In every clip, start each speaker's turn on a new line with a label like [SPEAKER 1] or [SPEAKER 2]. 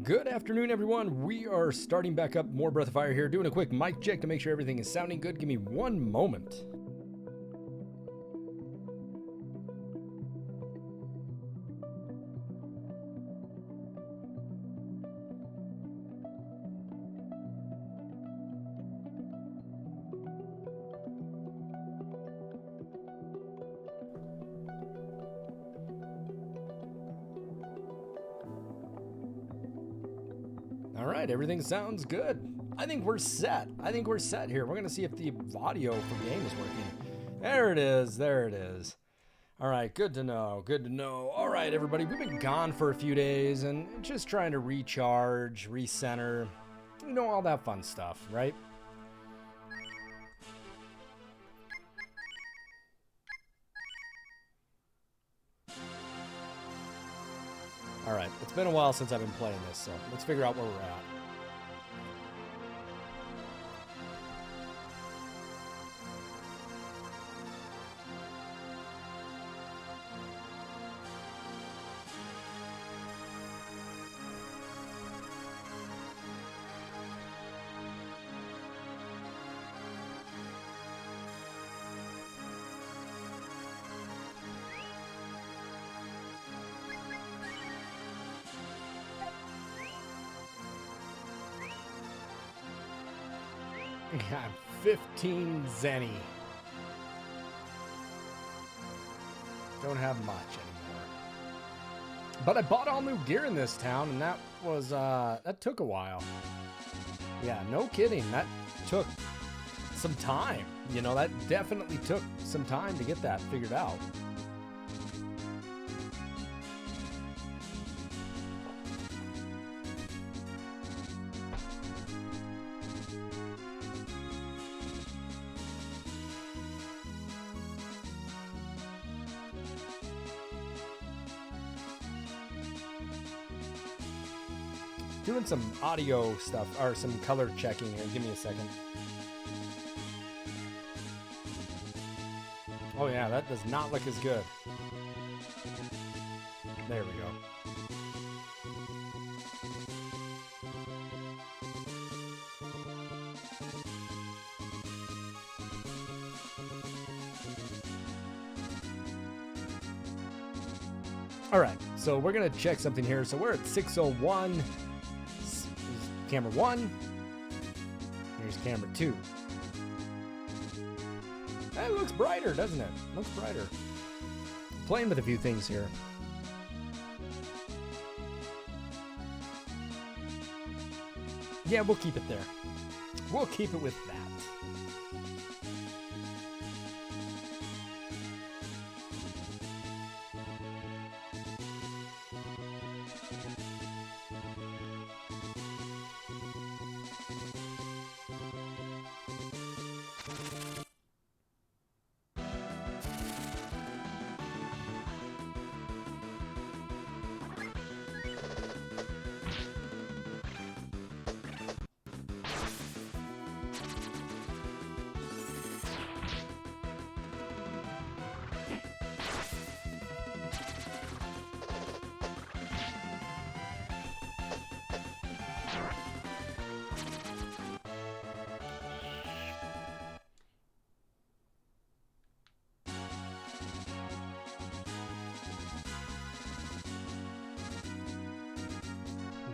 [SPEAKER 1] Good afternoon, everyone. We are starting back up more Breath of Fire here, doing a quick mic check to make sure everything is sounding good. Give me one moment. All right, everything sounds good. I think we're set. Here. We're going to see if the audio for the game is working. There it is. All right, good to know. All right, everybody, we've been gone for a few days and just trying to recharge, recenter, all that fun stuff, right? All right, it's been a while since I've been playing this, so let's figure out where we're at. Got 15 Zenny. Don't have much anymore. But I bought all new gear in this town, and that was, that took a while. Yeah, no kidding. That took some time. That definitely took some time to get that figured out. Doing some audio stuff, or some color checking here. Give me a second. Oh yeah, that does not look as good. There we go. All right, so we're gonna check something here. So we're at 601. Camera 1. Here's camera 2. That looks brighter, doesn't it? Looks brighter. Playing with a few things here. Yeah, we'll keep it there. We'll keep it with that.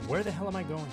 [SPEAKER 1] Where the hell am I going?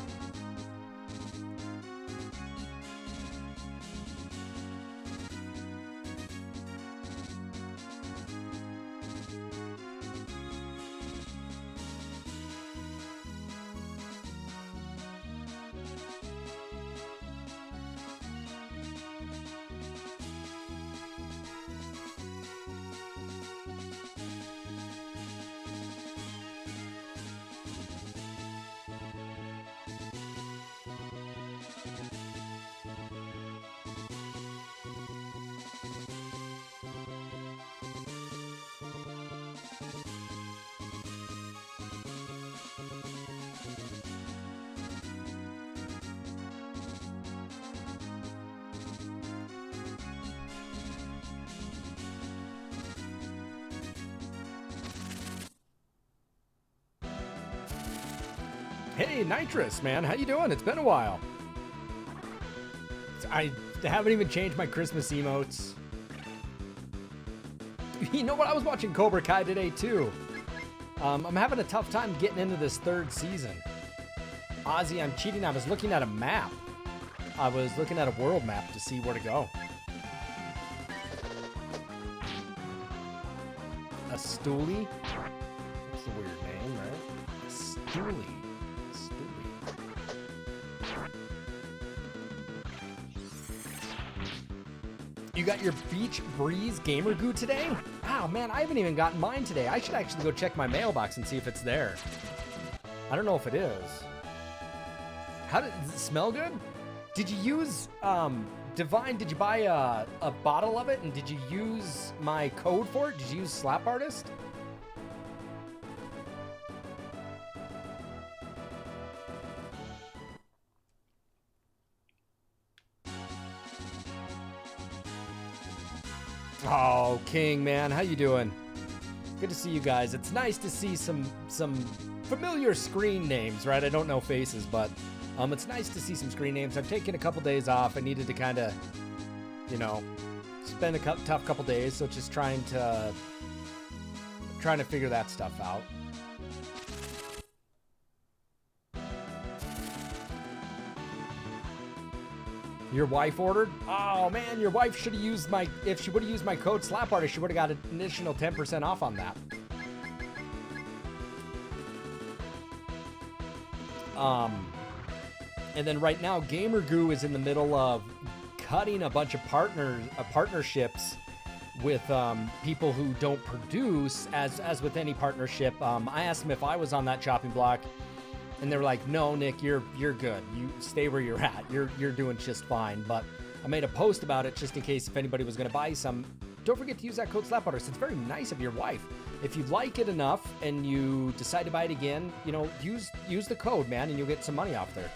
[SPEAKER 1] Hey, Nitrous, man. How you doing? It's been a while. I haven't even changed my Christmas emotes. You know what? I was watching Cobra Kai today, too. I'm having a tough time getting into this 3rd season. Ozzy, I'm cheating. I was looking at a map. I was looking at a world map to see where to go. A Stoolie? That's a weird name, right? A Stoolie. You got your Beach Breeze Gamer Goo today? Wow, man, I haven't even gotten mine today. I should actually go check my mailbox and see if it's there. I don't know if it is. Does it smell good? Did you use, Divine, did you buy a bottle of it? And did you use my code for it? Did you use SLAPartist? Oh, King, man, how you doing? Good to see you guys. It's nice to see some familiar screen names, right? I don't know faces, but it's nice to see some screen names. I've taken a couple days off. I needed to kind of, you know, spend a tough couple days, so just trying to figure that stuff out. Your wife ordered? Oh man, your wife should have used if she would have used my code SLAPartist, she would have got an additional 10% off on that. And then right now, GamerGoo is in the middle of cutting a bunch of partnerships with people who don't produce, as with any partnership. I asked them if I was on that chopping block, and they were like, "No, Nick, you're good. You stay where you're at. You're doing just fine." But I made a post about it just in case if anybody was going to buy some. Don't forget to use that code SLAPartist. It's very nice of your wife. If you like it enough and you decide to buy it again, you know, use the code, man, and you'll get some money off there.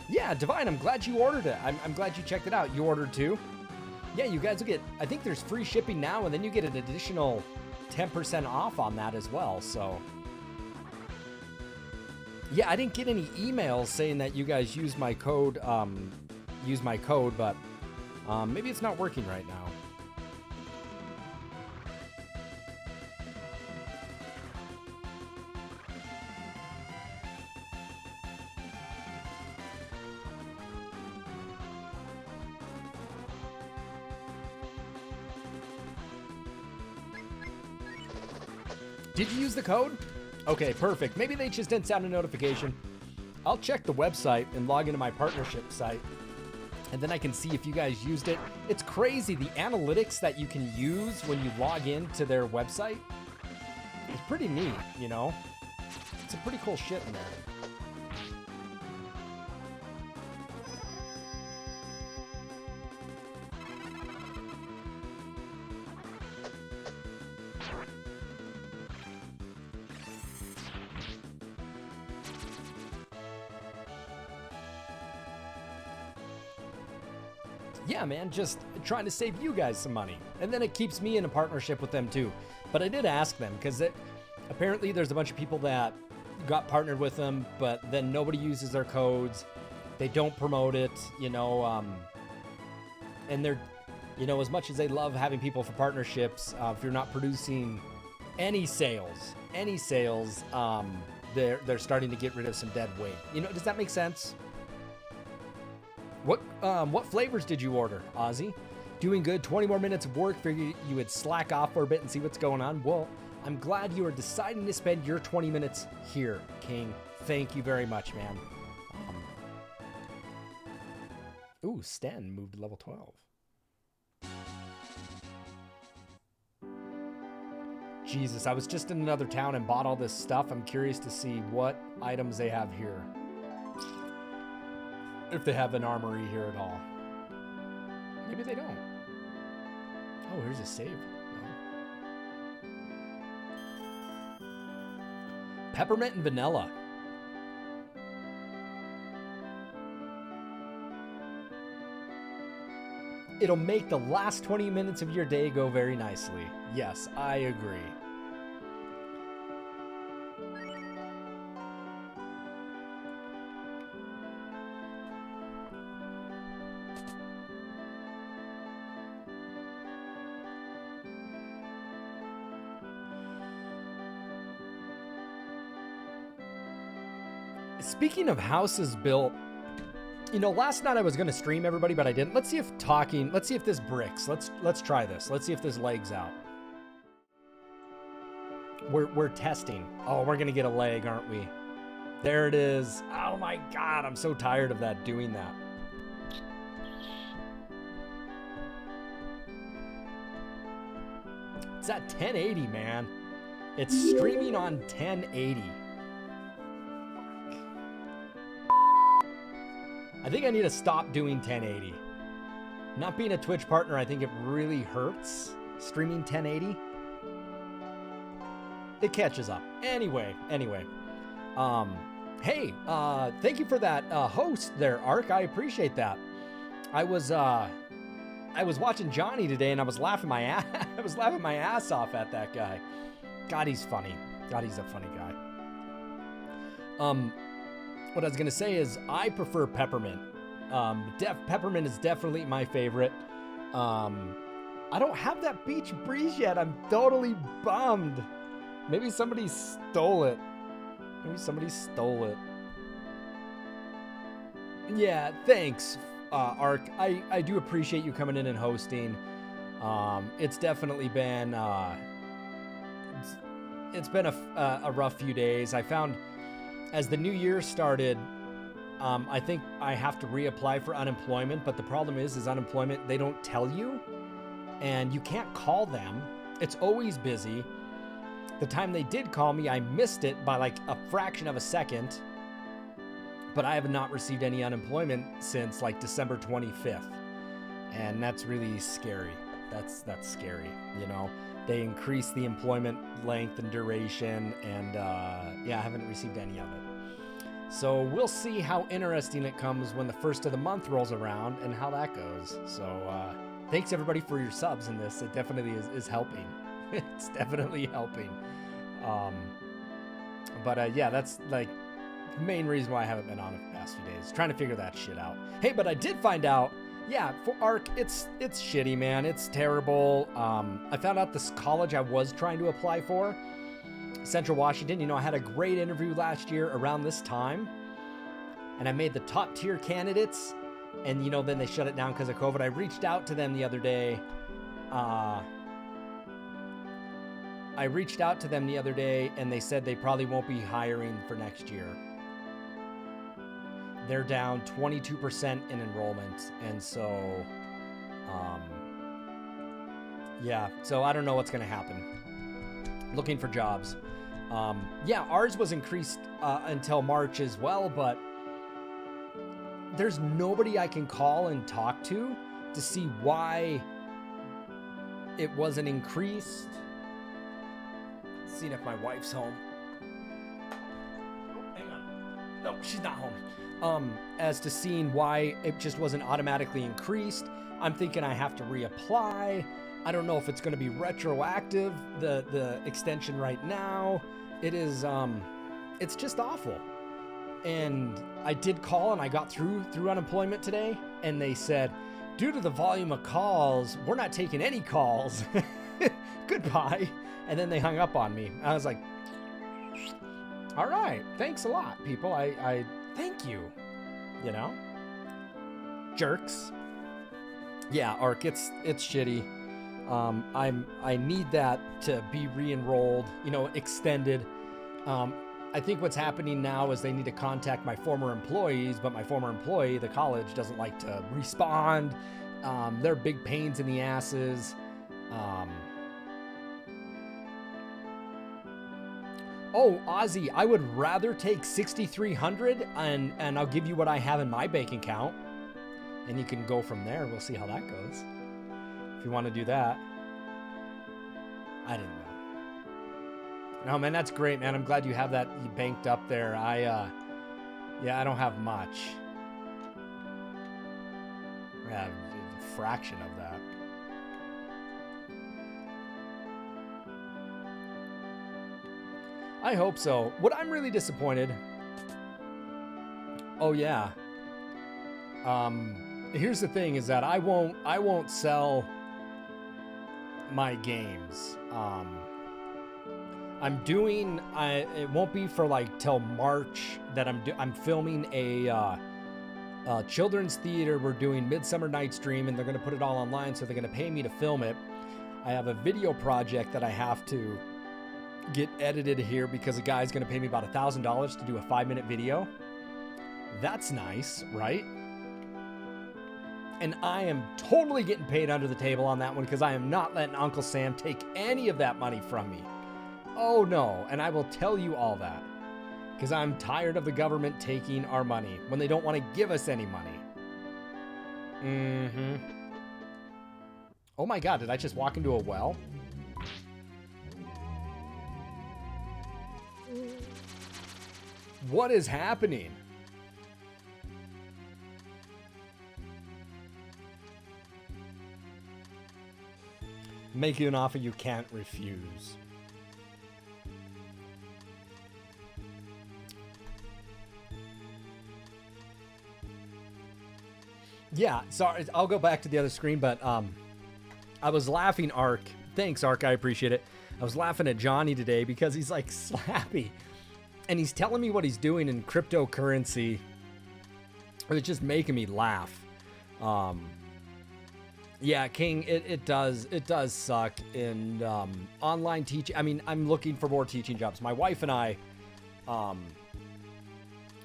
[SPEAKER 1] Yeah, Divine, I'm glad you ordered it. I'm glad you checked it out. You ordered too? Yeah, you guys will get, I think there's free shipping now, and then you get an additional 10% off on that as well, so. Yeah, I didn't get any emails saying that you guys use my code, but maybe it's not working right now. Did you use the code? Okay, perfect. Maybe they just didn't sound a notification. I'll check the website and log into my partnership site, and then I can see if you guys used it. It's crazy, the analytics that you can use when you log into their website. It's pretty neat, you know? It's a pretty cool shit in there. Yeah, man, just trying to save you guys some money. And then it keeps me in a partnership with them too. But I did ask them, because apparently there's a bunch of people that got partnered with them, but then nobody uses their codes. They don't promote it, you know, and they're, you know, as much as they love having people for partnerships, if you're not producing any sales, they're starting to get rid of some dead weight. You know, does that make sense? What flavors did you order, Ozzy? Doing good. 20 more minutes of work. Figured you would slack off for a bit and see what's going on. Well, I'm glad you are deciding to spend your 20 minutes here, King. Thank you very much, man. Ooh, Sten moved to level 12. Jesus, I was just in another town and bought all this stuff. I'm curious to see what items they have here. If they have an armory here at all. Maybe they don't. Oh, here's a save. No. Peppermint and vanilla. It'll make the last 20 minutes of your day go very nicely. Yes, I agree. Speaking of houses built, you know, last night I was going to stream everybody, but I didn't. Let's see if this bricks. Let's try this. Let's see if this legs out. We're testing. Oh, we're going to get a leg, aren't we? There it is. Oh my God, I'm so tired of that, doing that. It's at 1080, man. It's streaming on 1080. I think I need to stop doing 1080. Not being a Twitch partner, I think it really hurts streaming 1080. It catches up. Anyway. Hey, thank you for that host there, Ark. I appreciate that. I was watching Johnny today, and I was laughing my ass off at that guy. God, he's funny. God, he's a funny guy. What I was gonna say is I prefer peppermint. Peppermint is definitely my favorite. I don't have that beach breeze yet. I'm totally bummed. Maybe somebody stole it. Yeah, thanks, Ark. I do appreciate you coming in and hosting. It's definitely been it's been a rough few days. I found as the new year started, I think I have to reapply for unemployment, but the problem is unemployment, they don't tell you, and you can't call them. It's always busy. The time they did call me, I missed it by like a fraction of a second, but I have not received any unemployment since like December 25th, and that's really scary. That's scary, you know. They increase the employment length and duration, and yeah, I haven't received any of it. So we'll see how interesting it comes when the first of the month rolls around and how that goes. So thanks everybody for your subs in this. It definitely is helping. It's definitely helping. But yeah, that's like the main reason why I haven't been on it the past few days, trying to figure that shit out. Hey, but I did find out, yeah, for Ark, it's shitty, man. It's terrible. I found out this college I was trying to apply for, Central Washington, you know, I had a great interview last year around this time, and I made the top tier candidates, and, you know, then they shut it down because of COVID. I reached out to them the other day. And they said they probably won't be hiring for next year. They're down 22% in enrollment, and so, yeah, so I don't know what's going to happen. Looking for jobs. Yeah, ours was increased until March as well, but there's nobody I can call and talk to see why it wasn't increased. Seeing if my wife's home. Oh, hang on. No, she's not home. As to seeing why it just wasn't automatically increased. I'm thinking I have to reapply. I don't know if it's going to be retroactive, the extension right now. It is, it's just awful. And I did call and I got through unemployment today, and they said, due to the volume of calls, we're not taking any calls. Goodbye. And then they hung up on me. I was like, all right, thanks a lot, people. I thank you, you know? Jerks. Yeah, Ark, it's shitty. I need that to be re-enrolled, you know, extended. I think what's happening now is they need to contact my former employees, but my former employee, the college, doesn't like to respond. They're big pains in the asses. Oh, Ozzy, I would rather take 6,300 and I'll give you what I have in my bank account. And you can go from there. We'll see how that goes. If you want to do that. I didn't know. No, man, that's great, man. I'm glad you have that banked up there. Yeah, I don't have much. I have a fraction of that. I hope so. What I'm really disappointed. Oh yeah. Here's the thing: is that I won't sell my games. I'm doing, it won't be for like till March that I'm filming a children's theater. We're doing Midsummer Night's Dream, and they're going to put it all online, so they're going to pay me to film it. I have a video project that I have to get edited here because a guy's going to pay me about $1,000 to do a 5-minute video. That's nice, right? And I am totally getting paid under the table on that one because I am not letting Uncle Sam take any of that money from me. Oh no, and I will tell you all that because I'm tired of the government taking our money when they don't want to give us any money. Mm-hmm. Oh my God, did I just walk into a well? What is happening? Make you an offer you can't refuse. Yeah, sorry, I'll go back to the other screen, but I was laughing, Ark. Thanks, Ark, I appreciate it. I was laughing at Johnny today because he's like Slappy. And he's telling me what he's doing in cryptocurrency. It's just making me laugh. Yeah, King, it does suck in online teaching. I mean, I'm looking for more teaching jobs. My wife and I,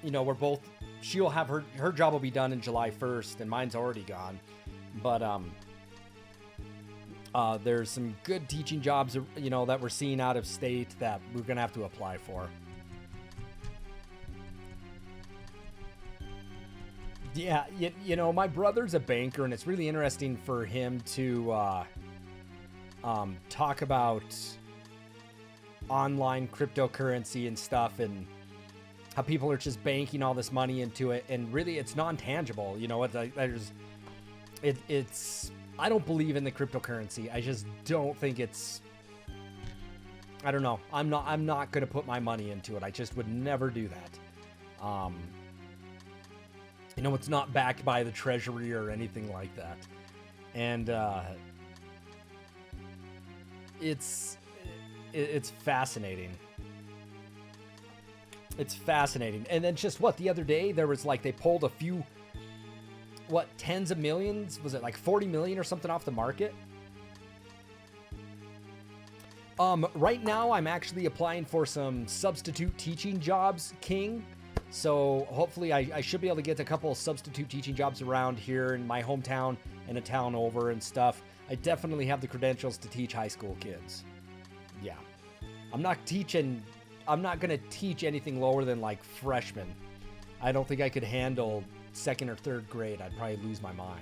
[SPEAKER 1] you know, we're both, she'll have her job will be done in July 1st and mine's already gone. But there's some good teaching jobs, you know, that we're seeing out of state that we're going to have to apply for. Yeah, you know, my brother's a banker, and it's really interesting for him to talk about online cryptocurrency and stuff, and how people are just banking all this money into it, and really it's non-tangible. You know, it's I don't believe in the cryptocurrency. I just don't think it's. I don't know. I'm not going to put my money into it. I just would never do that. You know, it's not backed by the treasury or anything like that. And it's fascinating. It's fascinating. And then just the other day there was like, they pulled a few, tens of millions? Was it like 40 million or something off the market? Right now I'm actually applying for some substitute teaching jobs, King. So hopefully I should be able to get a couple of substitute teaching jobs around here in my hometown and a town over and stuff. I definitely have the credentials to teach high school kids. Yeah. I'm not going to teach anything lower than like freshmen. I don't think I could handle 2nd or 3rd grade. I'd probably lose my mind.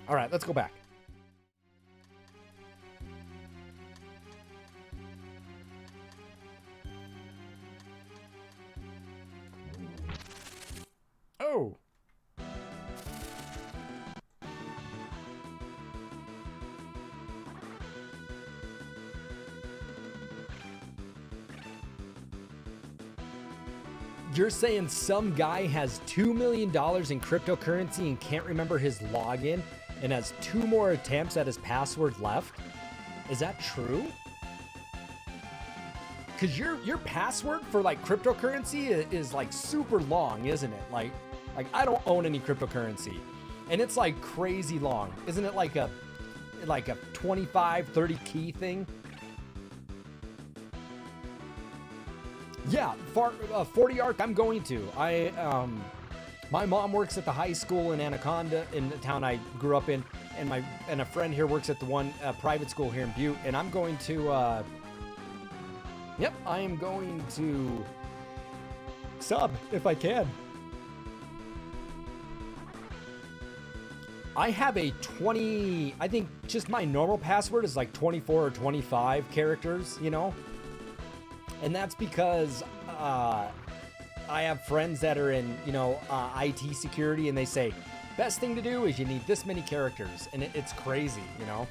[SPEAKER 1] All right, let's go back. Oh. You're saying some guy has $2 million in cryptocurrency and can't remember his login and has 2 more attempts at his password left? Is that true? Because your password for like cryptocurrency is like super long, isn't it? Like I don't own any cryptocurrency, and it's like crazy long. Isn't it like a 25, 30 key thing? Yeah, 40 Arc, I'm going to. My mom works at the high school in Anaconda, in the town I grew up in, and a friend here works at the one private school here in Butte, and I'm going to, yep, I am going to sub if I can. I have a 20, I think just my normal password is like 24 or 25 characters, you know? And that's because I have friends that are in, you know, IT security, and they say, best thing to do is you need this many characters. And it's crazy, you know?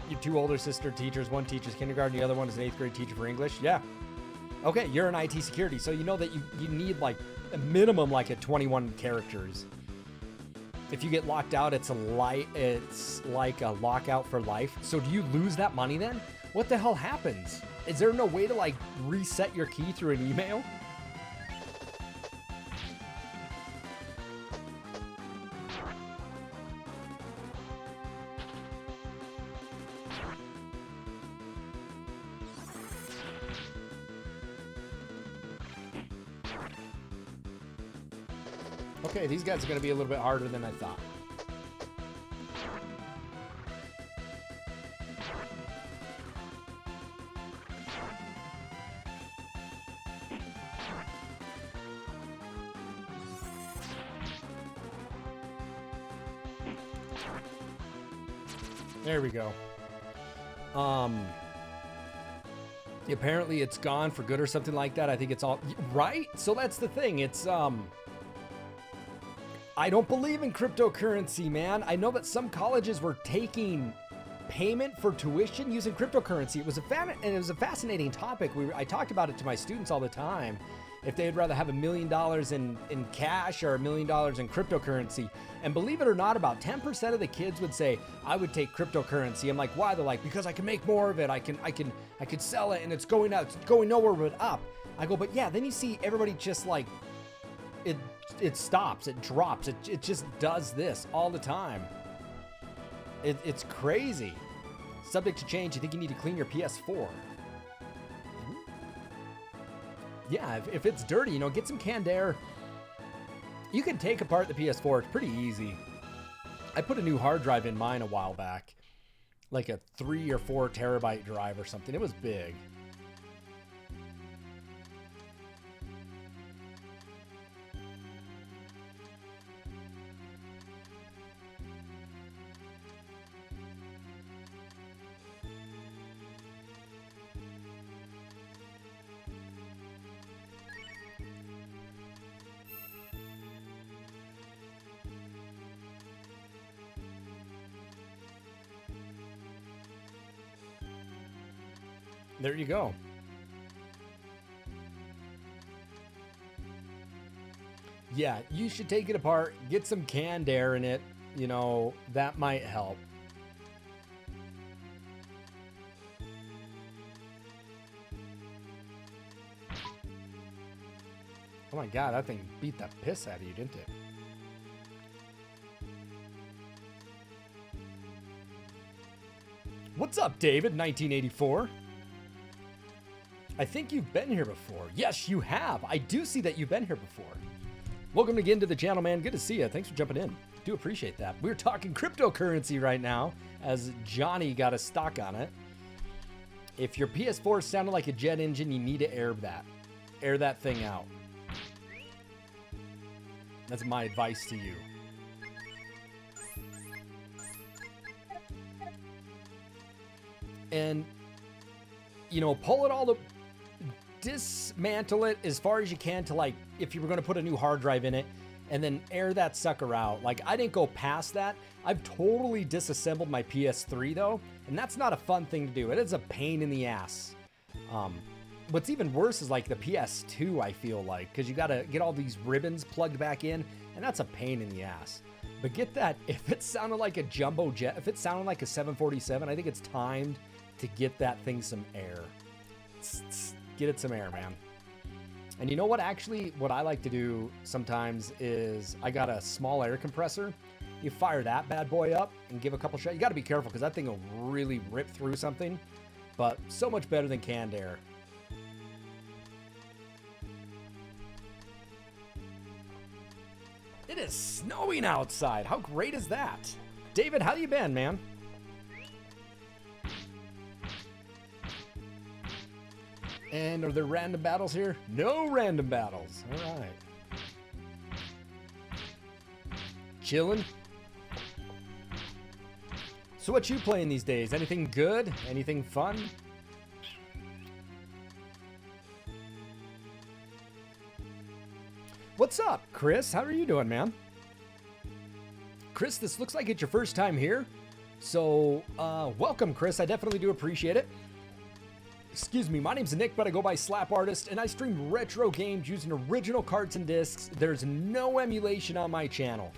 [SPEAKER 1] Your 2 older sister teachers, one teaches kindergarten, the other one is an 8th grade teacher for English. Yeah. Okay, you're in IT security, so you know that you need like a minimum like a 21 characters. If you get locked out, it's like a lockout for life. So do you lose that money then? What the hell happens? Is there no way to like reset your key through an email? Okay, these guys are going to be a little bit harder than I thought. There we go. Apparently it's gone for good or something like that. I think it's all right. So that's the thing. It's I don't believe in cryptocurrency, man. I know that some colleges were taking payment for tuition using cryptocurrency. It was a fascinating topic. I talked about it to my students all the time. If they'd rather have $1 million in cash or $1 million in cryptocurrency. And believe it or not, about 10% of the kids would say, I would take cryptocurrency. I'm like, why? They're like, because I can make more of it. I could sell it and it's going out, it's going nowhere but up. I go, but yeah, then you see everybody just like, it stops, it drops, it just does this all the time. It's crazy. Subject to change, you think you need to clean your PS4. Yeah, if it's dirty, you know, get some canned air. You can take apart the PS4, it's pretty easy. I put a new hard drive in mine a while back. Like a 3 or 4 terabyte drive or something. It was big. There you go. Yeah, you should take it apart, get some canned air in it, you know, that might help. Oh my God, that thing beat the piss out of you, didn't it? What's up, David, 1984? I think you've been here before. Yes, you have. I do see that you've been here before. Welcome again to the channel, man. Good to see you. Thanks for jumping in. Do appreciate that. We're talking cryptocurrency right now, as Johnny got a stock on it. If your PS4 sounded like a jet engine, you need to air that thing out. That's my advice to you. And, you know, pull it all the... dismantle it as far as you can to, like, if you were going to put a new hard drive in it, and then air that sucker out. Like, I didn't go past that. I've totally disassembled my PS3 though, and that's not a fun thing to do. It is a pain in the ass. What's even worse is like the PS2, I feel like, because you got to get all these ribbons plugged back in, and that's a pain in the ass. But get that, if it sounded like a jumbo jet, if it sounded like a 747, I think it's timed to get that thing some air. Get it some air, man. And you know what? Actually, what I like to do sometimes is I got a small air compressor. You fire that bad boy up and give a couple shots. You got to be careful because that thing will really rip through something. But so much better than canned air. It is snowing outside. How great is that? David, how you been, man? And are there random battles here? No random battles. All right. Chilling. So what you playing these days? Anything good? Anything fun? What's up, Chris? How are you doing, man? Chris, this looks like it's your first time here. So, welcome, Chris. I definitely do appreciate it. Excuse me, my name's Nick, but I go by slapartist, and I stream retro games using original carts and discs. There's no emulation on my channel.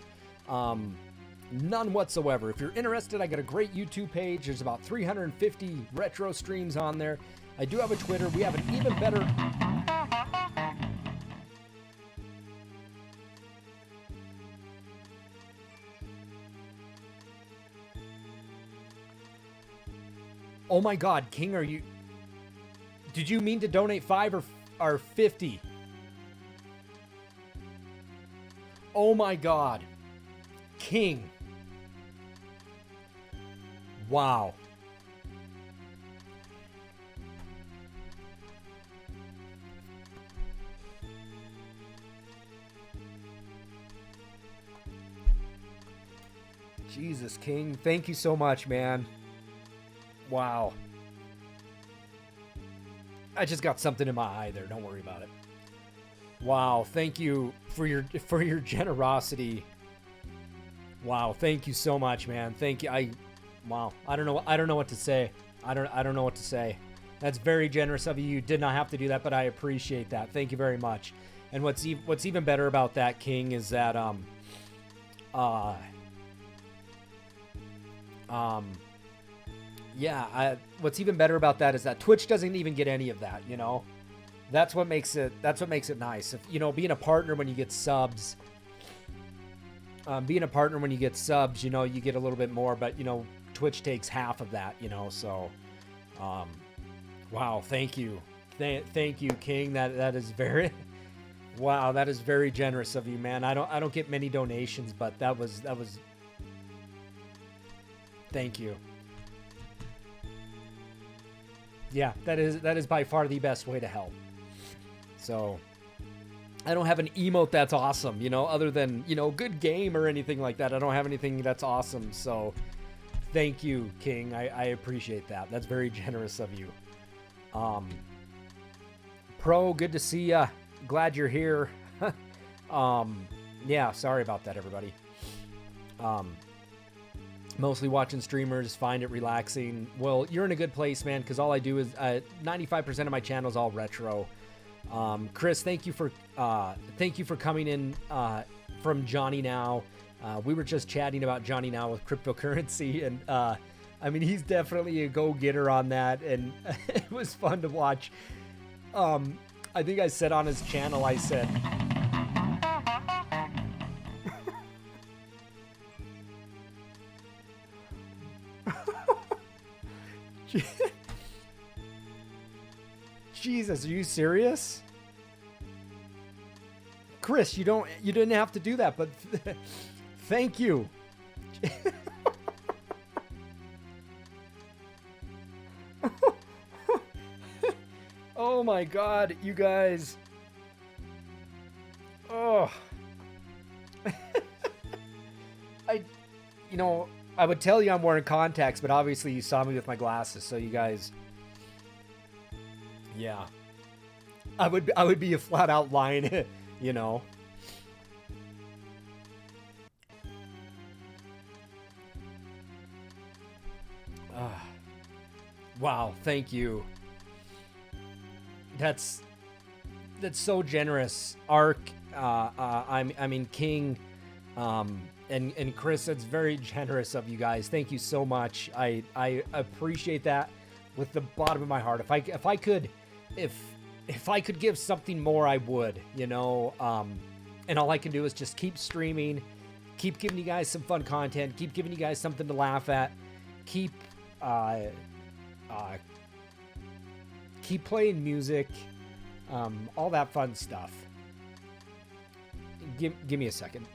[SPEAKER 1] None whatsoever. If you're interested, I got a great YouTube page. There's about 350 retro streams on there. I do have a Twitter. We have an even better... Oh my God, King, are you... Did you mean to donate 5 or 50? Oh my God. King. Wow. Jesus, King. Thank you so much, man. Wow. I just got something in my eye there. Don't worry about it. Wow, thank you for your generosity. Wow, thank you so much, man. Thank you. Wow. I don't know what to say. I don't know what to say. That's very generous of you. You did not have to do that, but I appreciate that. Thank you very much. And what's even better about that, King, is that yeah, what's even better about that is that Twitch doesn't even get any of that, you know? That's what makes it nice. If, you know, being a partner when you get subs, you know, you get a little bit more, but, you know, Twitch takes half of that, you know, so, wow, thank you. Thank you, King. That is very, wow, that is very generous of you, man. I don't get many donations, but that was, thank you. Yeah, that is by far the best way to help. So, I don't have an emote that's awesome, you know, other than, you know, good game or anything like that. I don't have anything that's awesome. So, thank you, King. I appreciate that. That's very generous of you. Pro, good to see ya. Glad you're here. Yeah, sorry about that, everybody. Mostly watching streamers, find it relaxing. Well, you're in a good place, man, because all I do is 95% of my channel is all retro. Chris, thank you for coming in from Johnny Now. We were just chatting about Johnny Now with cryptocurrency, and I mean, he's definitely a go-getter on that, and it was fun to watch. I think I said on his channel, I said, Jesus, are you serious? Chris, you didn't have to do that, but thank you. Oh my God, you guys. Oh. You know, I would tell you I'm wearing contacts, but obviously you saw me with my glasses, so you guys, yeah. I would be a flat out lying, you know. Wow, thank you. That's so generous. Ark, I mean King, and Chris, that's very generous of you guys. Thank you so much. I appreciate that with the bottom of my heart. If I could give something more, I would, you know. And all I can do is just keep streaming, keep giving you guys some fun content, keep giving you guys something to laugh at, keep playing music, all that fun stuff. Give me a second.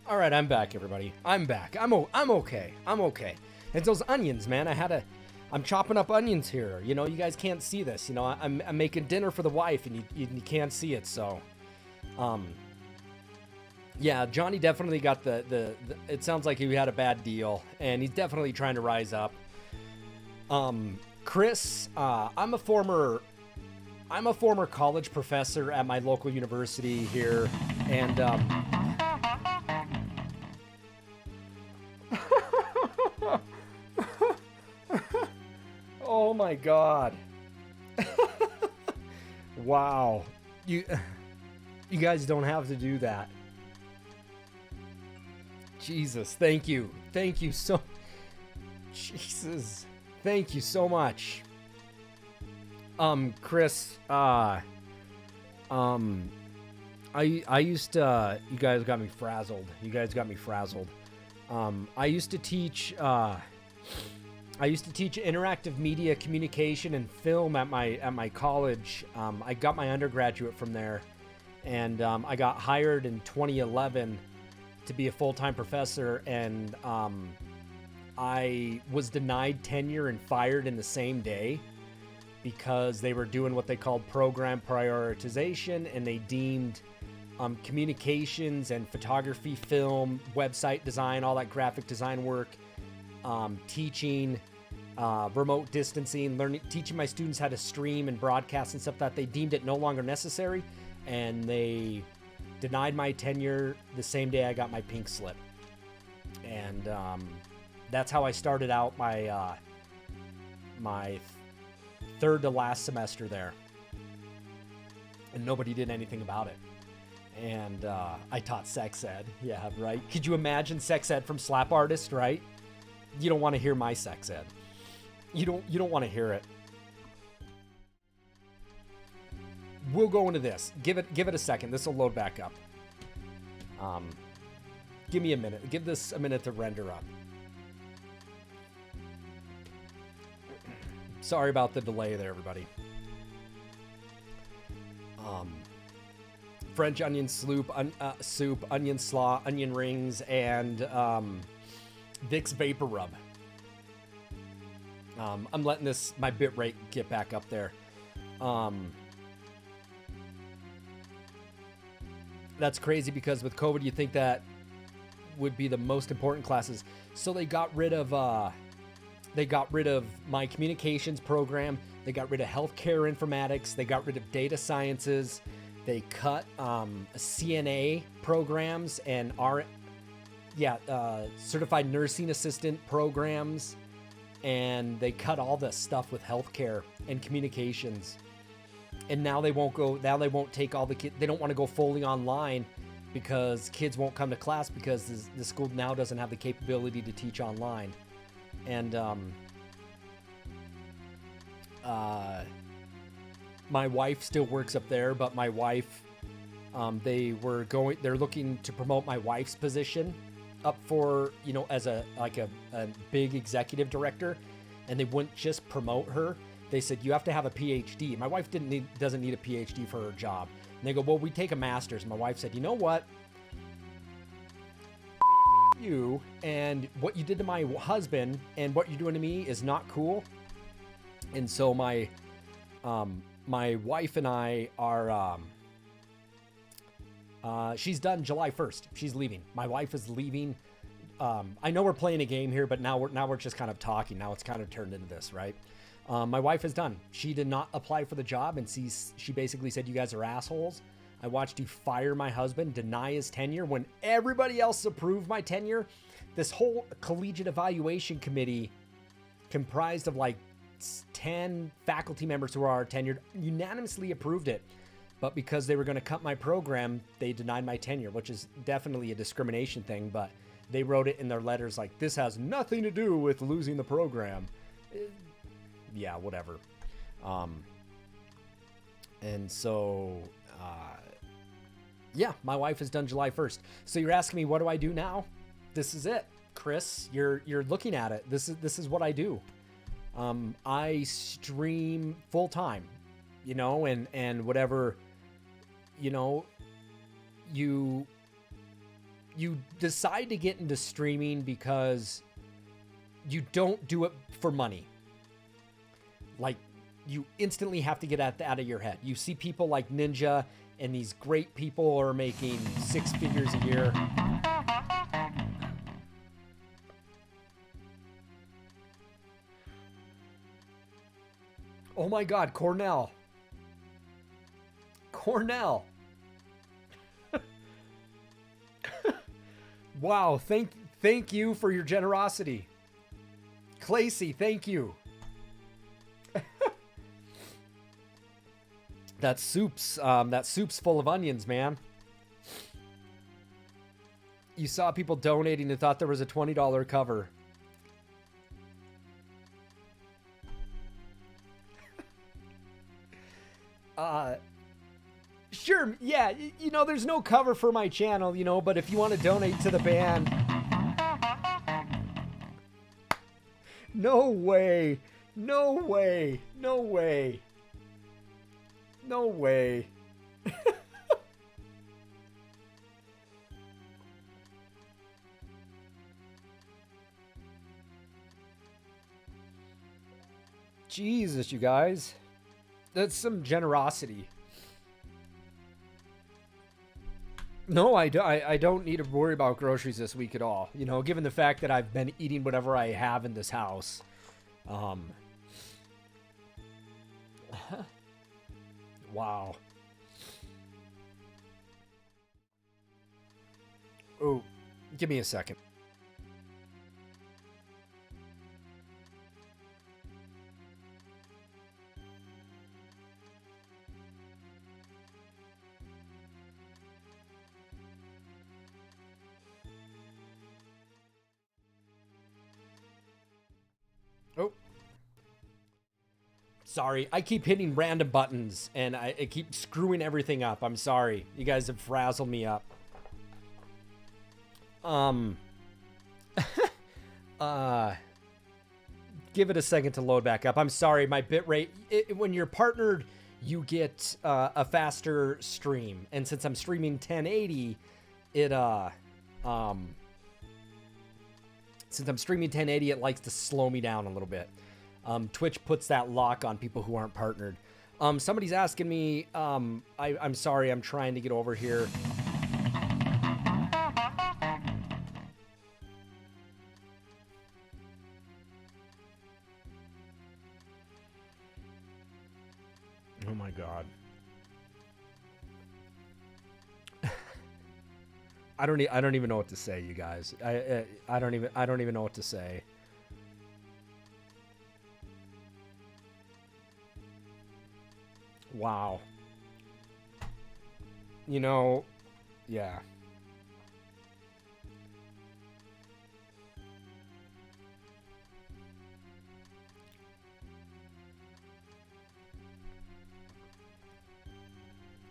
[SPEAKER 1] All right, I'm back, everybody. I'm back. I'm okay. I'm okay. It's those onions, man. I'm chopping up onions here. You know, you guys can't see this. You know, I'm making dinner for the wife, and you can't see it. So, yeah, Johnny definitely got the. It sounds like he had a bad deal, and he's definitely trying to rise up. Chris, I'm a former college professor at my local university here, and oh my God. Wow. You guys don't have to do that. Jesus, thank you. Thank you so Jesus. Thank you so much. Chris, I used to, you guys got me frazzled. I used to teach interactive media communication and film at my college. I got my undergraduate from there, and I got hired in 2011 to be a full-time professor, and I was denied tenure and fired in the same day because they were doing what they called program prioritization, and they deemed communications and photography, film, website design, all that graphic design work, teaching, remote distancing, teaching my students how to stream and broadcast and stuff, that they deemed it no longer necessary, and they denied my tenure the same day I got my pink slip. And that's how I started out my my third to last semester there, and nobody did anything about it. And I taught sex ed. Yeah, right. Could you imagine sex ed from SLAPartist, right? You don't want to hear my sex ed. You don't want to hear it. We'll go into this. Give it a second. This will load back up. Give me a minute. Give this a minute to render up. Sorry about the delay there, everybody. French onion soup, onion slaw, onion rings, and Vicks Vapor Rub. I'm letting my bit rate get back up there. That's crazy because with COVID, you think that would be the most important classes. So they got rid of my communications program. They got rid of healthcare informatics. They got rid of data sciences. They cut CNA programs and certified nursing assistant programs, and they cut all the stuff with healthcare and communications. And now they won't take all the kids. They don't want to go fully online because kids won't come to class because the school now doesn't have the capability to teach online. And my wife still works up there, but my wife, they're looking to promote my wife's position up for, as a big executive director, and they wouldn't just promote her. They said, you have to have a PhD. My wife doesn't need a PhD for her job. And they go, well, we take a master's. My wife said, you know what? You and what you did to my husband and what you're doing to me is not cool. And so my wife and I are, she's done July 1st. She's leaving. My wife is leaving. I know we're playing a game here, but now we're just kind of talking. Now it's kind of turned into this, right? My wife is done. She did not apply for the job, and she basically said, you guys are assholes. I watched you fire my husband, deny his tenure when everybody else approved my tenure. This whole collegiate evaluation committee, comprised of like 10 faculty members who are tenured, unanimously approved it. But because they were going to cut my program, they denied my tenure, which is definitely a discrimination thing. But they wrote it in their letters like, this has nothing to do with losing the program. Yeah, whatever. And so, yeah, my wife is done July 1st. So you're asking me, what do I do now? This is it, Chris. You're looking at it. This is what I do. I stream full time, and whatever, you decide to get into streaming because you don't do it for money. Like, you instantly have to get that out of your head. You see people like Ninja and these great people are making 6 figures a year. Oh my God, Cornell. Cornell. Wow, thank you for your generosity. Clacy, thank you. That soup's full of onions, man. You saw people donating and thought there was a $20 cover. Sure, yeah, you know, there's no cover for my channel, you know, but if you want to donate to the band. No way. No way. No way. No way. Jesus, you guys. That's some generosity. No, I don't need to worry about groceries this week at all. You know, given the fact that I've been eating whatever I have in this house. Wow. Oh, give me a second. Oh. Sorry, I keep hitting random buttons and I keep screwing everything up. I'm sorry. You guys have frazzled me up. Give it a second to load back up. I'm sorry, my bitrate. When you're partnered, you get a faster stream. And since I'm streaming 1080, since I'm streaming 1080, it likes to slow me down a little bit. Twitch puts that lock on people who aren't partnered. Somebody's asking me, I'm sorry, I'm trying to get over here. Oh my God. I don't even know what to say, you guys. I don't even know what to say. Wow. You know, yeah.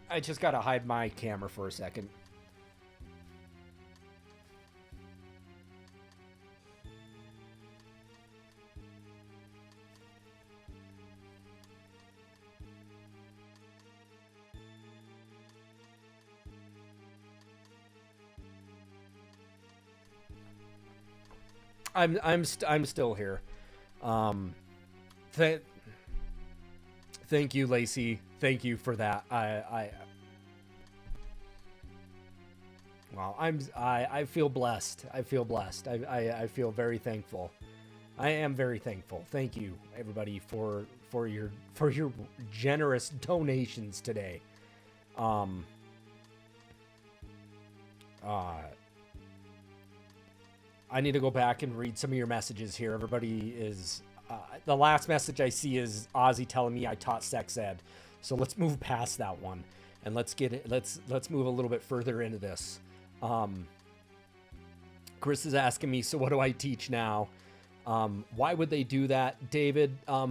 [SPEAKER 1] I just gotta hide my camera for a second. I'm still here. Thank you, Lacey. Thank you for that. Well, I feel blessed. I feel blessed. I feel very thankful. I am very thankful. Thank you, everybody, for your generous donations today. I need to go back and read some of your messages here. Everybody is... the last message I see is Ozzy telling me I taught sex ed. So let's move past that one. And let's get it. Let's move a little bit further into this. Chris is asking me, so what do I teach now? Why would they do that, David? Our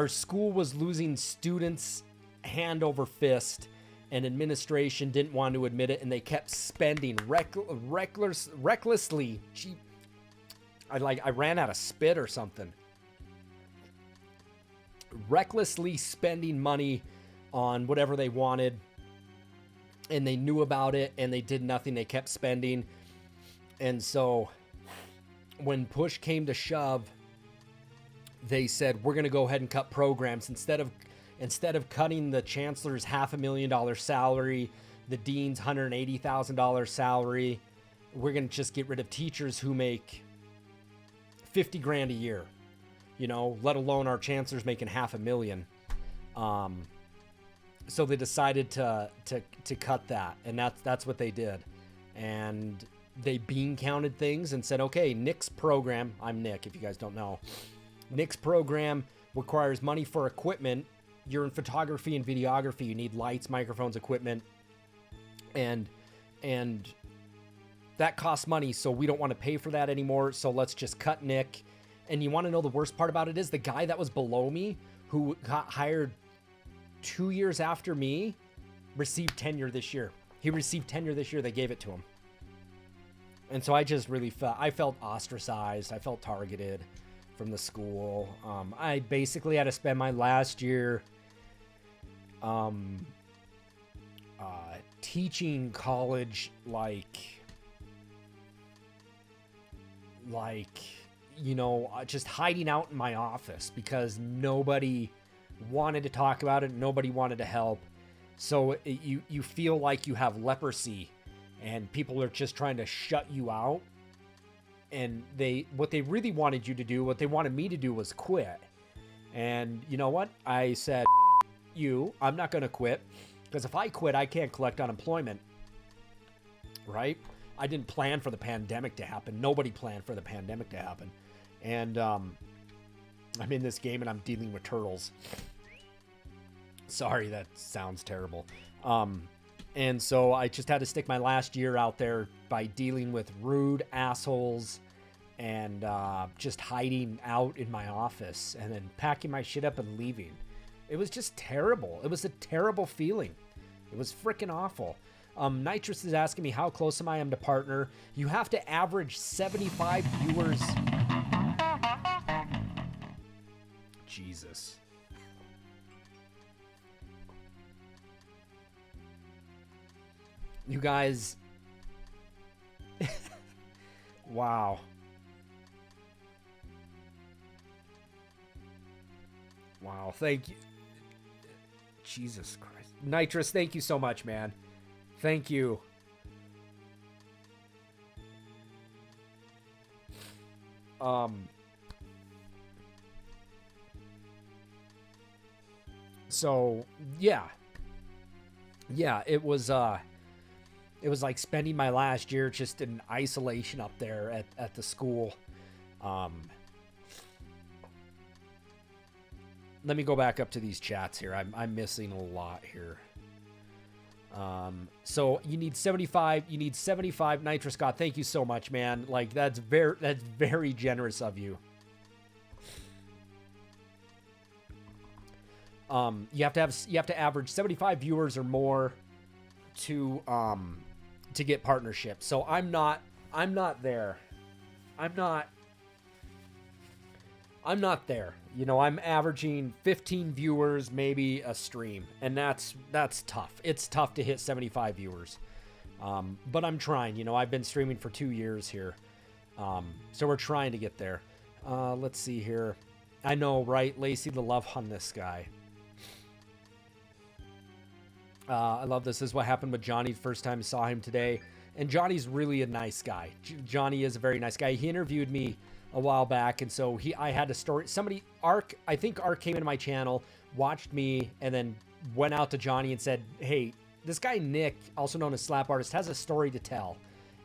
[SPEAKER 1] school was losing students hand over fist, and administration didn't want to admit it, and they kept spending recklessly. I ran out of spit or something. Recklessly spending money on whatever they wanted. and they knew about it and they did nothing. They kept spending. And so when push came to shove, they said, we're going to go ahead and cut programs. Instead of cutting the chancellor's $500,000 salary, the dean's $180,000 salary, we're going to just get rid of teachers who make 50 grand a year, you know, let alone our chancellor's making $500,000. So they decided to cut that, and that's what they did. And they bean counted things and said, okay, Nick's program, I'm Nick, if you guys don't know, Nick's program requires money for equipment. You're in photography and videography. You need lights, microphones, equipment, and that costs money. So we don't want to pay for that anymore. So let's just cut Nick. And you want to know the worst part about it is the guy that was below me, who got hired 2 years after me, received tenure this year. He received tenure this year. They gave it to him. And so I just really felt ostracized. I felt targeted from the school. I basically had to spend my last year teaching college like, you know, just hiding out in my office because nobody wanted to talk about it. Nobody wanted to help. So you feel like you have leprosy and people are just trying to shut you out. And what they really wanted you to do, what they wanted me to do was quit. And you know what? I said, I'm not going to quit, because if I quit, I can't collect unemployment, right? I didn't plan for the pandemic to happen. Nobody planned for the pandemic to happen. And I'm in this game and I'm dealing with turtles. Sorry, that sounds terrible. And so I just had to stick my last year out there by dealing with rude assholes and just hiding out in my office and then packing my shit up and leaving. It was just terrible. It was a terrible feeling. It was freaking awful. Nitrous is asking me how close am I to partner. You have to average 75 viewers. Jesus. You guys. Wow. Wow. Thank you. Jesus Christ. Nitrous, thank you so much, man. Thank you. So yeah, it was like spending my last year just in isolation up there at the school. Let me go back up to these chats here. I'm missing a lot here. So you need 75. You need 75. Nitrous God, thank you so much, man. Like that's very generous of you. You have to average 75 viewers or more to get partnership. So I'm not there. I'm not there. You know, I'm averaging 15 viewers, maybe a stream, and that's tough. It's tough to hit 75 viewers. But I'm trying. You know, I've been streaming for 2 years here. So we're trying to get there. Let's see here. I know, right? Lacey, the love on this guy. I love this. This is what happened with Johnny the first time I saw him today. And Johnny's really a nice guy. Johnny is a very nice guy. He interviewed me a while back, and so I had a story. I think Ark came into my channel, watched me, and then went out to Johnny and said, hey, this guy Nick, also known as slapartist, has a story to tell,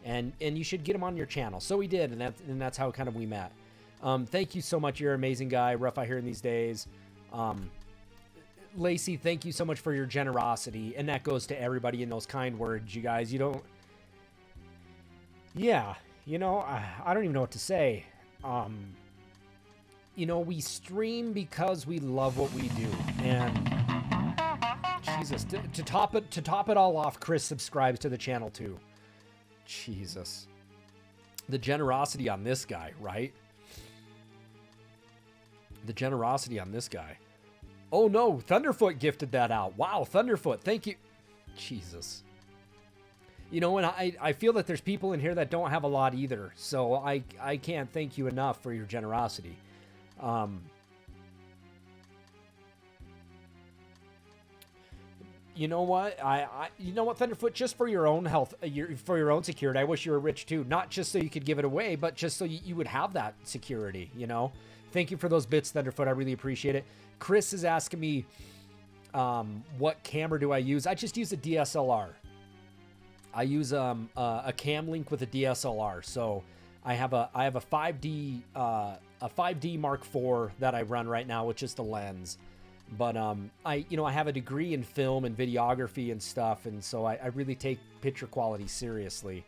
[SPEAKER 1] and you should get him on your channel. So we did, and that's how kind of we met. Thank you so much. You're an amazing guy. Rough out here in these days. Lacey, thank you so much for your generosity, and that goes to everybody in those kind words, you guys. You don't... Yeah, you know, I don't even know what to say. You know, we stream because we love what we do, and Jesus, to top it all off, Chris subscribes to the channel too. Jesus, the generosity on this guy, right? The generosity on this guy. Oh no, Thunderfoot gifted that out. Wow, Thunderfoot, thank you. Jesus. You know, and I feel that there's people in here that don't have a lot either. So I can't thank you enough for your generosity. Um, you know what? You know what, Thunderfoot, just for your own health, for your own security, I wish you were rich too. Not just so you could give it away, but just so you would have that security, you know? Thank you for those bits, Thunderfoot. I really appreciate it. Chris is asking me, what camera do I use? I just use a DSLR. I use a cam link with a DSLR. So I have a 5D a 5D Mark IV that I run right now with just the lens. But I have a degree in film and videography and stuff, and so I really take picture quality seriously.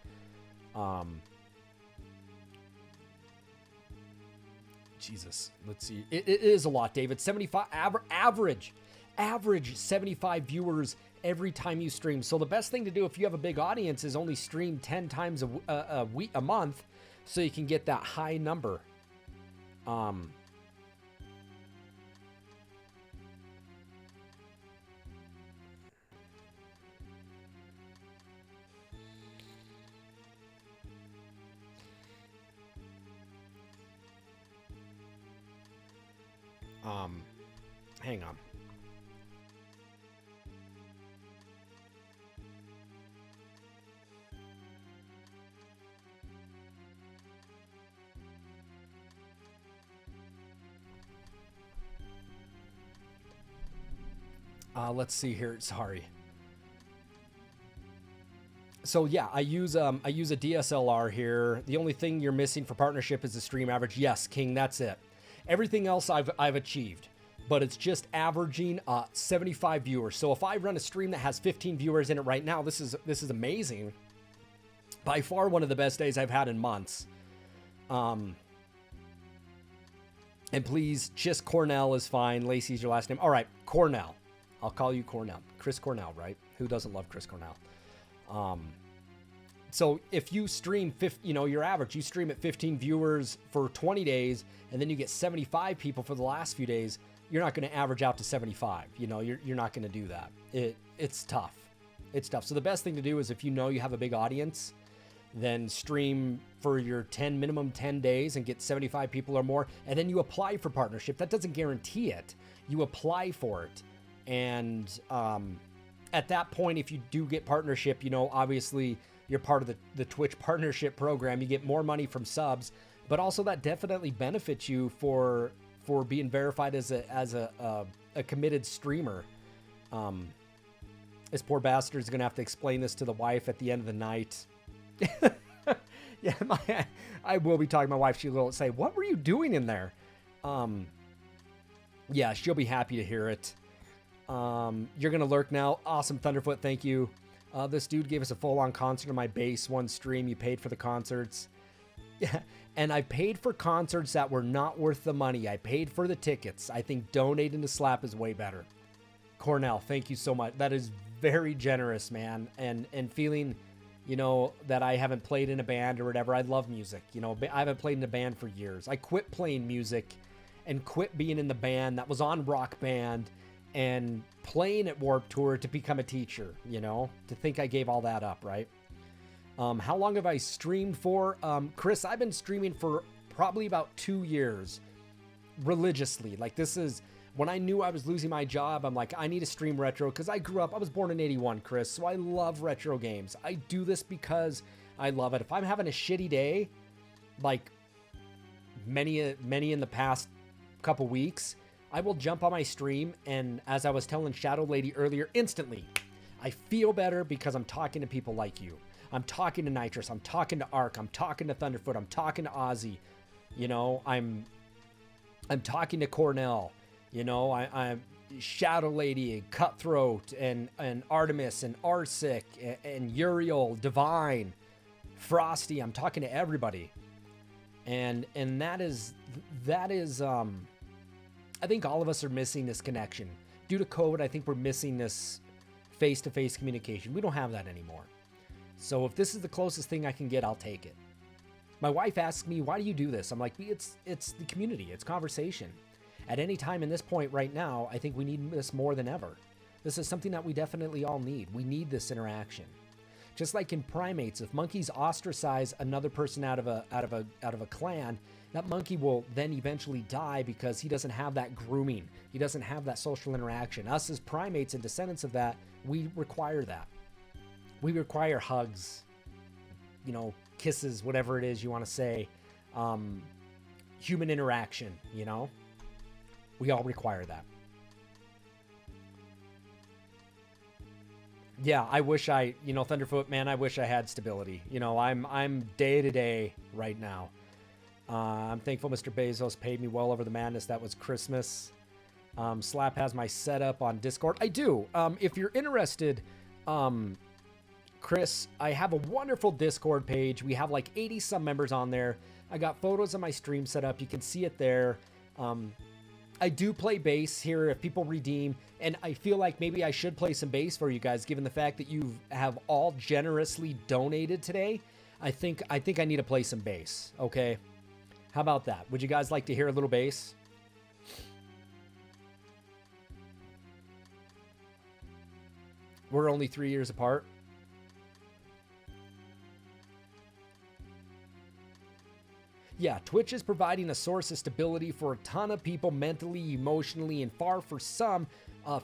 [SPEAKER 1] Jesus, let's see. It is a lot, David. 75 average 75 viewers every time you stream. So the best thing to do if you have a big audience is only stream 10 times a month, so you can get that high number. Hang on. Let's see here. Sorry. So yeah, I use a DSLR here. The only thing you're missing for partnership is the stream average. Yes, King, that's it. Everything else I've achieved, but it's just averaging 75 viewers. So if I run a stream that has 15 viewers in it right now, this is amazing. By far one of the best days I've had in months. And please, just Cornell is fine. Lacey's your last name. All right, Cornell. I'll call you Cornell. Chris Cornell, right? Who doesn't love Chris Cornell? So if you stream, your average, you stream at 15 viewers for 20 days, and then you get 75 people for the last few days, you're not going to average out to 75. You're not going to do that. It's tough. It's tough. So the best thing to do is if you have a big audience, then stream for your minimum 10 days and get 75 people or more, and then you apply for partnership. That doesn't guarantee it. You apply for it. And at that point, if you do get partnership, obviously you're part of the Twitch partnership program. You get more money from subs, but also that definitely benefits you for being verified as a committed streamer. This poor bastard is gonna have to explain this to the wife at the end of the night. Yeah, I will be talking to my wife. She will say, "What were you doing in there?" Yeah, she'll be happy to hear it. You're gonna lurk now. Awesome, Thunderfoot. Thank you. This dude gave us a full-on concert on my base, one stream. You paid for the concerts. Yeah, and I paid for concerts that were not worth the money. I paid for the tickets. I think donating to Slap is way better. Cornell, thank you so much. That is very generous, man. And feeling, that I haven't played in a band or whatever. I love music. I haven't played in a band for years. I quit playing music and quit being in the band that was on Rock Band and playing at Warped Tour to become a teacher, to think I gave all that up, right? How long have I streamed for? Chris, I've been streaming for probably about 2 years religiously. Like, this is when I knew I was losing my job. I'm like, I need to stream retro because I was born in 81, Chris. So I love retro games. I do this because I love it. If I'm having a shitty day, like many in the past couple weeks, I will jump on my stream, and as I was telling Shadow Lady earlier, instantly, I feel better because I'm talking to people like you. I'm talking to Nitrous. I'm talking to Ark. I'm talking to Thunderfoot. I'm talking to Ozzy. I'm talking to Cornell. I'm Shadow Lady and Cutthroat and Artemis and Arsic and Uriel, Divine, Frosty. I'm talking to everybody, and that is. I think all of us are missing this connection. Due to COVID, I think we're missing this face-to-face communication. We don't have that anymore. So if this is the closest thing I can get, I'll take it. My wife asks me, why do you do this? I'm like, it's the community. It's conversation. At any time in this point right now, I think we need this more than ever. This is something that we definitely all need. We need this interaction. Just like in primates, if monkeys ostracize another person out of a clan, that monkey will then eventually die because he doesn't have that grooming. He doesn't have that social interaction. Us as primates and descendants of that, we require that. We require hugs, you know, kisses, whatever it is you want to say, human interaction, you know? We all require that. Yeah, I wish you know, Thunderfoot, man, I wish I had stability. You know, I'm day to day right now. I'm thankful Mr. Bezos paid me well over the madness. That was Christmas. Slap has my setup on Discord. I do. If you're interested, Chris, I have a wonderful Discord page. We have like 80 some members on there. I got photos of my stream set up. You can see it there. I do play bass here if people redeem, and I feel like maybe I should play some bass for you guys, given the fact that you have all generously donated today. I think I need to play some bass. Okay, how about that? Would you guys like to hear a little bass? We're only 3 years apart. Yeah, Twitch is providing a source of stability for a ton of people mentally, emotionally, and far for some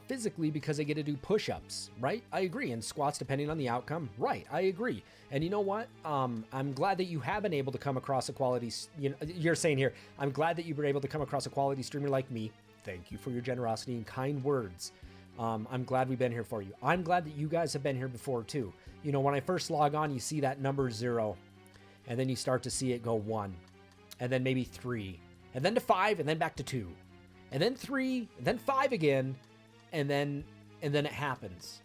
[SPEAKER 1] physically because they get to do push-ups, right? I agree. And squats depending on the outcome. Right, I agree. And you know what? I'm glad that you have been able to come across a quality, you're saying here, I'm glad that you were able to come across a quality streamer like me. Thank you for your generosity and kind words. I'm glad we've been here for you. I'm glad that you guys have been here before too. You know, when I first log on, you see that number 0, and then you start to see it go 1. And then maybe 3, and then to 5, and then back to 2, and then 3, and then 5 again, and then it happens.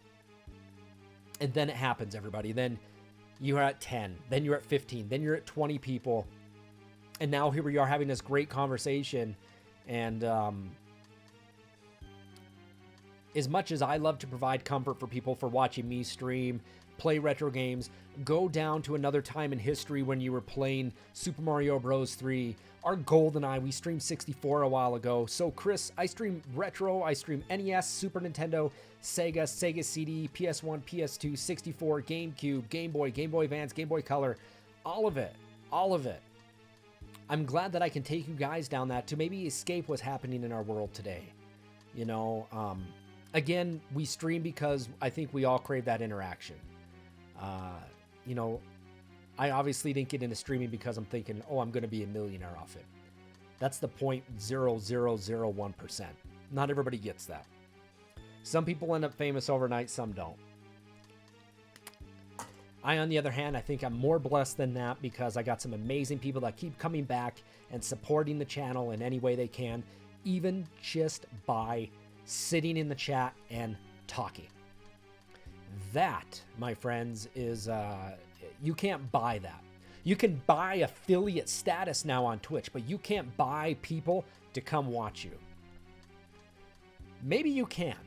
[SPEAKER 1] And then it happens, everybody. Then you're at 10, then you're at 15, then you're at 20 people, and now here we are having this great conversation. And as much as I love to provide comfort for people for watching me stream, play retro games, go down to another time in history when you were playing Super Mario Bros. 3, or GoldenEye. We streamed 64 a while ago. So Chris, I stream retro, I stream NES, Super Nintendo, Sega, Sega CD, PS1, PS2, 64, GameCube, Game Boy Advance, Game Boy Color, all of it. I'm glad that I can take you guys down that to maybe escape what's happening in our world today. You know, again, we stream because I think we all crave that interaction. You know, I obviously didn't get into streaming because I'm thinking, oh, I'm going to be a millionaire off it. That's the 0.0001%. Not everybody gets that. Some people end up famous overnight, some don't. I, on the other hand, I think I'm more blessed than that because I got some amazing people that keep coming back and supporting the channel in any way they can, even just by sitting in the chat and talking. That, my friends, is you can't buy that. You can buy affiliate status now on Twitch, but you can't buy people to come watch you. Maybe you can,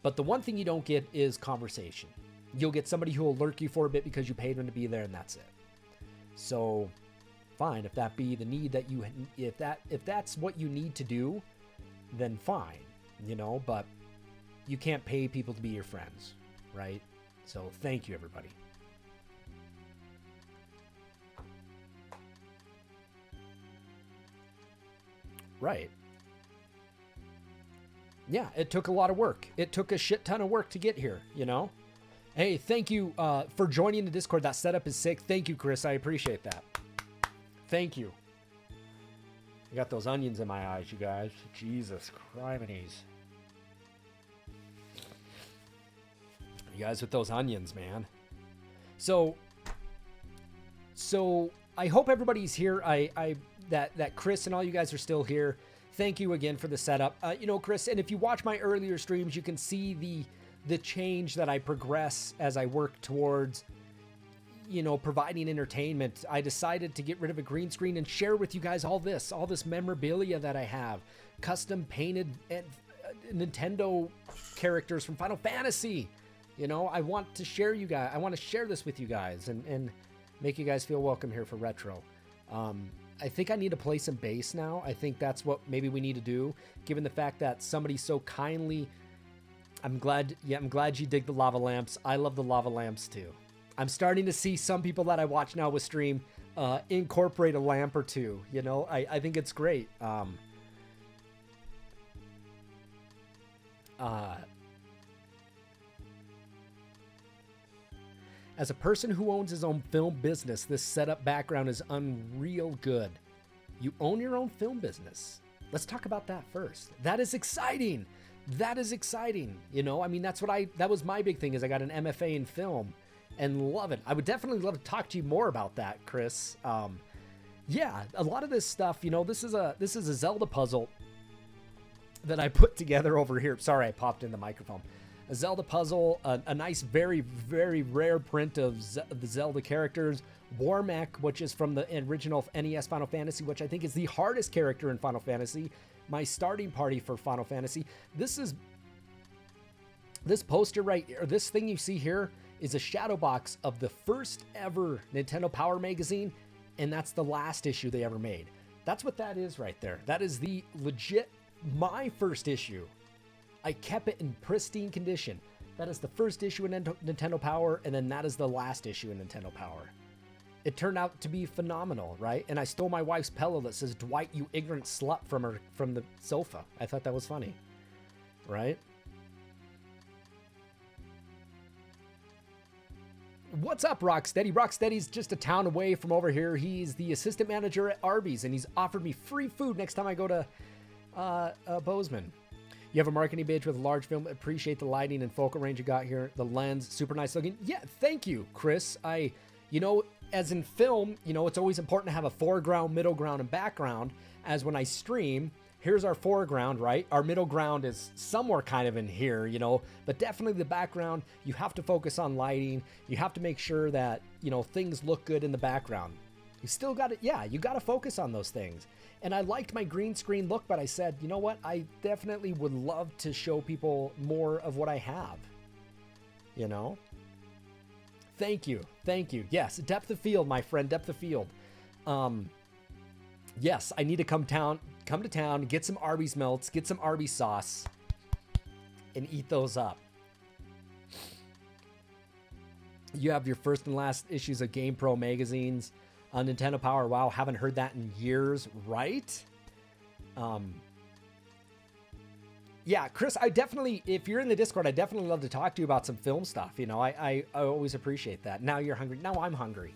[SPEAKER 1] but the one thing you don't get is conversation. You'll get somebody who will lurk you for a bit because you paid them to be there, and that's it. So, fine, if that be the need that you, if that's what you need to do, then fine, you know. But you can't pay people to be your friends. Right? So thank you, everybody. Right. Yeah, it took a lot of work. It took a shit ton of work to get here, you know? Hey, thank you for joining the Discord. That setup is sick. Thank you, Chris. I appreciate that. Thank you. I got those onions in my eyes, you guys. Jesus Christ. You guys with those onions, man. So I hope everybody's here. That Chris and all you guys are still here. Thank you again for the setup. You know, Chris, and if you watch my earlier streams, you can see the change that I progress as I work towards, you know, providing entertainment. I decided to get rid of a green screen and share with you guys all this memorabilia that I have, custom painted Nintendo characters from Final Fantasy. You know, I want to share this with you guys and make you guys feel welcome here for retro. I think I need to play some bass now. I think that's what maybe we need to do, given the fact that somebody so kindly, I'm glad you dig the lava lamps. I love the lava lamps too. I'm starting to see some people that I watch now with stream incorporate a lamp or two. You know, I think it's great. As a person who owns his own film business, this setup background is unreal good. You own your own film business. Let's talk about that first. That is exciting. That is exciting. You know, I mean, that was my big thing is I got an MFA in film and love it. I would definitely love to talk to you more about that, Chris. Yeah, a lot of this stuff, you know, this is a Zelda puzzle that I put together over here. Sorry, I popped in the microphone. A Zelda puzzle, a nice, very, very rare print of the Zelda characters. Warmech, which is from the original NES Final Fantasy, which I think is the hardest character in Final Fantasy. My starting party for Final Fantasy. This poster or this thing you see here is a shadow box of the first ever Nintendo Power magazine, and that's the last issue they ever made. That's what that is right there. That is the legit, my first issue. I kept it in pristine condition. That is the first issue in Nintendo Power, and then that is the last issue in Nintendo Power. It turned out to be phenomenal, right? And I stole my wife's pillow that says, "Dwight, you ignorant slut," from the sofa. I thought that was funny, right? What's up, Rocksteady? Rocksteady's just a town away from over here. He's the assistant manager at Arby's, and he's offered me free food next time I go to Bozeman. You have a marketing page with a large film. Appreciate the lighting and focal range you got here. The lens, super nice looking. Yeah, thank you, Chris. You know, as in film, you know, it's always important to have a foreground, middle ground, and background. As when I stream, here's our foreground, right? Our middle ground is somewhere kind of in here, you know, but definitely the background, you have to focus on lighting. You have to make sure that, you know, things look good in the background. You still got to, yeah, you got to focus on those things. And I liked my green screen look, but I said, you know what? I definitely would love to show people more of what I have, you know? Thank you. Thank you. Yes, depth of field, my friend, depth of field. Yes, I need to come to town, get some Arby's melts, get some Arby's sauce, and eat those up. You have your first and last issues of GamePro magazines on Nintendo Power. Wow, haven't heard that in years, right? Yeah, Chris, I definitely, if you're in the Discord, I definitely love to talk to you about some film stuff. You know, I always appreciate that. Now you're hungry. Now I'm hungry.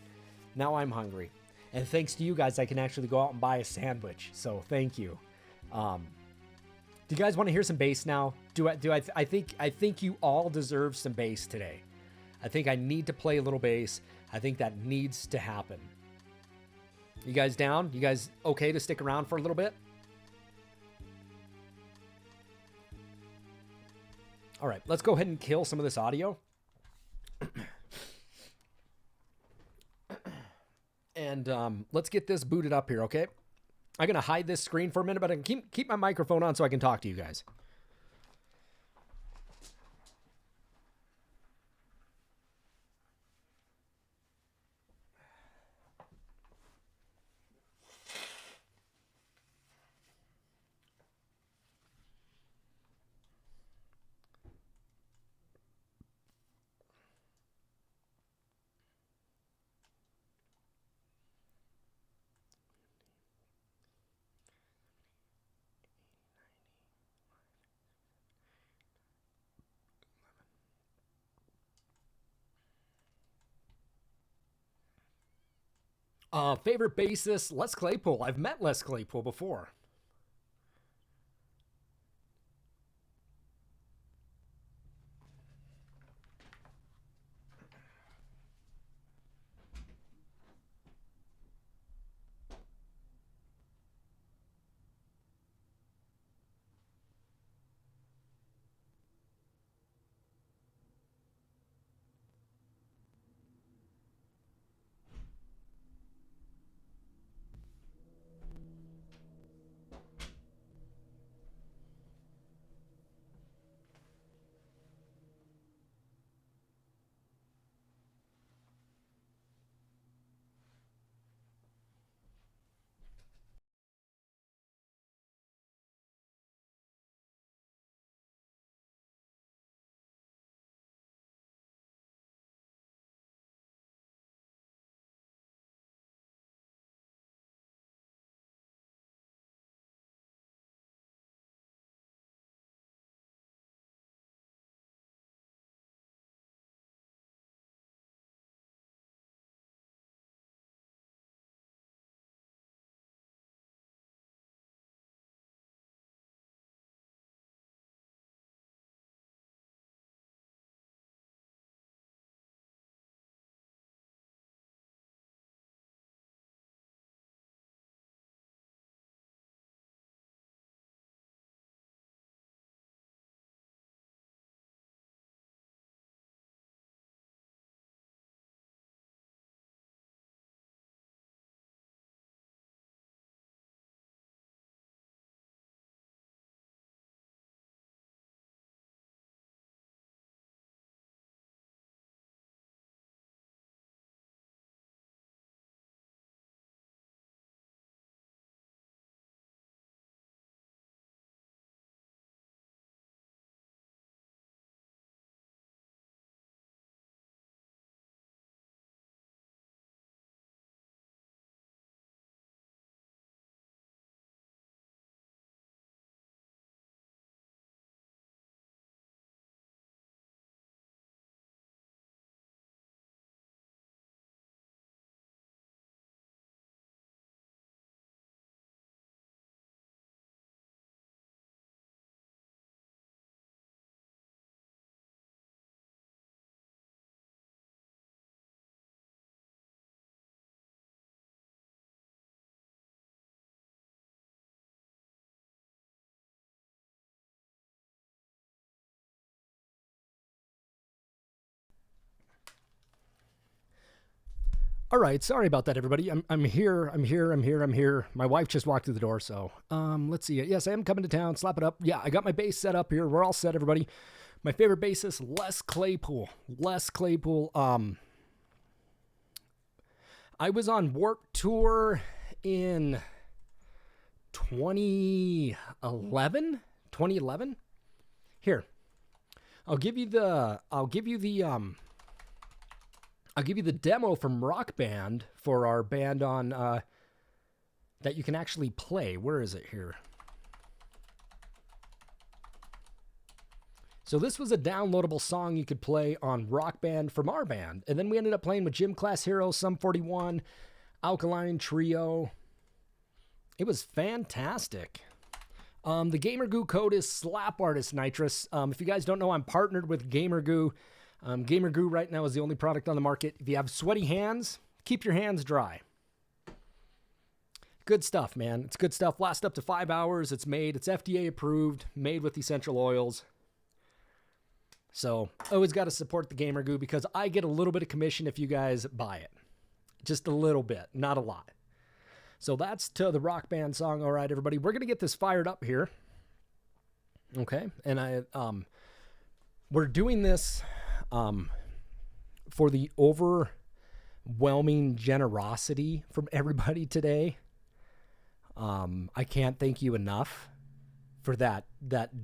[SPEAKER 1] Now I'm hungry. And thanks to you guys, I can actually go out and buy a sandwich. So thank you. Do you guys want to hear some bass now? I think you all deserve some bass today. I think I need to play a little bass. I think that needs to happen. You guys down? You guys okay to stick around for a little bit? All right, let's go ahead and kill some of this audio. And let's get this booted up here, okay? I'm going to hide this screen for a minute, but I can keep my microphone on so I can talk to you guys. Favorite bassist, Les Claypool. I've met Les Claypool before. All right, sorry about that, everybody. I'm here. My wife just walked through the door, so let's see. Yes, I am coming to town. Slap it up. Yeah, I got my bass set up here. We're all set, everybody. My favorite bassist, Les Claypool. Les Claypool. I was on Warped Tour in 2011. Here, I'll give you the demo from Rock Band for our band on that you can actually play. Where is it here? So this was a downloadable song you could play on Rock Band from our band. And then we ended up playing with Gym Class Heroes, Sum 41, Alkaline Trio. It was fantastic. The Gamer Goo code is slapartist nitrous. If you guys don't know, I'm partnered with Gamer Goo. Gamer Goo right now is the only product on the market. If you have sweaty hands, keep your hands dry. Good stuff, man. It's good stuff. Lasts up to 5 hours. It's FDA approved, made with essential oils. So always got to support the Gamer Goo because I get a little bit of commission if you guys buy it. Just a little bit, not a lot. So that's to the Rock Band song. All right, everybody, we're going to get this fired up here. Okay. And we're doing this for the overwhelming generosity from everybody today. I can't thank you enough for that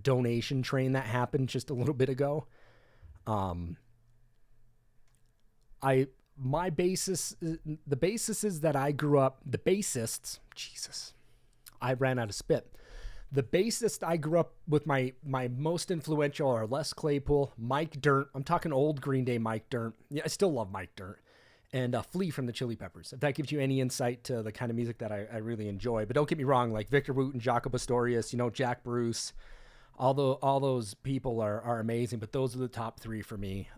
[SPEAKER 1] donation train that happened just a little bit ago. The bassists that I grew up, I ran out of spit. The bassist I grew up with, my most influential are Les Claypool, Mike Dirnt. I'm talking old Green Day Mike Dirnt. Yeah, I still love Mike Dirnt. And Flea from the Chili Peppers. If that gives you any insight to the kind of music that I really enjoy. But don't get me wrong, like Victor Wooten, Jaco Pastorius, Jack Bruce, all those people are amazing. But those are the top three for me.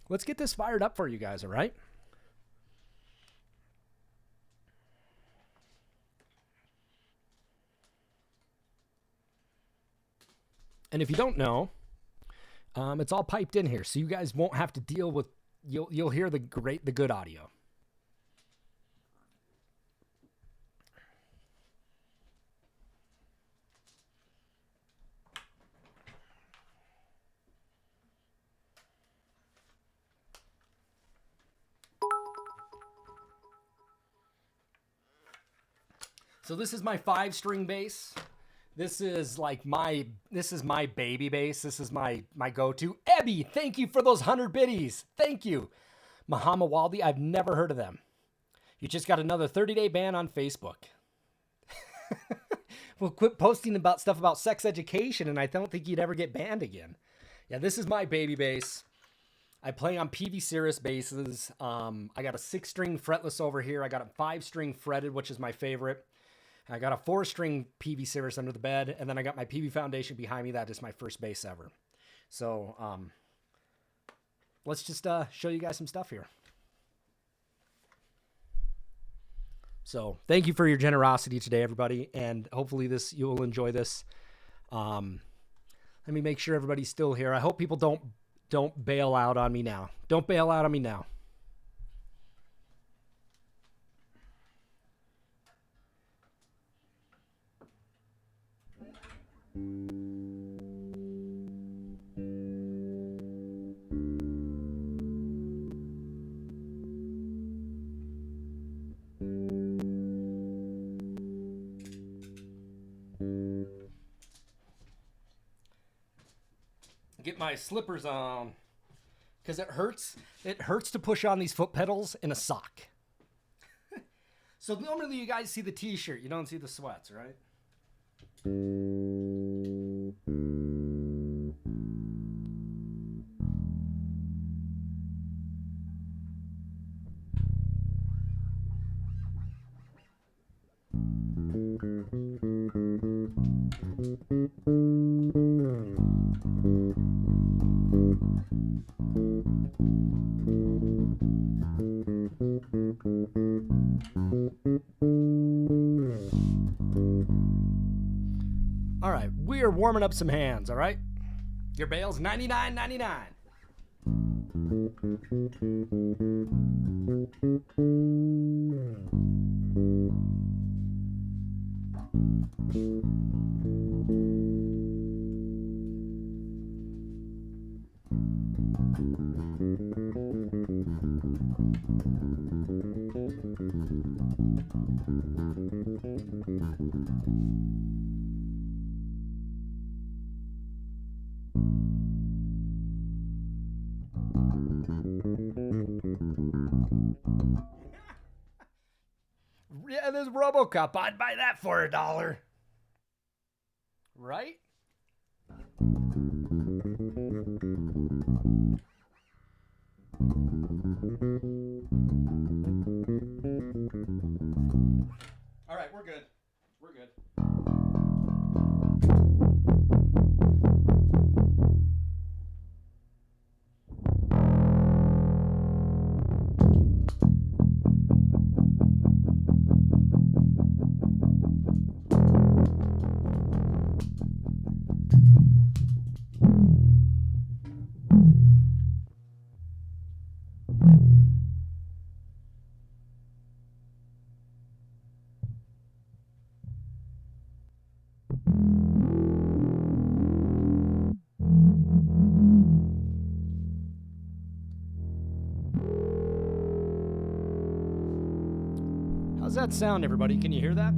[SPEAKER 1] Let's get this fired up for you guys, all right? And if you don't know, it's all piped in here, so you guys won't have to deal with. You'll hear the good audio. So this is my 5-string bass. This is my baby bass. This is my go-to. Ebby, thank you for those 100 biddies. Thank you. Muhammad Waldi, I've never heard of them. You just got another 30-day ban on Facebook. Well, quit posting about stuff about sex education, and I don't think you'd ever get banned again. Yeah, this is my baby bass. I play on PV Cirrus basses. I got a 6-string fretless over here. I got a 5-string fretted, which is my favorite. I got a 4-string PV Cirrus under the bed, and then I got my PV Foundation behind me. That is my first bass ever. So let's just show you guys some stuff here. So thank you for your generosity today, everybody, and hopefully you will enjoy this. Let me make sure everybody's still here. I hope people don't bail out on me now. Don't bail out on me now. Get my slippers on because it hurts to push on these foot pedals in a sock. So normally you guys see the t-shirt, you don't see the sweats, right? All right, we are warming up some hands, all right? Your bail's $99.99. Yeah, there's RoboCop. I'd buy that for $1. Right? All right, we're good. We're good. How's that sound, everybody? Can you hear that?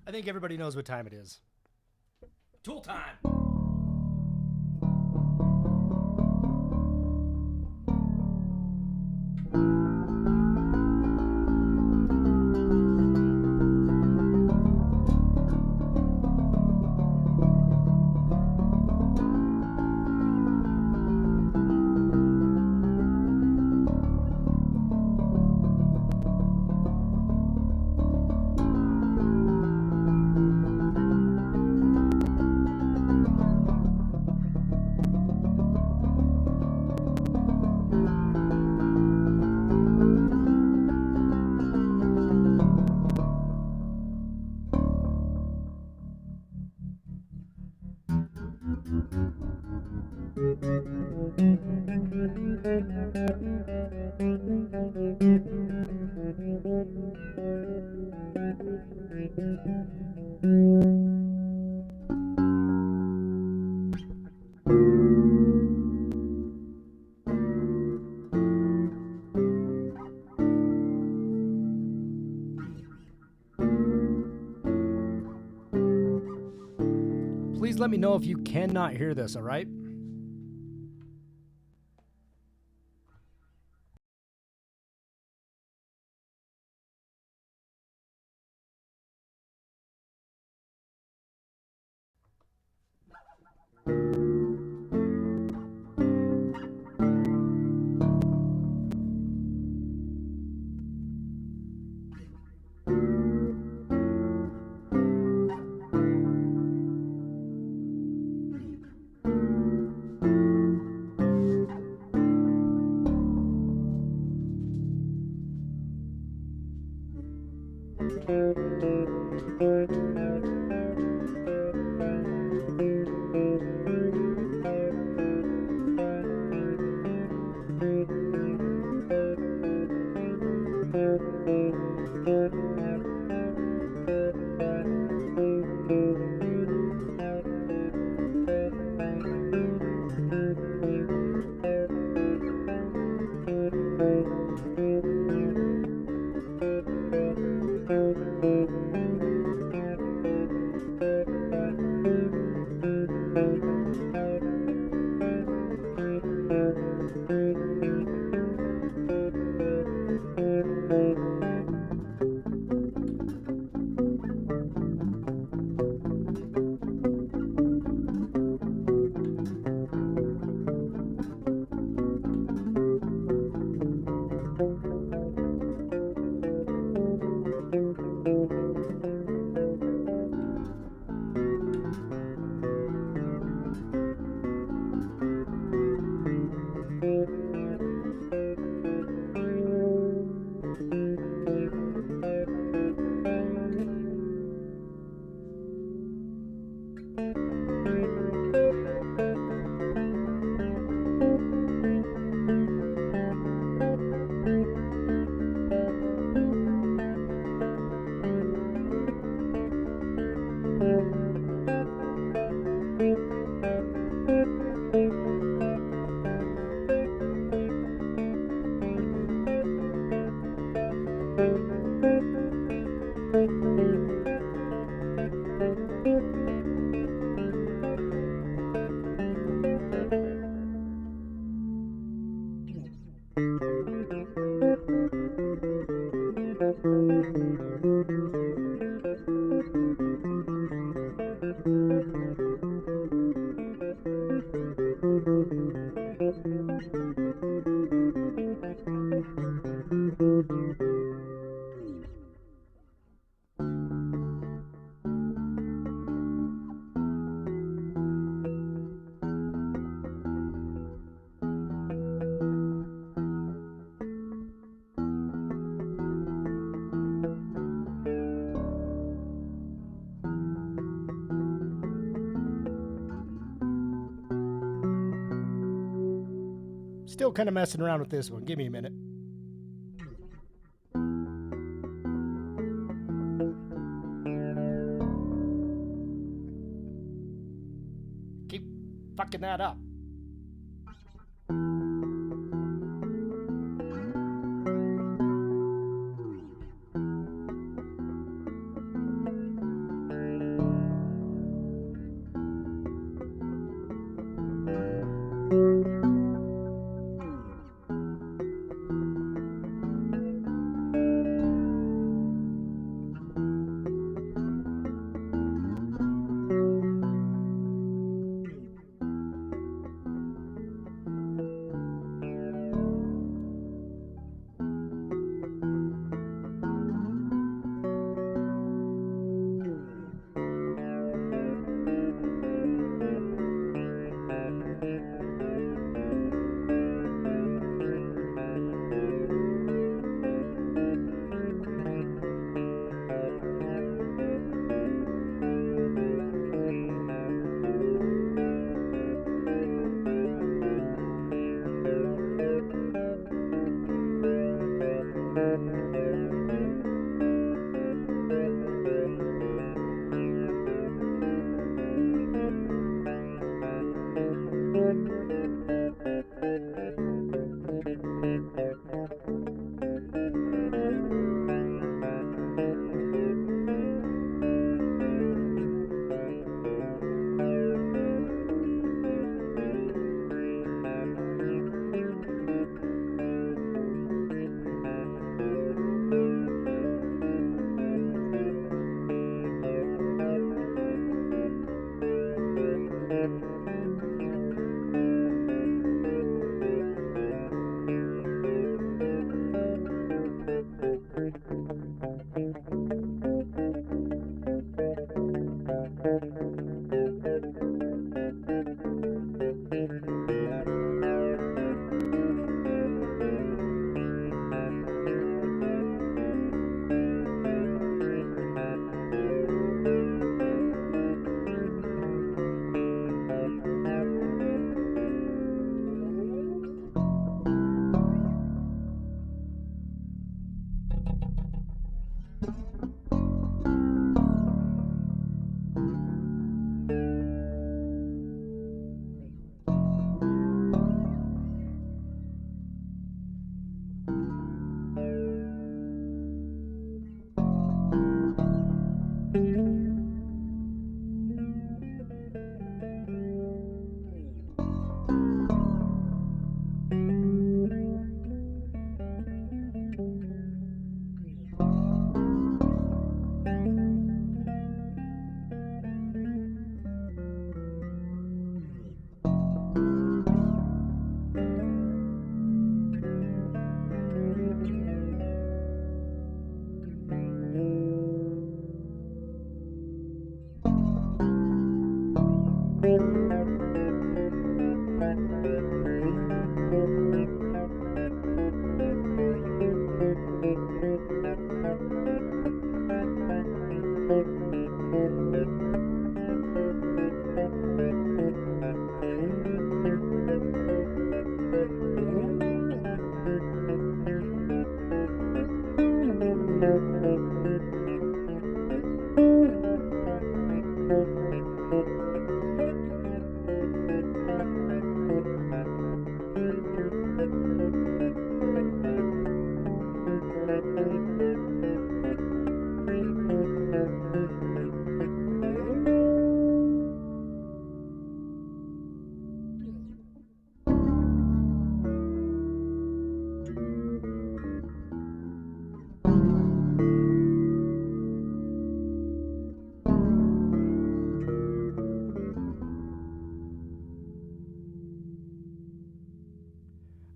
[SPEAKER 1] I think everybody knows what time it is. Tool time! Please let me know if you cannot hear this, all right?
[SPEAKER 2] Still kind of messing around with this one. Give me a minute. Keep fucking that up.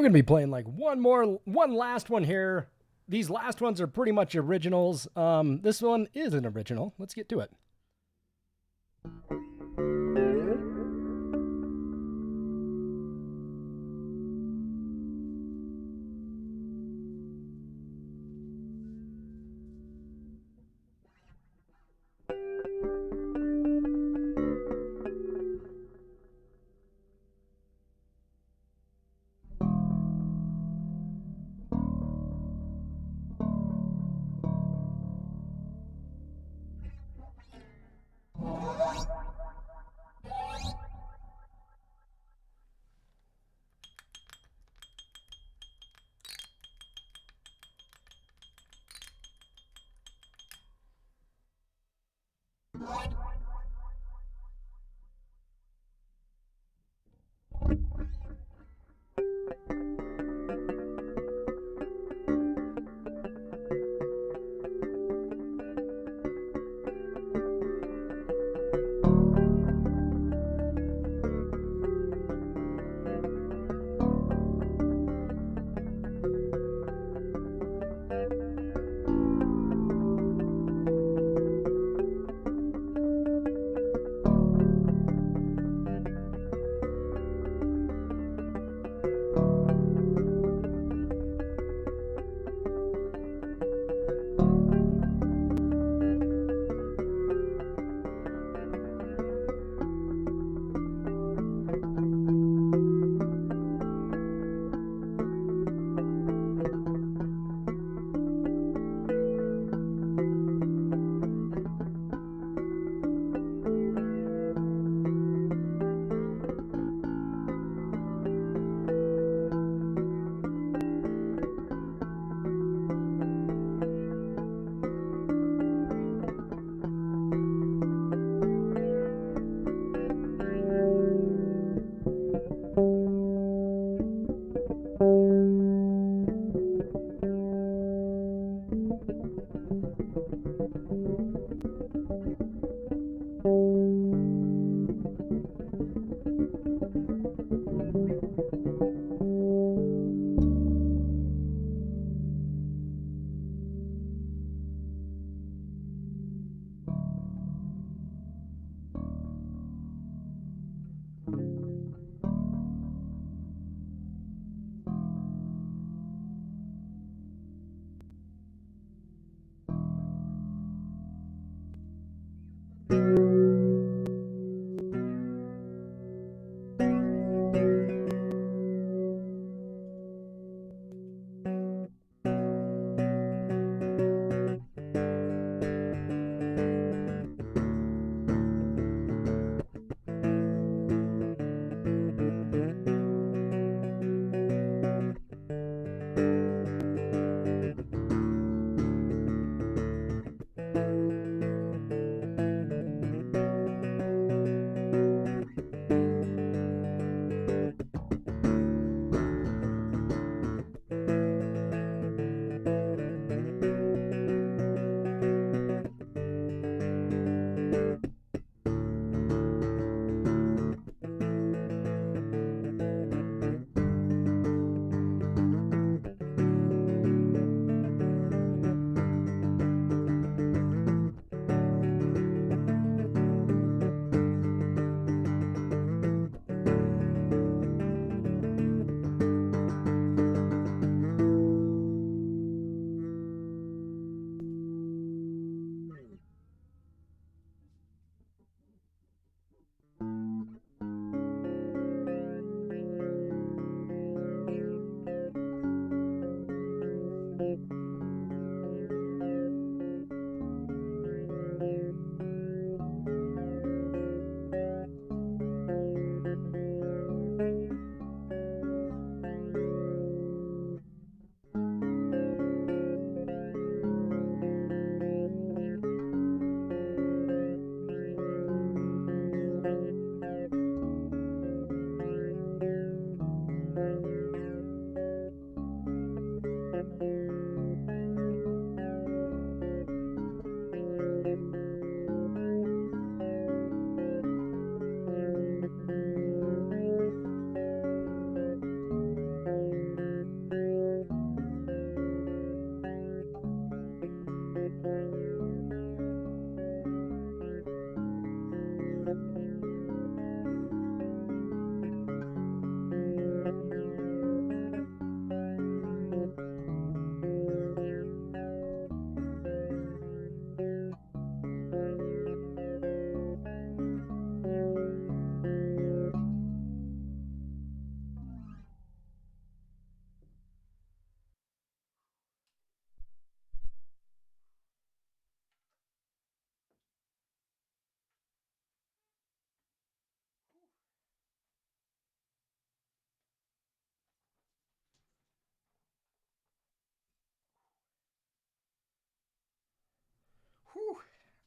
[SPEAKER 2] We're going to be playing like one last one here. These last ones are pretty much originals. This one is an original. Let's get to it.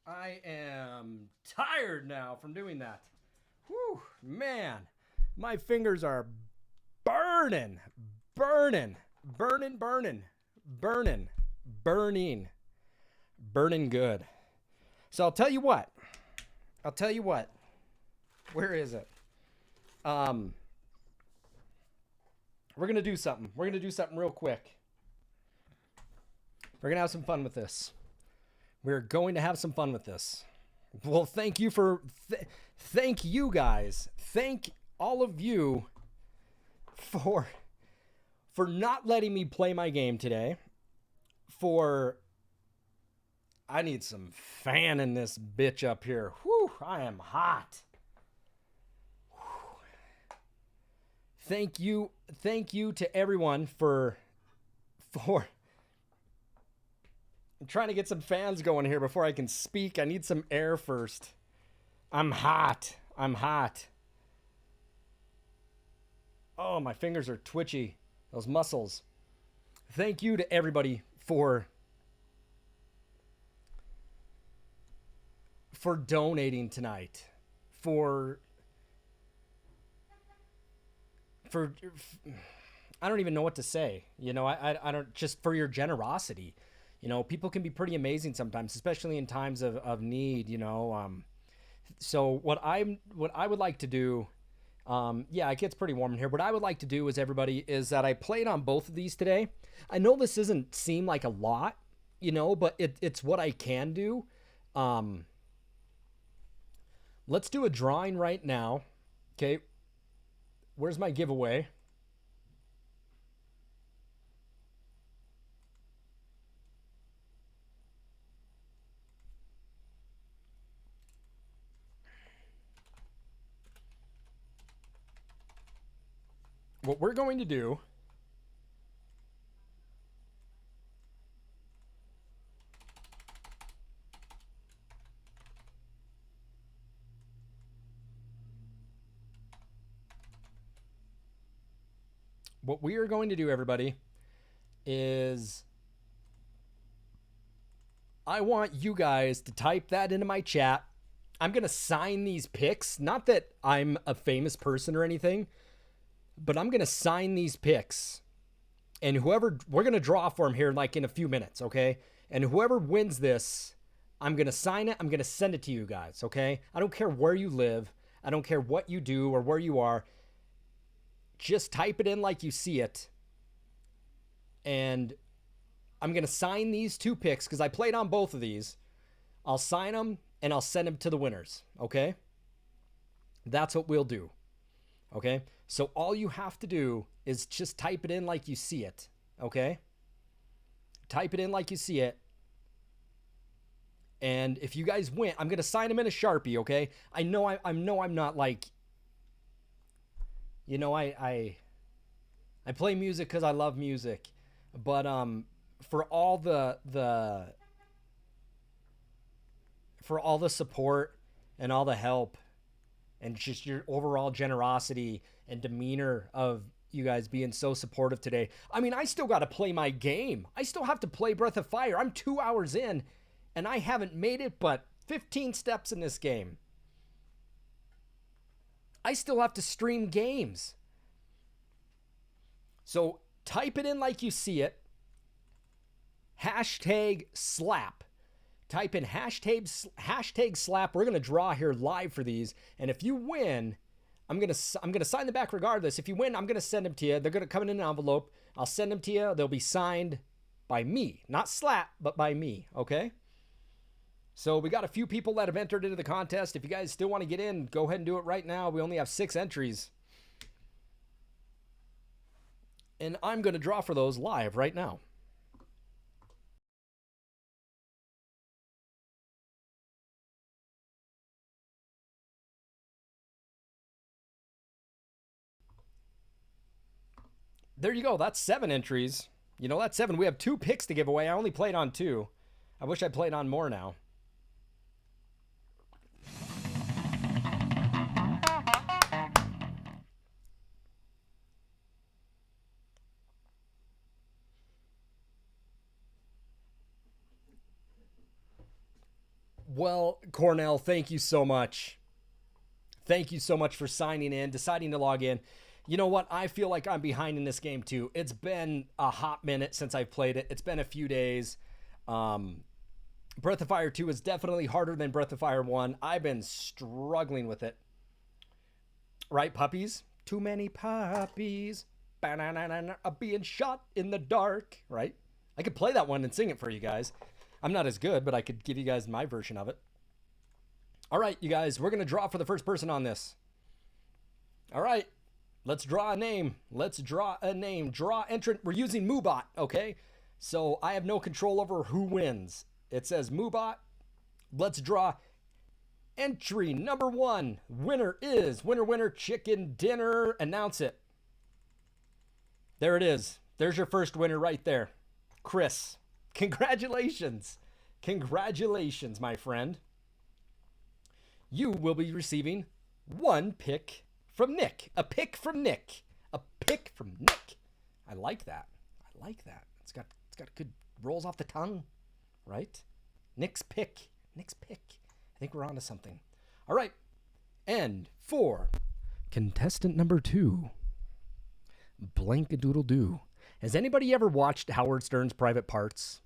[SPEAKER 2] I am tired now from doing that. Whew, man. My fingers are burning, burning, burning, burning, burning, burning, burning good. So I'll tell you what. Where is it? We're gonna do something. We're gonna do something real quick. We're gonna have some fun with this. We're going to have some fun with this. Well, thank you thank you guys. Thank all of you for not letting me play my game today. I need some fan in this bitch up here. Whew, I am hot. Whew. Thank you to everyone for I'm trying to get some fans going here before I can speak. I need some air first. I'm hot. Oh, my fingers are twitchy. Those muscles. Thank you to everybody for donating tonight. I don't even know what to say. You know, I don't, just for your generosity. You know, people can be pretty amazing sometimes, especially in times of need, you know. So what I would like to do, yeah, it gets pretty warm in here. What I would like to do is that I played on both of these today. I know this doesn't seem like a lot, you know, but it's what I can do. Let's do a drawing right now. Okay. Where's my giveaway? What we're going to do everybody, is I want you guys to type that into my chat. I'm going to sign these pics. Not that I'm a famous person or anything, but I'm going to sign these pics. And whoever, we're going to draw for them here like in a few minutes, okay? And whoever wins this, I'm going to sign it. I'm going to send it to you guys, okay? I don't care where you live. I don't care what you do or where you are. Just type it in like you see it. And I'm going to sign these two pics because I played on both of these. I'll sign them and I'll send them to the winners, okay? That's what we'll do, okay? So all you have to do is just type it in like you see it, okay? Type it in like you see it. And if you guys win, I'm going to sign them in a Sharpie, okay? I know I'm not like, you know, I play music because I love music. But for all the support and all the help and just your overall generosity and demeanor of you guys being so supportive today. I mean, I still got to play my game. I still have to play Breath of Fire. I'm 2 hours in and I haven't made it but 15 steps in this game. I still have to stream games. So type it in like you see it. Hashtag slap. Type in hashtag slap. We're going to draw here live for these. And if you win, I'm going to sign them back regardless. If you win, I'm going to send them to you. They're going to come in an envelope. I'll send them to you. They'll be signed by me. Not slap, but by me. Okay? So we got a few people that have entered into the contest. If you guys still want to get in, go ahead and do it right now. We only have 6 entries. And I'm going to draw for those live right now. There you go. That's 7 entries. You know, that's 7. We have 2 picks to give away. I only played on 2. I wish I played on more now. Well, Cornell, thank you so much. Thank you so much for signing in, deciding to log in. You know what? I feel like I'm behind in this game too. It's been a hot minute since I've played it. It's been a few days. Breath of Fire 2 is definitely harder than Breath of Fire 1. I've been struggling with it. Right, puppies? Too many puppies. Being shot in the dark. Right? I could play that one and sing it for you guys. I'm not as good, but I could give you guys my version of it. All right, you guys, we're going to draw for the first person on this. All right, let's draw a name. Let's draw a name. Draw entrant. We're using Moobot, okay? So I have no control over who wins. It says Moobot. Let's draw entry number 1. Winner is winner chicken dinner. Announce it. There it is. There's your first winner right there. Chris. Congratulations. Congratulations, my friend. You will be receiving 1 pick from Nick. A pick from Nick. A pick from Nick. I like that. I like that. It's got good rolls off the tongue, right? Nick's pick. Nick's pick. I think we're on to something. All right. And for contestant number 2, Blank-a-doodle-doo. Has anybody ever watched Howard Stern's Private Parts?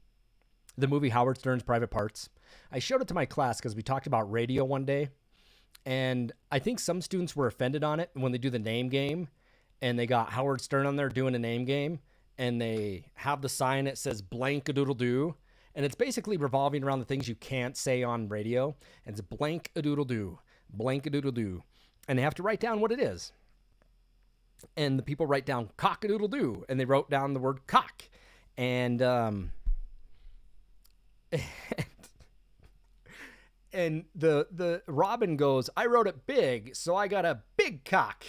[SPEAKER 2] The movie Howard Stern's Private Parts? I showed it to my class because we talked about radio one day. And I think some students were offended on it when they do the name game. And they got Howard Stern on there doing a name game. And they have the sign that says Blank-a-doodle-doo. And it's basically revolving around the things you can't say on radio. And it's Blank-a-doodle-doo. Blank-a-doodle-doo. And they have to write down what it is. And the people write down cock-a-doodle-doo. And they wrote down the word cock. And and the Robin goes, I wrote it big, so I got a big cock.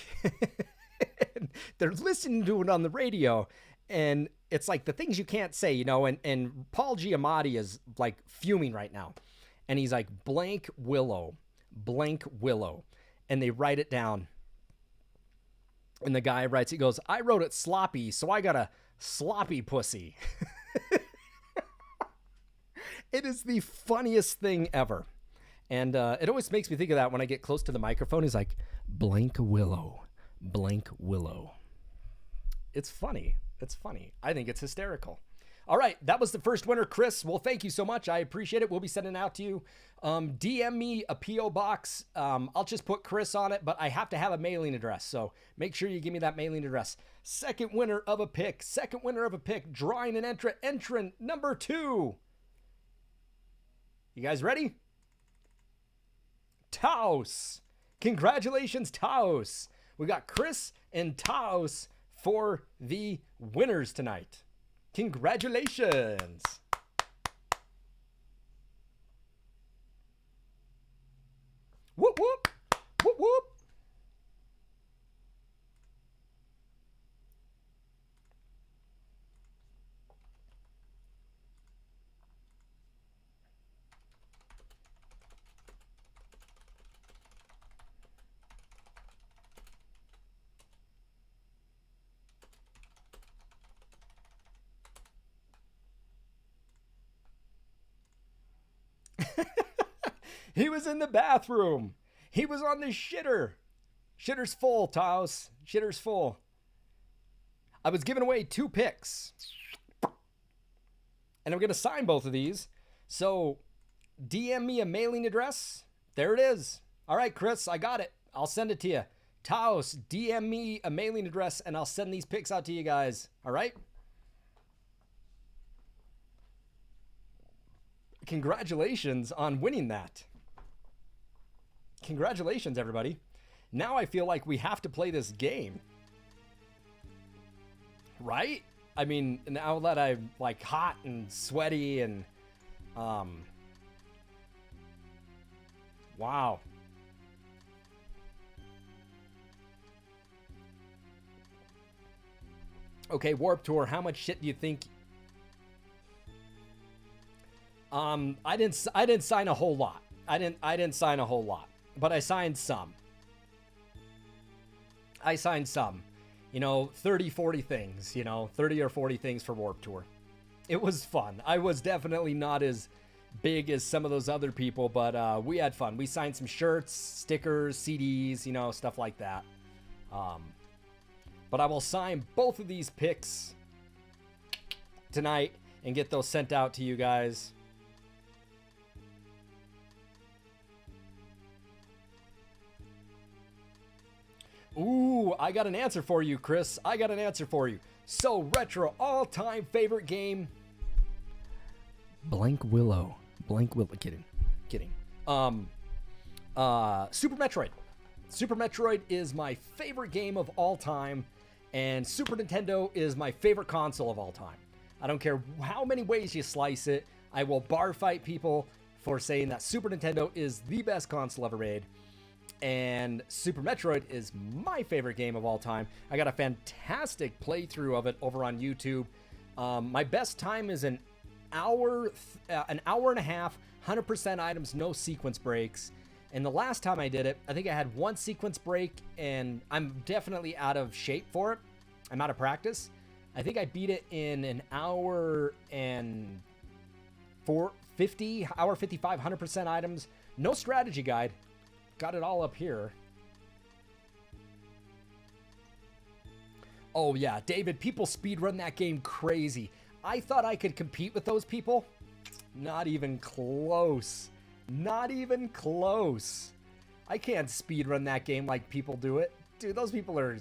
[SPEAKER 2] They're listening to it on the radio, and it's like the things you can't say, you know, and Paul Giamatti is like fuming right now. And he's like, blank willow. And they write it down. And the guy writes, he goes, I wrote it sloppy, so I got a sloppy pussy. It is the funniest thing ever. And it always makes me think of that when I get close to the microphone. He's like, blank willow. It's funny. It's funny. I think it's hysterical. All right. That was the first winner, Chris. Well, thank you so much. I appreciate it. We'll be sending it out to you. DM me a P.O. box. I'll just put Chris on it, but I have to have a mailing address. So make sure you give me that mailing address. Second winner of a pick. Drawing an entrant number 2. You guys ready? Taos. Congratulations, Taos. We got Chris and Taos for the winners tonight. Congratulations. Whoop, whoop. Whoop, whoop. He was in the bathroom. He was on the shitter. Shitter's full, Taos. Shitter's full. I was giving away 2 picks. And I'm going to sign both of these. So DM me a mailing address. There it is. All right, Chris, I got it. I'll send it to you. Taos, DM me a mailing address and I'll send these picks out to you guys. All right? Congratulations on winning that. Congratulations, everybody. Now I feel like we have to play this game. Right? I mean, now that I'm like hot and sweaty and wow. Okay, Warped Tour, how much shit do you think? I didn't sign a whole lot. I didn't sign a whole lot, but I signed some. You know, 30, 40 things, you know, 30 or 40 things for Warped Tour. It was fun. I was definitely not as big as some of those other people, but we had fun. We signed some shirts, stickers, CDs, you know, stuff like that. But I will sign both of these picks tonight and get those sent out to you guys. Ooh, I got an answer for you, Chris. I got an answer for you. So, retro all-time favorite game. Blank Willow. Kidding. Super Metroid. Super Metroid is my favorite game of all time, and Super Nintendo is my favorite console of all time. I don't care how many ways you slice it. I will bar fight people for saying that Super Nintendo is the best console ever made. And Super Metroid is my favorite game of all time. I got a fantastic playthrough of it over on YouTube. My best time is an hour and a half, 100% items, no sequence breaks. And the last time I did it, I think I had one sequence break, and I'm definitely out of shape for it. I'm out of practice. I think I beat it in an hour and 55, 100% items, no strategy guide. Got it all up here. Oh yeah, David, people speedrun that game crazy. I thought I could compete with those people. Not even close. Not even close. I can't speedrun that game like people do it. Dude, those people are...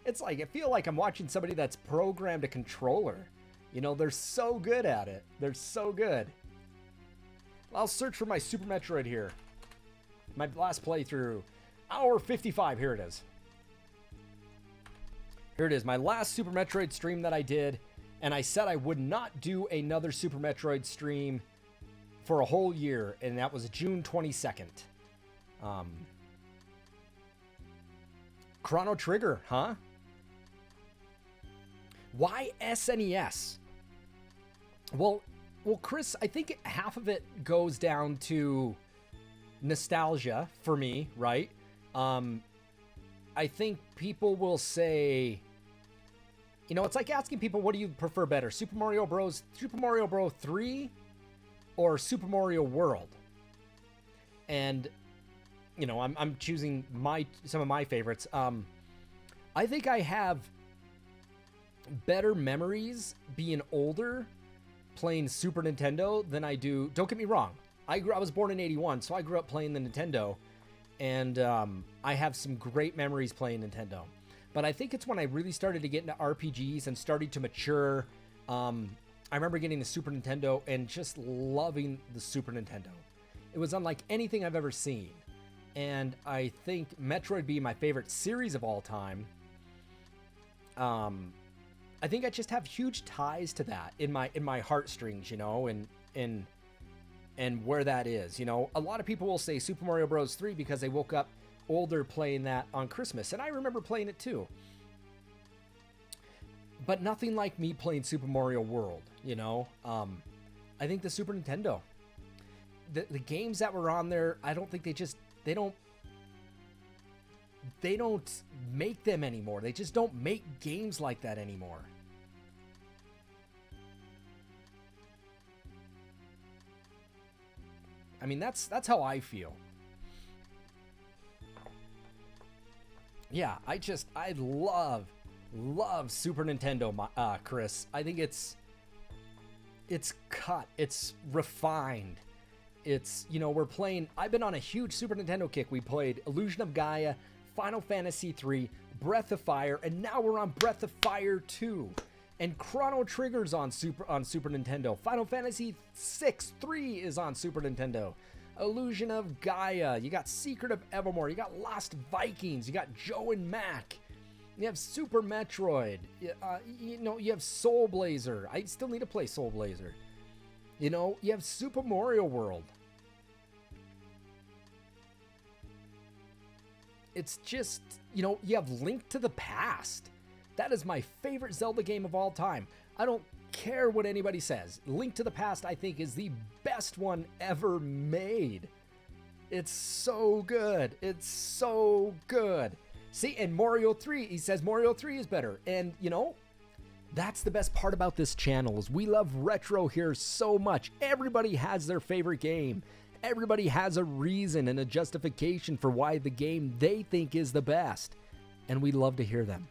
[SPEAKER 2] It's like, I feel like I'm watching somebody that's programmed a controller. You know, they're so good at it. They're so good. I'll search for my Super Metroid here. My last playthrough, hour 55, here it is. Here it is, my last Super Metroid stream that I did, and I said I would not do another Super Metroid stream for a whole year, and that was June 22nd. Chrono Trigger, huh? Why SNES? Well, Chris, I think half of it goes down to nostalgia for me, right? I think people will say, you know, it's like asking people, what do you prefer better, Super Mario Bros. 3 or Super Mario World? And you know, I'm choosing some of my favorites. I think I have better memories being older playing Super Nintendo than I do. Don't get me wrong. I was born in 81, so I grew up playing the Nintendo, and I have some great memories playing Nintendo. But I think it's when I really started to get into RPGs and started to mature. I remember getting the Super Nintendo and just loving the Super Nintendo. It was unlike anything I've ever seen. And I think Metroid being my favorite series of all time, I think I just have huge ties to that in my heartstrings, you know, and where that is. You know, a lot of people will say Super Mario Bros. 3 because they woke up older playing that on Christmas, and I remember playing it too. But nothing like me playing Super Mario World, you know. I think the Super Nintendo, the games that were on there, I don't think they don't make them anymore. They just don't make games like that anymore. I mean, that's how I feel. Yeah, I love Super Nintendo, Chris. I think it's cut, it's refined. It's, you know, I've been on a huge Super Nintendo kick. We played Illusion of Gaia, Final Fantasy III, Breath of Fire, and now we're on Breath of Fire 2. And Chrono Trigger's on Super Nintendo. Final Fantasy VI 3 is on Super Nintendo. Illusion of Gaia. You got Secret of Evermore. You got Lost Vikings. You got Joe and Mac. You have Super Metroid. You know, you have Soul Blazer. I still need to play Soul Blazer. You know, you have Super Mario World. It's just, you know, you have Link to the Past. That is my favorite Zelda game of all time. I don't care what anybody says. Link to the Past, I think, is the best one ever made. It's so good. It's so good. See, and Mario 3, he says Mario 3 is better. And, you know, That's the best part about this channel is we love retro here so much. Everybody has their favorite game. Everybody has a reason and a justification for why the game they think is the best. And we love to hear them.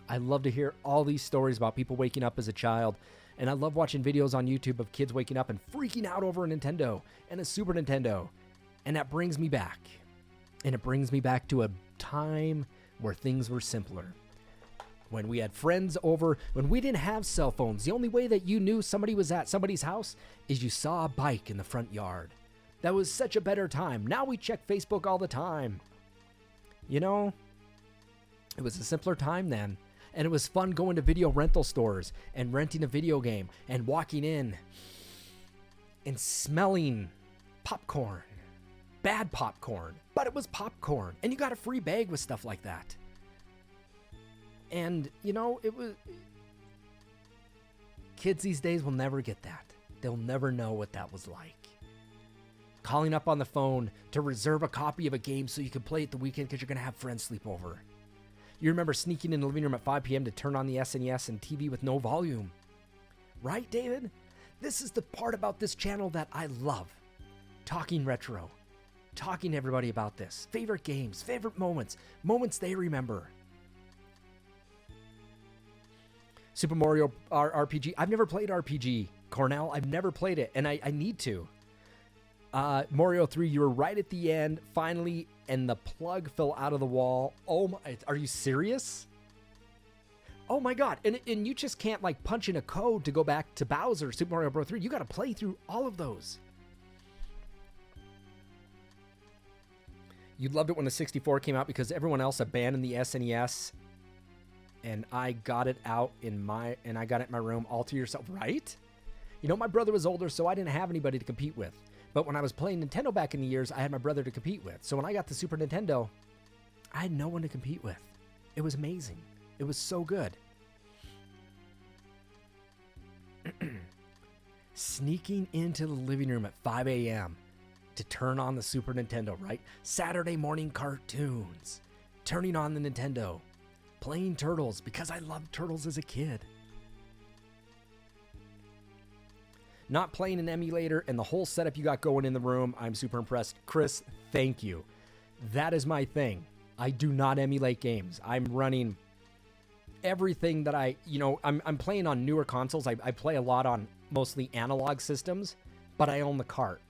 [SPEAKER 2] I love to hear all these stories about people waking up as a child. And I love watching videos on YouTube of kids waking up and freaking out over a Nintendo and a Super Nintendo. And that brings me back. And it brings me back to a time where things were simpler. When we had friends over, when we didn't have cell phones, the only way that you knew somebody was at somebody's house is you saw a bike in the front yard. That was such a better time. Now we check Facebook all the time. You know, it was a simpler time then. And it was fun going to video rental stores and renting a video game and walking in and smelling popcorn. Bad popcorn, but it was popcorn. And you got a free bag with stuff like that. And, you know, it was... Kids these days will never get that. They'll never know what that was like. Calling up on the phone to reserve a copy of a game so you can play it the weekend because you're going to have friends sleep over. You remember sneaking in the living room at 5 p.m. to turn on the SNES and TV with no volume. Right, David? This is the part about this channel that I love. Talking retro. Talking to everybody about this. Favorite games, favorite moments, moments they remember. Super Mario RPG. I've never played RPG, Cornell. I've never played it, and I need to. Mario 3, you were right at the end, finally, and the plug fell out of the wall. Oh my, are you serious? Oh my God, and you just can't like punch in a code to go back to Bowser, Super Mario Bros. 3. You got to play through all of those. You loved it when the 64 came out because everyone else abandoned the SNES. And I got it out in my room all to yourself, right? You know, my brother was older, so I didn't have anybody to compete with. But when I was playing Nintendo back in the years, I had my brother to compete with. So when I got the Super Nintendo, I had no one to compete with. It was amazing. It was so good. Sneaking into the living room at 5 a.m. to turn on the Super Nintendo, right? Saturday morning cartoons. Turning on the Nintendo. Playing Turtles because I loved Turtles as a kid. Not playing an emulator and the whole setup you got going in the room. I'm super impressed. Chris, thank you. That is my thing. I do not emulate games. I'm running everything that I'm playing on newer consoles. I play a lot on mostly analog systems, but I own the cart.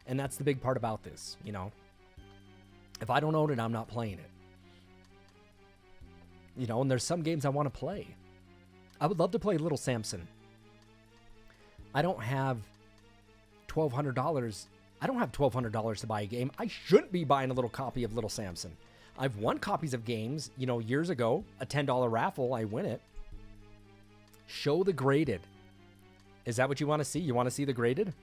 [SPEAKER 2] And that's the big part about this, you know. If I don't own it, I'm not playing it. You know, and there's some games I want to play. I would love to play Little Samson. I don't have $1,200. I don't have $1,200 to buy a game. I shouldn't be buying a little copy of Little Samson. I've won copies of games, you know, years ago. A $10 raffle, I win it. Show the graded. Is that what you want to see? You want to see the graded?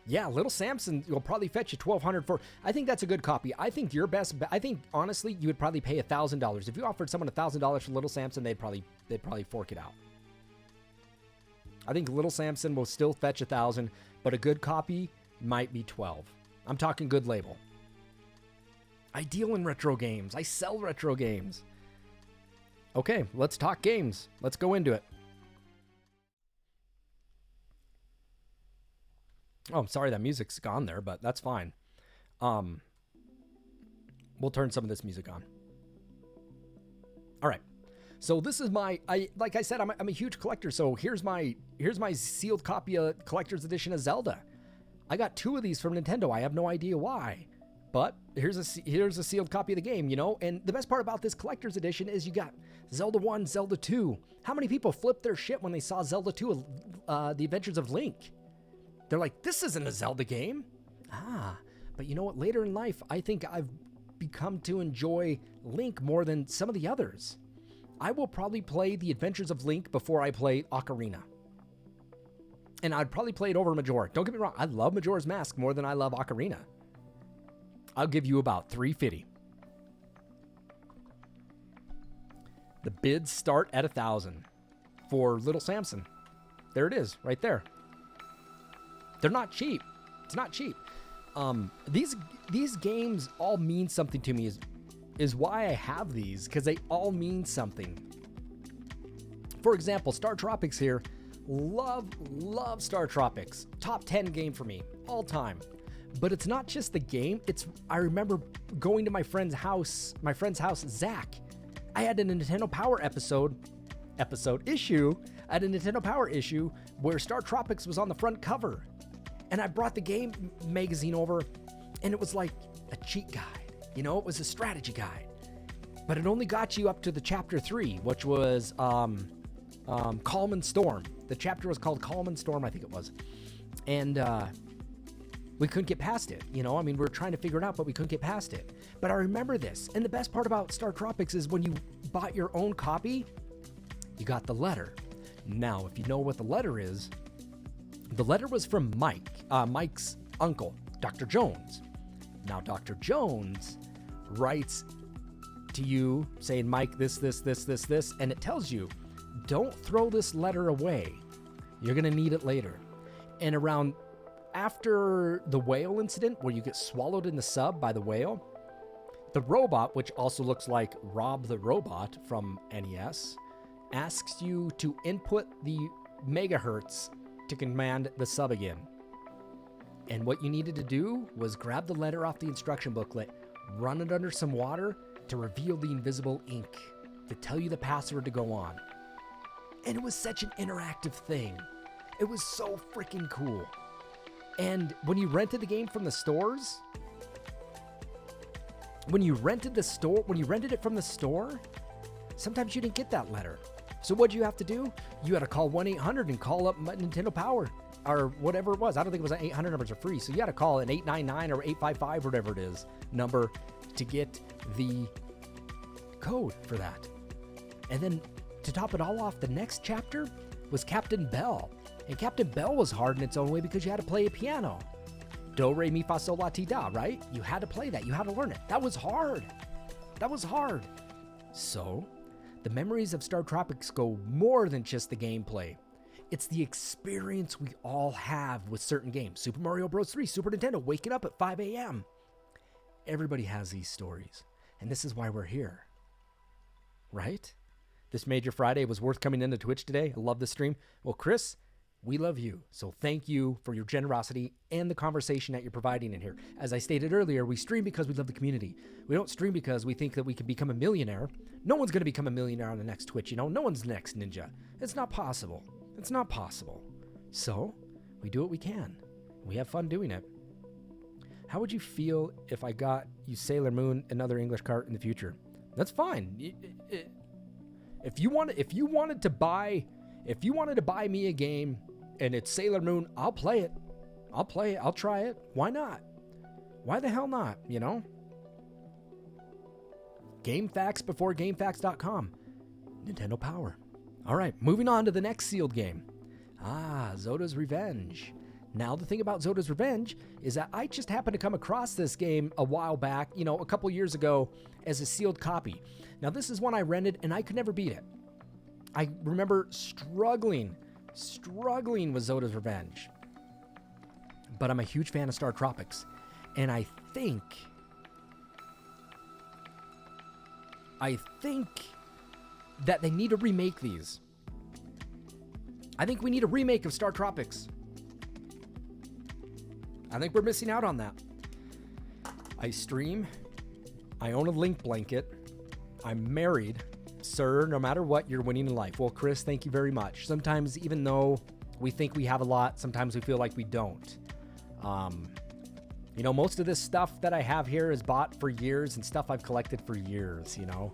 [SPEAKER 2] Yeah, Little Samson will probably fetch you $1,200 for. I think that's a good copy. I think your best. I think honestly, you would probably pay $1,000 if you offered someone $1,000 for Little Samson. They'd probably fork it out. I think Little Samson will still fetch $1,000, but a good copy might be $1,200. I'm talking good label. I deal in retro games. I sell retro games. Okay, let's talk games. Let's go into it. Oh, I'm sorry that music's gone there, but that's fine. We'll turn some of this music on. All right. So this is like I said, I'm a huge collector. So here's my sealed copy of collector's edition of Zelda. I got 2 of these from Nintendo. I have no idea why, but here's a sealed copy of the game, you know? And the best part about this collector's edition is you got Zelda 1, Zelda 2. How many people flipped their shit when they saw Zelda 2, The Adventures of Link? They're like, this isn't a Zelda game. But you know what? Later in life, I think I've become to enjoy Link more than some of the others. I will probably play The Adventures of Link before I play Ocarina. And I'd probably play it over Majora. Don't get me wrong. I love Majora's Mask more than I love Ocarina. I'll give you about $350. The bids start at $1,000 for Little Samson. There it is, right there. They're not cheap. It's not cheap. These games all mean something to me. Is why I have these, because they all mean something. For example, Star Tropics here. Love Star Tropics. Top 10 game for me, all time. But it's not just the game. I remember going to my friend's house, Zach. I had a Nintendo Power issue. I had a Nintendo Power issue where Star Tropics was on the front cover. And I brought the game magazine over, and it was like a cheat guide. You know, it was a strategy guide. But it only got you up to the chapter 3, which was Calm and Storm. The chapter was called Calm and Storm, I think it was. And we couldn't get past it. You know, I mean, we were trying to figure it out, but we couldn't get past it. But I remember this. And the best part about Star Tropics is when you bought your own copy, you got the letter. Now, if you know what the letter is, the letter was from Mike's uncle, Dr. Jones. Now, Dr. Jones writes to you saying, Mike, this, and it tells you, don't throw this letter away. You're going to need it later. And around after the whale incident where you get swallowed in the sub by the whale, the robot, which also looks like Rob the Robot from NES, asks you to input the megahertz to command the sub again. And what you needed to do was grab the letter off the instruction booklet, run it under some water to reveal the invisible ink, to tell you the password to go on. And it was such an interactive thing. It was so freaking cool. And when you rented the game from the stores, when you rented it from the store, sometimes you didn't get that letter. So what'd you have to do? You had to call 1-800 and call up Nintendo Power or whatever it was. I don't think it was an 800 numbers are free. So you had to call an 899 or 855, whatever it is, number to get the code for that. And then to top it all off, the next chapter was Captain Bell. And Captain Bell was hard in its own way because you had to play a piano. Do, re, mi, fa, sol, la, ti, da, right? You had to play that. You had to learn it. That was hard. So, the memories of Star Tropics go more than just the gameplay. It's the experience we all have with certain games. Super Mario Bros. 3, Super Nintendo, waking up at 5 a.m. Everybody has these stories. And this is why we're here. Right? This Major Friday was worth coming into Twitch today. I love the stream. Well, Chris, we love you. So thank you for your generosity and the conversation that you're providing in here. As I stated earlier, we stream because we love the community. We don't stream because we think that we can become a millionaire. No one's going to become a millionaire on the next Twitch, you know? No one's the next ninja. It's not possible. It's not possible. So we do what we can. We have fun doing it. How would you feel if I got you Sailor Moon, another English cart in the future? That's fine. If you wanted to buy me a game and it's Sailor Moon, I'll play it. I'll try it. Why not? Why the hell not, you know? GameFAQs before GameFAQs.com. Nintendo Power. All right, moving on to the next sealed game. Zoda's Revenge. Now, the thing about Zoda's Revenge is that I just happened to come across this game a while back, you know, a couple years ago as a sealed copy. Now, this is one I rented, and I could never beat it. I remember struggling with Zoda's Revenge. But I'm a huge fan of Star Tropics. And I think that they need to remake these. I think we need a remake of Star Tropics. I think we're missing out on that. I stream. I own a Link blanket. I'm married. Sir, no matter what, you're winning in life. Well, Chris, thank you very much. Sometimes, even though we think we have a lot, sometimes we feel like we don't. You know, most of this stuff that I have here is bought for years and stuff I've collected for years, you know.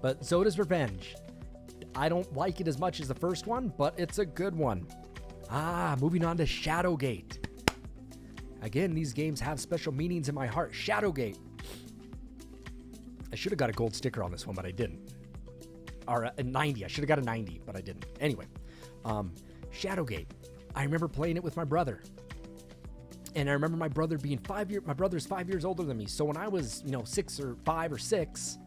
[SPEAKER 2] But Zoda's Revenge. I don't like it as much as the first one, but it's a good one. Moving on to Shadowgate. Again, these games have special meanings in my heart. Shadowgate. I should have got a gold sticker on this one, but I didn't. Or a 90. I should have got a 90, but I didn't. Anyway, Shadowgate. I remember playing it with my brother. And I remember my brother being 5 years... My brother's 5 years older than me. So when I was, 6 or 5 or 6,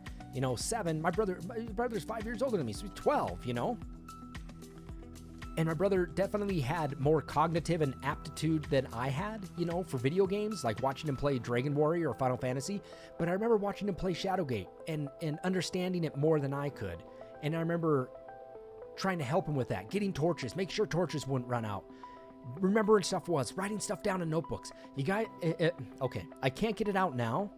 [SPEAKER 2] 7, my brother's 5 years older than me. So he's 12, And my brother definitely had more cognitive and aptitude than I had, for video games, like watching him play Dragon Warrior or Final Fantasy. But I remember watching him play Shadowgate and understanding it more than I could. And I remember trying to help him with that, getting torches, make sure torches wouldn't run out. Remembering stuff writing stuff down in notebooks. You guys, okay, I can't get it out now,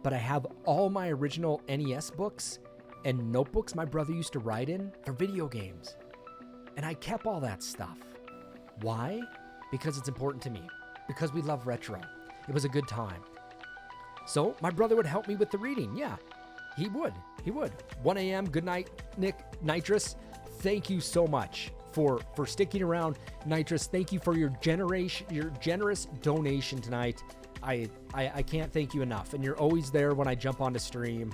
[SPEAKER 2] but I have all my original NES books and notebooks my brother used to write in for video games. And I kept all that stuff. Why? Because it's important to me. Because we love retro. It was a good time. So my brother would help me with the reading. Yeah, he would. 1 a.m. Good night, Nitrous. Thank you so much for sticking around. Nitrous, thank you for your generous donation tonight. I can't thank you enough. And you're always there when I jump onto stream.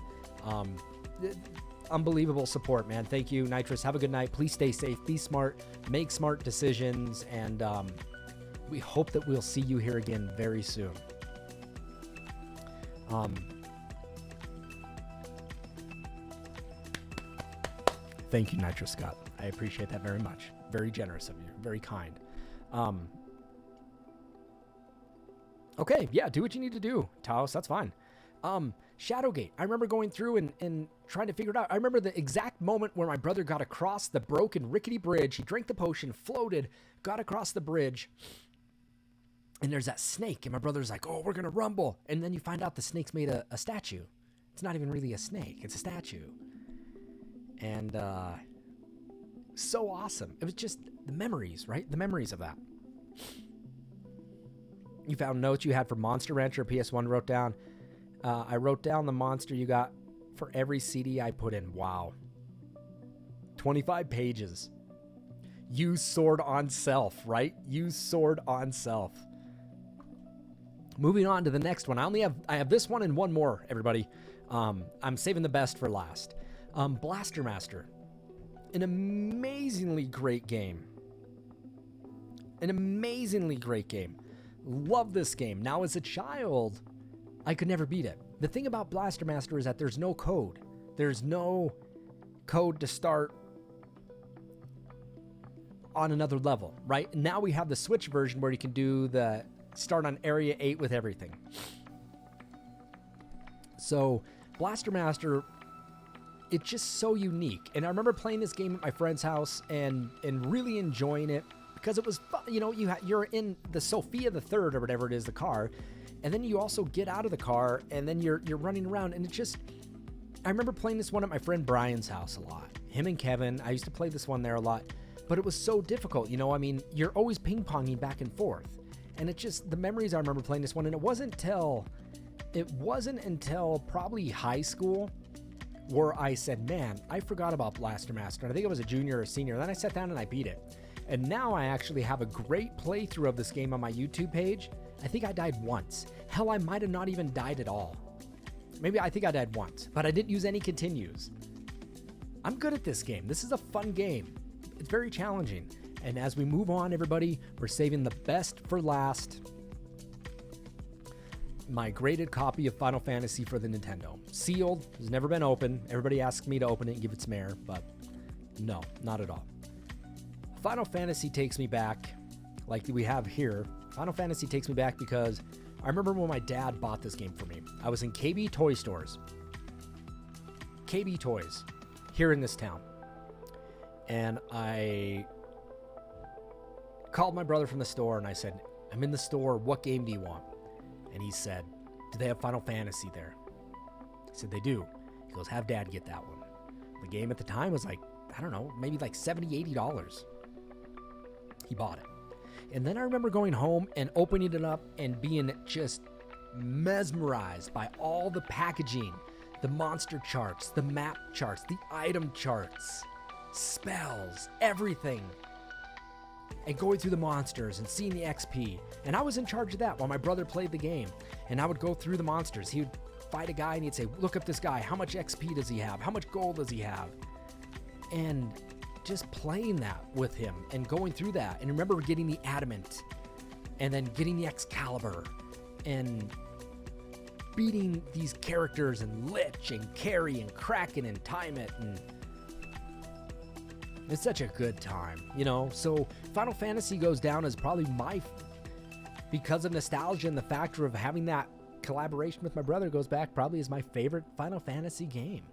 [SPEAKER 2] Unbelievable support, man. Thank you, Nitrous. Have a good night. Please stay safe. Be smart. Make smart decisions. And we hope that we'll see you here again very soon. Thank you, Nitrous Scott. I appreciate that very much. Very generous of you. Very kind. Okay, yeah, do what you need to do, Taos. That's fine. Shadowgate. I remember going through and trying to figure it out. I remember the exact moment where my brother got across the broken, rickety bridge. He drank the potion, floated, got across the bridge, and there's that snake. And my brother's like, oh, we're going to rumble. And then you find out the snake's made a statue. It's not even really a snake. It's a statue. And so awesome. It was just the memories, right? The memories of that. You found notes you had for Monster Rancher PS1 wrote down. I wrote down the monster you got for every CD I put in. Wow. 25 pages. Use sword on self, right? Use sword on self. Moving on to the next one. I have this one and one more, everybody. I'm saving the best for last. Blaster Master. An amazingly great game. Love this game. Now, as a child, I could never beat it. The thing about Blaster Master is that there's no code. There's no code to start on another level, right? Now we have the Switch version where you can do the start on Area 8 with everything. So, Blaster Master, it's just so unique. And I remember playing this game at my friend's house and really enjoying it because it was fun. You know, you're in the Sophia the Third or whatever it is, the car. And then you also get out of the car and then you're running around. And it just, I remember playing this one at my friend Brian's house a lot. Him and Kevin, I used to play this one there a lot. But it was so difficult, you know, I mean, you're always ping-ponging back and forth. And it just, the memories I remember playing this one, and it wasn't until probably high school where I said, man, I forgot about Blaster Master. And I think I was a junior or a senior. And then I sat down and I beat it. And now I actually have a great playthrough of this game on my YouTube page. I think I died once. Hell, I might have not even died at all. Maybe I think I died once, but I didn't use any continues. I'm good at this game. This is a fun game. It's very challenging. And as we move on, everybody, we're saving the best for last. My graded copy of Final Fantasy for the Nintendo. Sealed, has never been opened. Everybody asks me to open it and give it some air, but no, not at all. Final Fantasy takes me back, like we have here. Final Fantasy takes me back because I remember when my dad bought this game for me. I was in KB Toy Stores. KB Toys, here in this town. And I called my brother from the store and I said, I'm in the store, what game do you want? And he said, do they have Final Fantasy there? I said, they do. He goes, have Dad get that one. The game at the time was like, I don't know, maybe like $70, $80. He bought it. And then I remember going home and opening it up and being just mesmerized by all the packaging, the monster charts, the map charts, the item charts, spells, everything. And going through the monsters and seeing the XP. And I was in charge of that while my brother played the game. And I would go through the monsters. He would fight a guy and he'd say, look up this guy. How much XP does he have? How much gold does he have? And just playing that with him and going through that. And remember getting the Adamant and then getting the Excalibur and beating these characters and Lich and Carrie and Kraken and Timeit, and it's such a good time, you know? So Final Fantasy goes down as probably because of nostalgia and the factor of having that collaboration with my brother, goes back probably as my favorite Final Fantasy game,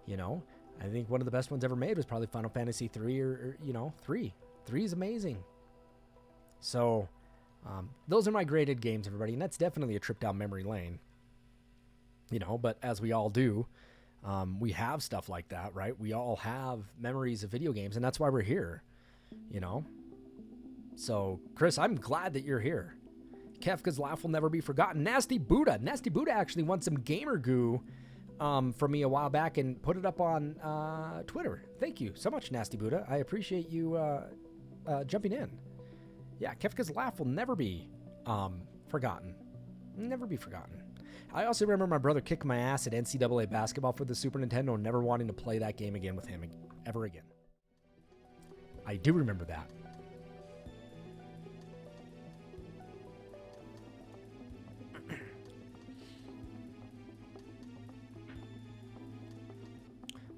[SPEAKER 2] you know? I think one of the best ones ever made was probably Final Fantasy 3 or 3. 3 is amazing. So those are my graded games, everybody. And that's definitely a trip down memory lane. But as we all do, we have stuff like that, right? We all have memories of video games, and that's why we're here, So, Chris, I'm glad that you're here. Kefka's laugh will never be forgotten. Nasty Buddha actually won some gamer goo from me a while back and put it up on Twitter. Thank you so much, Nasty Buddha. I appreciate you jumping in. Yeah, Kefka's laugh will never be forgotten. Never be forgotten. I also remember my brother kicking my ass at NCAA basketball for the Super Nintendo and never wanting to play that game again with him ever again. I do remember that.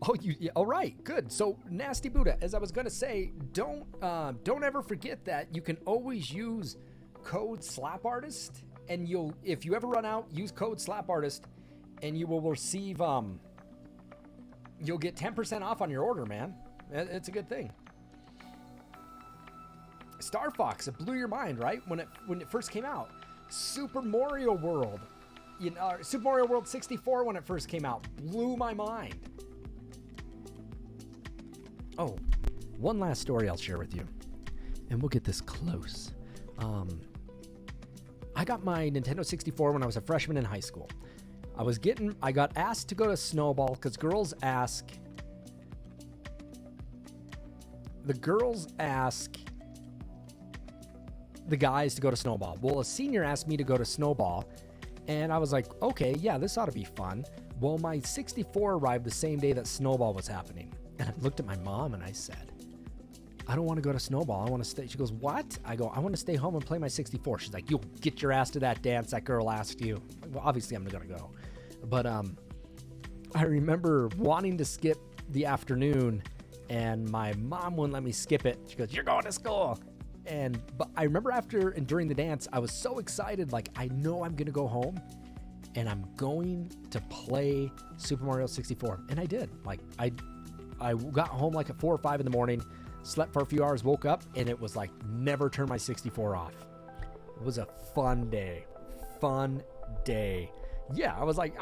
[SPEAKER 2] Oh, all right, good. So, Nasty Buddha, as I was gonna say, don't ever forget that you can always use code slapartist, and if you ever run out, use code slapartist, and you will receive you'll get 10% off on your order, man. It's a good thing. Star Fox, it blew your mind, right? When it first came out. Super Mario World, Super Mario World 64 when it first came out, blew my mind. Oh, one last story I'll share with you, and we'll get this close. I got my Nintendo 64 when I was a freshman in high school. I got asked to go to Snowball because the girls ask the guys to go to Snowball. Well, a senior asked me to go to Snowball, and I was like, okay, yeah, this ought to be fun. Well, my 64 arrived the same day that Snowball was happening. And I looked at my mom and I said, I don't want to go to Snowball. I want to stay. She goes, what? I go, I want to stay home and play my 64. She's like, you'll get your ass to that dance that girl asked you. Well, obviously I'm not going to go. But I remember wanting to skip the afternoon and my mom wouldn't let me skip it. She goes, you're going to school. But I remember after and during the dance, I was so excited. Like, I know I'm going to go home and I'm going to play Super Mario 64. And I did. Like, I got home like at 4 or 5 in the morning, slept for a few hours, woke up, and it was like never turned my 64 off. It was a fun day. Fun day. Yeah, I was like,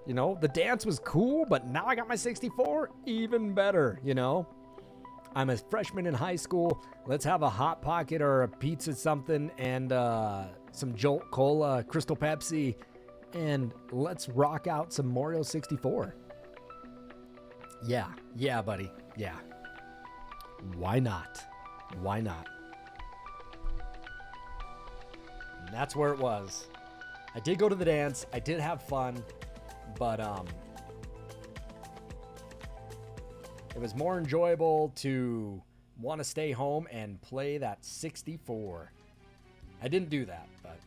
[SPEAKER 2] the dance was cool, but now I got my 64, even better, I'm a freshman in high school. Let's have a Hot Pocket or a pizza something and some Jolt Cola, Crystal Pepsi, and let's rock out some Mario 64. Yeah, buddy. Yeah. Why not? Why not? And that's where it was. I did go to the dance. I did have fun, but it was more enjoyable to want to stay home and play that 64. I didn't do that, but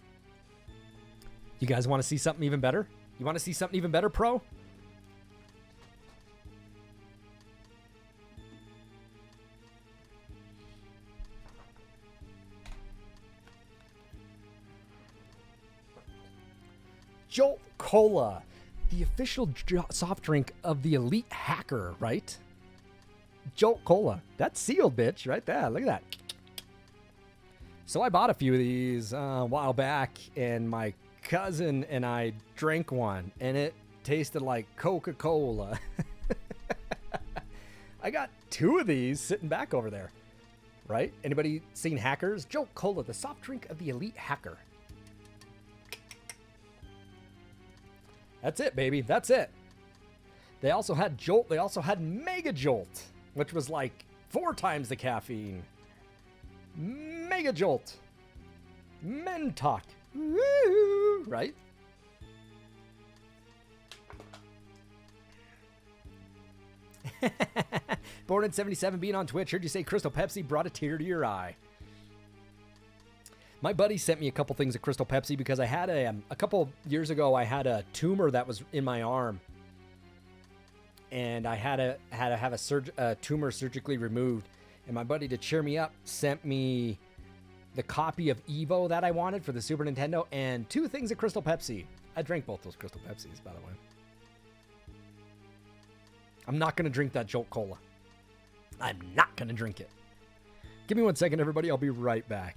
[SPEAKER 2] you guys want to see something even better? You want to see something even better, Pro? Jolt Cola, the official soft drink of the elite hacker, right? Jolt Cola. That's sealed, bitch, right there. Look at that. So I bought a few of these a while back, and my cousin and I drank one, and it tasted like Coca-Cola. I got 2 of these sitting back over there, right? Anybody seen Hackers? Jolt Cola, the soft drink of the elite hacker. That's it, baby. That's it. They also had Jolt. They also had Mega Jolt, which was like 4 times the caffeine. Mega Jolt. Mentalk. Woo! Right? Born in 77, being on Twitch. Heard you say Crystal Pepsi brought a tear to your eye. My buddy sent me a couple things of Crystal Pepsi because I had a couple years ago, I had a tumor that was in my arm. And I had to have a tumor surgically removed. And my buddy, to cheer me up, sent me the copy of Evo that I wanted for the Super Nintendo and 2 things of Crystal Pepsi. I drank both those Crystal Pepsis, by the way. I'm not going to drink that Jolt Cola. I'm not going to drink it. Give me 1 second, everybody. I'll be right back.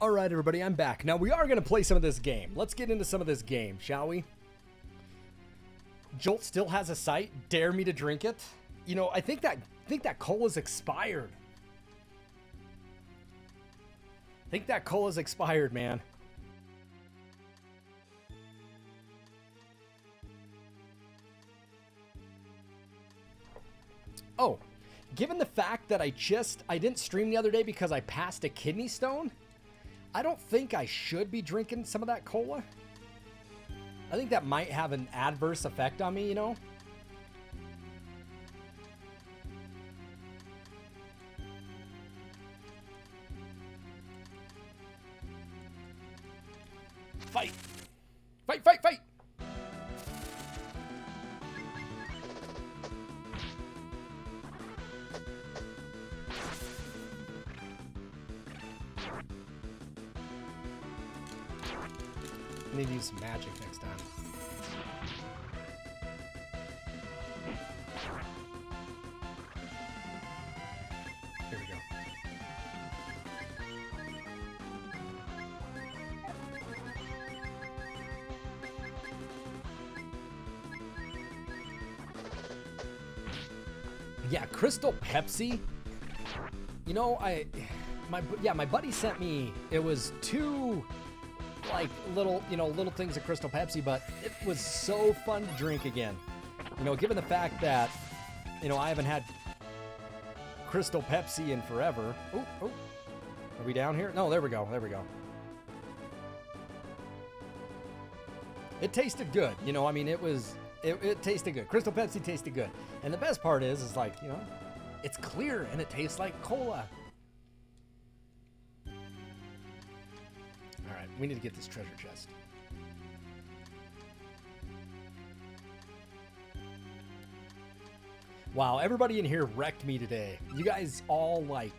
[SPEAKER 2] All right, everybody, I'm back. Now, we are going to play some of this game. Let's get into some of this game, shall we? Jolt still has a site. Dare me to drink it. You know, I think that cola's expired. I think that cola's expired, man. Oh, given the fact that I didn't stream the other day because I passed a kidney stone, I don't think I should be drinking some of that cola. I think that might have an adverse effect on me, you know? Fight! Fight, fight, fight! I need to use some magic next time. Here we go. Yeah, Crystal Pepsi. You know, my buddy sent me, it was two like little things of Crystal Pepsi, but it was so fun to drink again. You know, given the fact that, you know, I haven't had Crystal Pepsi in forever. Oh, are we down here? No, there we go. There we go. It tasted good. You know, I mean, it tasted good. Crystal Pepsi tasted good. And the best part is like, you know, it's clear and it tastes like cola. All right, we need to get this treasure chest. Wow, everybody in here wrecked me today. You guys all, like,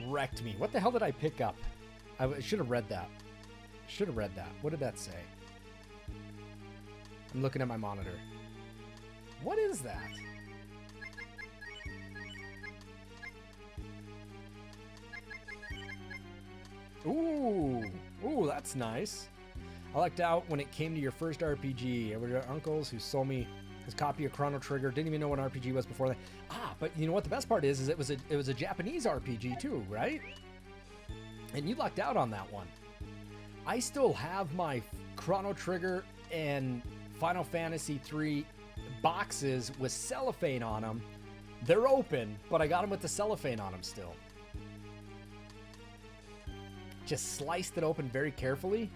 [SPEAKER 2] wrecked me. What the hell did I pick up? I should have read that. Should have read that. What did that say? I'm looking at my monitor. What is that? Ooh. Ooh, that's nice. I lucked out when it came to your first RPG. I were your uncles who sold me his copy of Chrono Trigger. Didn't even know what RPG was before that. Ah, but you know what the best part is it was a Japanese RPG too, right? And you lucked out on that one. I still have my Chrono Trigger and Final Fantasy 3 boxes with cellophane on them. They're open, but I got them with the cellophane on them still. Just sliced it open very carefully.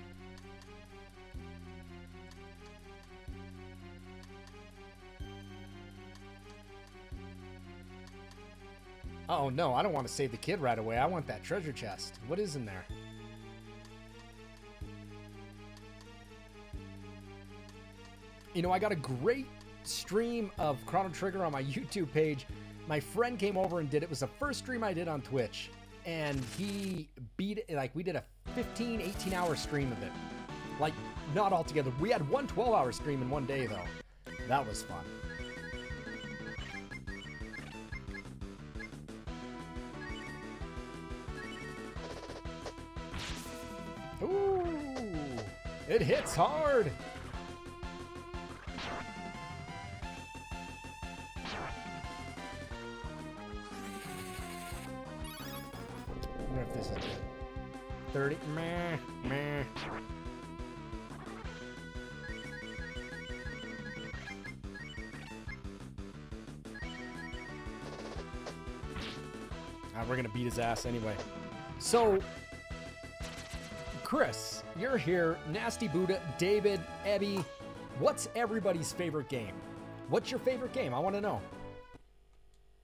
[SPEAKER 2] Oh no, I don't want to save the kid right away. I want that treasure chest. What is in there? You know, I got a great stream of Chrono Trigger on my YouTube page. My friend came over and did it. It was the first stream I did on Twitch. And he beat it, like we did a 15, 18 hour stream of it. Like, not all together. We had one 12-hour stream in one day, though. That was fun. Ooh, it hits hard. I wonder if this is good. 30. Meh, meh. We're gonna beat his ass anyway. So, Chris, you're here. Nasty Buddha, David, Ebby. What's everybody's favorite game? What's your favorite game? I want to know.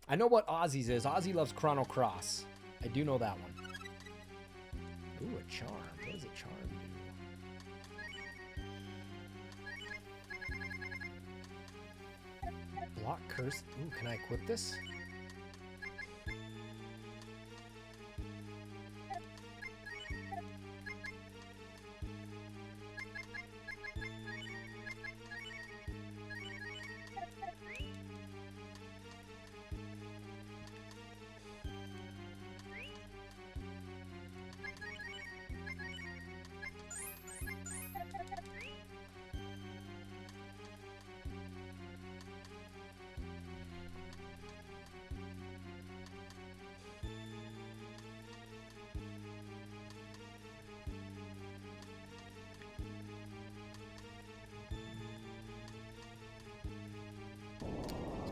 [SPEAKER 2] I know what Ozzy's is. Ozzy loves Chrono Cross. I do know that one. Ooh, a charm. What does a charm do? Block curse. Ooh, can I equip this?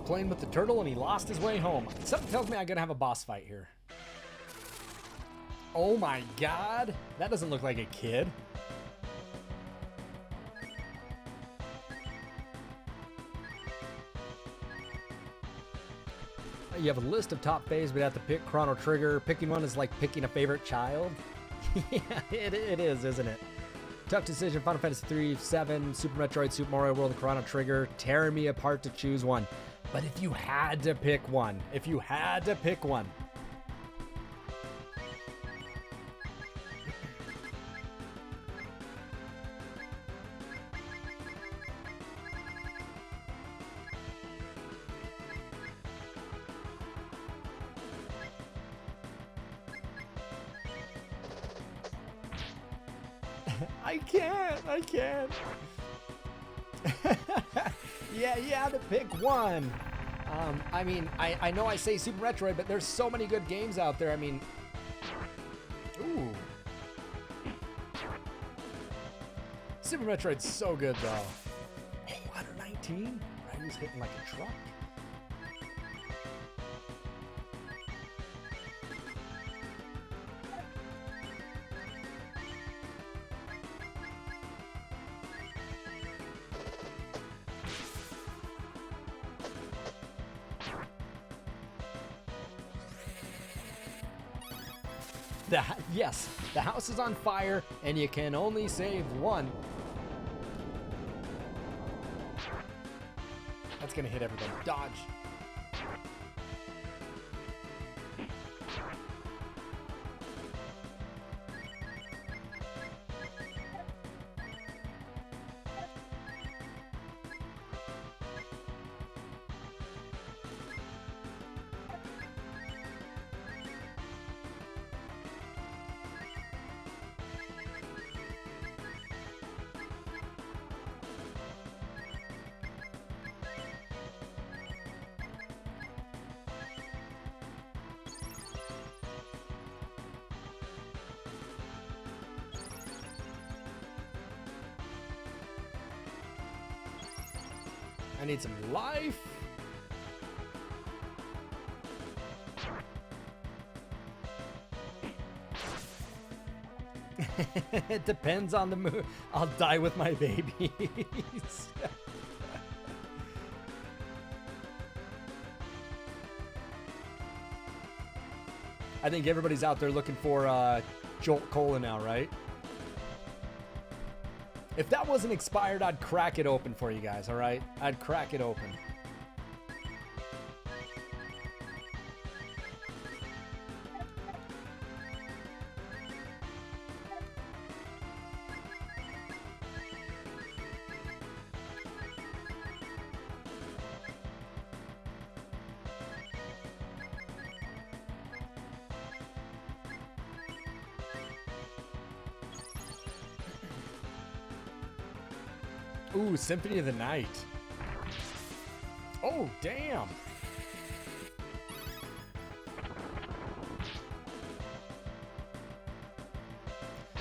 [SPEAKER 2] Playing with the turtle and he lost his way home. Something tells me I'm gonna have a boss fight here. Oh my god, that doesn't look like a kid. You have a list of top faves, but you have to pick Chrono Trigger. Picking one is like picking a favorite child. Yeah, it is, isn't it? Tough decision. Final Fantasy 3, 7, Super Metroid, Super Mario World, and Chrono Trigger. Tearing me apart to choose one. But if you had to pick one, I can't. Yeah, you had to pick one. I mean, I know I say Super Metroid, but there's so many good games out there. I mean, ooh. Super Metroid's so good, though. Oh, out of 19? Ryu's hitting like a truck. Yes, the house is on fire, and you can only save one. That's gonna hit everybody. Dodge. I need some life. It depends on the mood. I'll die with my babies. I think everybody's out there looking for Jolt Cola now, right? If that wasn't expired, I'd crack it open for you guys, all right? I'd crack it open. Ooh, Symphony of the Night. Oh, damn.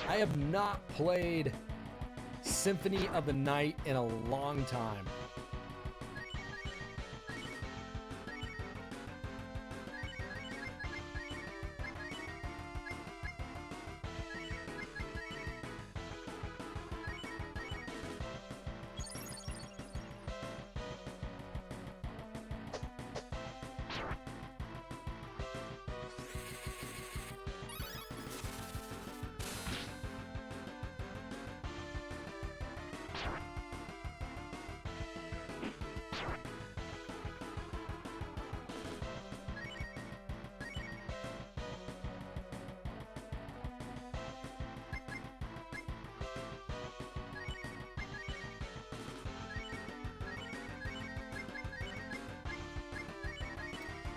[SPEAKER 2] I have not played Symphony of the Night in a long time.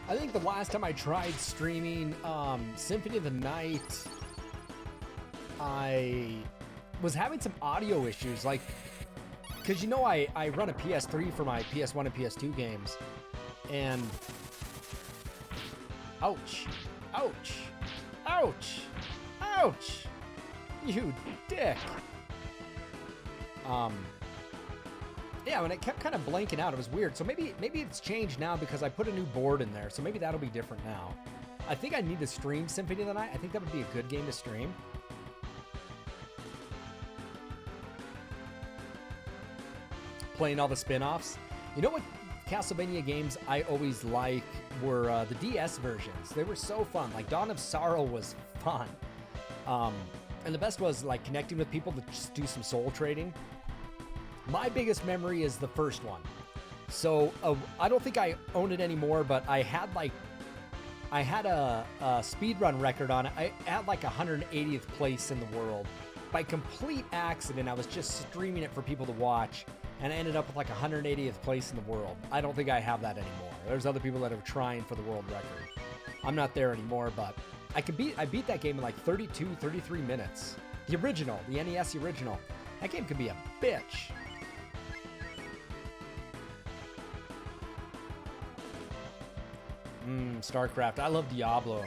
[SPEAKER 2] I think the last time I tried streaming Symphony of the Night, I was having some audio issues, like, because you know I run a PS3 for my PS1 and PS2 games, and ouch, ouch, ouch, ouch, you dick. Yeah, and it kept kind of blanking out. It was weird. So maybe it's changed now because I put a new board in there. So maybe that'll be different now. I think I need to stream Symphony of the Night. I think that would be a good game to stream. Playing all the spin-offs. You know what Castlevania games I always like were the DS versions. They were so fun. Like Dawn of Sorrow was fun. And the best was like connecting with people to just do some soul trading. My biggest memory is the first one. So I don't think I own it anymore, but I had a speedrun record on it. I had like 180th place in the world. By complete accident, I was just streaming it for people to watch, and I ended up with like 180th place in the world. I don't think I have that anymore. There's other people that are trying for the world record. I'm not there anymore, but I beat that game in like 32, 33 minutes. The original, the NES original. That game could be a bitch. StarCraft. I love Diablo.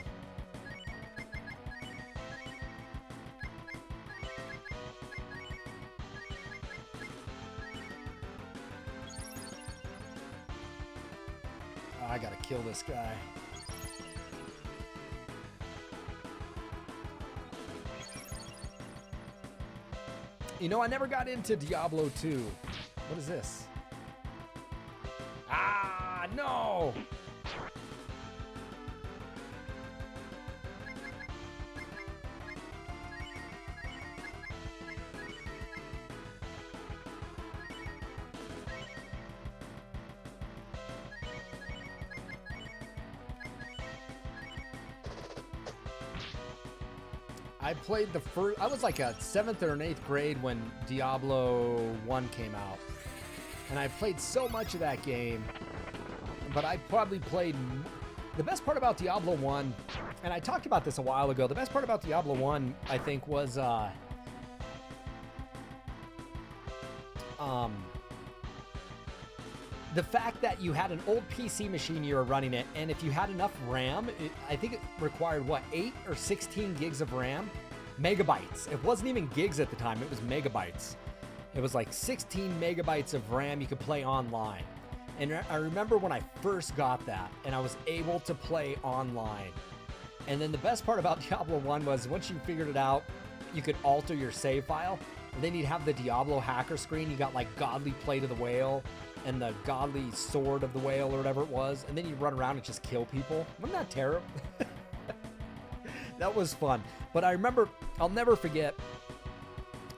[SPEAKER 2] Oh, I gotta kill this guy. You know, I never got into Diablo 2. What is this? Ah, no! I played the first, I was like a 7th or an 8th grade when Diablo 1 came out. And I played so much of that game, but I probably played, the best part about Diablo 1, and I talked about this a while ago, the best part about Diablo 1, I think, was, the fact that you had an old PC machine you were running it, and if you had enough RAM, I think it required, what, 8 or 16 gigs of RAM? Megabytes. It wasn't even gigs at the time, it was megabytes. It was like 16 megabytes of RAM you could play online. And I remember when I first got that and I was able to play online. And then the best part about Diablo 1 was once you figured it out, you could alter your save file. And then you'd have the Diablo hacker screen. You got like Godly Plate of the Whale and the Godly Sword of the Whale or whatever it was. And then you run around and just kill people. Wasn't that terrible? That was fun. But I remember, I'll never forget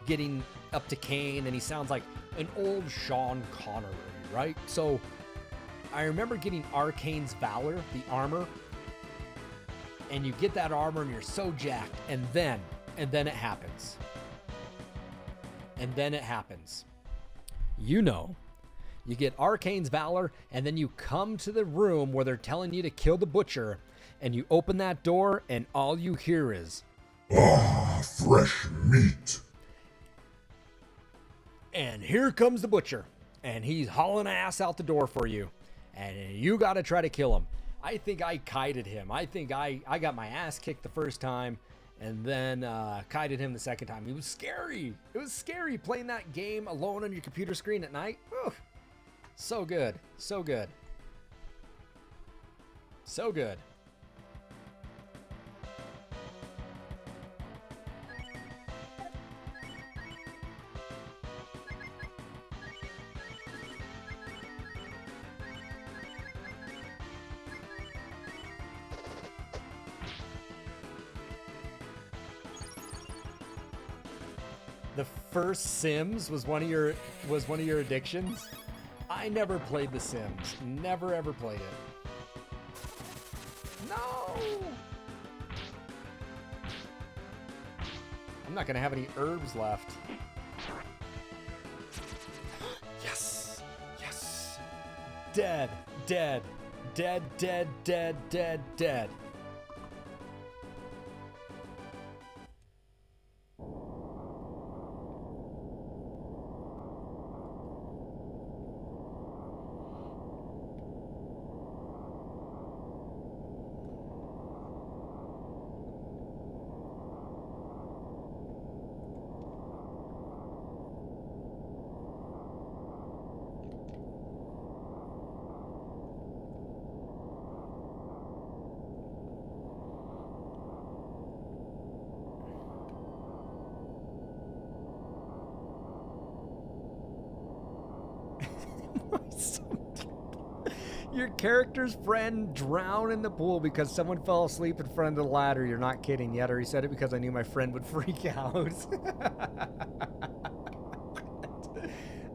[SPEAKER 2] getting up to Cain, and he sounds like an old Sean Connery, right? So I remember getting Arcane's Valor, the armor, and you get that armor and you're so jacked, and then it happens. And then it happens. You know, you get Arcane's Valor, and then you come to the room where they're telling you to kill the butcher, and you open that door, and all you hear is,
[SPEAKER 3] "Ah, fresh meat."
[SPEAKER 2] And here comes the butcher, and he's hauling ass out the door for you, and you got to try to kill him. I think I kited him. I think I got my ass kicked the first time, and then kited him the second time. It was scary. It was scary playing that game alone on your computer screen at night. Whew. So good. So good. So good. The first Sims was one of your addictions? I never played The Sims. Never ever played it. No! I'm not gonna have any herbs left. Yes! Yes! Dead. Dead. Dead, dead, dead, dead, dead. Your character's friend drowned in the pool because someone fell asleep in front of the ladder. You're not kidding yet, or he said it because I knew my friend would freak out.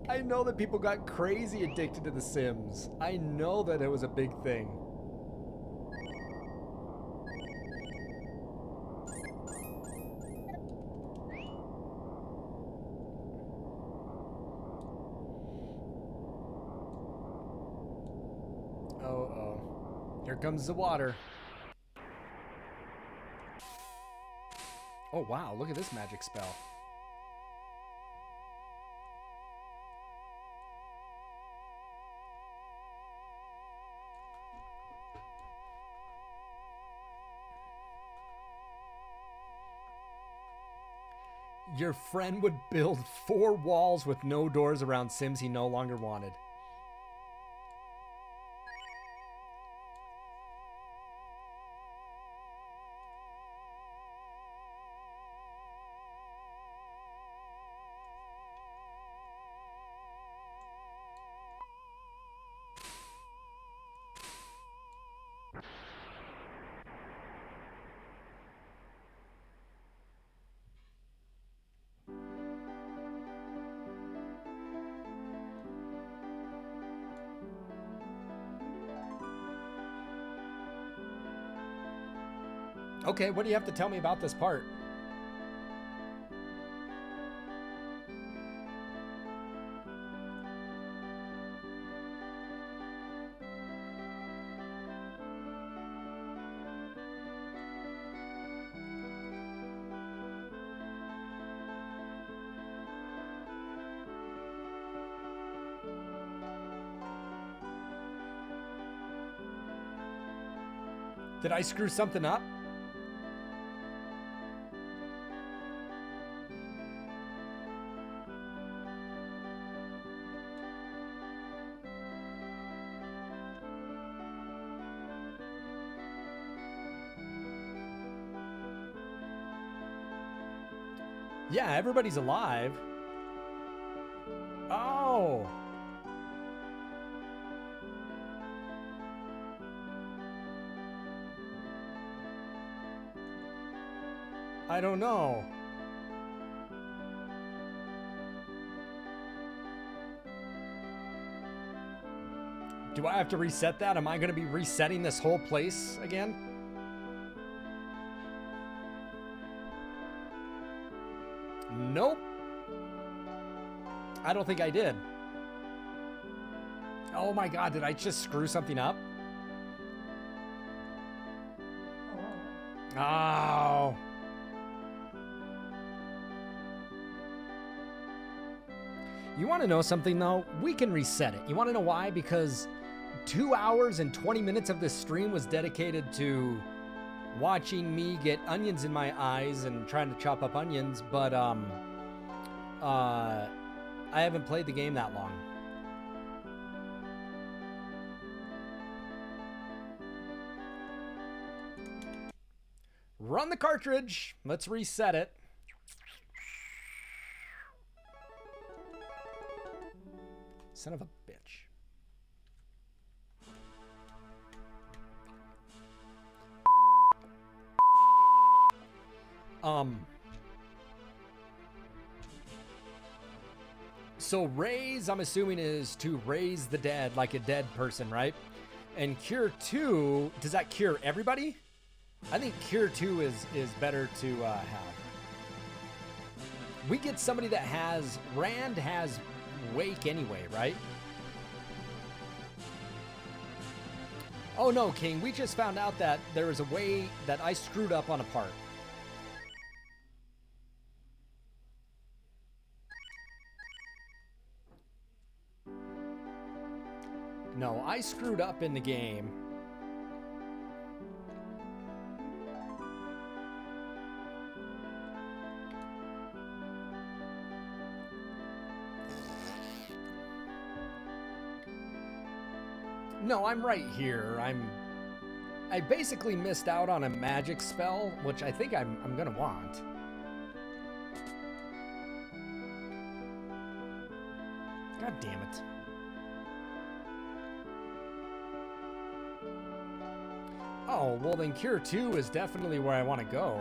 [SPEAKER 2] I know that people got crazy addicted to The Sims. I know that it was a big thing. Here comes the water. Oh wow, look at this magic spell. Your friend would build 4 walls with no doors around Sims he no longer wanted. Okay, what do you have to tell me about this part? Did I screw something up? Yeah, everybody's alive. Oh. I don't know. Do I have to reset that? Am I going to be resetting this whole place again? Nope. I don't think I did. Oh my god, did I just screw something up? Oh. You want to know something though? We can reset it. You want to know why? Because 2 hours and 20 minutes of this stream was dedicated to watching me get onions in my eyes and trying to chop up onions, but I haven't played the game that long. Run the cartridge. Let's reset it. Son of a bitch. So raise, I'm assuming, is to raise the dead, like a dead person, right? And cure 2, does that cure everybody? I think cure 2 is better to have. We get somebody that has, Rand has wake anyway, right? Oh no, King, we just found out that there is a way that I screwed up on a part. No, I screwed up in the game. No, I'm right here. I basically missed out on a magic spell, which I think I'm gonna want. God damn it. Oh, well then Cure 2 is definitely where I want to go.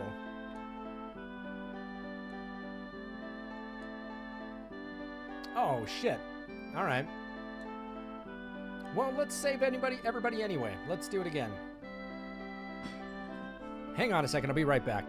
[SPEAKER 2] Oh, shit. Alright. Well, let's save everybody anyway. Let's do it again. Hang on a second, I'll be right back.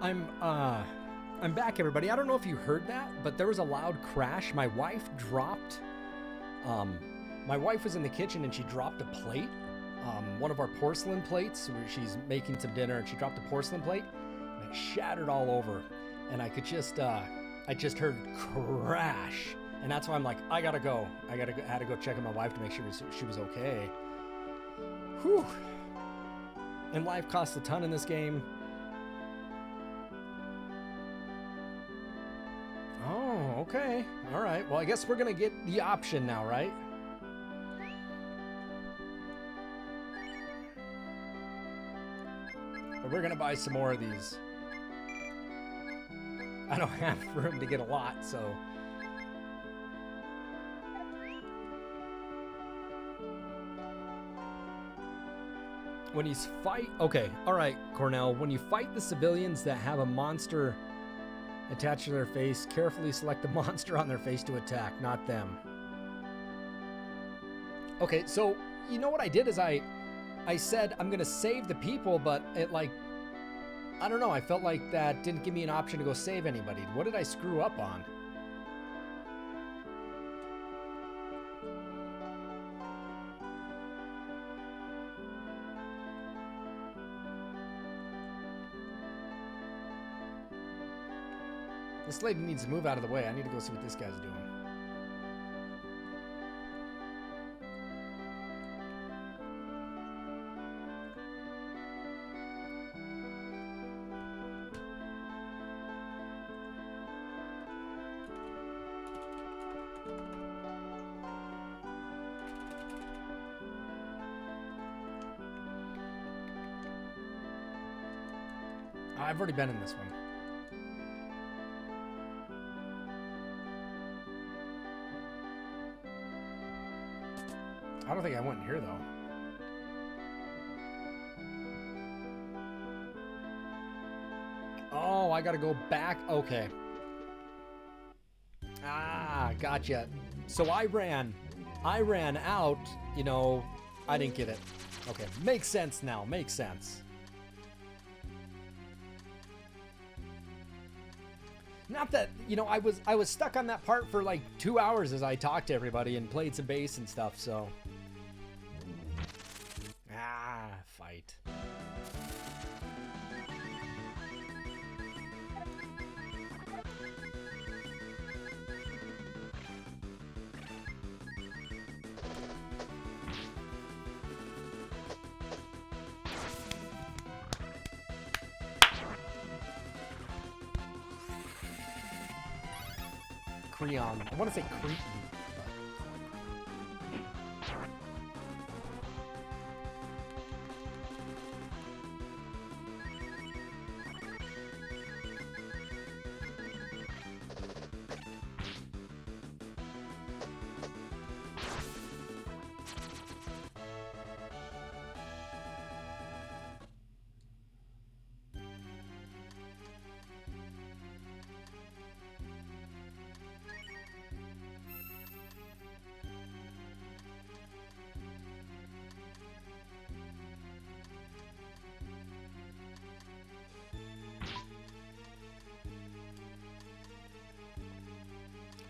[SPEAKER 2] I'm back, everybody. I don't know if you heard that, but there was a loud crash. My wife dropped. My wife was in the kitchen and she dropped a plate, one of our porcelain plates. Where she's making some dinner and she dropped a porcelain plate, and it shattered all over. And I could just, I just heard crash, and that's why I'm like, I gotta go. I had to go check on my wife to make sure she was okay. Whew. And life costs a ton in this game. Oh, okay. All right. Well, I guess we're gonna get the option now, right? But we're gonna buy some more of these. I don't have room to get a lot, so. When you fight, okay, all right, Cornell. When you fight the civilians that have a monster attached to their face, carefully select the monster on their face to attack, not them. Okay, so you know what I did is I said I'm gonna save the people, but it like, I don't know, I felt like that didn't give me an option to go save anybody. What did I screw up on? This lady needs to move out of the way. I need to go see what this guy's doing. I've already been in this one. I don't think I went in here, though. Oh, I gotta go back. Okay. Ah, gotcha. So I ran out, you know, I didn't get it. Okay, makes sense now, makes sense. Not that, you know, I was stuck on that part for like 2 hours as I talked to everybody and played some bass and stuff, so. Ah, fight. Creon. I want to say Cretan.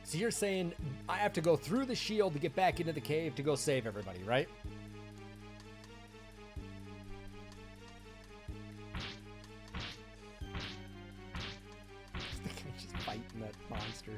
[SPEAKER 2] So you're saying I have to go through the shield to get back into the cave to go save everybody, right? Just fighting that monster.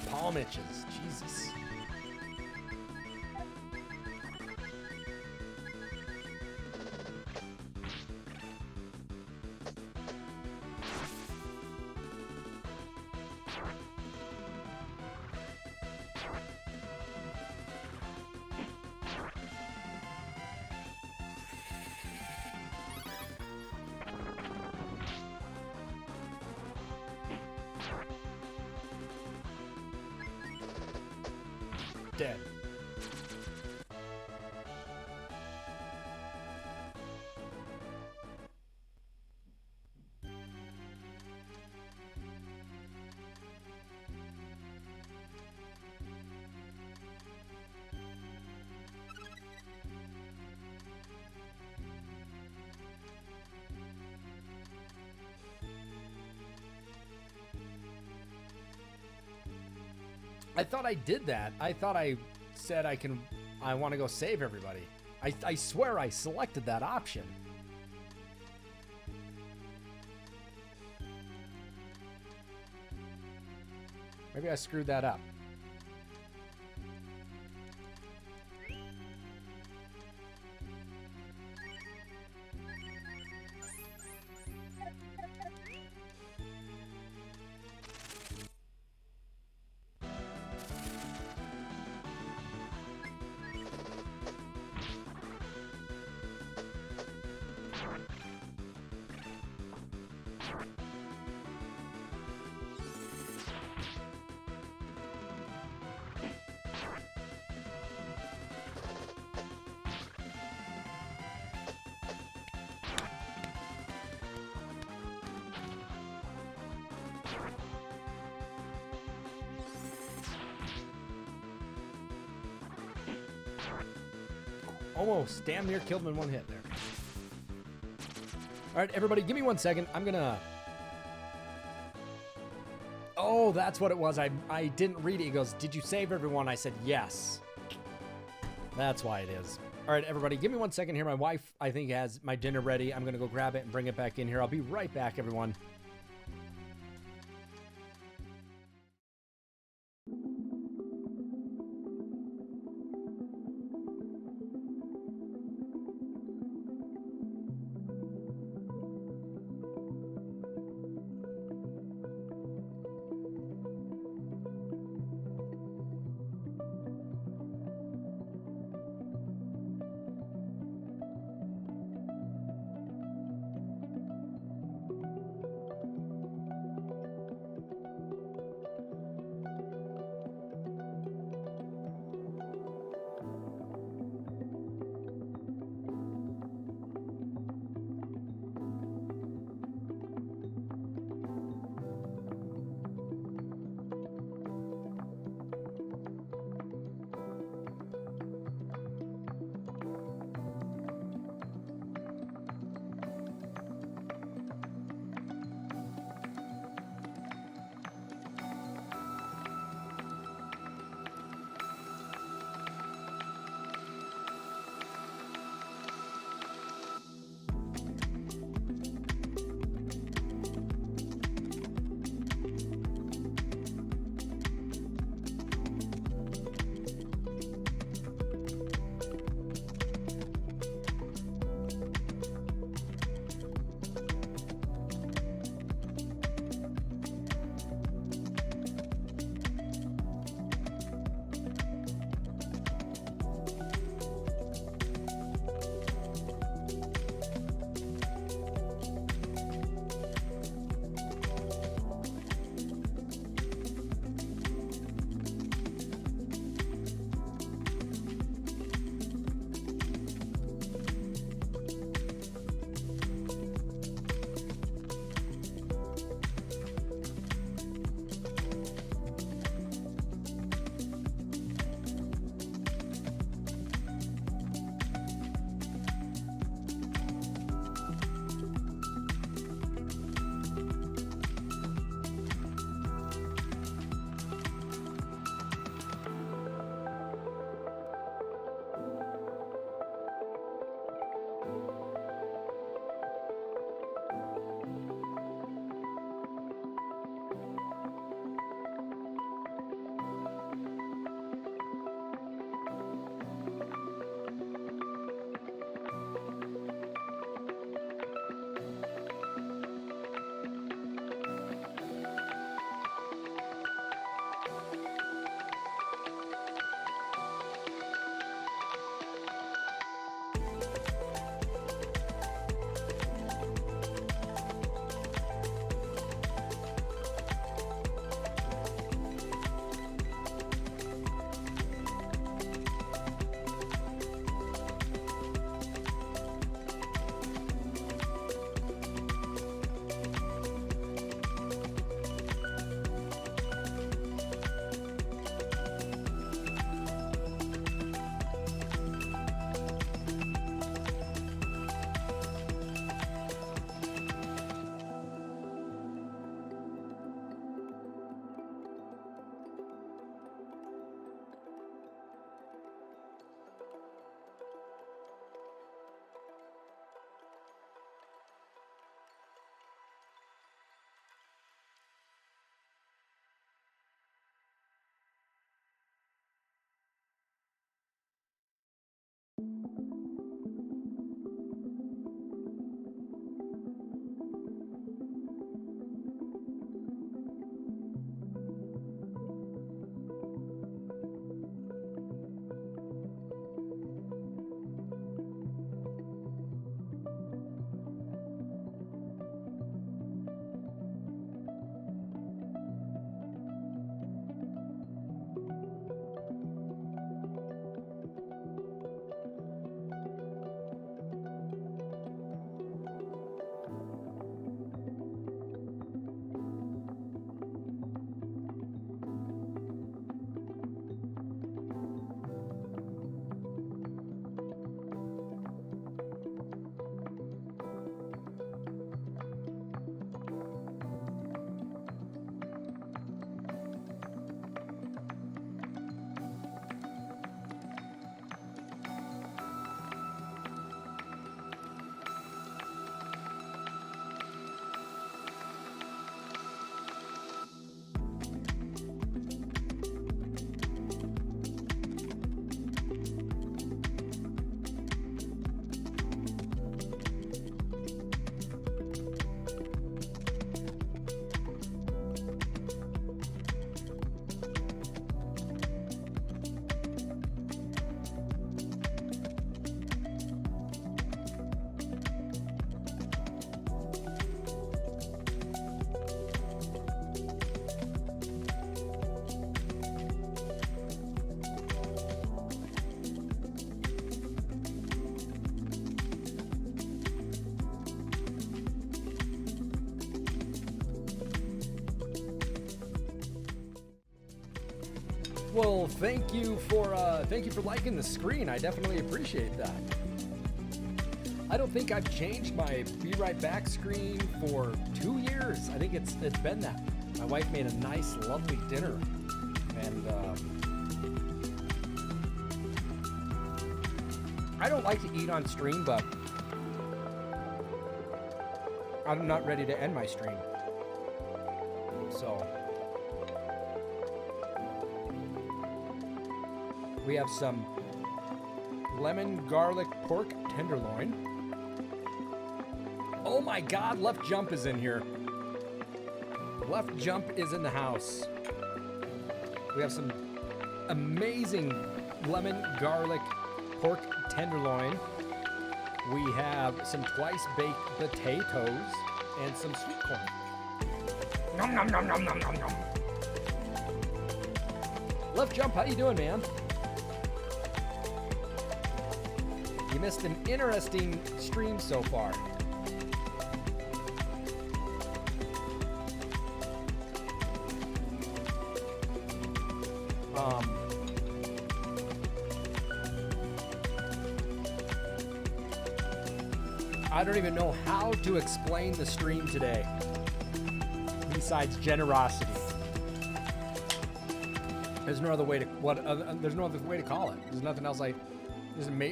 [SPEAKER 2] Palm itches, Jesus. Dead. I thought I did that. I thought I said I want to go save everybody. I swear I selected that option. Maybe I screwed that up. Almost damn near killed him in one hit there. All right, everybody, give me 1 second. I'm gonna... Oh, that's what it was. I didn't read it. He goes, did you save everyone? I said, yes. That's why it is. All right, everybody, give me 1 second here. My wife, I think, has my dinner ready. I'm gonna go grab it and bring it back in here. I'll be right back, everyone. Well, thank you for liking the screen. I definitely appreciate that. I don't think I've changed my Be Right Back screen for 2 years. I think it's been that. My wife made a nice, lovely dinner, and I don't like to eat on stream, but I'm not ready to end my stream. So we have some lemon garlic pork tenderloin. Oh my God, Left Jump is in here. Left Jump is in the house. We have some amazing lemon garlic pork tenderloin. We have some twice baked potatoes and some sweet corn. Nom nom nom nom nom nom nom. Left Jump, how you doing, man? You missed an interesting stream so far. I don't even know how to explain the stream today, besides generosity. There's no other way to there's no other way to call it. There's nothing else.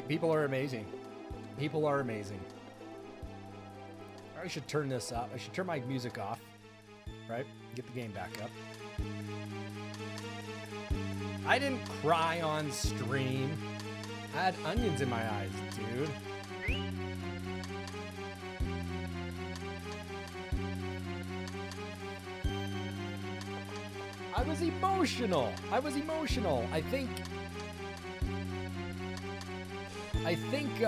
[SPEAKER 2] People are amazing. People are amazing. I should turn this up. I should turn my music off, right? Get the game back up. I didn't cry on stream. I had onions in my eyes, dude. I was emotional. I think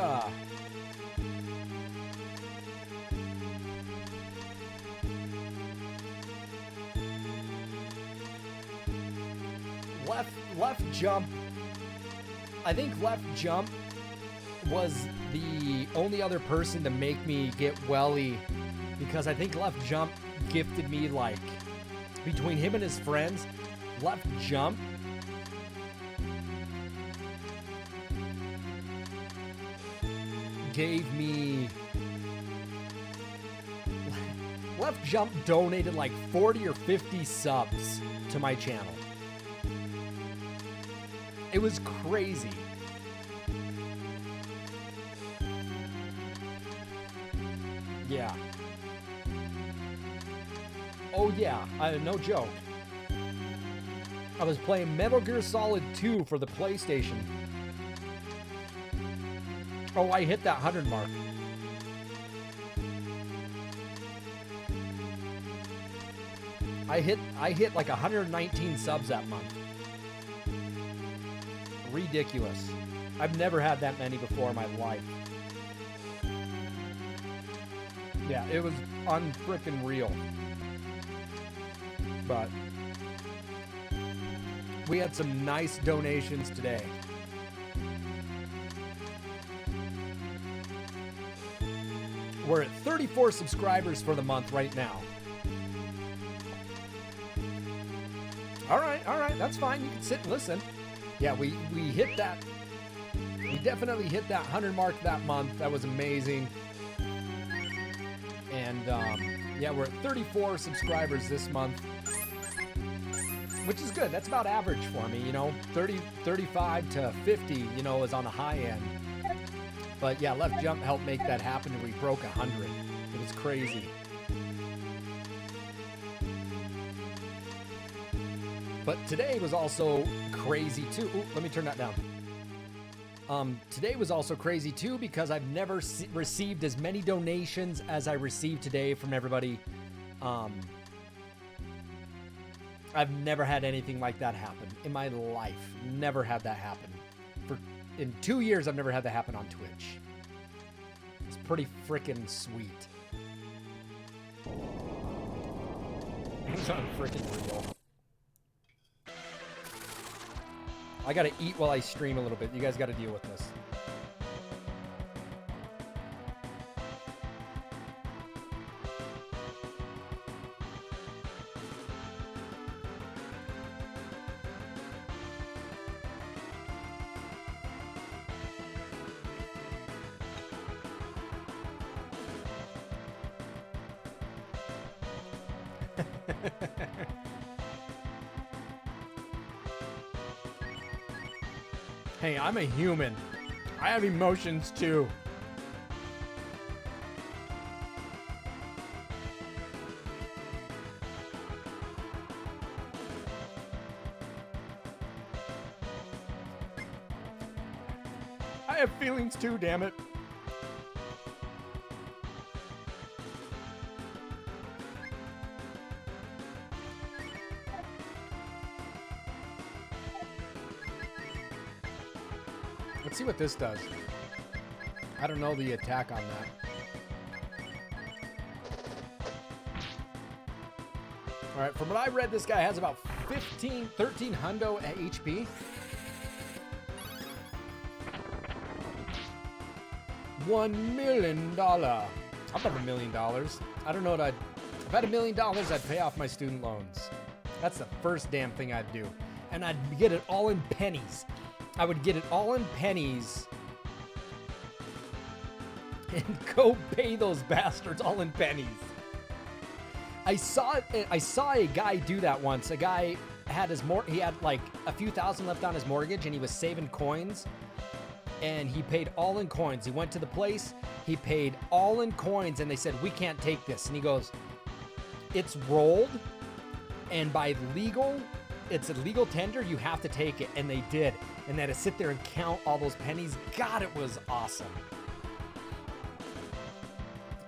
[SPEAKER 2] Left Jump. I think Left Jump was the only other person to make me get welly, because I think Left Jump gifted me, like, between him and his friends, Left Jump gave me... Left Jump donated like 40 or 50 subs to my channel. It was crazy. Yeah. Oh yeah, no joke. I was playing Metal Gear Solid 2 for the PlayStation. Oh, I hit that 100 mark. I hit like 119 subs that month. Ridiculous. I've never had that many before in my life. Yeah, it was unfrickin' real. But we had some nice donations today. We're at 34 subscribers for the month right now. All right, that's fine. You can sit and listen. Yeah, we hit that. We definitely hit that 100 mark that month. That was amazing. And yeah, we're at 34 subscribers this month, which is good. That's about average for me, 35 to 50, is on the high end. But yeah, Left Jump helped make that happen, and we broke 100. It was crazy. But today was also crazy too. Ooh, let me turn that down. Today was also crazy too, because I've never received as many donations as I received today from everybody. I've never had anything like that happen in my life. Never had that happen. In 2 years, I've never had that happen on Twitch. It's pretty freaking sweet. It's unfreaking real. I gotta eat while I stream a little bit. You guys gotta deal with this. Hey, I'm a human. I have emotions too. I have feelings too, damn it. Let's see what this does. I don't know the attack on that. All right, from what I read, this guy has about 13 hundo HP. $1 million. I'll bet $1 million. I don't know what if I had $1 million, I'd pay off my student loans. That's the first damn thing I'd do. And I'd get it all in pennies. I would get it all in pennies and go pay those bastards all in pennies. I saw a guy do that once. A guy had he had like a few thousand left on his mortgage and he was saving coins and he paid all in coins. He went to the place, he paid all in coins and they said, "We can't take this." And he goes, "It's rolled and by legal, it's a legal tender, you have to take it." And they did. And they had to sit there and count all those pennies. God, it was awesome.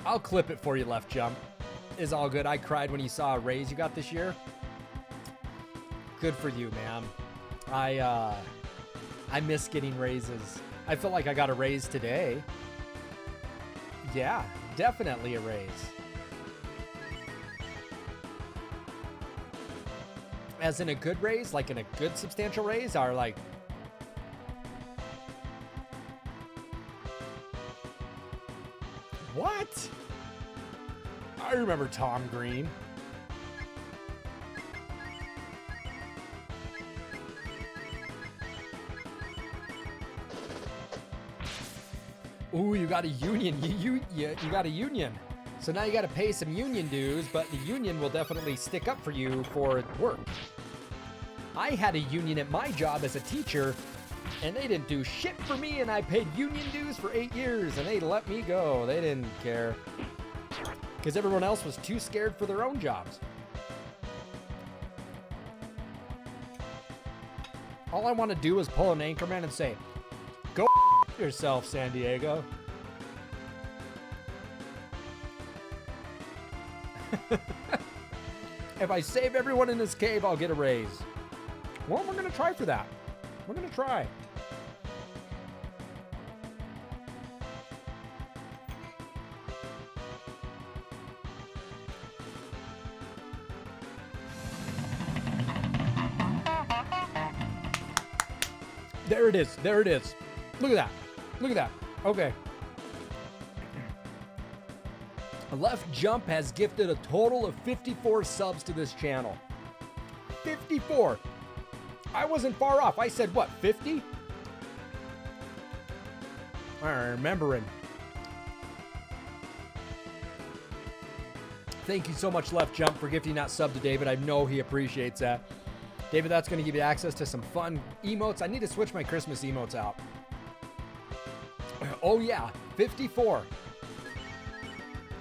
[SPEAKER 2] I'll clip it for you, Left Jump. It's all good. I cried when you saw a raise you got this year. Good for you, man. I miss getting raises. I feel like I got a raise today. Yeah, definitely a raise. As in a good raise, like in a good substantial raise, or like... What? I remember Tom Green. Ooh, you got a union. You got a union. So now you got to pay some union dues, but the union will definitely stick up for you for work. I had a union at my job as a teacher, and they didn't do shit for me, and I paid union dues for 8 years, and they let me go. They didn't care. Because everyone else was too scared for their own jobs. All I want to do is pull an anchorman and say, "Go yourself, San Diego." If I save everyone in this cave, I'll get a raise. Well, we're going to try for that. We're going to try. There it is. There it is. Look at that. Look at that. Okay. Left Jump has gifted a total of 54 subs to this channel. 54. I wasn't far off. I said, what, 50? I'm remembering. Thank you so much, Left Jump, for gifting that sub to David. I know he appreciates that. David, that's going to give you access to some fun emotes. I need to switch my Christmas emotes out. Oh, yeah. 54.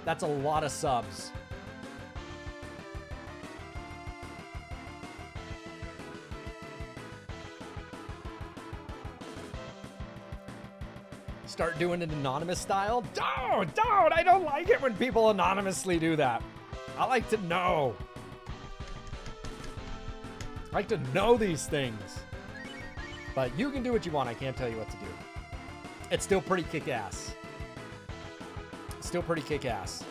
[SPEAKER 2] That's a lot of subs. Start doing it anonymous style? Don't! I don't like it when people anonymously do that. I like to know. I like to know these things. But you can do what you want. I can't tell you what to do. It's still pretty kick-ass. Still pretty kick-ass.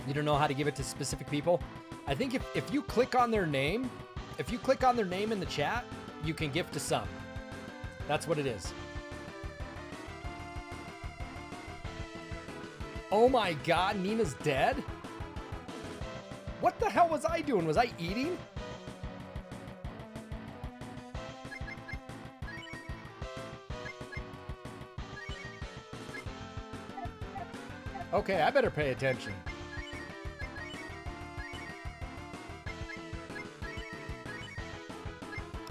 [SPEAKER 2] You don't know how to give it to specific people? I think if you click on their name, if you click on their name in the chat, you can gift a sub. That's what it is. Oh my God, Nina's dead? What the hell was I doing? Was I eating? Okay, I better pay attention.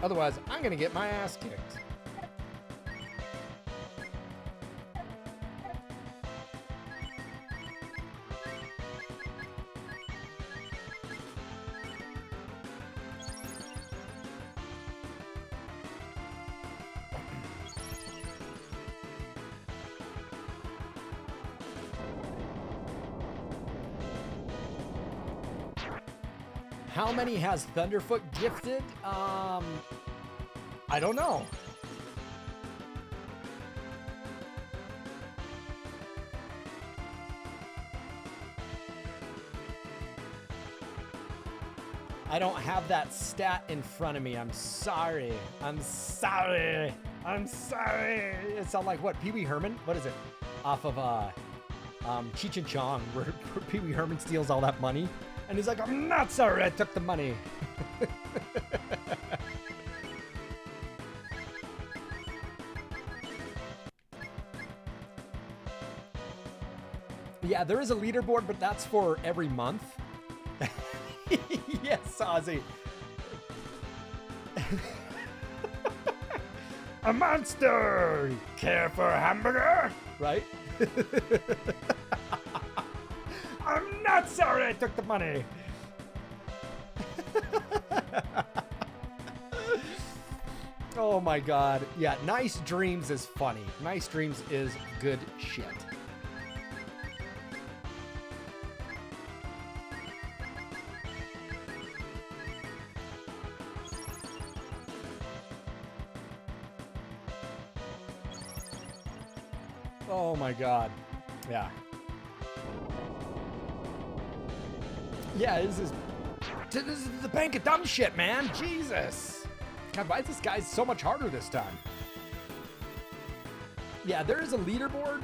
[SPEAKER 2] Otherwise, I'm gonna get my ass kicked. How many has Thunderfoot gifted? I don't know. I don't have that stat in front of me. I'm sorry. I'm sorry. I'm sorry. It sounds like what? Pee Wee Herman? What is it? Off of Cheech and Chong, where Pee Wee Herman steals all that money. And he's like, I'm not sorry I took the money. Yeah, there is a leaderboard, but that's for every month. Yes, Ozzy. A monster! Care for a hamburger? Right? I'm not sorry I took the money. Oh my god. Yeah, Nice Dreams is funny. Nice Dreams is good shit. Oh my god. Yeah. Yeah, this is the bank of dumb shit, man. Jesus. God, why is this guy so much harder this time? Yeah, there is a leaderboard.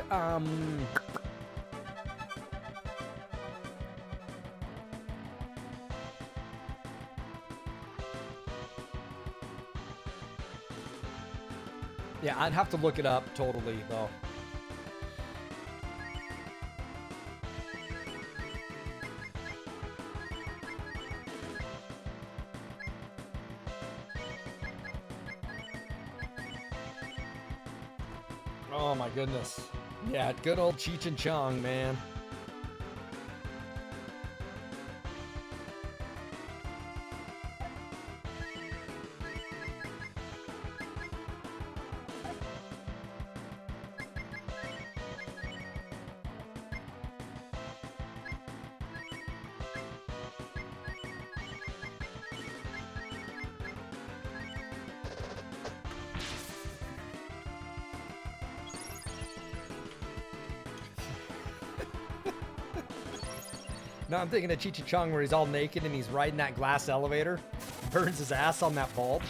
[SPEAKER 2] Yeah, I'd have to look it up totally, though. Oh my goodness. Yeah, good old Cheech and Chong, man. No, I'm thinking of Cheech and Chong where he's all naked and he's riding that glass elevator. Burns his ass on that bulb.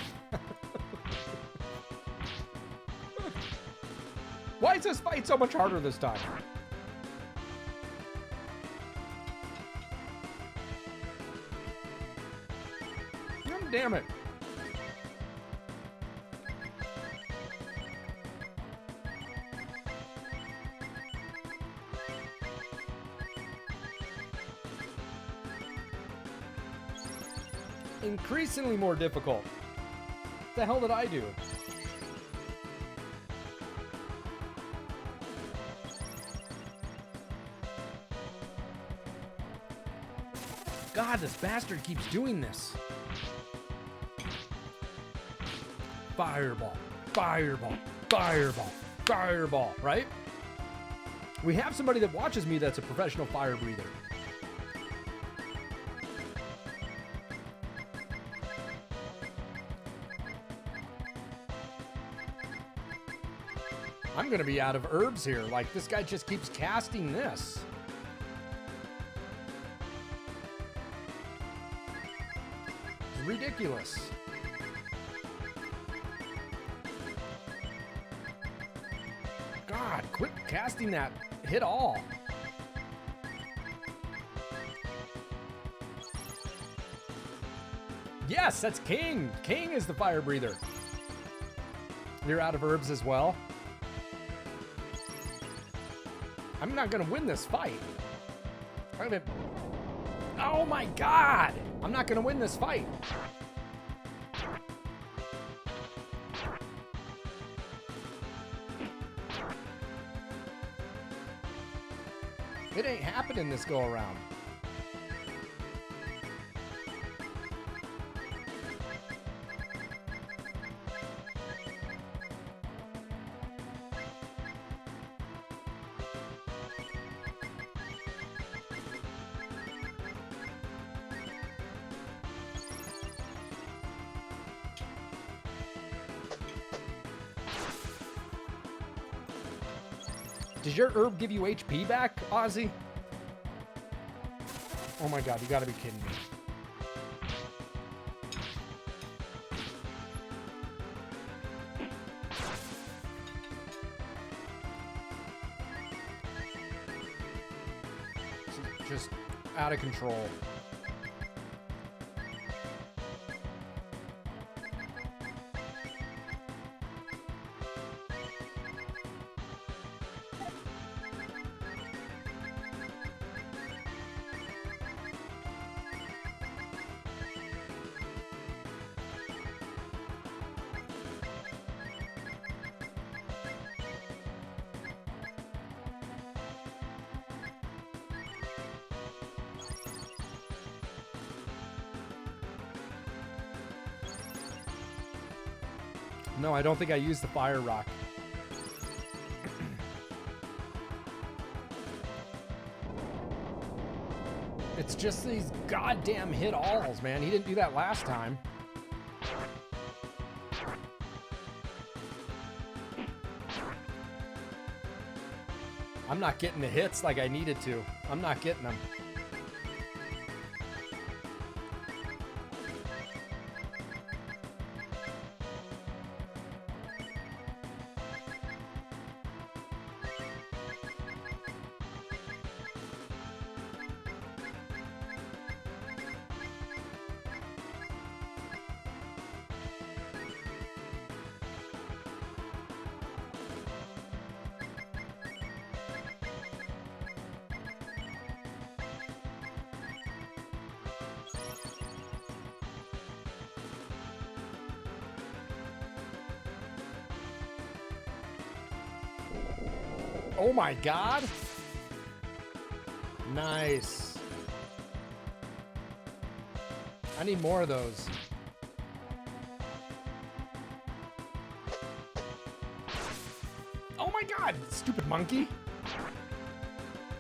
[SPEAKER 2] Why is this fight so much harder this time? God damn it. Increasingly more difficult. What the hell did I do? God, this bastard keeps doing this. Fireball, fireball, fireball, fireball, right? We have somebody that watches me that's a professional fire breather. I'm gonna be out of herbs here. Like, this guy just keeps casting this. It's ridiculous. God, quit casting that. Hit all. Yes, that's King. King is the fire breather. You're out of herbs as well. I'm not gonna win this fight. Oh my God! I'm not gonna win this fight. It ain't happening this go around. Does your herb give you HP back, Ozzy? Oh my God, you gotta be kidding me. This is just out of control. No, I don't think I used the fire rock. It's just these goddamn hit alls, man. He didn't do that last time. I'm not getting the hits like I needed to. I'm not getting them. Oh my God. Nice. I need more of those. Oh my God, stupid monkey.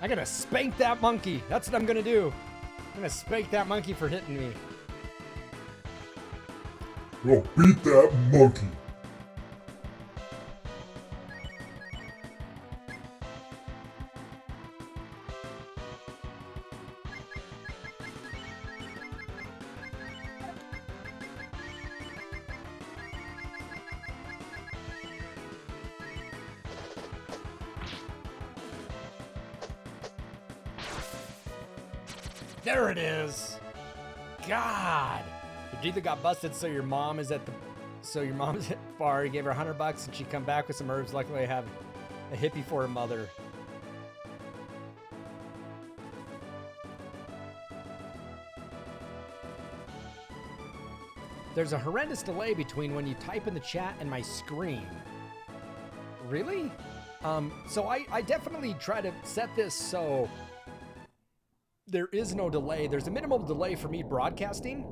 [SPEAKER 2] I gotta spank that monkey. That's what I'm gonna do. I'm gonna spank that monkey for hitting me.
[SPEAKER 3] Go beat that monkey.
[SPEAKER 2] There it is. God. Your teeth got busted, so your mom is at the bar. You gave her $100 and she come back with some herbs. Luckily I have a hippie for her mother. There's a horrendous delay between when you type in the chat and my screen. Really? So I definitely try to set this so there is no delay. There's a minimal delay for me broadcasting,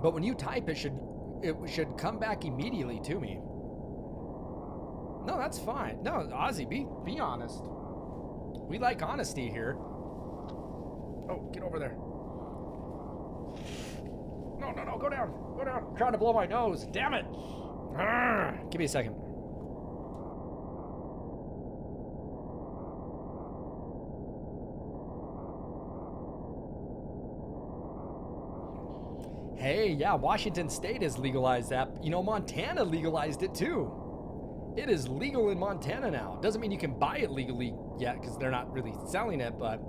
[SPEAKER 2] but when you type, it should come back immediately to me. No, that's fine. No, Ozzy, be honest. We like honesty here. Oh, get over there. No, go down. Go down. I'm trying to blow my nose. Damn it. Arrgh. Give me a second. Hey, yeah, Washington State has legalized that. You know, Montana legalized it too. It is legal in Montana now. Doesn't mean you can buy it legally yet because they're not really selling it, but...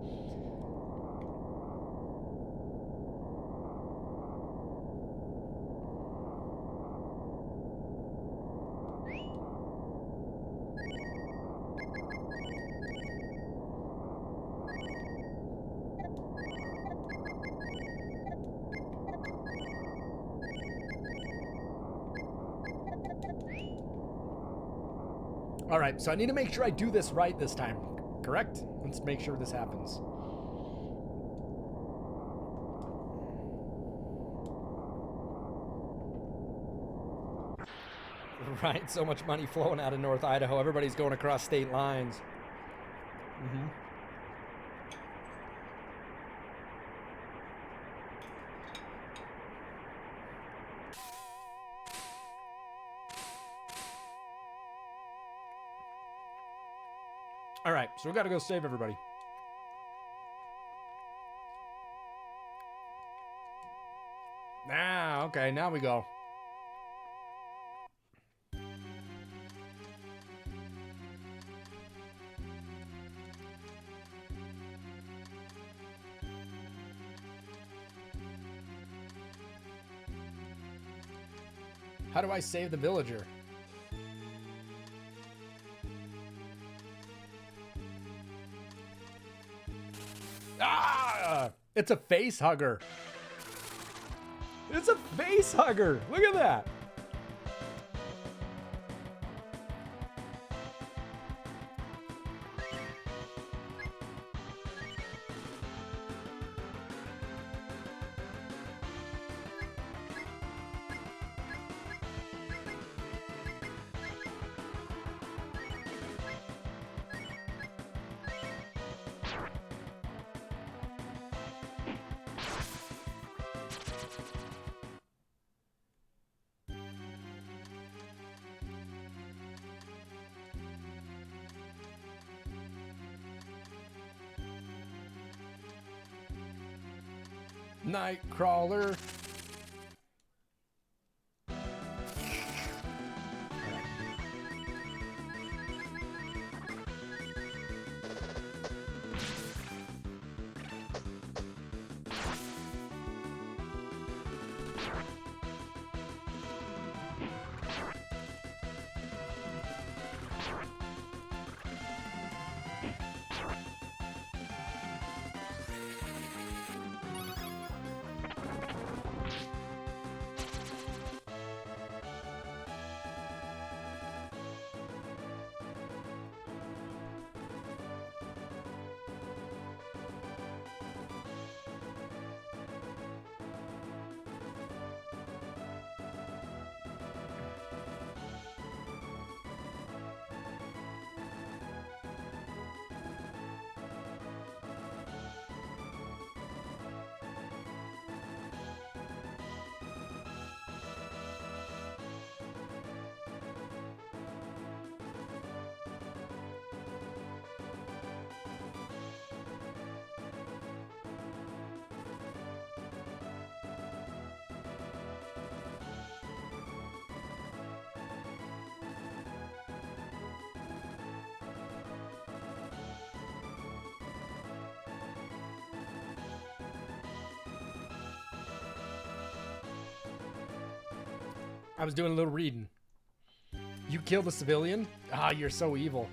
[SPEAKER 2] All right, so I need to make sure I do this right this time, correct? Let's make sure this happens. Right, so much money flowing out of North Idaho. Everybody's going across state lines. Mm-hmm. All right, so we got to go save everybody. Ah, okay, now we go. How do I save the villager? Ah! It's a face hugger. It's a face hugger. Look at that. Nightcrawler. I was doing a little reading. You killed a civilian? Ah, you're so evil.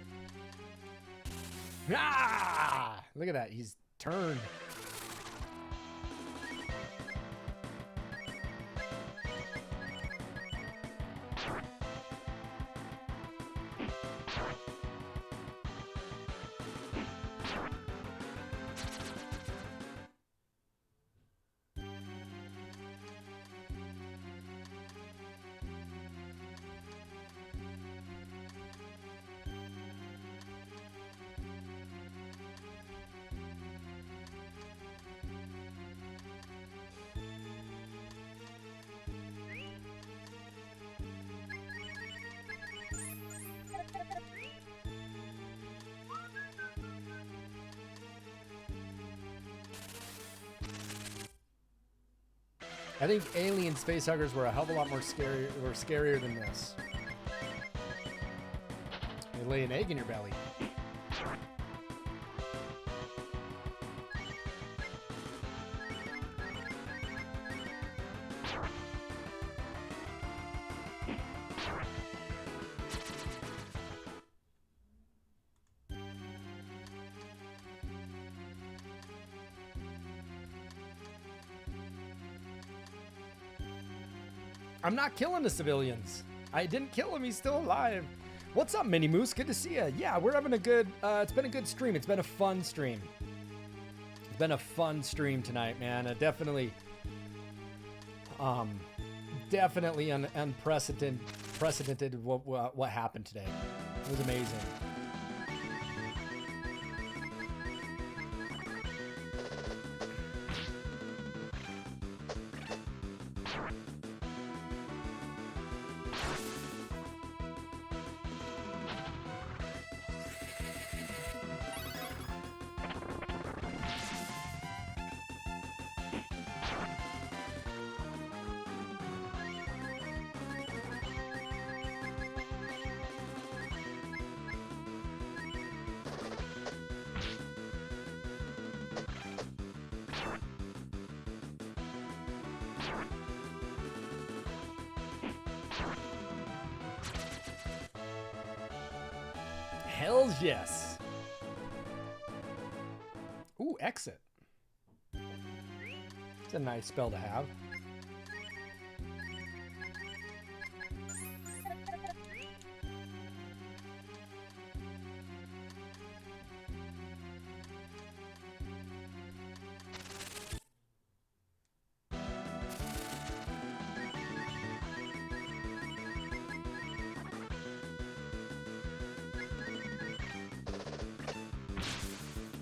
[SPEAKER 2] Ah! Look at that. He's turned. I think alien space huggers were a hell of a lot more scarier than this. They lay an egg in your belly. I'm not killing the civilians. I didn't kill him. He's still alive. What's up, Mini Moose? Good to see you. Yeah, we're having a good, it's been a good stream. It's been a fun stream. It's been a fun stream tonight, man. Definitely unprecedented what happened today. It was amazing. Hells yes. Ooh, exit. It's a nice spell to have.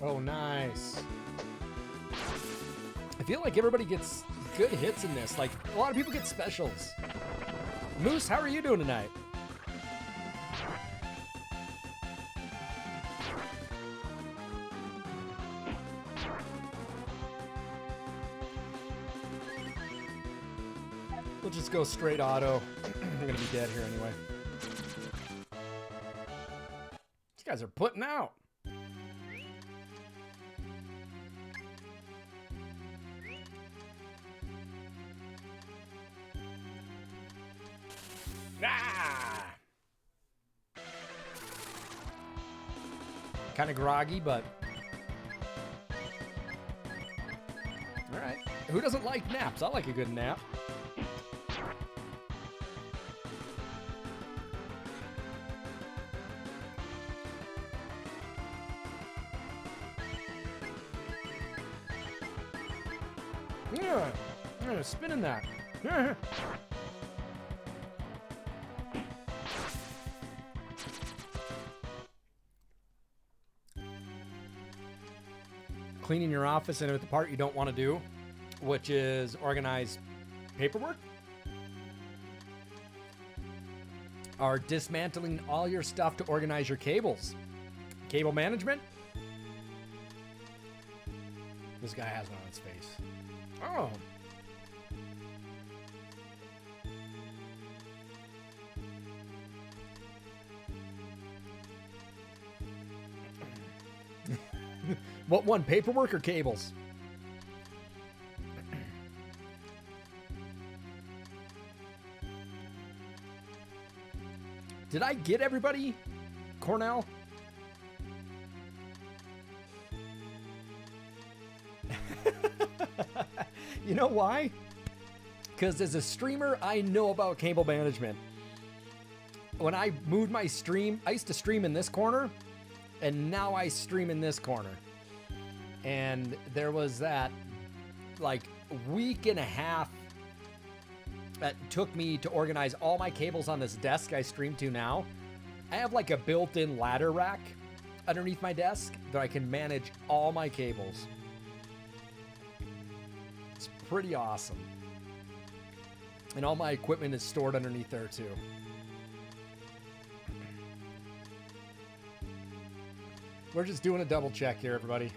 [SPEAKER 2] Oh, nice. I feel like everybody gets good hits in this. Like, a lot of people get specials. Moose, how are you doing tonight? We'll just go straight auto. I'm gonna be dead here anyway. These guys are putting out. Kind of groggy, but all right. Who doesn't like naps? I like a good nap. Yeah, spinning that. Cleaning your office and with the part you don't want to do, which is organize paperwork, or dismantling all your stuff to organize your cables. Cable management. This guy has one on his face. Oh. What one, paperwork or cables? Did I get everybody, Cornell? You know why? Because as a streamer, I know about cable management. When I moved my stream, I used to stream in this corner, and now I stream in this corner. And there was that like week and a half that took me to organize all my cables on this desk I stream to now. I have like a built-in ladder rack underneath my desk that I can manage all my cables. It's pretty awesome. And all my equipment is stored underneath there too. We're just doing a double check here, everybody.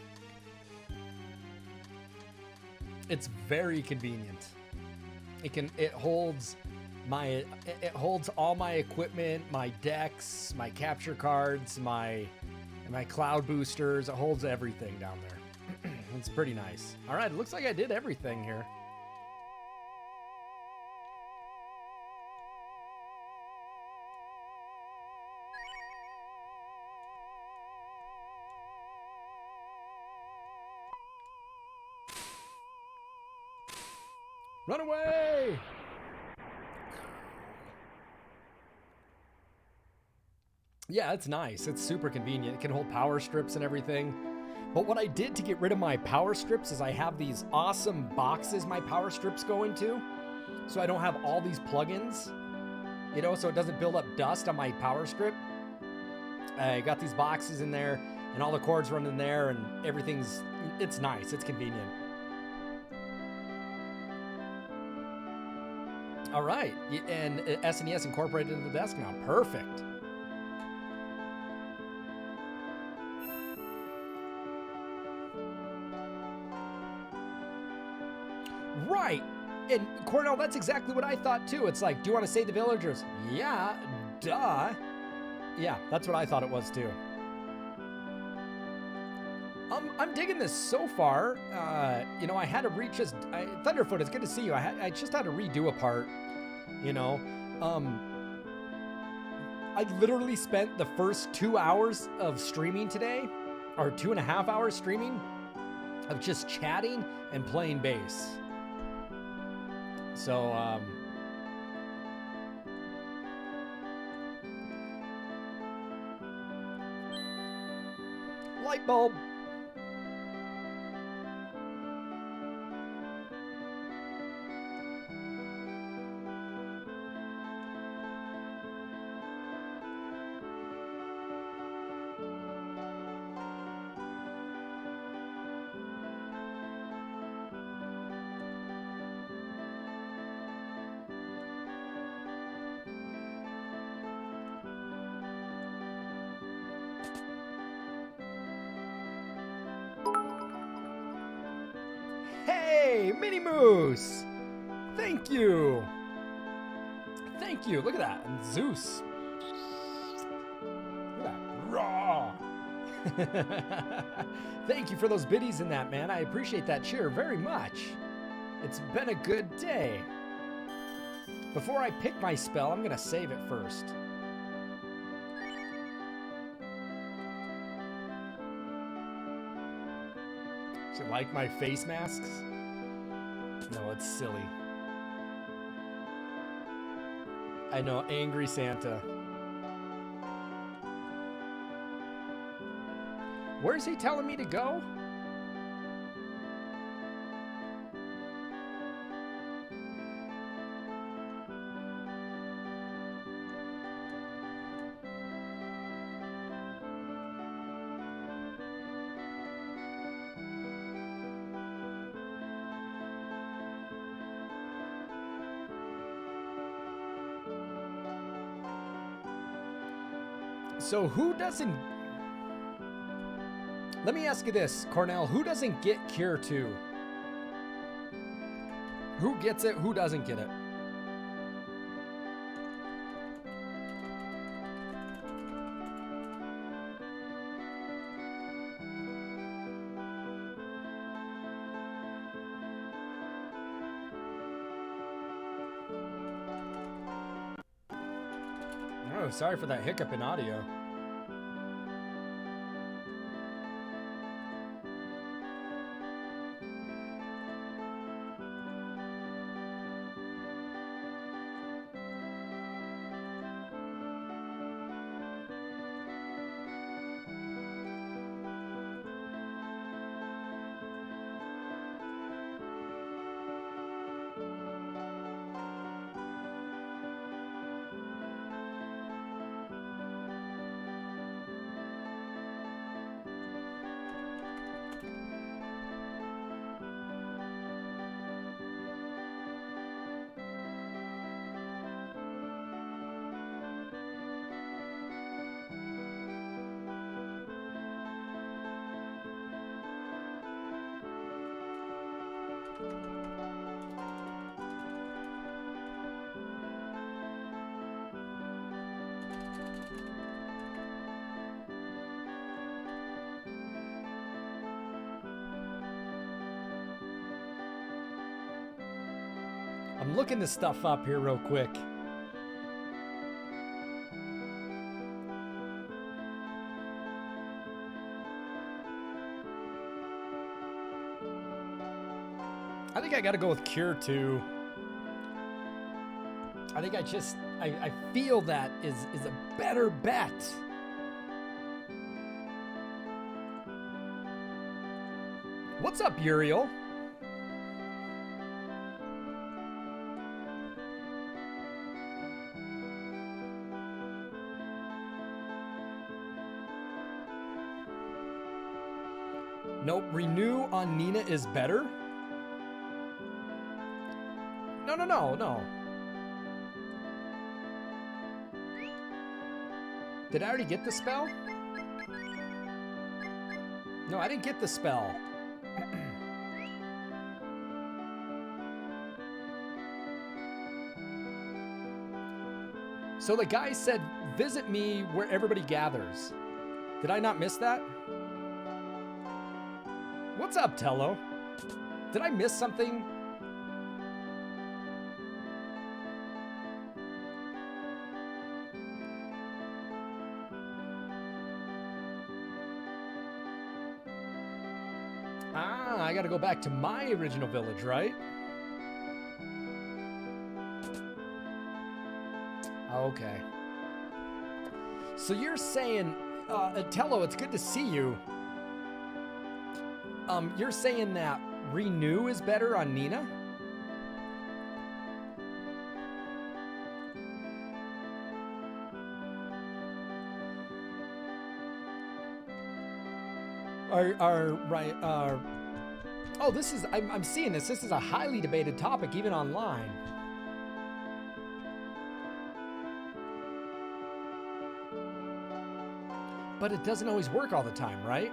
[SPEAKER 2] It's very convenient. It holds all my equipment, my decks, my capture cards, my cloud boosters. It holds everything down there. It's pretty nice. All right, it looks like I did everything here. Run away! Yeah, it's nice. It's super convenient. It can hold power strips and everything. But what I did to get rid of my power strips is I have these awesome boxes my power strips go into. So I don't have all these plugins, you know, so it doesn't build up dust on my power strip. I got these boxes in there and all the cords run in there and it's nice. It's convenient. All right. And SNES incorporated into the desk now. Perfect. Right. And Cornell, that's exactly what I thought too. It's like, do you want to save the villagers? Yeah, duh. Yeah, that's what I thought it was too. I'm digging this so far. You know, I had to Thunderfoot, it's good to see you. I just had to redo a part, you know. I literally spent the first 2 hours of streaming today, or 2.5 hours streaming, of just chatting and playing bass. So, light bulb. Hey, Mini Moose! Thank you! Thank you! Look at that! And Zeus! Look at that! Raw! Thank you for those biddies in that, man. I appreciate that cheer very much. It's been a good day. Before I pick my spell, I'm gonna save it first. Do you like my face masks? No, it's silly. I know, angry Santa. Where's he telling me to go? So who doesn't... Let me ask you this, Cornell. Who doesn't get Cure 2? Who gets it? Who doesn't get it? Oh, sorry for that hiccup in audio. I'm looking this stuff up here real quick. I think I gotta go with Cure 2. I think I feel that is a better bet. What's up, Uriel? Nope, renew on Nina is better? No. Did I already get the spell? No, I didn't get the spell. So the guy said, visit me where everybody gathers. Did I not miss that? What's up, Tello? Did I miss something? Ah, I gotta go back to my original village, right? Okay. So you're saying, Tello, it's good to see you. You're saying that renew is better on Nina? Oh, this is, I'm seeing this. This is a highly debated topic, even online. But it doesn't always work all the time, right?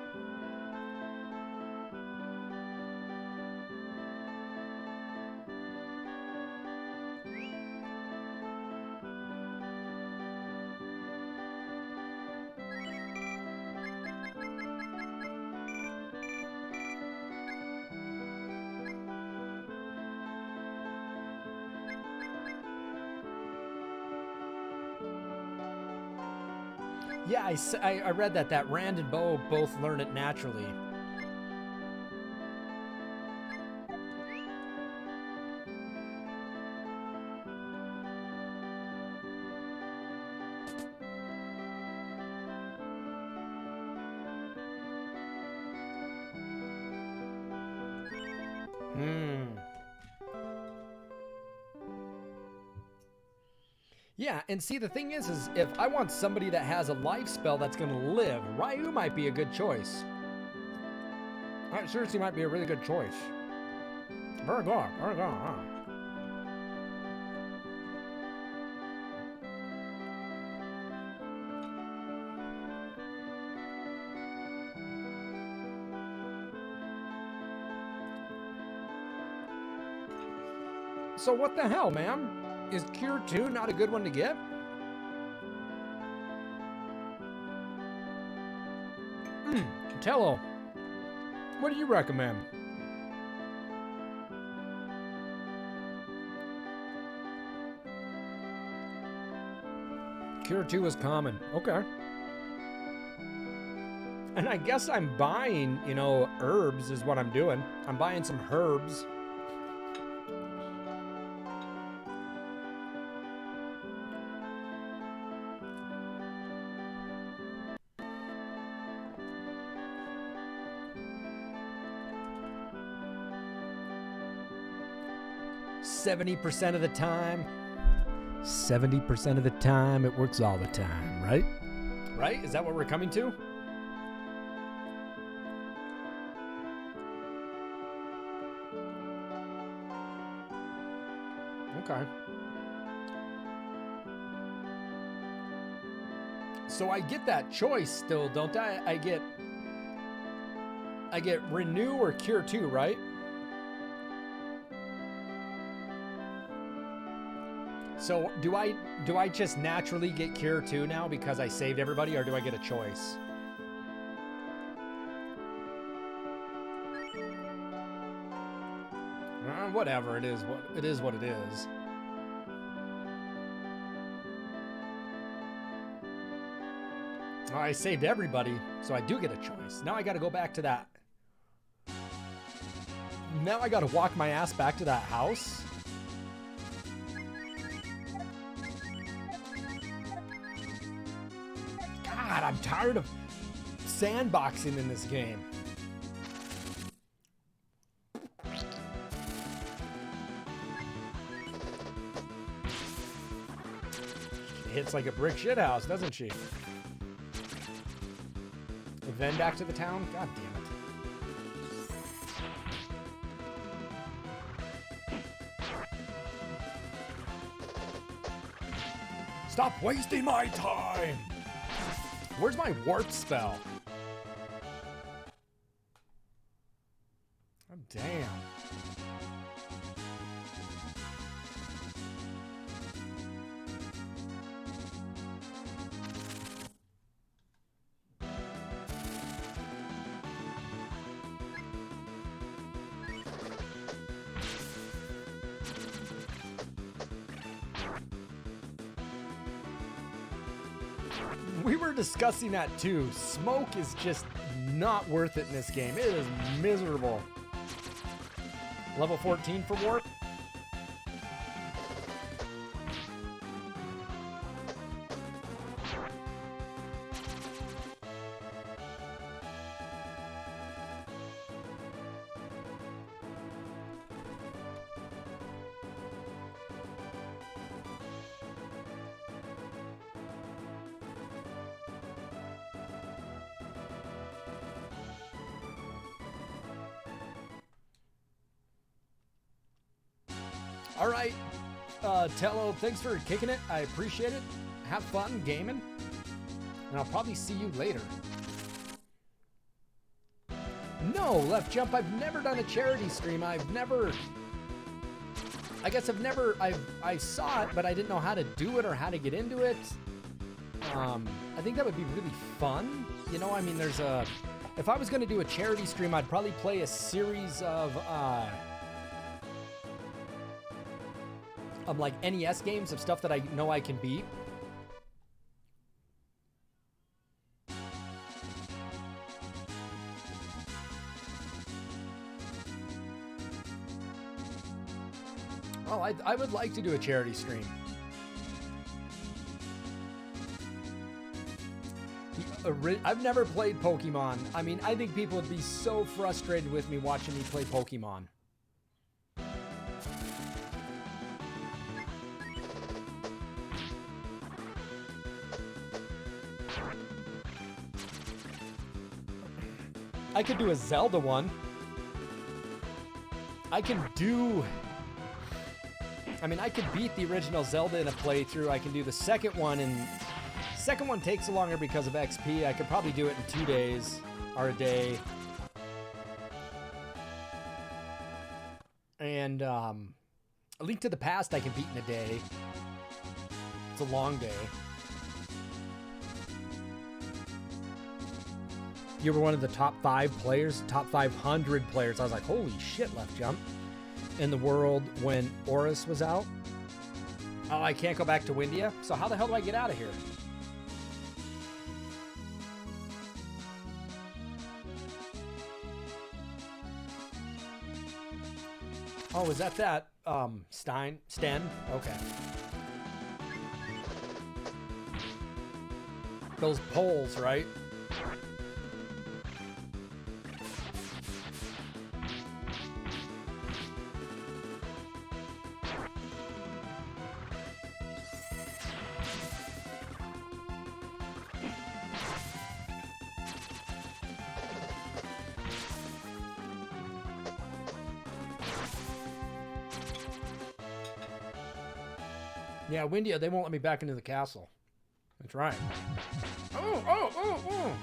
[SPEAKER 2] Yeah, I read that Rand and Bo both learn it naturally. Yeah, and see, the thing is if I want somebody that has a life spell that's going to live, Ryu might be a good choice. That seriously might be a really good choice. Very good, very good, huh? So what the hell, man? Is Cure 2 not a good one to get? Tello, what do you recommend? Cure 2 is common. Okay. And I guess I'm buying, herbs is what I'm doing. I'm buying some herbs. %70 of the time. 70% of the time, it works all the time, right? Right? Is that what we're coming to? Okay. So I get that choice still, don't I? I get renew or cure 2, right? So do I just naturally get cure 2 now because I saved everybody, or do I get a choice? Whatever, it is what it is. Oh, I saved everybody, so I do get a choice. Now I gotta go back to that. Now I gotta walk my ass back to that house. God, I'm tired of sandboxing in this game. hits like a brick shit house, doesn't she? And then back to the town? God damn it. Stop wasting my time! Where's my warp spell? Oh, damn. We were discussing that too. Smoke is just not worth it in this game. It is miserable. Level 14 for warp. All right, Tello, thanks for kicking it. I appreciate it. Have fun gaming, and I'll probably see you later. No, Left Jump, I've never done a charity stream. I saw it, but I didn't know how to do it or how to get into it. I think that would be really fun. You know, I mean, if I was going to do a charity stream, I'd probably play a series of like NES games of stuff that I know I can beat. Oh, I would like to do a charity stream. I've never played Pokemon. I mean, I think people would be so frustrated with me watching me play Pokemon. I could do a Zelda one. I could beat the original Zelda in a playthrough. I can do the second one, and second one takes longer because of XP. I could probably do it in 2 days or a day. And A Link to the Past I can beat in a day. It's a long day. You were one of the top 5 players, top 500 players. I was like, holy shit, Left Jump. In the world when Oris was out. Oh, I can't go back to Windia? So how the hell do I get out of here? Oh, is that Sten? Okay. Those poles, right? Yeah, Windia, they won't let me back into the castle. That's right. Oh.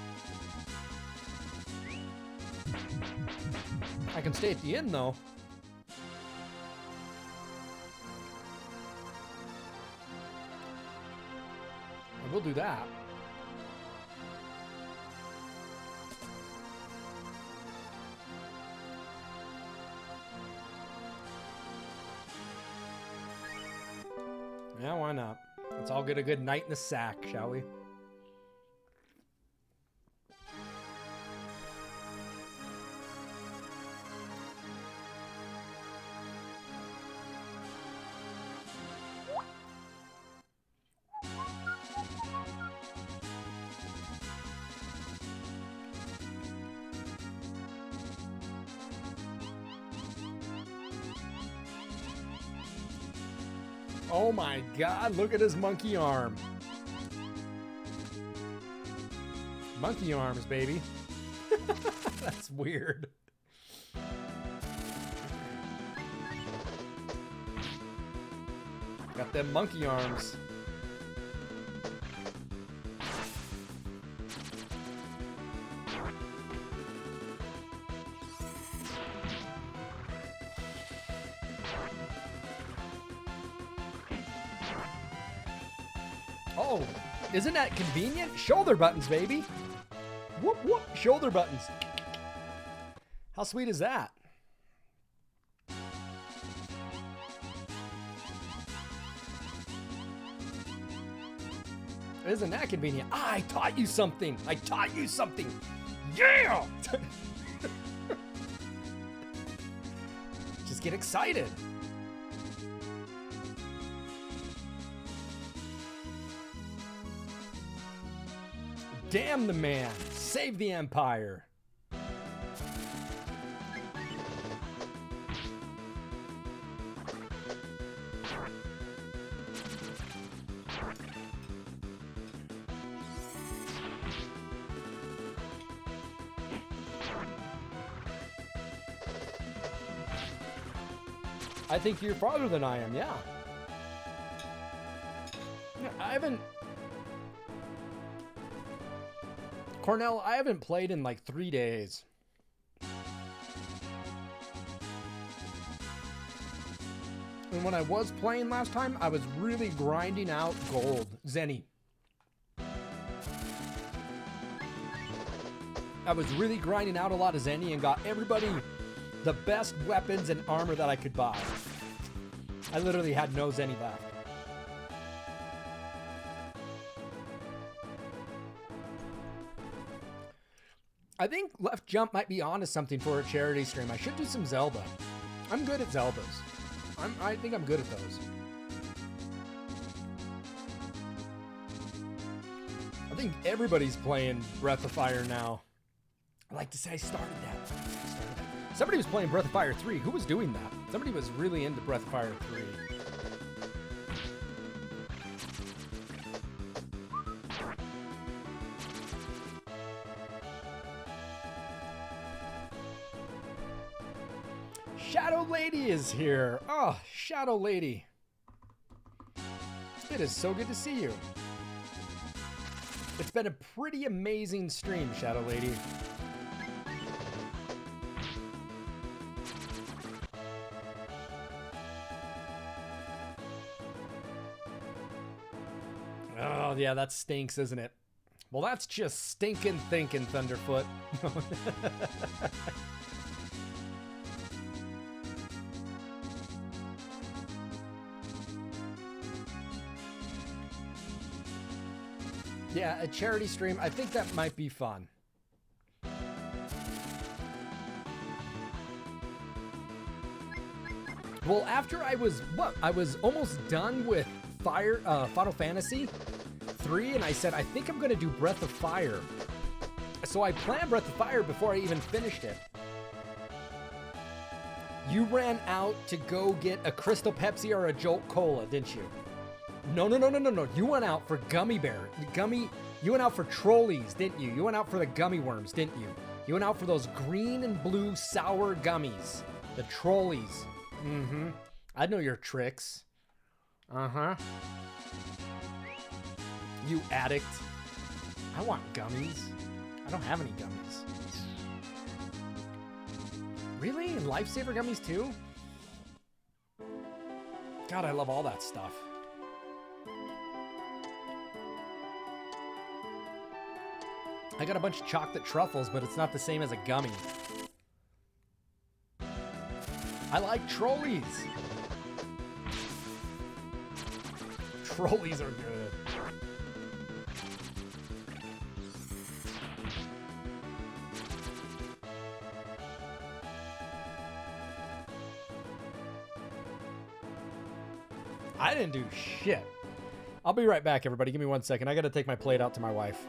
[SPEAKER 2] I can stay at the inn, though. I will do that. Yeah, why not? Let's all get a good night in the sack, shall we? Oh my god, look at his monkey arm. Monkey arms, baby. That's weird. Got them monkey arms. Oh, isn't that convenient? Shoulder buttons, baby. Whoop, whoop, shoulder buttons. How sweet is that? Isn't that convenient? I taught you something. I taught you something. Yeah! Just get excited. Damn the man. Save the empire. I think you're farther than I am, yeah. I haven't... Cornell, I haven't played in like 3 days. And when I was playing last time, I was really grinding out gold. Zenny. I was really grinding out a lot of Zenny and got everybody the best weapons and armor that I could buy. I literally had no Zenny left. I think Left Jump might be onto something for a charity stream. I should do some Zelda. I'm good at Zeldas. I think I'm good at those. I think everybody's playing Breath of Fire now. I like to say I started that. Somebody was playing Breath of Fire 3. Who was doing that? Somebody was really into Breath of Fire 3. Shadow Lady is here. Oh, Shadow Lady. It is so good to see you. It's been a pretty amazing stream, Shadow Lady. Oh, yeah, that stinks, isn't it? Well, that's just stinking thinking, Thunderfoot. Yeah, a charity stream. I think that might be fun. Well, after I was almost done with Final Fantasy 3, and I said, I think I'm going to do Breath of Fire. So I planned Breath of Fire before I even finished it. You ran out to go get a Crystal Pepsi or a Jolt Cola, didn't you? No. You went out for you went out for trolleys, didn't you? You went out for the gummy worms, didn't you? You went out for those green and blue sour gummies. The trolleys. Mm-hmm. I know your tricks. Uh-huh. You addict. I want gummies. I don't have any gummies. Really? And Lifesaver gummies too? God, I love all that stuff. I got a bunch of chocolate truffles, but it's not the same as a gummy. I like trolleys. Trolleys are good. I didn't do shit. I'll be right back, everybody. Give me 1 second. I gotta take my plate out to my wife.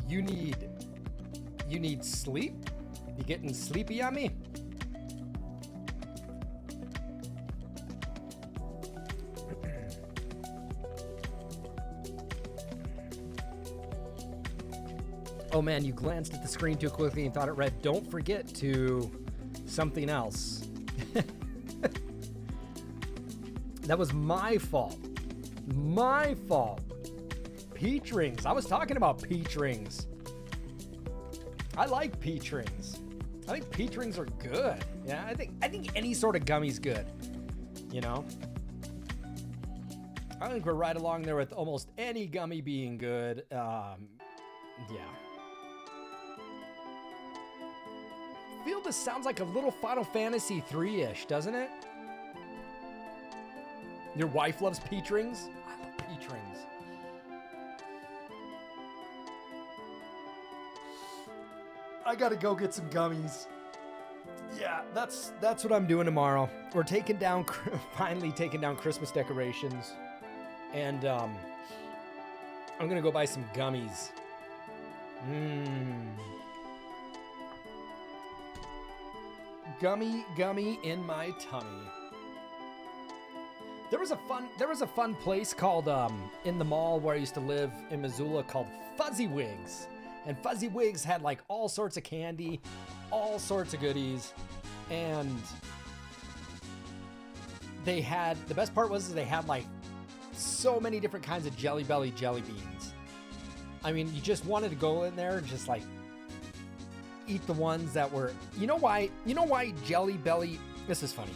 [SPEAKER 2] You need sleep? You getting sleepy on me? Oh man, you glanced at the screen too quickly and thought it read, don't forget to something else. That was my fault. My fault. Peach rings. I was talking about peach rings. I like peach rings. I think peach rings are good. Yeah, I think any sort of gummy's good. You know? I think we're right along there with almost any gummy being good. Yeah. I feel this sounds like a little Final Fantasy 3-ish, doesn't it? Your wife loves peach rings? I love peach rings. I gotta go get some gummies. Yeah, that's what I'm doing tomorrow. We're finally taking down Christmas decorations. And I'm gonna go buy some gummies. Gummy in my tummy. There was a fun place called in the mall where I used to live in Missoula called Fuzzy Wigs. And Fuzzy Wigs had like all sorts of candy, all sorts of goodies. And they had, the best part was they had like so many different kinds of Jelly Belly jelly beans. I mean, you just wanted to go in there and just like eat the ones that were, you know why Jelly Belly, this is funny.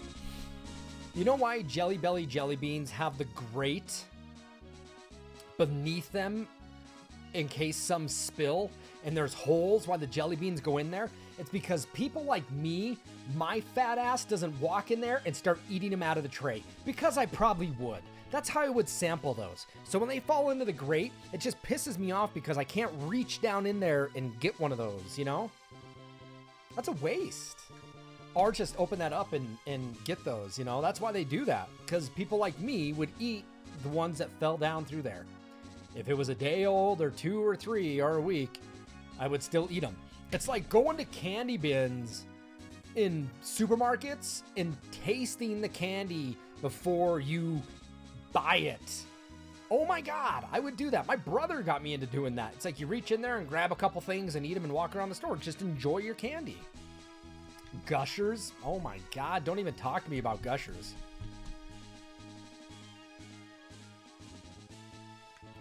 [SPEAKER 2] You know why Jelly Belly jelly beans have the grate beneath them in case some spill and there's holes while the jelly beans go in there? It's because people like me, my fat ass doesn't walk in there and start eating them out of the tray, because I probably would. That's how I would sample those. So when they fall into the grate, it just pisses me off because I can't reach down in there and get one of those, you know? That's a waste. Or just open that up and get those, you know? That's why they do that, because people like me would eat the ones that fell down through there. If it was a day old or 2 or 3 or a week, I would still eat them. It's like going to candy bins in supermarkets and tasting the candy before you buy it. Oh my God, I would do that. My brother got me into doing that. It's like you reach in there and grab a couple things and eat them and walk around the store. Just enjoy your candy. Gushers? Oh my God, don't even talk to me about Gushers.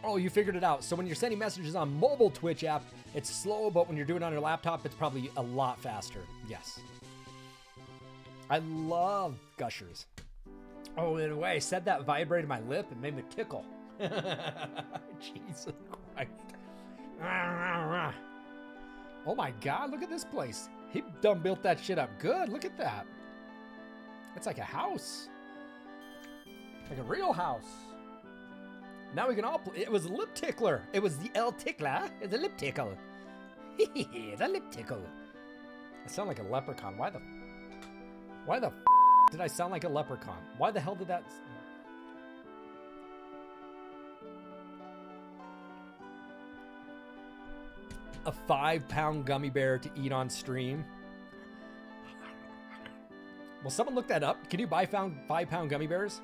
[SPEAKER 2] Oh, you figured it out. So when you're sending messages on mobile Twitch app, it's slow, but when you're doing it on your laptop, it's probably a lot faster. Yes. I love Gushers. Oh, in a way, I said that vibrated my lip and made me tickle. Jesus Christ. Oh my God, look at this place. He done built that shit up good. Look at that. It's like a house. Like a real house. Now we can all play. It was a lip tickler. It was the El Tickler. It's a lip tickle. It's a lip tickle. I sound like a leprechaun. Why the f did I sound like a leprechaun? Why the hell did that? A 5-pound gummy bear to eat on stream. Will someone look that up? Can you buy 5-pound gummy bears?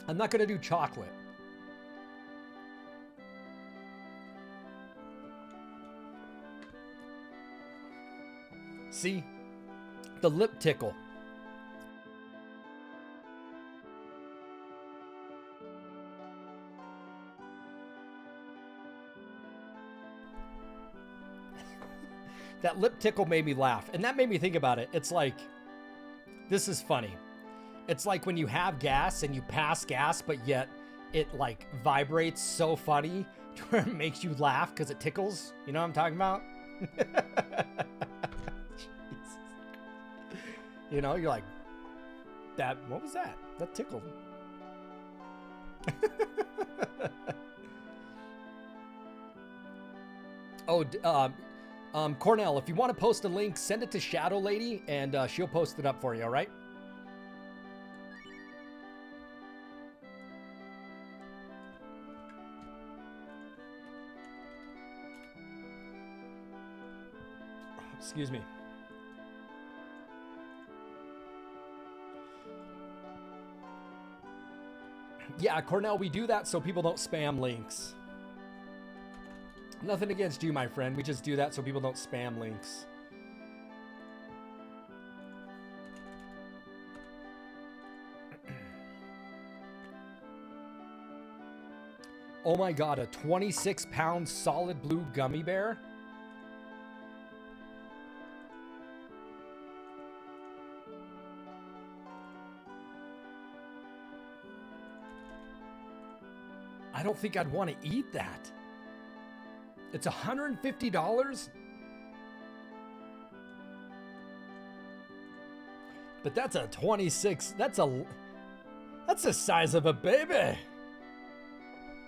[SPEAKER 2] I'm not going to do chocolate. See? The lip tickle. That lip tickle made me laugh. And that made me think about it. It's like, this is funny. It's like when you have gas and you pass gas, but yet it like vibrates so funny to where it makes you laugh because it tickles. You know what I'm talking about? You know, you're like, what was that? That tickled. Oh, Cornell, if you want to post a link, send it to Shadow Lady and she'll post it up for you, all right? Excuse me. Yeah, Cornell, we do that so people don't spam links. Nothing against you, my friend. We just do that so people don't spam links. Oh my god, a 26-pound solid blue gummy bear? I don't think I'd want to eat that. It's $150? But that's a 26, that's the size of a baby.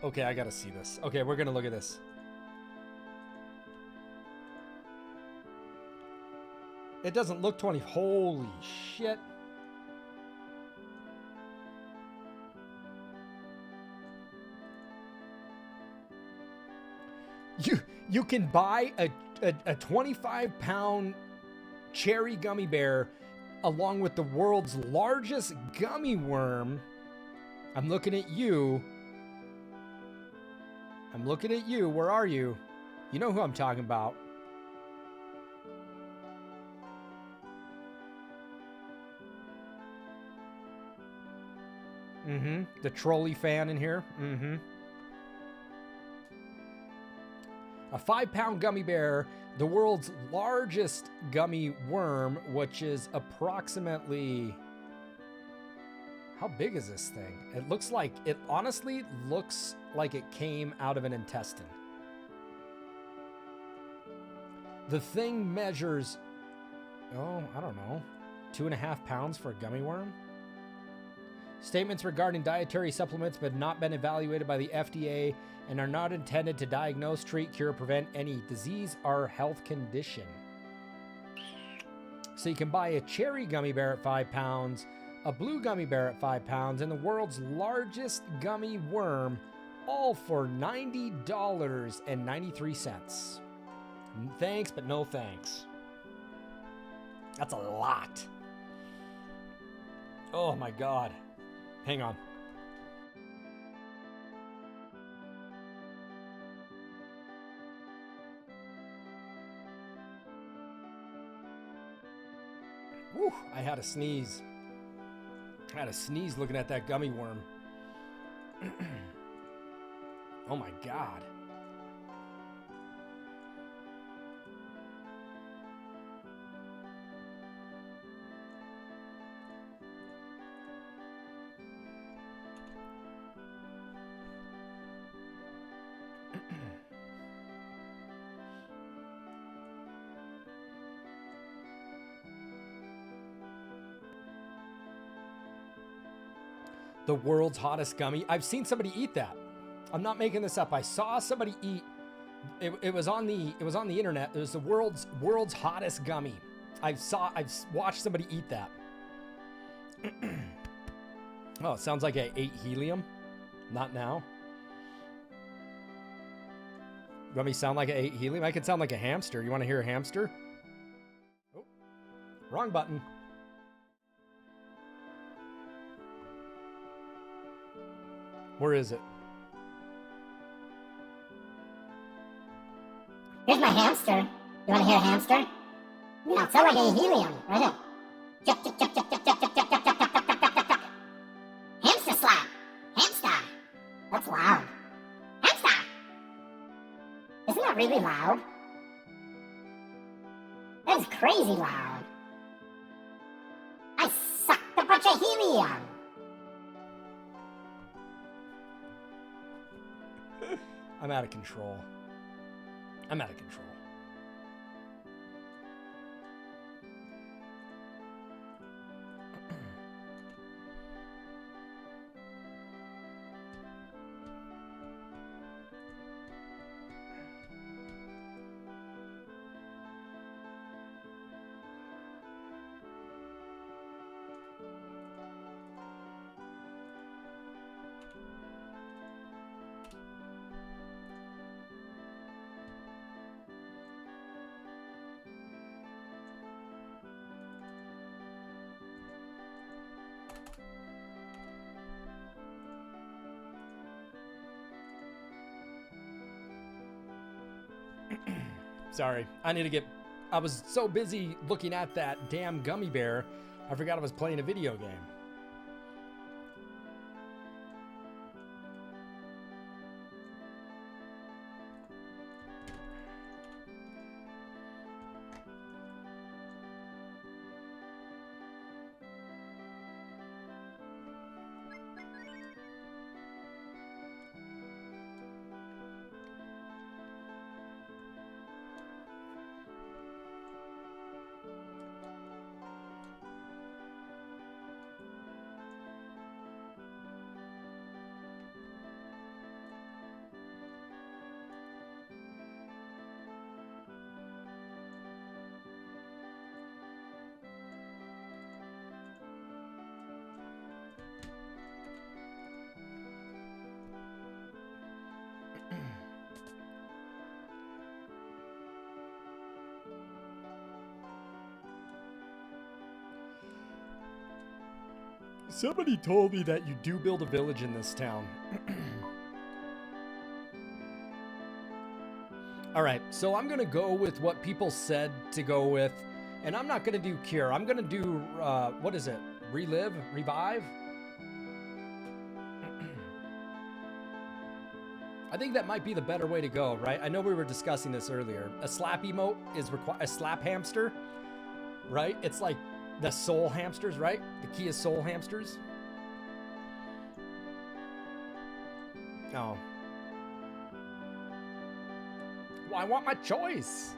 [SPEAKER 2] Okay, I gotta see this. Okay, we're gonna look at this. It doesn't look 20, holy shit. You can buy a 25-pound cherry gummy bear along with the world's largest gummy worm. I'm looking at you. I'm looking at you. Where are you? You know who I'm talking about. Mm-hmm. The trolley fan in here. Mm-hmm. A 5-pound gummy bear, the world's largest gummy worm, which is approximately... How big is this thing? It looks like, it honestly looks like it came out of an intestine. The thing measures, oh, I don't know, 2.5 pounds for a gummy worm? Statements regarding dietary supplements but not been evaluated by the FDA and are not intended to diagnose, treat, cure, prevent any disease or health condition. So you can buy a cherry gummy bear at 5 pounds, a blue gummy bear at 5 pounds, and the world's largest gummy worm, all for $90.93. Thanks, but no thanks. That's a lot. Oh my God. Hang on. Whew, I had a sneeze. I had a sneeze looking at that gummy worm. Oh my God. The world's hottest gummy. I've seen somebody eat that. I'm not making this up. I saw somebody eat. It was on the internet. It was the world's hottest gummy. I've watched somebody eat that. Oh, it sounds like I ate helium. Not now. You want me to sound like I ate helium? I could sound like a hamster. You want to hear a hamster? Oh, wrong button. Where is it?
[SPEAKER 4] Here's my hamster. You want to hear a hamster? Yeah, it sounds like a helium, right? Chuck, chuck, chuck, chuck, chuck, chuck, chuck, chuck, chuck, chuck, chuck, chuck, chuck, chuck. Hamster slap. Hamster. That's loud. Hamster. Isn't that really loud? That is crazy loud. I sucked a bunch of helium.
[SPEAKER 2] I'm out of control. I'm out of control. Sorry. I was so busy looking at that damn gummy bear, I forgot I was playing a video game. Somebody told me that you do build a village in this town. All right, so I'm gonna go with what people said to go with, and I'm not gonna do cure. I'm gonna do, what is it? Relive? Revive? I think that might be the better way to go, right? I know we were discussing this earlier. A slap emote is a slap hamster, right? It's like the soul hamsters, right? The key is soul hamsters. Oh. Well, I want my choice.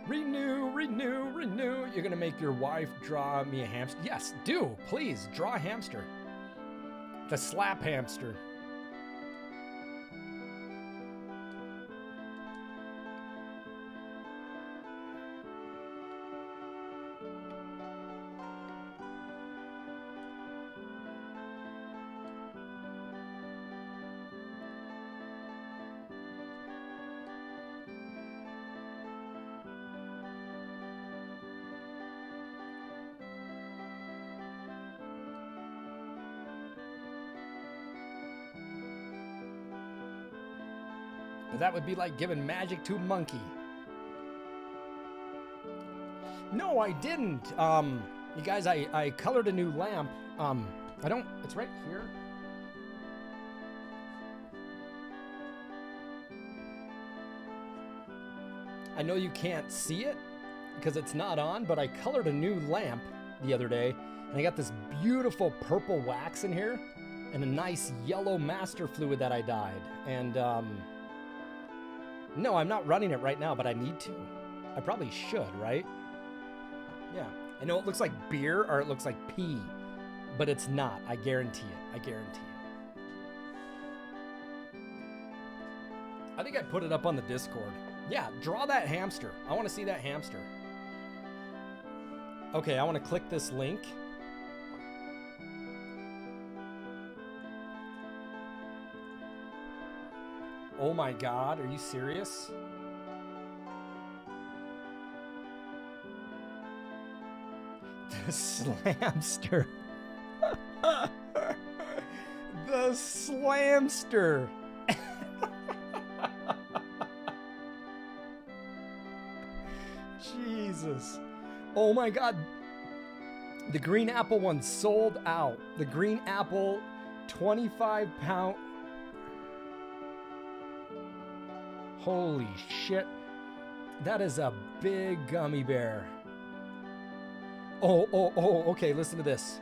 [SPEAKER 2] Renew, renew, renew. You're gonna make your wife draw me a hamster. Yes, do. Please, draw a hamster. The slap hamster. But that would be like giving magic to a monkey. No, I didn't. You guys, I colored a new lamp. It's right here. I know you can't see it because it's not on, but I colored a new lamp the other day, and I got this beautiful purple wax in here and a nice yellow master fluid that I dyed. And, no, I'm not running it right now, but I need to. I probably should, right? Yeah. I know it looks like beer or it looks like pee, but it's not. I guarantee it. I guarantee it. I think I put it up on the Discord. Yeah, draw that hamster. I want to see that hamster. Okay, I want to click this link. Oh my God, are you serious? The slamster. The slamster. Jesus. Oh my God. The green apple one sold out. The green apple 25-pound. Holy shit. That is a big gummy bear. Oh, okay, listen to this.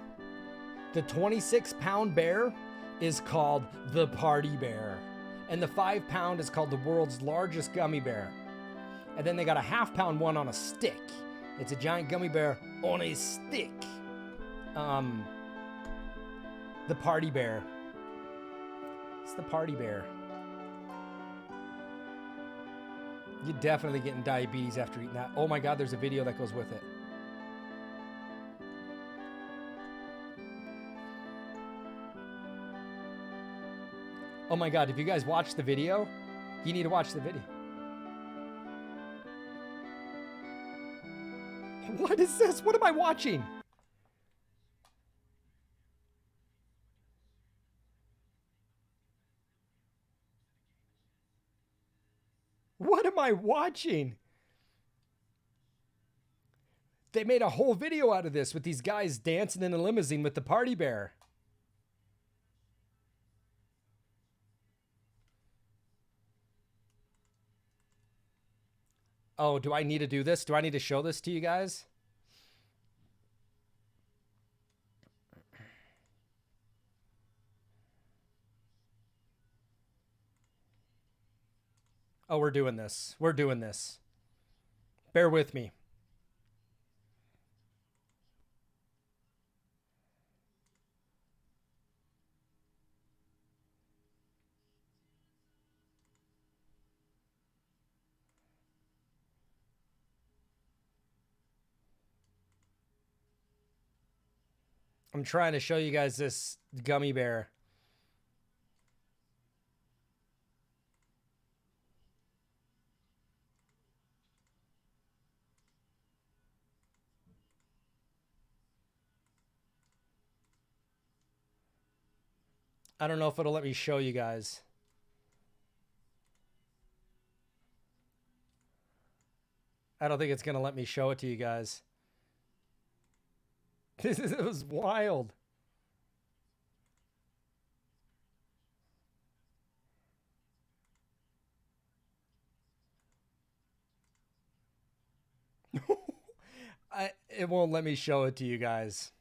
[SPEAKER 2] The 26-pound bear is called the party bear. And the 5-pound is called the world's largest gummy bear. And then they got a half-pound one on a stick. It's a giant gummy bear on a stick. The party bear. It's the party bear. You're definitely getting diabetes after eating that. Oh my God, there's a video that goes with it. Oh my God, if you guys watch the video, you need to watch the video. What is this? What am I watching? What am I watching? They made a whole video out of this with these guys dancing in a limousine with the party bear. Oh, do I need to do this? Do I need to show this to you guys? Oh, we're doing this. We're doing this. Bear with me. I'm trying to show you guys this gummy bear. I don't know if it'll let me show you guys. I don't think it's going to let me show it to you guys. It was wild. It won't let me show it to you guys.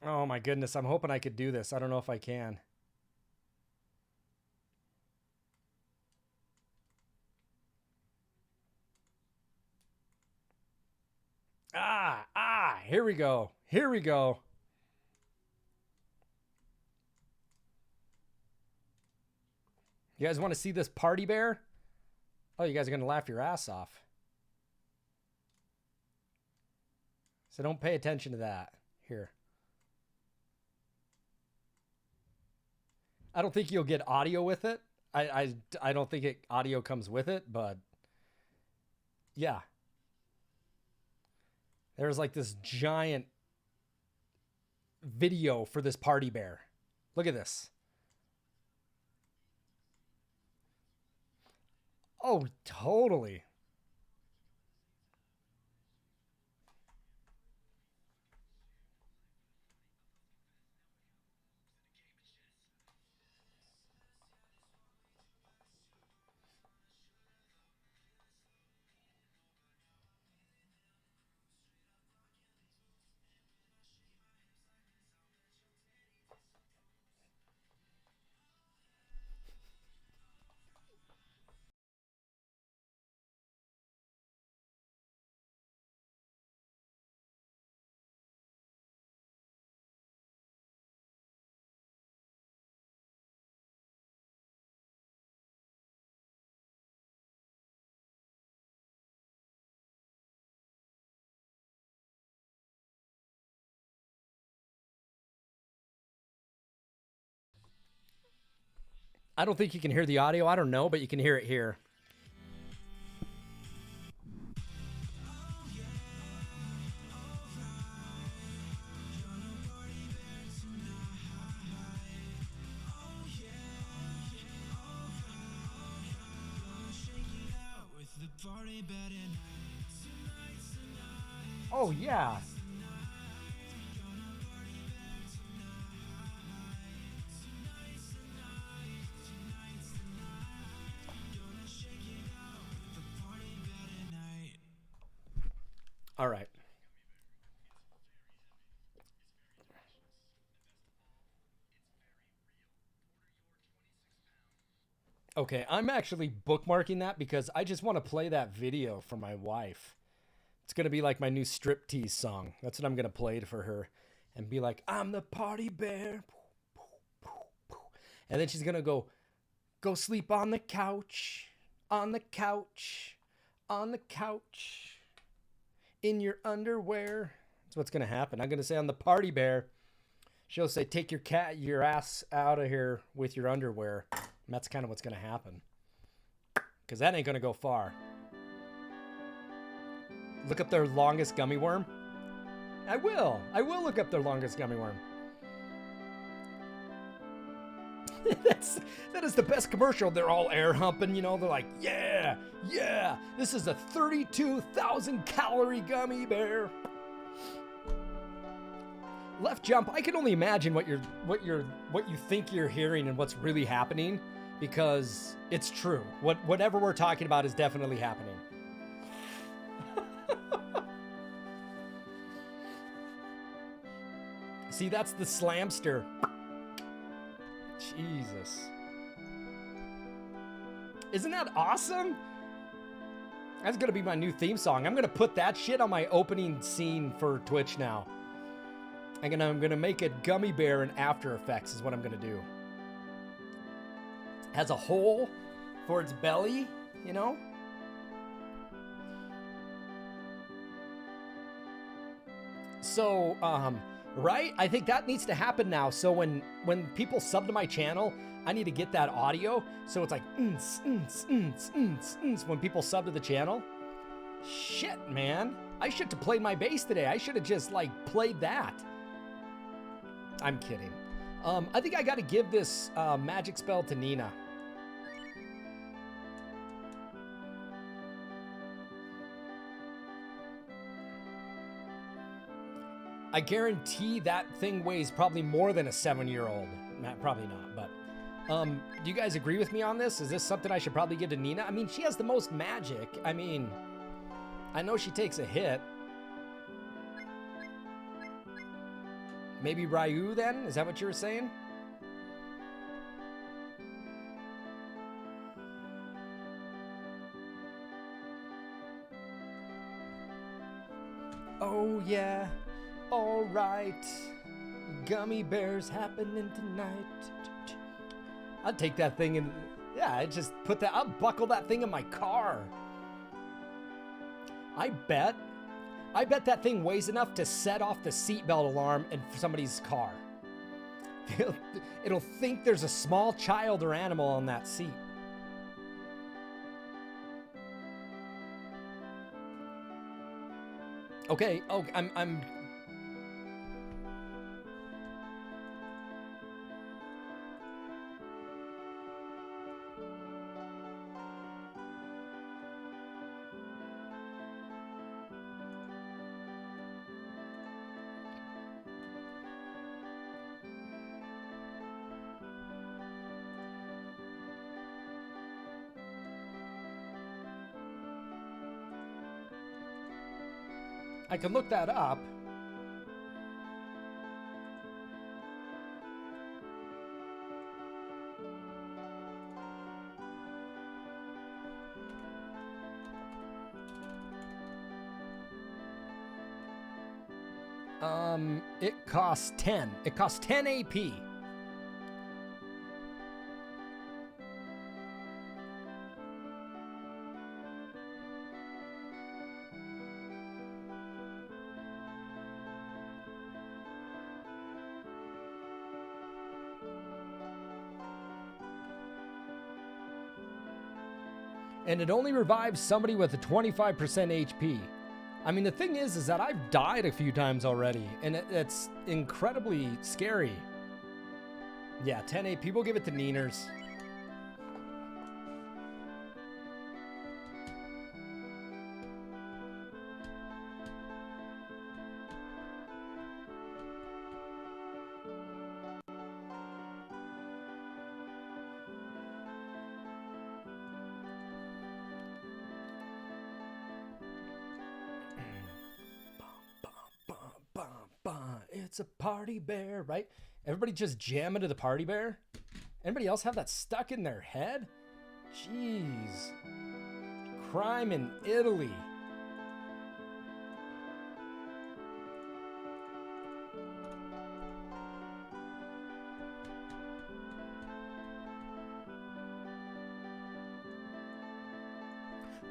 [SPEAKER 2] Oh my goodness, I'm hoping I could do this. I don't know if I can. Here we go. Here we go. You guys want to see this party bear? Oh, you guys are going to laugh your ass off. So don't pay attention to that. Here. I don't think you'll get audio with it. I don't think audio comes with it, but yeah. There's like this giant video for this party bear. Look at this. Oh, totally. I don't think you can hear the audio. I don't know, but you can hear it here. Oh, yeah. All right. Okay, I'm actually bookmarking that because I just want to play that video for my wife. It's going to be like my new striptease song. That's what I'm going to play for her and be like, I'm the party bear. And then she's going to go sleep on the couch, on the couch, on the couch, in your underwear. That's what's going to happen. I'm going to say I'm the party bear. She'll say, take your ass out of here with your underwear. And that's kind of what's going to happen. Because that ain't going to go far. Look up their longest gummy worm. I will look up their longest gummy worm. That is the best commercial. They're all air humping, you know. They're like, yeah, this is a 32,000 calorie gummy bear. Left jump. I can only imagine what you think you're hearing and what's really happening, because it's true. Whatever we're talking about is definitely happening. See, that's the slamster. Jesus. Isn't that awesome? That's gonna be my new theme song. I'm gonna put that shit on my opening scene for Twitch now. I'm gonna make a gummy bear in After Effects is what I'm gonna do. Has a hole for its belly, you know? So, right? I think that needs to happen now. So when people sub to my channel, I need to get that audio. So it's like, when people sub to the channel. Shit, man. I should have played my bass today. I should have just, like, played that. I'm kidding. I think I got to give this magic spell to Nina. I guarantee that thing weighs probably more than a 7-year-old. Probably not, but do you guys agree with me on this? Is this something I should probably give to Nina? I mean, she has the most magic. I mean, I know she takes a hit. Maybe Ryu then? Is that what you were saying? Oh yeah. All right, gummy bears happening tonight. I'd take that thing and, yeah, I'd just I'll buckle that thing in my car. I bet that thing weighs enough to set off the seatbelt alarm in somebody's car. It'll think there's a small child or animal on that seat. Okay, I'm I can look that up. It costs 10. It costs 10 AP. And it only revives somebody with a 25% HP. I mean, the thing is that I've died a few times already, and it's incredibly scary. Yeah, 10 AP. People give it to Neeners. It's a party bear, right? Everybody just jam into the party bear? Anybody else have that stuck in their head? Jeez. Crime in Italy.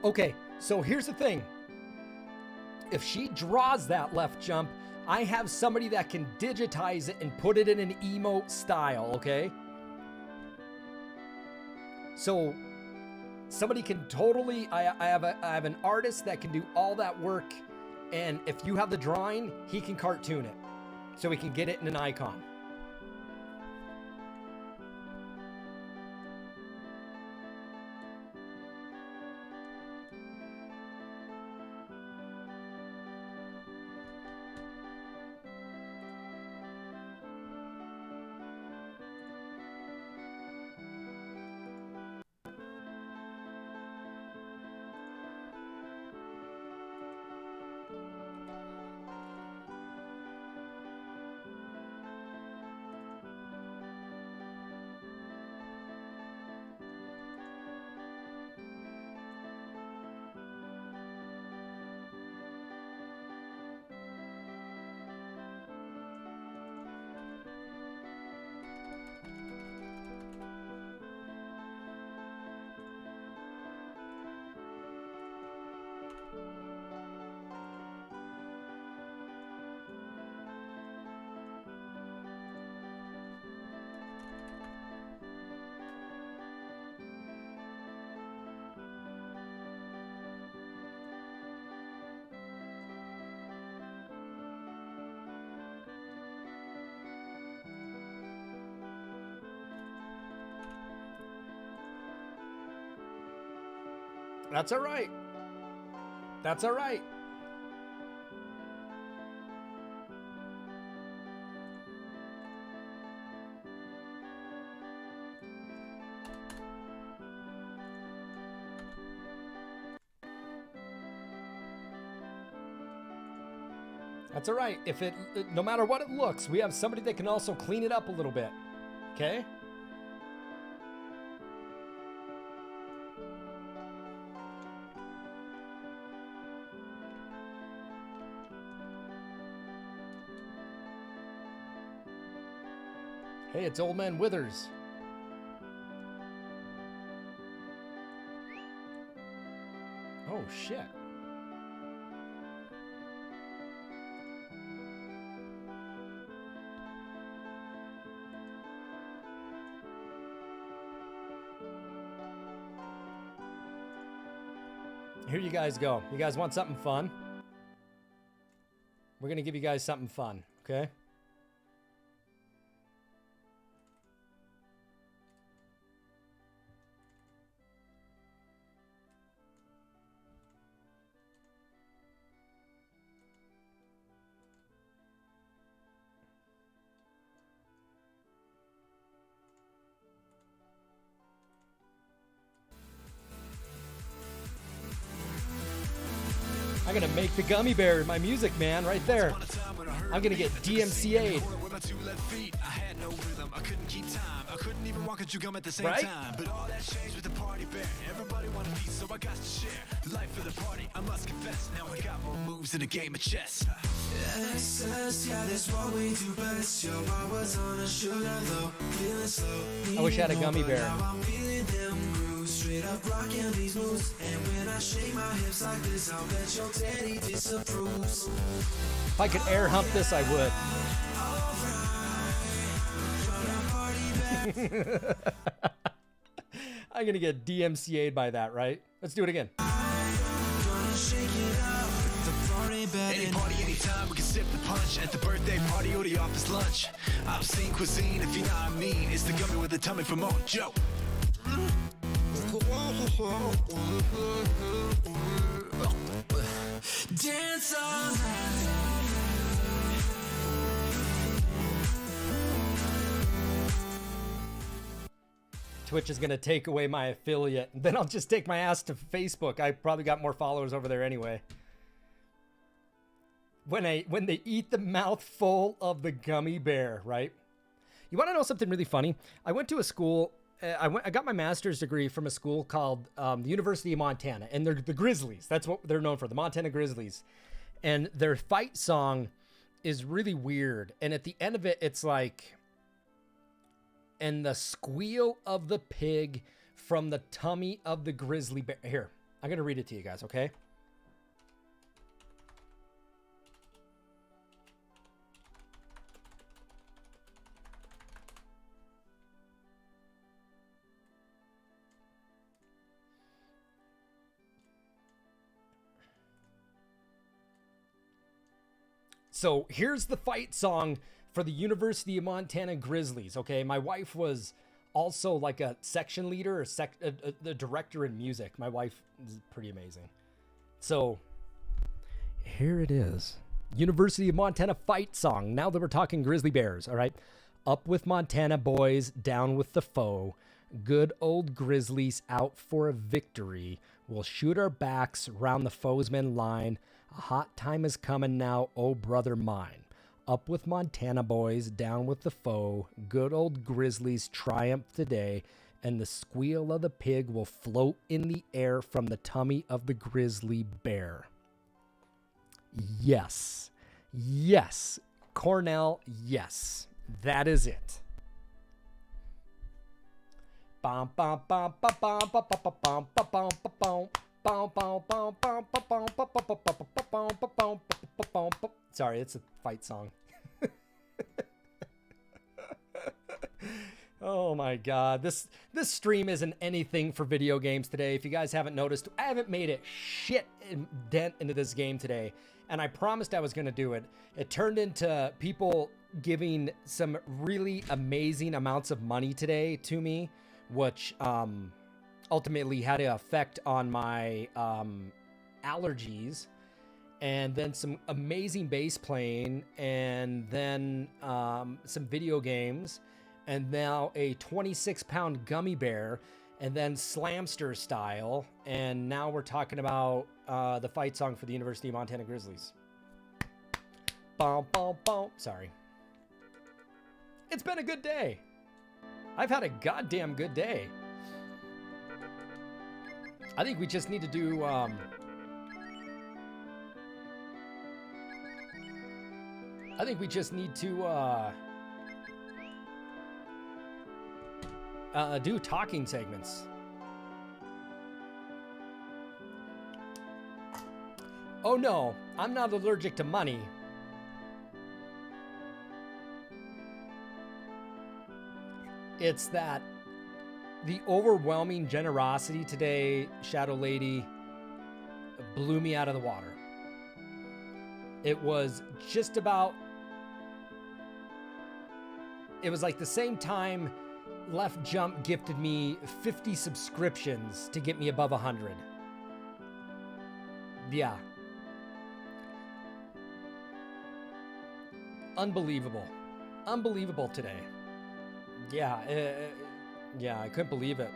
[SPEAKER 2] Okay, so here's the thing. If she draws that left jump, I have somebody that can digitize it and put it in an emote style, okay? So somebody can totally, I have an artist that can do all that work, and if you have the drawing, he can cartoon it so we can get it in an icon. That's all right. That's all right. That's all right. If it, no matter what it looks, we have somebody that can also clean it up a little bit. Okay? Hey, it's Old Man Withers. Oh, shit. Here you guys go. You guys want something fun? We're going to give you guys something fun, okay? I'm gonna make the gummy bear my music, man, right there. I'm gonna get DMCA'd. Right? But all that changed with the party bear. Everybody wanted me, so I got to share. Life for the party, I must confess. Now I got more moves in a game of chess. Excess, yeah, that's what we do best. Yo, I was on a sugar low, feeling slow. I wish I had a gummy bear. Straight up rocking these moves, and when I shake my hips like this, I'll bet your daddy disapproves. If I could air hump this, I would. I'm gonna get DMCA'd by that, right? Let's do it again. Any party, anytime, we can sip the punch. At the birthday party or the office lunch. Obscene cuisine, if you know what I mean. It's the gummy with the tummy for Mojo. Dance on. Twitch is gonna take away my affiliate, and then I'll just take my ass to Facebook. I probably got more followers over there anyway. When they eat the mouthful of the gummy bear, right? You want to know something really funny? I went to a school. I got my master's degree from a school called the University of Montana, and they're the Grizzlies. That's what they're known for, the Montana Grizzlies. And their fight song is really weird. And at the end of it, it's like, and the squeal of the pig from the tummy of the grizzly bear. Here, I'm going to read it to you guys, okay? So here's the fight song for the University of Montana Grizzlies. Okay, my wife was also like a section leader or the director in music. My wife is pretty amazing. So here it is. University of Montana fight song. Now that we're talking grizzly bears, all right? Up with Montana boys, down with the foe. Good old grizzlies out for a victory. We'll shoot our backs round the foe's men line. A hot time is coming now, oh brother mine. Up with Montana boys, down with the foe. Good old grizzlies triumph today. And the squeal of the pig will float in the air from the tummy of the grizzly bear. Yes. Yes. Cornell, yes. That is it. Sorry, it's a fight song. Oh my god, this stream isn't anything for video games today. If you guys haven't noticed, I haven't made a shit dent into this game today, and I promised I was going to do it. It turned into people giving some really amazing amounts of money today to me, which ultimately had an effect on my allergies, and then some amazing bass playing, and then some video games, and now a 26-pound gummy bear, and then Slamster style, and now we're talking about the fight song for the University of Montana Grizzlies. Bum, bum, bum. Sorry. It's been a good day. I've had a goddamn good day. I think we just need to do do talking segments. Oh no, I'm not allergic to money. It's that the overwhelming generosity today, Shadow Lady, blew me out of the water. It was just about... It was like the same time Left Jump gifted me 50 subscriptions to get me above 100. Yeah. Unbelievable. Unbelievable today. Yeah, I couldn't believe it.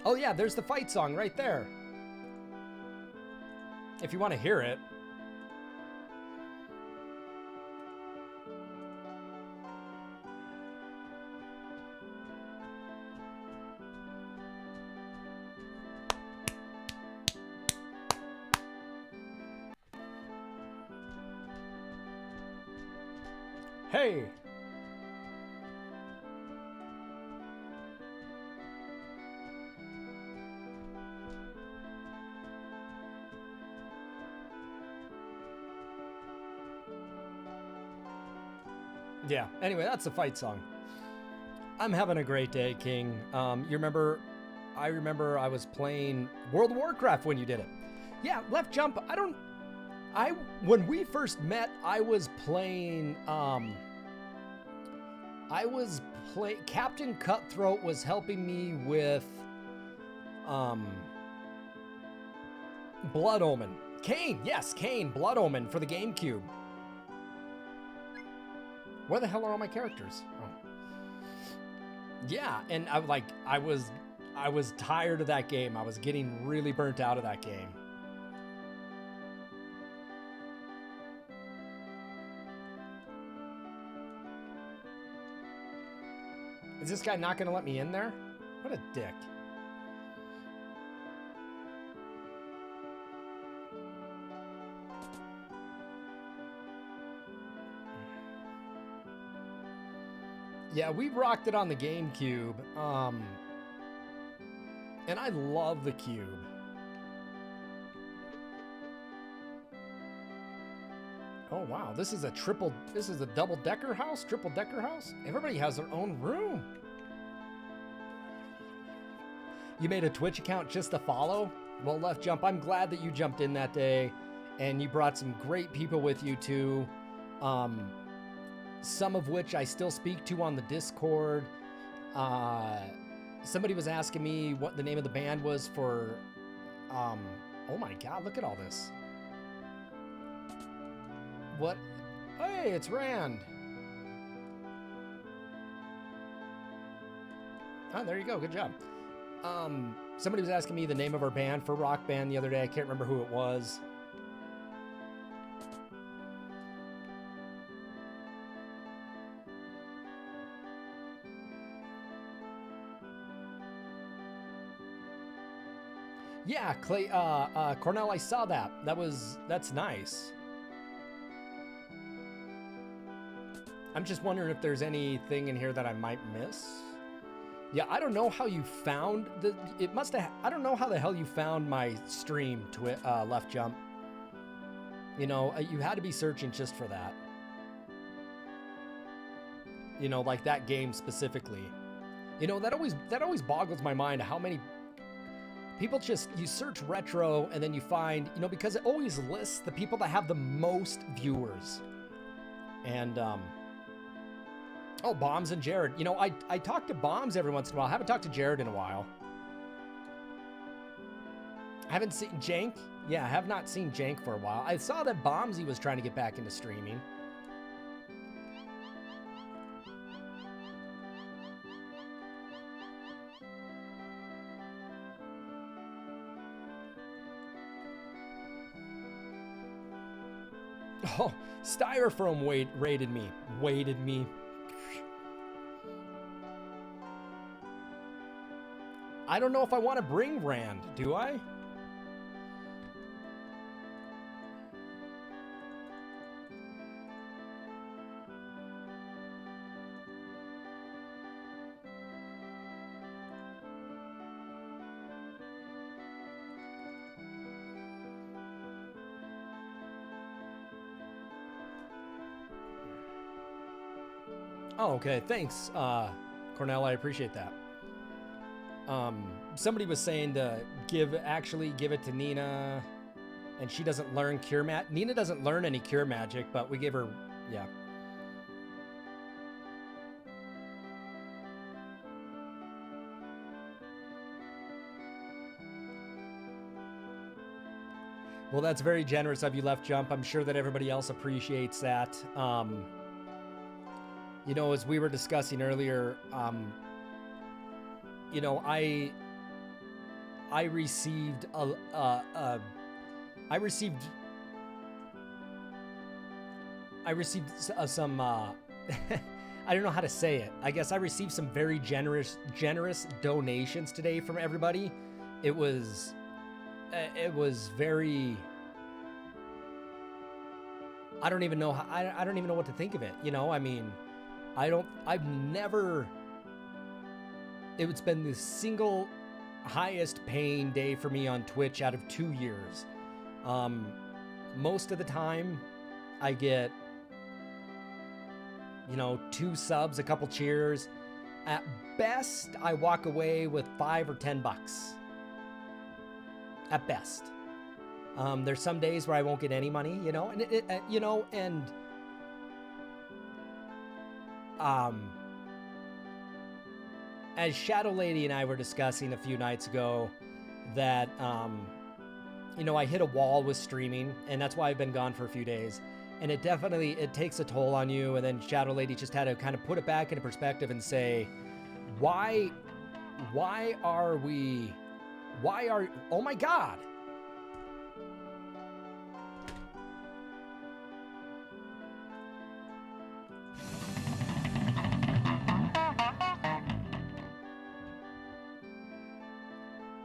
[SPEAKER 2] Oh yeah, there's the fight song right there. If you want to hear it. Hey! Yeah, anyway, that's the fight song. I'm having a great day, King. I remember I was playing World of Warcraft when you did it. Yeah, Left Jump, when we first met, I was playing, Captain Cutthroat was helping me with, Blood Omen. Kane, yes, Kane, Blood Omen for the GameCube. Where the hell are all my characters? Oh. Yeah, and I was tired of that game. I was getting really burnt out of that game. Is this guy not gonna let me in there? What a dick. Yeah, we rocked it on the GameCube, and I love the cube. Oh wow, this is a double-decker house? Triple-decker house? Everybody has their own room. You made a Twitch account just to follow? Well, Left Jump, I'm glad that you jumped in that day, And you brought some great people with you too. Some of which I still speak to on the Discord. Somebody was asking me what the name of the band was for, oh my God, look at all this. What? Hey, it's Rand. Oh, there you go. Good job. Somebody was asking me the name of our band for Rock Band the other day. I can't remember who it was. Yeah, Clay, Cornell, I saw that. That's nice. I'm just wondering if there's anything in here that I might miss. Yeah, I don't know how you found I don't know how the hell you found my stream, Left Jump. You know, you had to be searching just for that. You know, like that game specifically. You know, that always boggles my mind how many people you search retro and then you find, you know, because it always lists the people that have the most viewers. And, oh, Bombs and Jared. You know, I talk to Bombs every once in a while. I haven't talked to Jared in a while. I haven't seen Jank. Yeah, I have not seen Jank for a while. I saw that Bombsy was trying to get back into streaming. Oh, Styrofoam raided me. Waited me. I don't know if I want to bring Rand, do I? Oh, okay. Thanks, Cornell. I appreciate that. Somebody was saying to give it to Nina, and she doesn't learn cure magic. Nina doesn't learn any cure magic, but we give her, yeah. Well, that's very generous of you, Left Jump. I'm sure that everybody else appreciates that. You know, as we were discussing earlier, you know, I received some I don't know how to say it. I guess I received some very generous donations today from everybody. It was very, I don't even know what to think of it. You know, I mean, it's been the single highest paying day for me on Twitch out of 2 years. Most of the time I get, you know, 2 subs, a couple cheers. At best, I walk away with $5 or $10. At best. There's some days where I won't get any money, you know, and as Shadow Lady and I were discussing a few nights ago, that, you know, I hit a wall with streaming, and that's why I've been gone for a few days. And it takes a toll on you. And then Shadow Lady just had to kind of put it back into perspective and say, oh my God.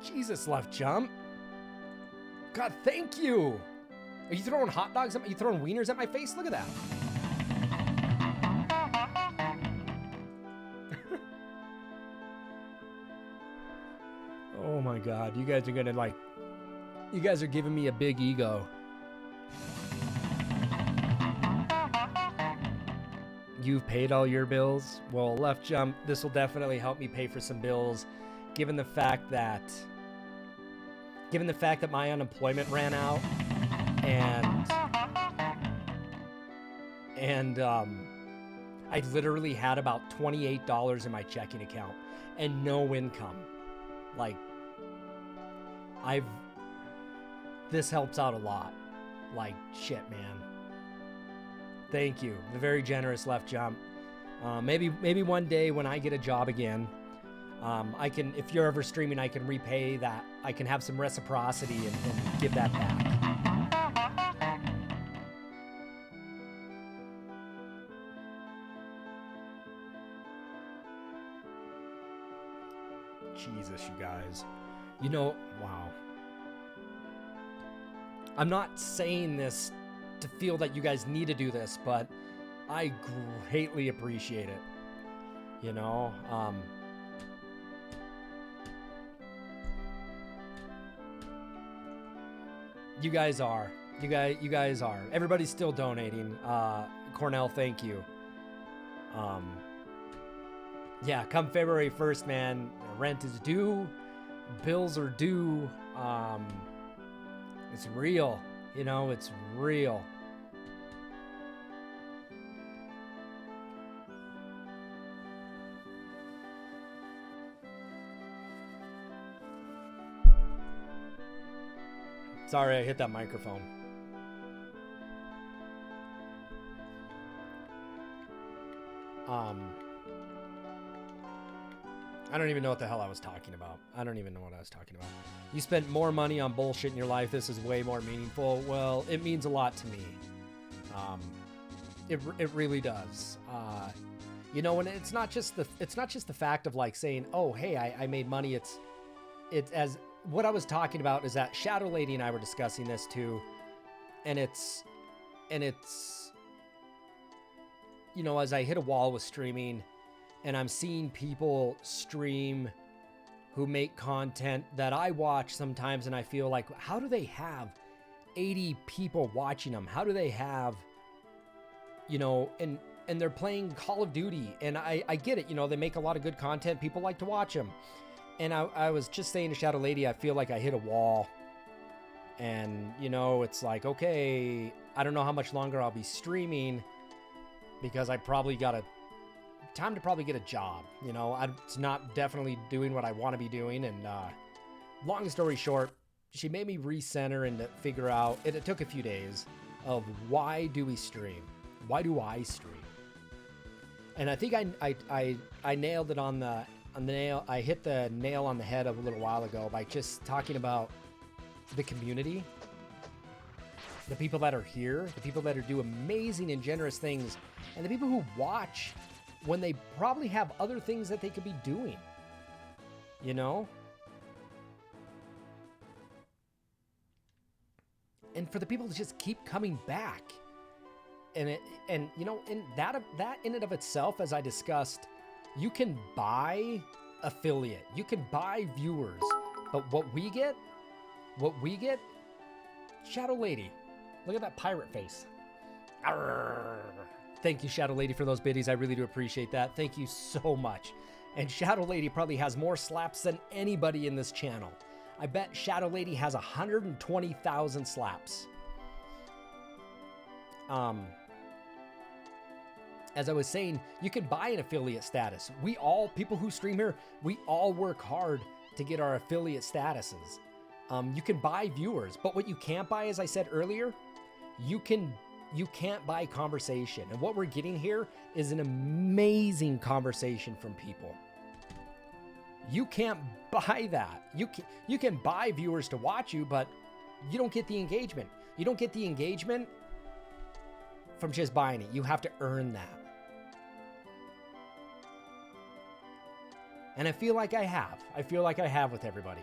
[SPEAKER 2] Jesus, Left Jump. God, thank you. Are you throwing hot dogs at me? Are you throwing wieners at my face? Look at that. Oh my God. You guys are giving me a big ego. You've paid all your bills? Well, Left Jump, this will definitely help me pay for some bills, given the fact that my unemployment ran out. and I literally had about $28 in my checking account and no income. Like, this helps out a lot. Like, shit, man. Thank you. The very generous Left Jump. Maybe one day when I get a job again, I can, if you're ever streaming, I can repay that. I can have some reciprocity and give that back. Jesus, you guys. You know, wow. I'm not saying this to feel that you guys need to do this, but I greatly appreciate it. You know, you guys are. You guys are. Everybody's still donating. Cornell, thank you. Yeah, come February 1st, man, rent is due, bills are due. It's real, you know, it's real. Sorry, I hit that microphone. I don't even know what the hell I was talking about. You spent more money on bullshit in your life. This is way more meaningful. Well, it means a lot to me. It really does. You know, and it's not just the fact of like saying, oh, hey, I made money. It's as what I was talking about is that Shadow Lady and I were discussing this too. And it's, you know, as I hit a wall with streaming, and I'm seeing people stream who make content that I watch sometimes, and I feel like, how do they have 80 people watching them? How do they have, you know, and they're playing Call of Duty, and I get it, you know, they make a lot of good content. People like to watch them. And I was just saying to Shadow Lady, I feel like I hit a wall. And, you know, it's like, okay, I don't know how much longer I'll be streaming because I probably got time to probably get a job. You know, it's not definitely doing what I want to be doing. And long story short, she made me recenter and to figure out, it took a few days of why do we stream? Why do I stream? And I think I nailed it on the nail. I hit the nail on the head a little while ago by just talking about the community, the people that are here, the people that are do amazing and generous things, and the people who watch when they probably have other things that they could be doing, you know? And for the people to just keep coming back. And you know, and that in and of itself, as I discussed, you can buy affiliate, you can buy viewers, but what we get, Shadow Lady, look at that pirate face. Arrgh. Thank you, Shadow Lady, for those biddies. I really do appreciate that. Thank you so much. And Shadow Lady probably has more slaps than anybody in this channel. I bet Shadow Lady has 120,000 slaps. As I was saying, you can buy an affiliate status. People who stream here, we all work hard to get our affiliate statuses. You can buy viewers, but what you can't buy, as I said earlier, you can't buy conversation. And what we're getting here is an amazing conversation from people. You can't buy that. You can buy viewers to watch you, but you don't get the engagement. You don't get the engagement from just buying it. You have to earn that. And I feel like I have. I feel like I have with everybody.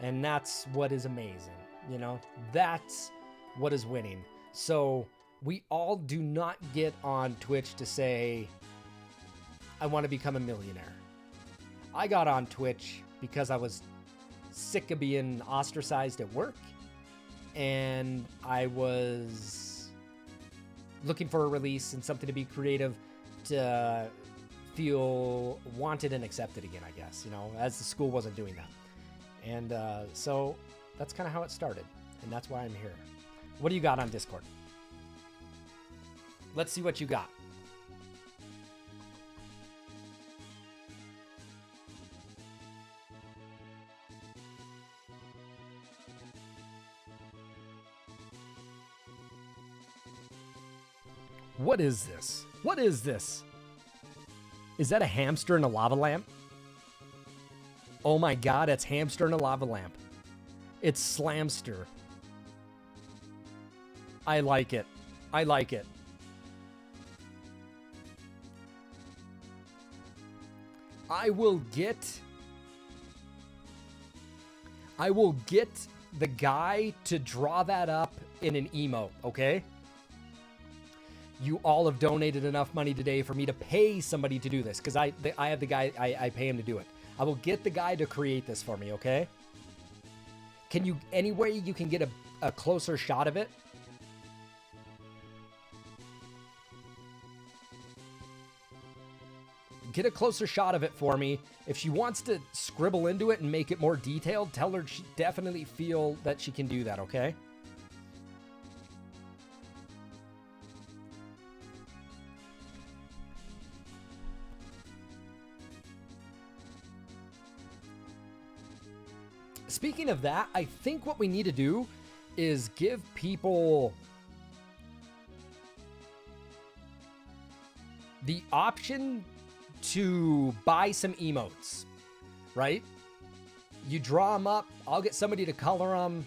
[SPEAKER 2] And that's what is amazing. You know, that's what is winning. So we all do not get on Twitch to say, I want to become a millionaire. I got on Twitch because I was sick of being ostracized at work. And I was looking for a release and something to be creative to feel wanted and accepted again, I guess, you know, as the school wasn't doing that. And so that's kind of how it started. And that's why I'm here. What do you got on Discord? Let's see what you got. What is this? What is this? Is that a hamster in a lava lamp? Oh my god, it's hamster in a lava lamp. It's Slamster. I like it. I like it. I will get the guy to draw that up in an emote, okay? You all have donated enough money today for me to pay somebody to do this, because I have the guy, I pay him to do it. I will get the guy to create this for me, okay? Can you, any way you can get a closer shot of it? Get a closer shot of it for me. If she wants to scribble into it and make it more detailed, tell her she definitely feel that she can do that, okay? Speaking of that, I think what we need to do is give people the option to buy some emotes, right? You draw them up, I'll get somebody to color them,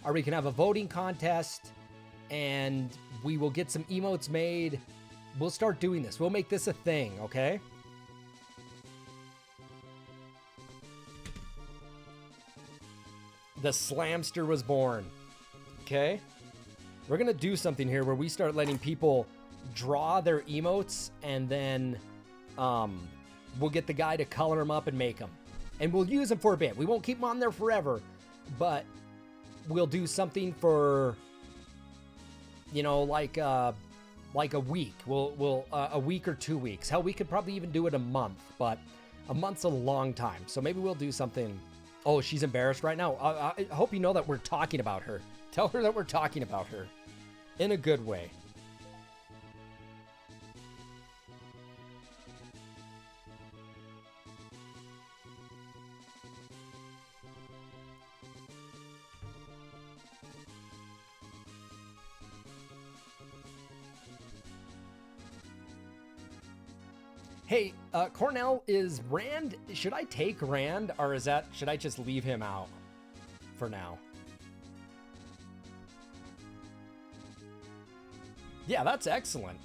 [SPEAKER 2] or we can have a voting contest, and we will get some emotes made. We'll start doing this. We'll make this a thing, okay? The Slamster was born. Okay? We're gonna do something here where we start letting people draw their emotes, and then we'll get the guy to color them up and make them. And we'll use them for a bit. We won't keep them on there forever, but we'll do something for, you know, like a week. We'll a week or 2 weeks. Hell, we could probably even do it a month, but a month's a long time. So maybe we'll do something. Oh, she's embarrassed right now. I hope you know that we're talking about her. Tell her that we're talking about her in a good way. Hey, Cornell, is Rand, should I take Rand, or should I just leave him out for now? Yeah, that's excellent.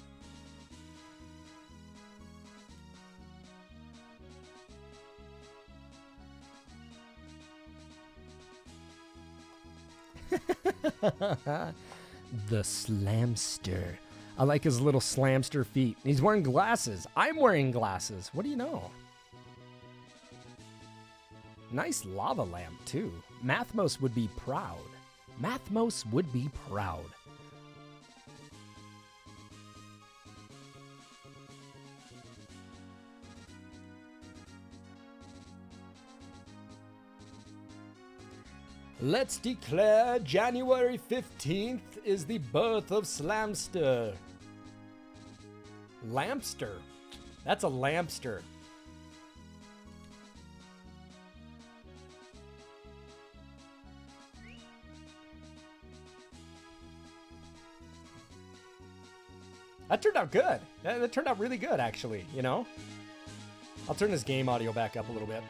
[SPEAKER 2] The Slamster. I like his little Slamster feet. He's wearing glasses. I'm wearing glasses. What do you know? Nice lava lamp, too. Mathmos would be proud. Mathmos would be proud. Let's declare January 15th is the birth of Slamster. Lampster. That's a lampster. That turned out good. That turned out really good, actually, you know? I'll turn this game audio back up a little bit.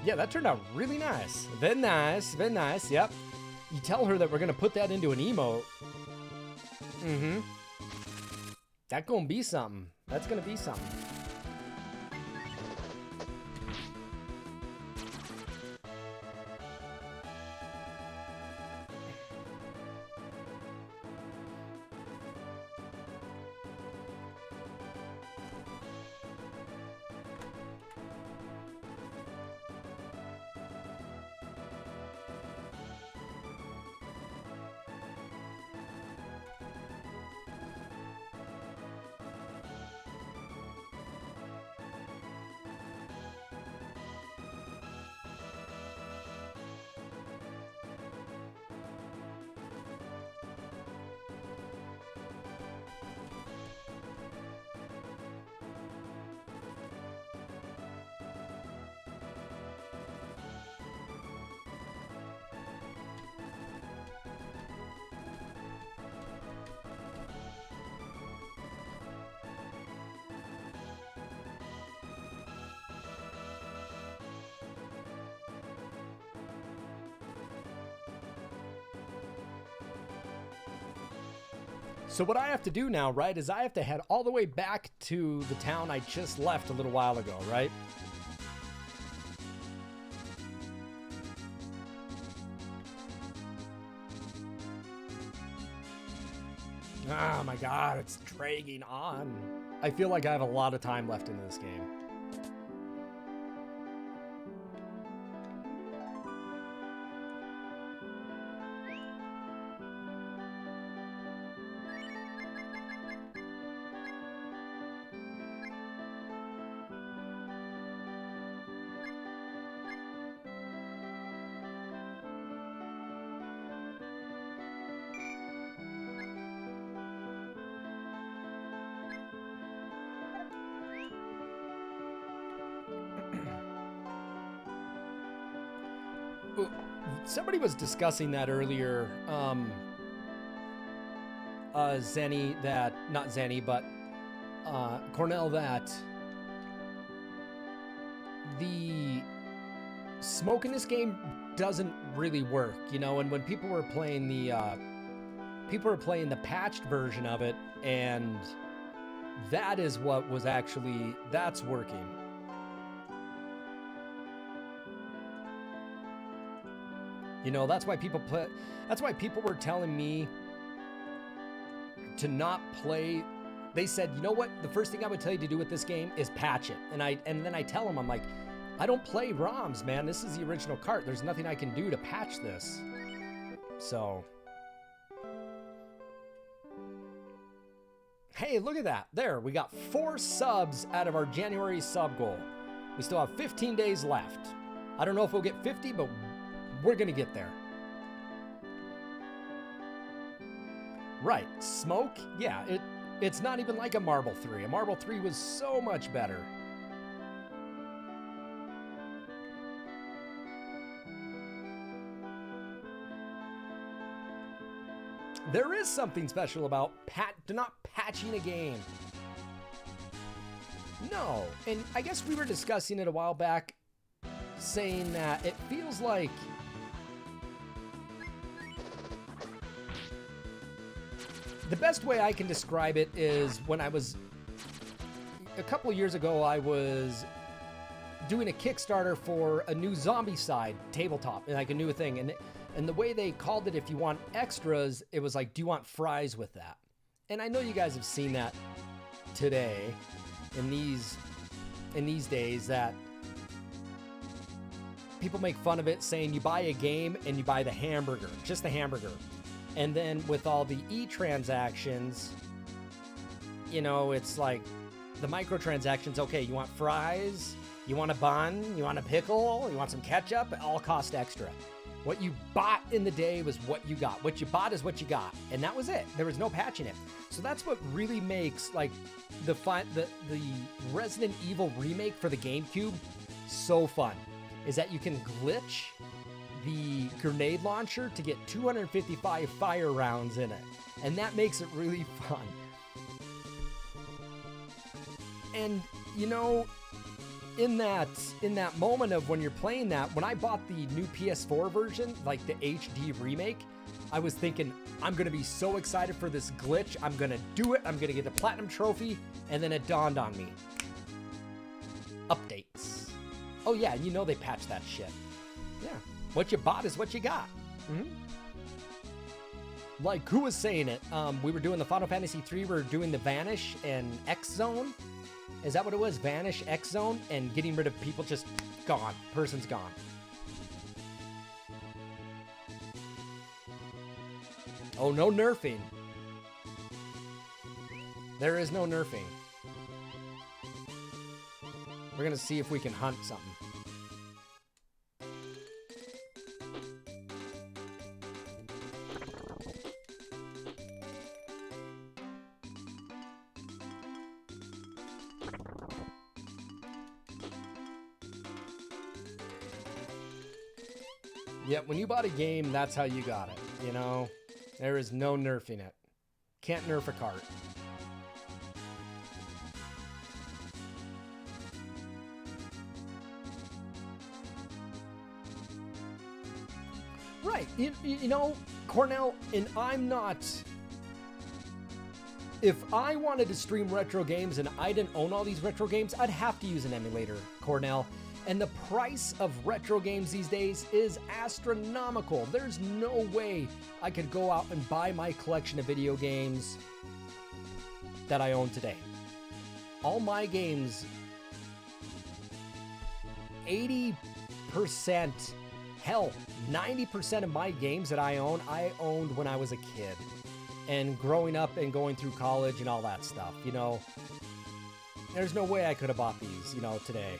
[SPEAKER 2] Yeah, that turned out really nice. Very nice, very nice, yep. You tell her that we're gonna put that into an emote. Mm-hmm. That's gonna be something. That's gonna be something. So what I have to do now, right, is I have to head all the way back to the town I just left a little while ago, right? Oh my god, it's dragging on. I feel like I have a lot of time left in this game. Somebody was discussing that earlier, Zenny, that, not Zenny, but Cornell, that the smoke in this game doesn't really work, you know, and when people were playing the patched version of it, and that is what was actually, that's working. You know, that's why people were telling me to not play. They said, you know what? The first thing I would tell you to do with this game is patch it. And then I tell them, I'm like, I don't play ROMs, man. This is the original cart. There's nothing I can do to patch this. So. Hey, look at that. There, we got 4 subs out of our January sub goal. We still have 15 days left. I don't know if we'll get 50, but we're gonna get there. Right, smoke? Yeah, it's not even like a Marble 3. A Marble 3 was so much better. There is something special about not patching a game. No, and I guess we were discussing it a while back, saying that it feels like the best way I can describe it is when I was, a couple of years ago, I was doing a Kickstarter for a new Zombicide tabletop, like a new thing. And the way they called it, if you want extras, it was like, do you want fries with that? And I know you guys have seen that today, in these days, that people make fun of it, saying you buy a game and you buy the hamburger, just the hamburger. And then with all the e-transactions, you know, it's like the microtransactions, okay, you want fries, you want a bun, you want a pickle, you want some ketchup, it all cost extra. What you bought in the day was what you got. What you bought is what you got. And that was it. There was no patching it. So that's what really makes like the Resident Evil remake for the GameCube so fun, is that you can glitch the grenade launcher to get 255 fire rounds in it. And that makes it really fun. And, you know, in that moment of when you're playing that, when I bought the new PS4 version, like the HD remake, I was thinking, I'm going to be so excited for this glitch. I'm going to do it. I'm going to get the platinum trophy. And then it dawned on me. Updates. Oh yeah, you know they patched that shit. Yeah. What you bought is what you got. Mm-hmm. Like, who was saying it? We were doing the Final Fantasy 3, we were doing the Vanish and X Zone. Is that what it was? Vanish, X Zone, and getting rid of people, just gone. Person's gone. Oh, no nerfing. There is no nerfing. We're gonna see if we can hunt something. Yep, when you bought a game, that's how you got it, you know? There is no nerfing it. Can't nerf a cart. Right, you know, Cornell, and I'm not If I wanted to stream retro games and I didn't own all these retro games, I'd have to use an emulator, Cornell. And the price of retro games these days is astronomical. There's no way I could go out and buy my collection of video games that I own today. All my games, 80%, hell, 90% of my games that I own, I owned when I was a kid. And growing up and going through college and all that stuff, you know, there's no way I could have bought these, you know, today.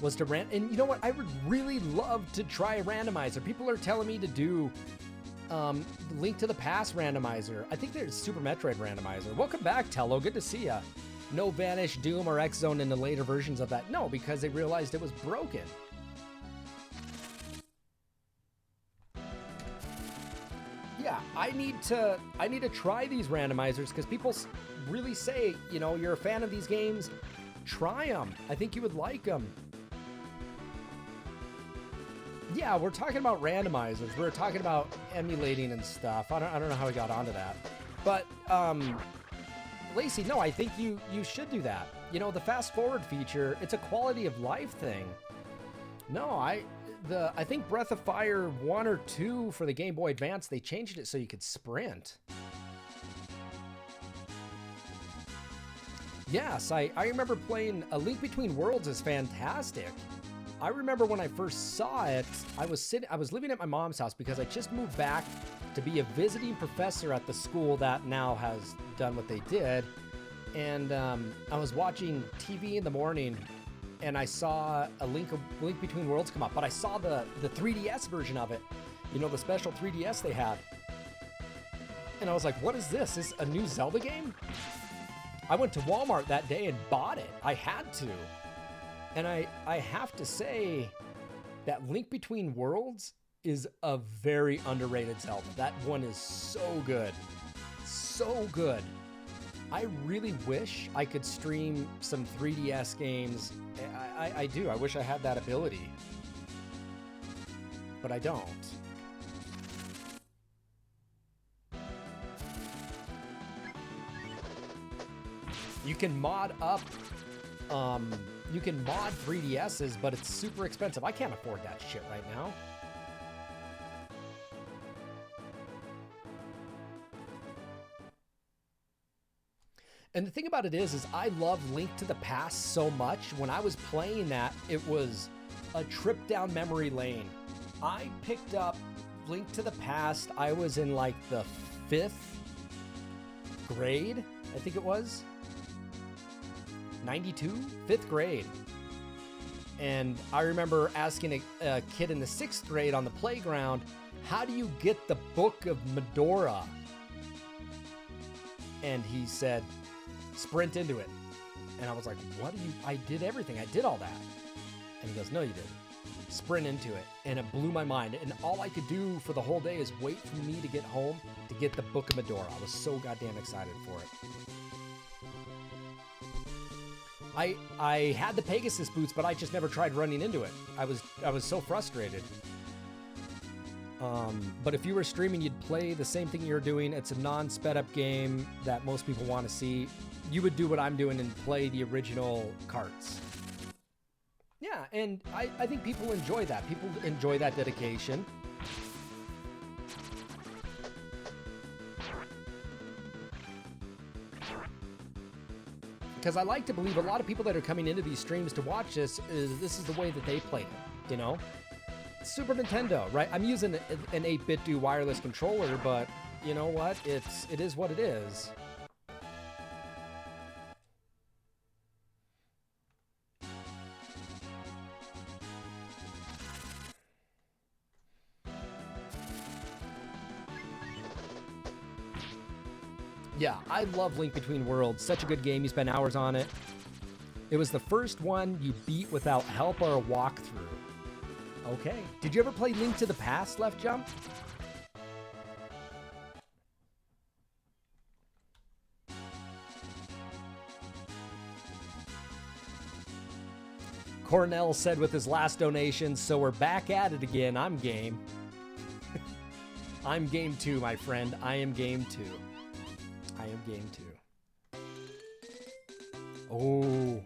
[SPEAKER 2] Was to and you know what? I would really love to try a randomizer. People are telling me to do Link to the Past randomizer. I think there's Super Metroid randomizer. Welcome back, Tello. Good to see ya. No Vanish, Doom, or X-Zone in the later versions of that. No, because they realized it was broken. Yeah, I need to try these randomizers because people really say, you know, you're a fan of these games, try them. I think you would like them. Yeah, we're talking about randomizers. We're talking about emulating and stuff. I don't know how we got onto that. But Lacey, no, I think you should do that. You know, the fast forward feature, it's a quality of life thing. No, I think Breath of Fire 1 or 2 for the Game Boy Advance, they changed it so you could sprint. Yes, I remember playing A Link Between Worlds is fantastic. I remember when I first saw it, I was living at my mom's house because I just moved back to be a visiting professor at the school that now has done what they did. And I was watching TV in the morning and I saw a Link Between Worlds come up, but I saw the 3DS version of it. You know, the special 3DS they had. And I was like, what is this? Is this a new Zelda game? I went to Walmart that day and bought it. I had to. And I have to say that Link Between Worlds is a very underrated Zelda. That one is so good. So good. I really wish I could stream some 3DS games. I do. I wish I had that ability. But I don't. You can mod up, you can mod 3DSs, but it's super expensive. I can't afford that shit right now. And the thing about it is I love Link to the Past so much. When I was playing that, it was a trip down memory lane. I picked up Link to the Past. I was in like the 5th grade, I think it was. 92? 5th grade. And I remember asking a kid in the 6th grade on the playground, how do you get the Book of Medora? And he said, sprint into it. And I was like, what do you, I did everything. I did all that. And he goes, no, you didn't. Sprint into it. And it blew my mind. And all I could do for the whole day is wait for me to get home to get the Book of Medora. I was so goddamn excited for it. I had the Pegasus boots, but I just never tried running into it. I was so frustrated. But if you were streaming, you'd play the same thing you're doing. It's a non-sped up game that most people want to see. You would do what I'm doing and play the original carts. Yeah, and I think people enjoy that. People enjoy that dedication. Because I like to believe a lot of people that are coming into these streams to watch this is the way that they played it, you know? Super Nintendo, right? I'm using an 8-bit do wireless controller, but you know what? It is what it is. Yeah, I love Link Between Worlds. Such a good game. You spend hours on it. It was the first one you beat without help or a walkthrough. Okay. Did you ever play Link to the Past, Left Jump? Cornell said with his last donation, so we're back at it again. I'm game. I'm game too, my friend. I am game too. I am game too. Oh.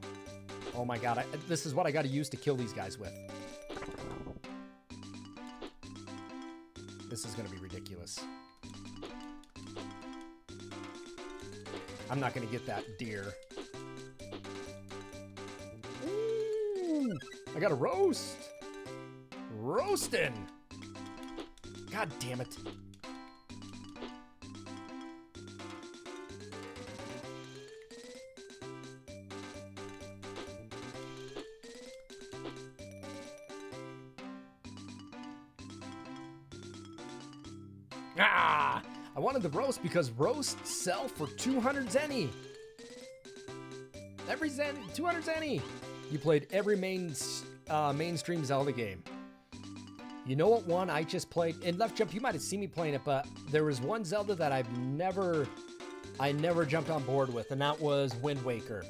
[SPEAKER 2] Oh my god. This is what I gotta use to kill these guys with. This is gonna be ridiculous. I'm not gonna get that deer. Ooh, I got a roast. Roasting. God damn it. Ah! I wanted the roast because roasts sell for 200 zenny. Every zen, 200 zenny. You played every mainstream Zelda game. You know what one I just played? In Left Jump, you might have seen me playing it, but there was one Zelda that I never jumped on board with, and that was Wind Waker.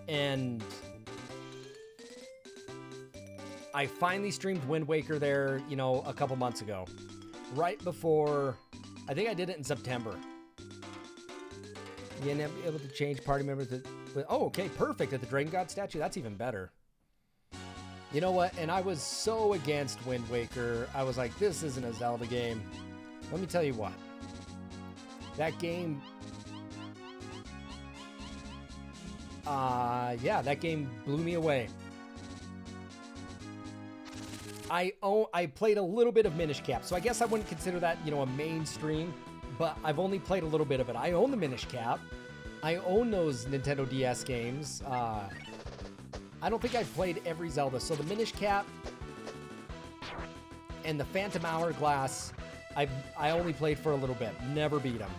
[SPEAKER 2] And I finally streamed Wind Waker there, you know, a couple months ago. Right before, I think I did it in September. You're not able to change party members. Oh, okay, perfect. At the Dragon God statue, that's even better. You know what? And I was so against Wind Waker. I was like, this isn't a Zelda game. Let me tell you what. That game... yeah, that game blew me away. I played a little bit of Minish Cap, so I guess I wouldn't consider that, you know, a mainstream, but I've only played a little bit of it. I own the Minish Cap. I own those Nintendo DS games. I don't think I've played every Zelda, so the Minish Cap and the Phantom Hourglass, I only played for a little bit. Never beat them.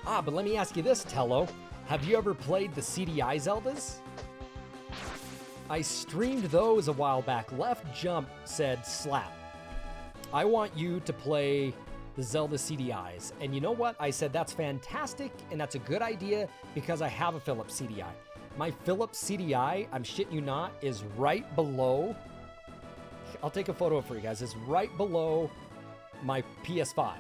[SPEAKER 2] But let me ask you this, Tello. Have you ever played the CDI Zeldas? I streamed those a while back. Left Jump said, slap. I want you to play the Zelda CDIs. And you know what? I said, that's fantastic, and that's a good idea because I have a Philips CDI. My Philips CDI, I'm shitting you not, is right below... I'll take a photo for you guys. It's right below my PS5.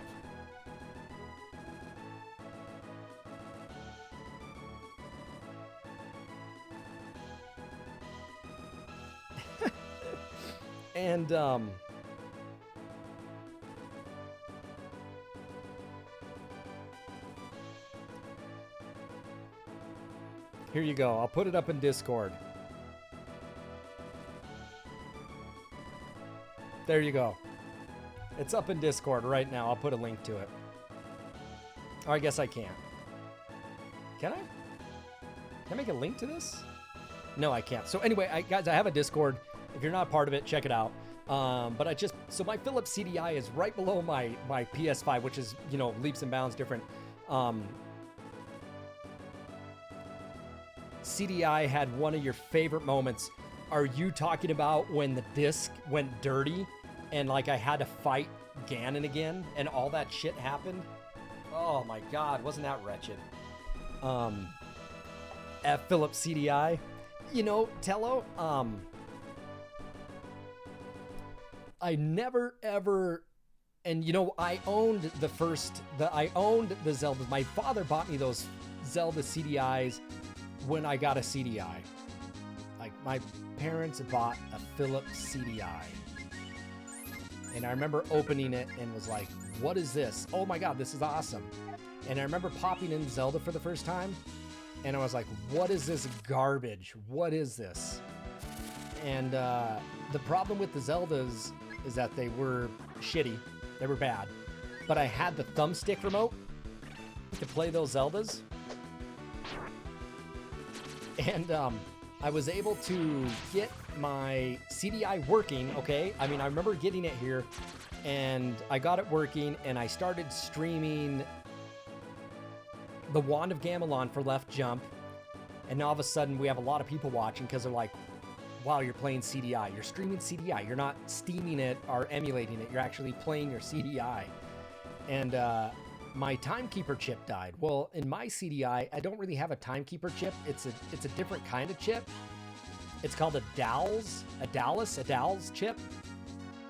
[SPEAKER 2] And, here you go. I'll put it up in Discord. There you go. It's up in Discord right now. I'll put a link to it. Or I guess I can't. Can I? Can I make a link to this? No, I can't. So anyway, guys, I have a Discord. If you're not part of it, check it out. But so my Philips CDI is right below my PS5, which is, you know, leaps and bounds different. CDI had one of your favorite moments. Are you talking about when the disc went dirty and like I had to fight Ganon again and all that shit happened? Oh my God, wasn't that wretched? At Philips CDI, you know, Tello, I never ever, and you know, I owned the Zeldas. My father bought me those Zelda CDIs when I got a CDI. Like, my parents bought a Philips CDI. And I remember opening it and was like, what is this? Oh my God, this is awesome. And I remember popping in Zelda for the first time. And I was like, what is this garbage? What is this? And the problem with the Zeldas is that they were shitty. They were bad. But I had the thumbstick remote to play those Zeldas. And I was able to get my CDI working, okay? I mean, I remember getting it here, and I got it working, and I started streaming the Wand of Gamelon for Left Jump. And now all of a sudden, we have a lot of people watching because they're like, wow, you're playing CDI. You're streaming CDI. You're not steaming it or emulating it. You're actually playing your CDI. And my timekeeper chip died. Well, in my CDI, I don't really have a timekeeper chip. It's a different kind of chip. It's called a Dallas chip.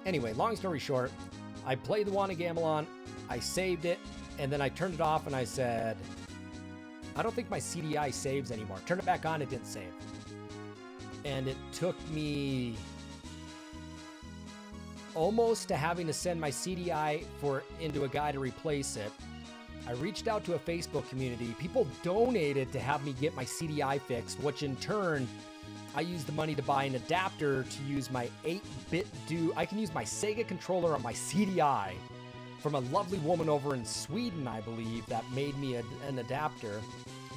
[SPEAKER 2] Anyway, long story short, I played the Wanda Gamelon, I saved it, and then I turned it off and I said, I don't think my CDI saves anymore. Turn it back on, it didn't save. And it took me almost to having to send my CDI into a guy to replace it. I reached out to a Facebook community. People donated to have me get my CDI fixed, which in turn, I used the money to buy an adapter to use my 8-bit I can use my Sega controller on my CDI from a lovely woman over in Sweden, I believe, that made me an adapter.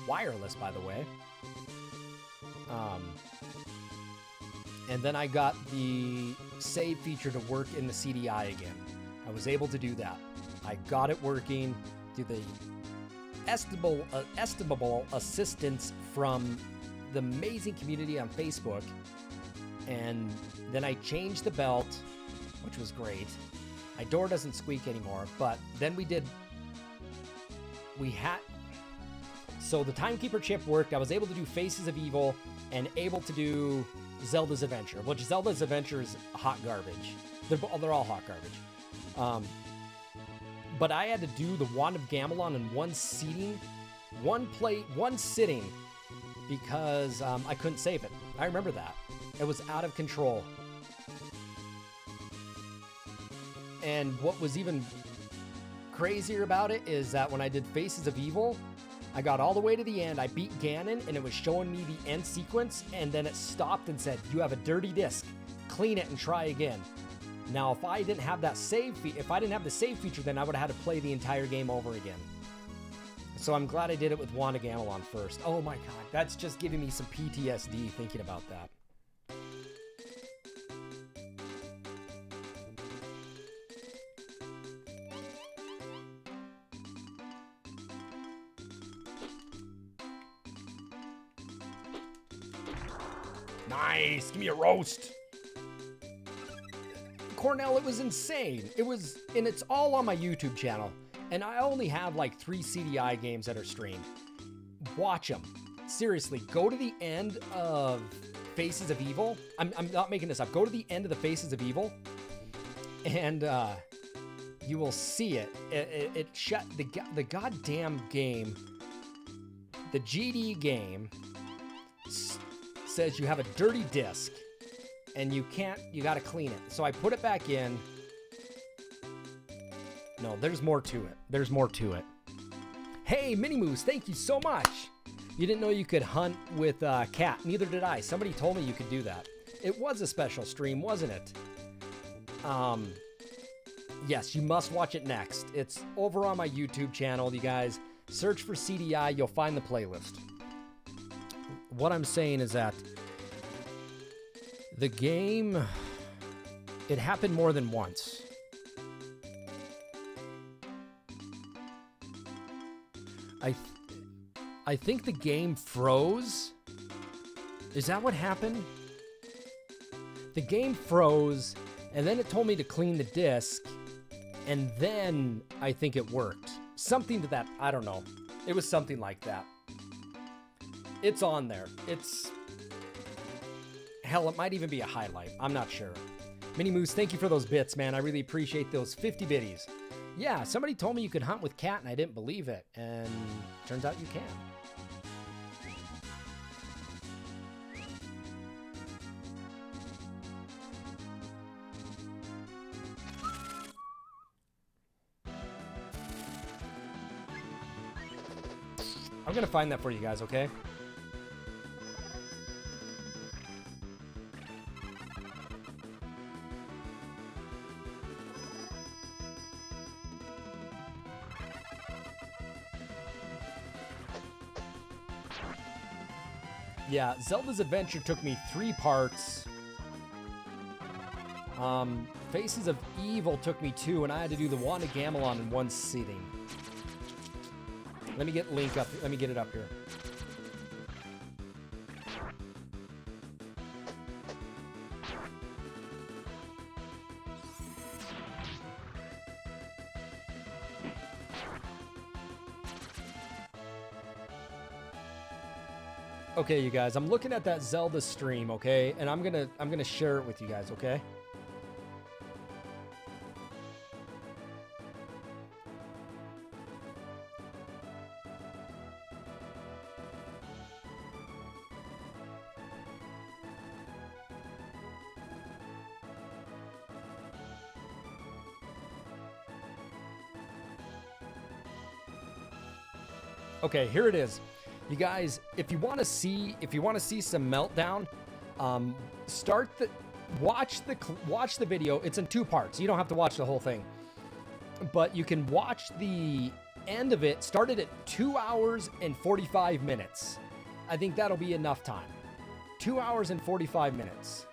[SPEAKER 2] Wireless, by the way. And then I got the save feature to work in the CDI again. I was able to do that. I got it working through the estimable assistance from the amazing community on Facebook. And then I changed the belt, which was great. My door doesn't squeak anymore, but then so the Timekeeper chip worked. I was able to do Faces of Evil and able to do Zelda's Adventure, which Zelda's Adventure is hot garbage. They're all hot garbage. But I had to do the Wand of Gamelon in one sitting, because I couldn't save it. I remember that. It was out of control. And what was even crazier about it is that when I did Faces of Evil, I got all the way to the end, I beat Ganon, and it was showing me the end sequence, and then it stopped and said, you have a dirty disc. Clean it and try again. Now, if I didn't have that if I didn't have the save feature, then I would have had to play the entire game over again. So I'm glad I did it with Wanda Gamelon first. Oh my god, that's just giving me some PTSD thinking about that. Nice, give me a roast. Cornell, it was insane. And it's all on my YouTube channel. And I only have like 3 CDI games that are streamed. Watch them. Seriously, go to the end of Faces of Evil. I'm not making this up. Go to the end of the Faces of Evil. And you will see it. It shut the goddamn game. The GD game says you have a dirty disc. And you gotta clean it. So I put it back in. No, there's more to it. There's more to it. Hey, Mini Moose, thank you so much. You didn't know you could hunt with cat. Neither did I. Somebody told me you could do that. It was a special stream, wasn't it? Yes, you must watch it next. It's over on my YouTube channel, you guys. Search for CDI, you'll find the playlist. What I'm saying is that the game, it happened more than once. I think the game froze. Is that what happened? The game froze, and then it told me to clean the disc, and then I think it worked. Something to that, I don't know. It was something like that. It's on there. Hell, it might even be a highlight. I'm not sure. Mini Moose, thank you for those bits, man. I really appreciate those 50 biddies. Yeah, somebody told me you could hunt with cat, and I didn't believe it. And turns out you can. I'm gonna find that for you guys, okay? Yeah, Zelda's Adventure took me 3 parts. Faces of Evil took me 2, and I had to do the Wand of Gamelon in one sitting. Let me get Link up. Let me get it up here. Okay, you guys, I'm looking at that Zelda stream, okay? And I'm gonna share it with you guys, okay? Okay, here it is. You guys, if you want to see some meltdown, watch the video. It's in 2 parts. You don't have to watch the whole thing, but you can watch the end of it. Started at 2 hours and 45 minutes. I think that'll be enough time. 2 hours and 45 minutes.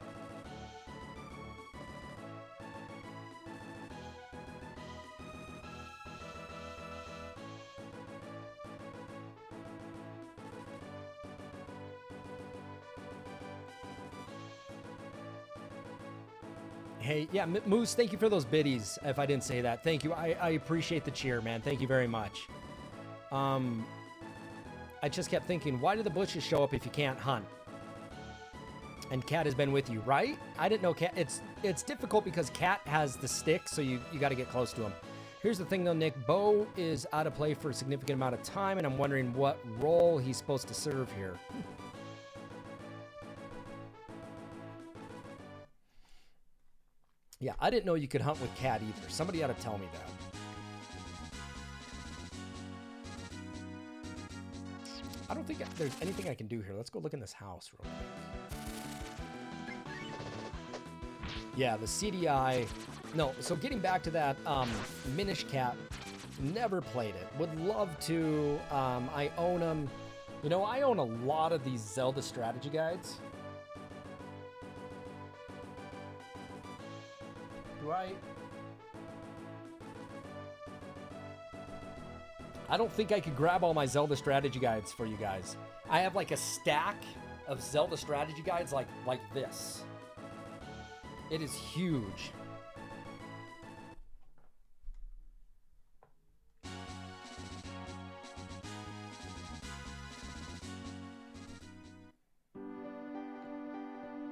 [SPEAKER 2] Hey, yeah, Moose, thank you for those biddies, if I didn't say that. Thank you. I appreciate the cheer, man. Thank you very much. I just kept thinking, why do the bushes show up if you can't hunt? And Cat has been with you, right? I didn't know Cat. It's difficult because Cat has the stick, so you got to get close to him. Here's the thing, though, Nick. Bo is out of play for a significant amount of time, and I'm wondering what role he's supposed to serve here. Yeah, I didn't know you could hunt with Cat either. Somebody ought to tell me that. I don't think there's anything I can do here. Let's go look in this house real quick. Yeah, the CDI. No, so getting back to that, Minish Cap, never played it. Would love to. I own them. You know, I own a lot of these Zelda strategy guides. I don't think I could grab all my Zelda strategy guides for you guys. I have like a stack of Zelda strategy guides like this. It is huge.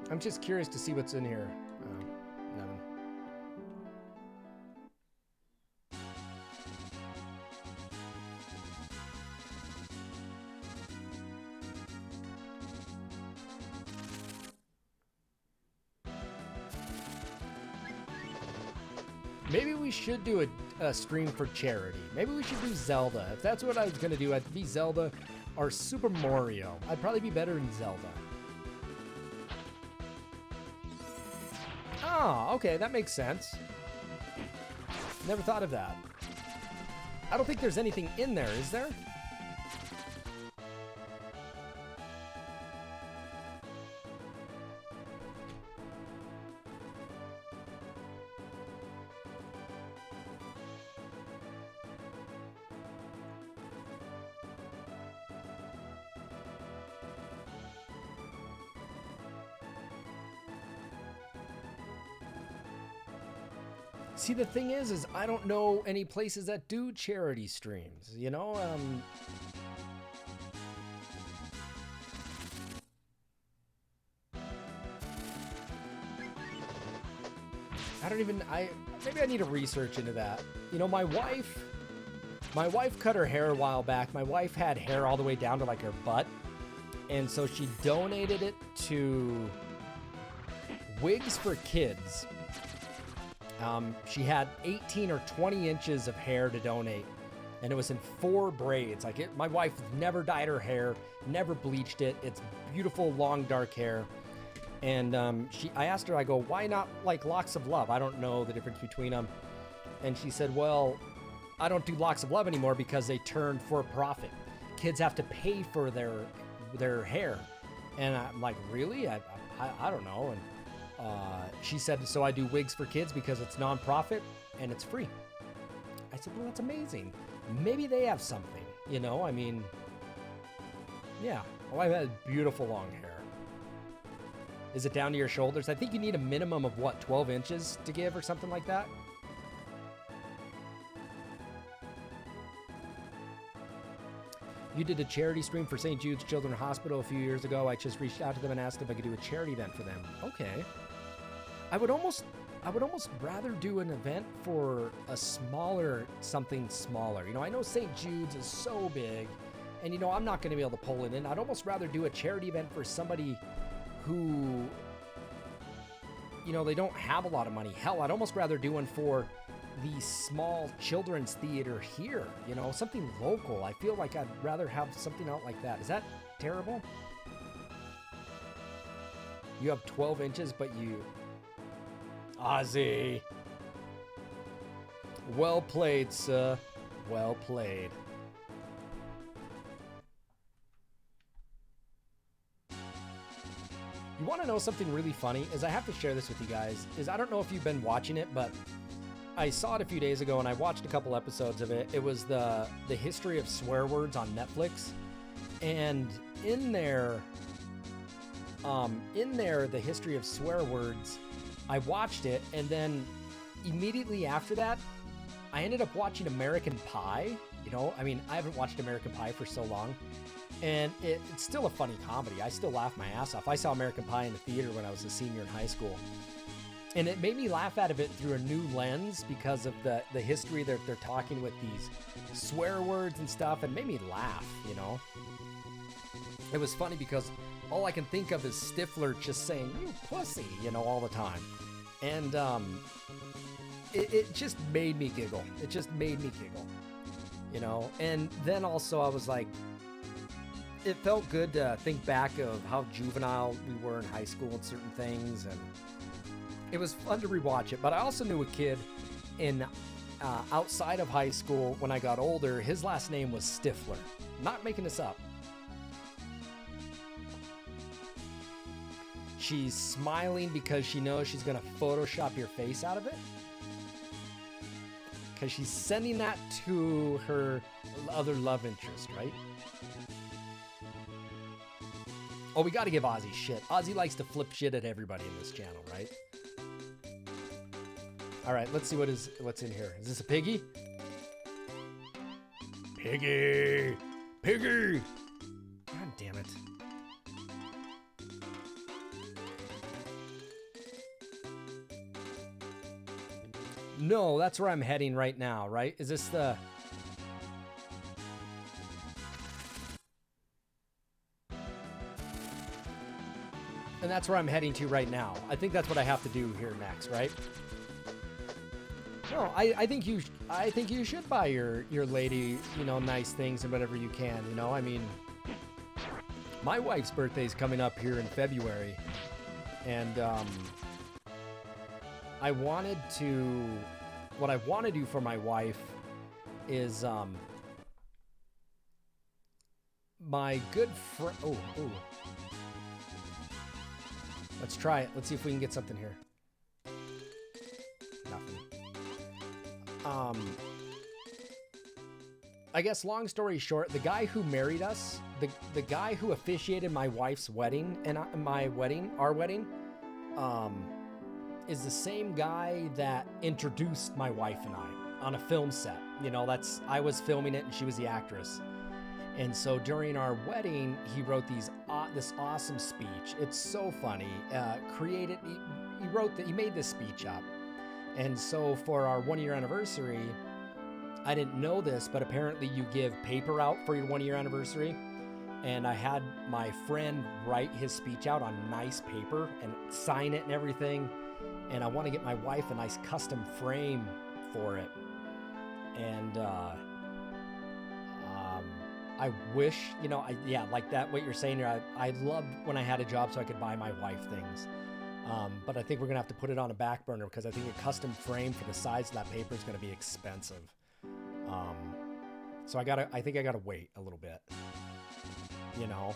[SPEAKER 2] I'm just curious to see what's in here. Nothing. Maybe we should do a stream for charity. Maybe we should do Zelda. If that's what I was going to do, I'd be Zelda or Super Mario. I'd probably be better in Zelda. Oh, okay, that makes sense. Never thought of that. I don't think there's anything in there, is there? See, the thing is I don't know any places that do charity streams, you know? Maybe I need to research into that. You know, my wife cut her hair a while back. My wife had hair all the way down to like her butt. And so she donated it to Wigs for Kids. She had 18 or 20 inches of hair to donate, and it was in 4 braids. My wife never dyed her hair, never bleached it. It's beautiful, long, dark hair. And I asked her, I go, why not like Locks of Love? I don't know the difference between them. And she said, well, I don't do Locks of Love anymore because they turned for profit. Kids have to pay for their hair. And I'm like, really? I don't know. And she said, so I do Wigs for Kids because it's non-profit and it's free. I said, well, that's amazing. Maybe they have something, you know? I mean, yeah. Oh, I've had beautiful long hair. Is it down to your shoulders? I think you need a minimum of, what, 12 inches to give or something like that? You did a charity stream for St. Jude's Children's Hospital a few years ago. I just reached out to them and asked if I could do a charity event for them. Okay. I would almost rather do an event for a smaller, something smaller. You know, I know St. Jude's is so big, and you know, I'm not going to be able to pull it in. I'd almost rather do a charity event for somebody who, you know, they don't have a lot of money. Hell, I'd almost rather do one for the small children's theater here, you know, something local. I feel like I'd rather have something out like that. Is that terrible? You have 12 inches, but you... Ozzy. Well played, sir. Well played. You want to know something really funny? Is I have to share this with you guys. Is I don't know if you've been watching it, but I saw it a few days ago and I watched a couple episodes of it. It was the history of swear words on Netflix. And in there, the history of swear words, I watched it, and then immediately after that, I ended up watching American Pie. You know, I mean, I haven't watched American Pie for so long, and it's still a funny comedy. I still laugh my ass off. I saw American Pie in the theater when I was a senior in high school, and it made me laugh out of it through a new lens because of the history that they're talking with these swear words and stuff, and made me laugh, you know. It was funny because all I can think of is Stifler just saying, "You pussy," you know, all the time. And it just made me giggle. It just made me giggle, you know. And then also I was like, it felt good to think back of how juvenile we were in high school and certain things. And it was fun to rewatch it. But I also knew a kid in outside of high school when I got older. His last name was Stifler. Not making this up. She's smiling because she knows she's going to Photoshop your face out of it. Because she's sending that to her other love interest, right? Oh, we got to give Ozzy shit. Ozzy likes to flip shit at everybody in this channel, right? All right, let's see what's in here. Is this a piggy? Piggy! Piggy! God damn it. No, that's where I'm heading right now, right? Is this the... And that's where I'm heading to right now. I think that's what I have to do here next, right? No, I think you should buy your lady, you know, nice things and whatever you can, you know? I mean, my wife's birthday is coming up here in February, and what I want to do for my wife is my good friend. Oh. Let's try it. Let's see if we can get something here. Nothing. I guess long story short, the guy who married us, the guy who officiated my wife's wedding and our wedding, is the same guy that introduced my wife and I on a film set. You know, I was filming it and she was the actress. And so during our wedding, he wrote this awesome speech. It's so funny. He made this speech up. And so for our 1-year anniversary, I didn't know this, but apparently you give paper out for your 1-year anniversary. And I had my friend write his speech out on nice paper and sign it and everything. And I want to get my wife a nice custom frame for it. And I wish, you know, like that, what you're saying here, I loved when I had a job so I could buy my wife things. But I think we're going to have to put it on a back burner because I think a custom frame for the size of that paper is going to be expensive. So I think I got to wait a little bit, you know.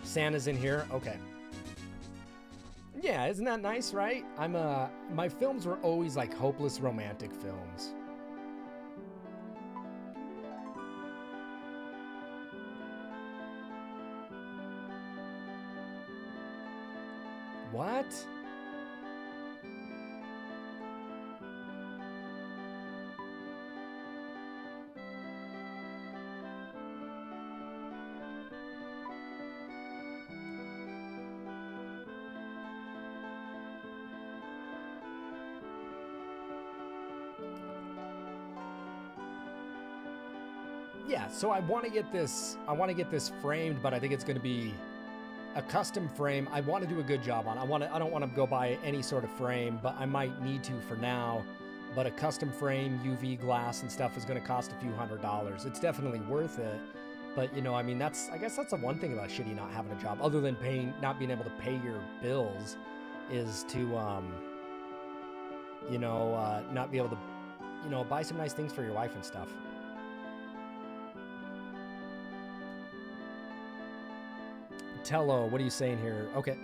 [SPEAKER 2] Santa's in here. Okay. Yeah, isn't that nice, right? My films were always like hopeless romantic films. What? Yeah, so I want to get this framed, but I think it's going to be a custom frame. I want to do a good job on. I don't want to go buy any sort of frame, but I might need to for now. But a custom frame, UV glass and stuff is going to cost a few $100s. It's definitely worth it. But you know, I mean, I guess that's the one thing about shitty not having a job, other than not being able to pay your bills, is to not be able to, buy some nice things for your wife and stuff. Tello, what are you saying here? Okay.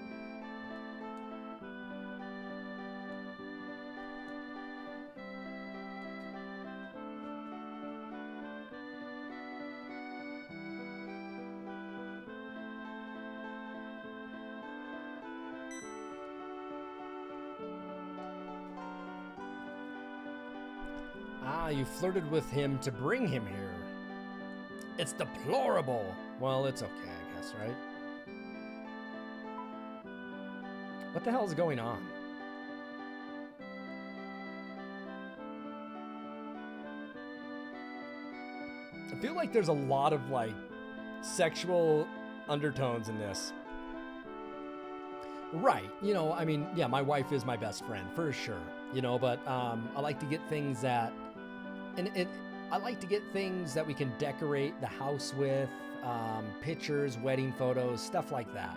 [SPEAKER 2] Ah, you flirted with him to bring him here. It's deplorable. Well, it's okay, I guess, right? What the hell is going on? I feel like there's a lot of sexual undertones in this. Right. I mean, yeah, my wife is my best friend for sure, but I like to get things that, I like to get things that we can decorate the house with, pictures, wedding photos, stuff like that,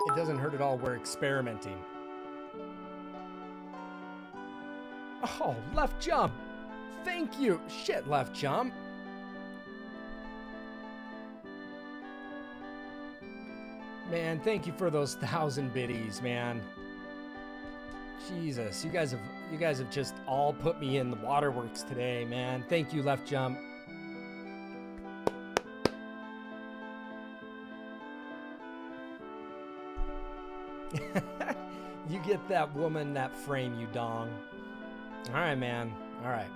[SPEAKER 2] It doesn't hurt at all. We're experimenting. Oh, left jump. Thank you. Shit, left jump. Man, thank you for those 1,000 biddies, man. Jesus, you guys have just all put me in the waterworks today, man. Thank you, left jump. You get that woman that frame, you dong. All right, man. All right.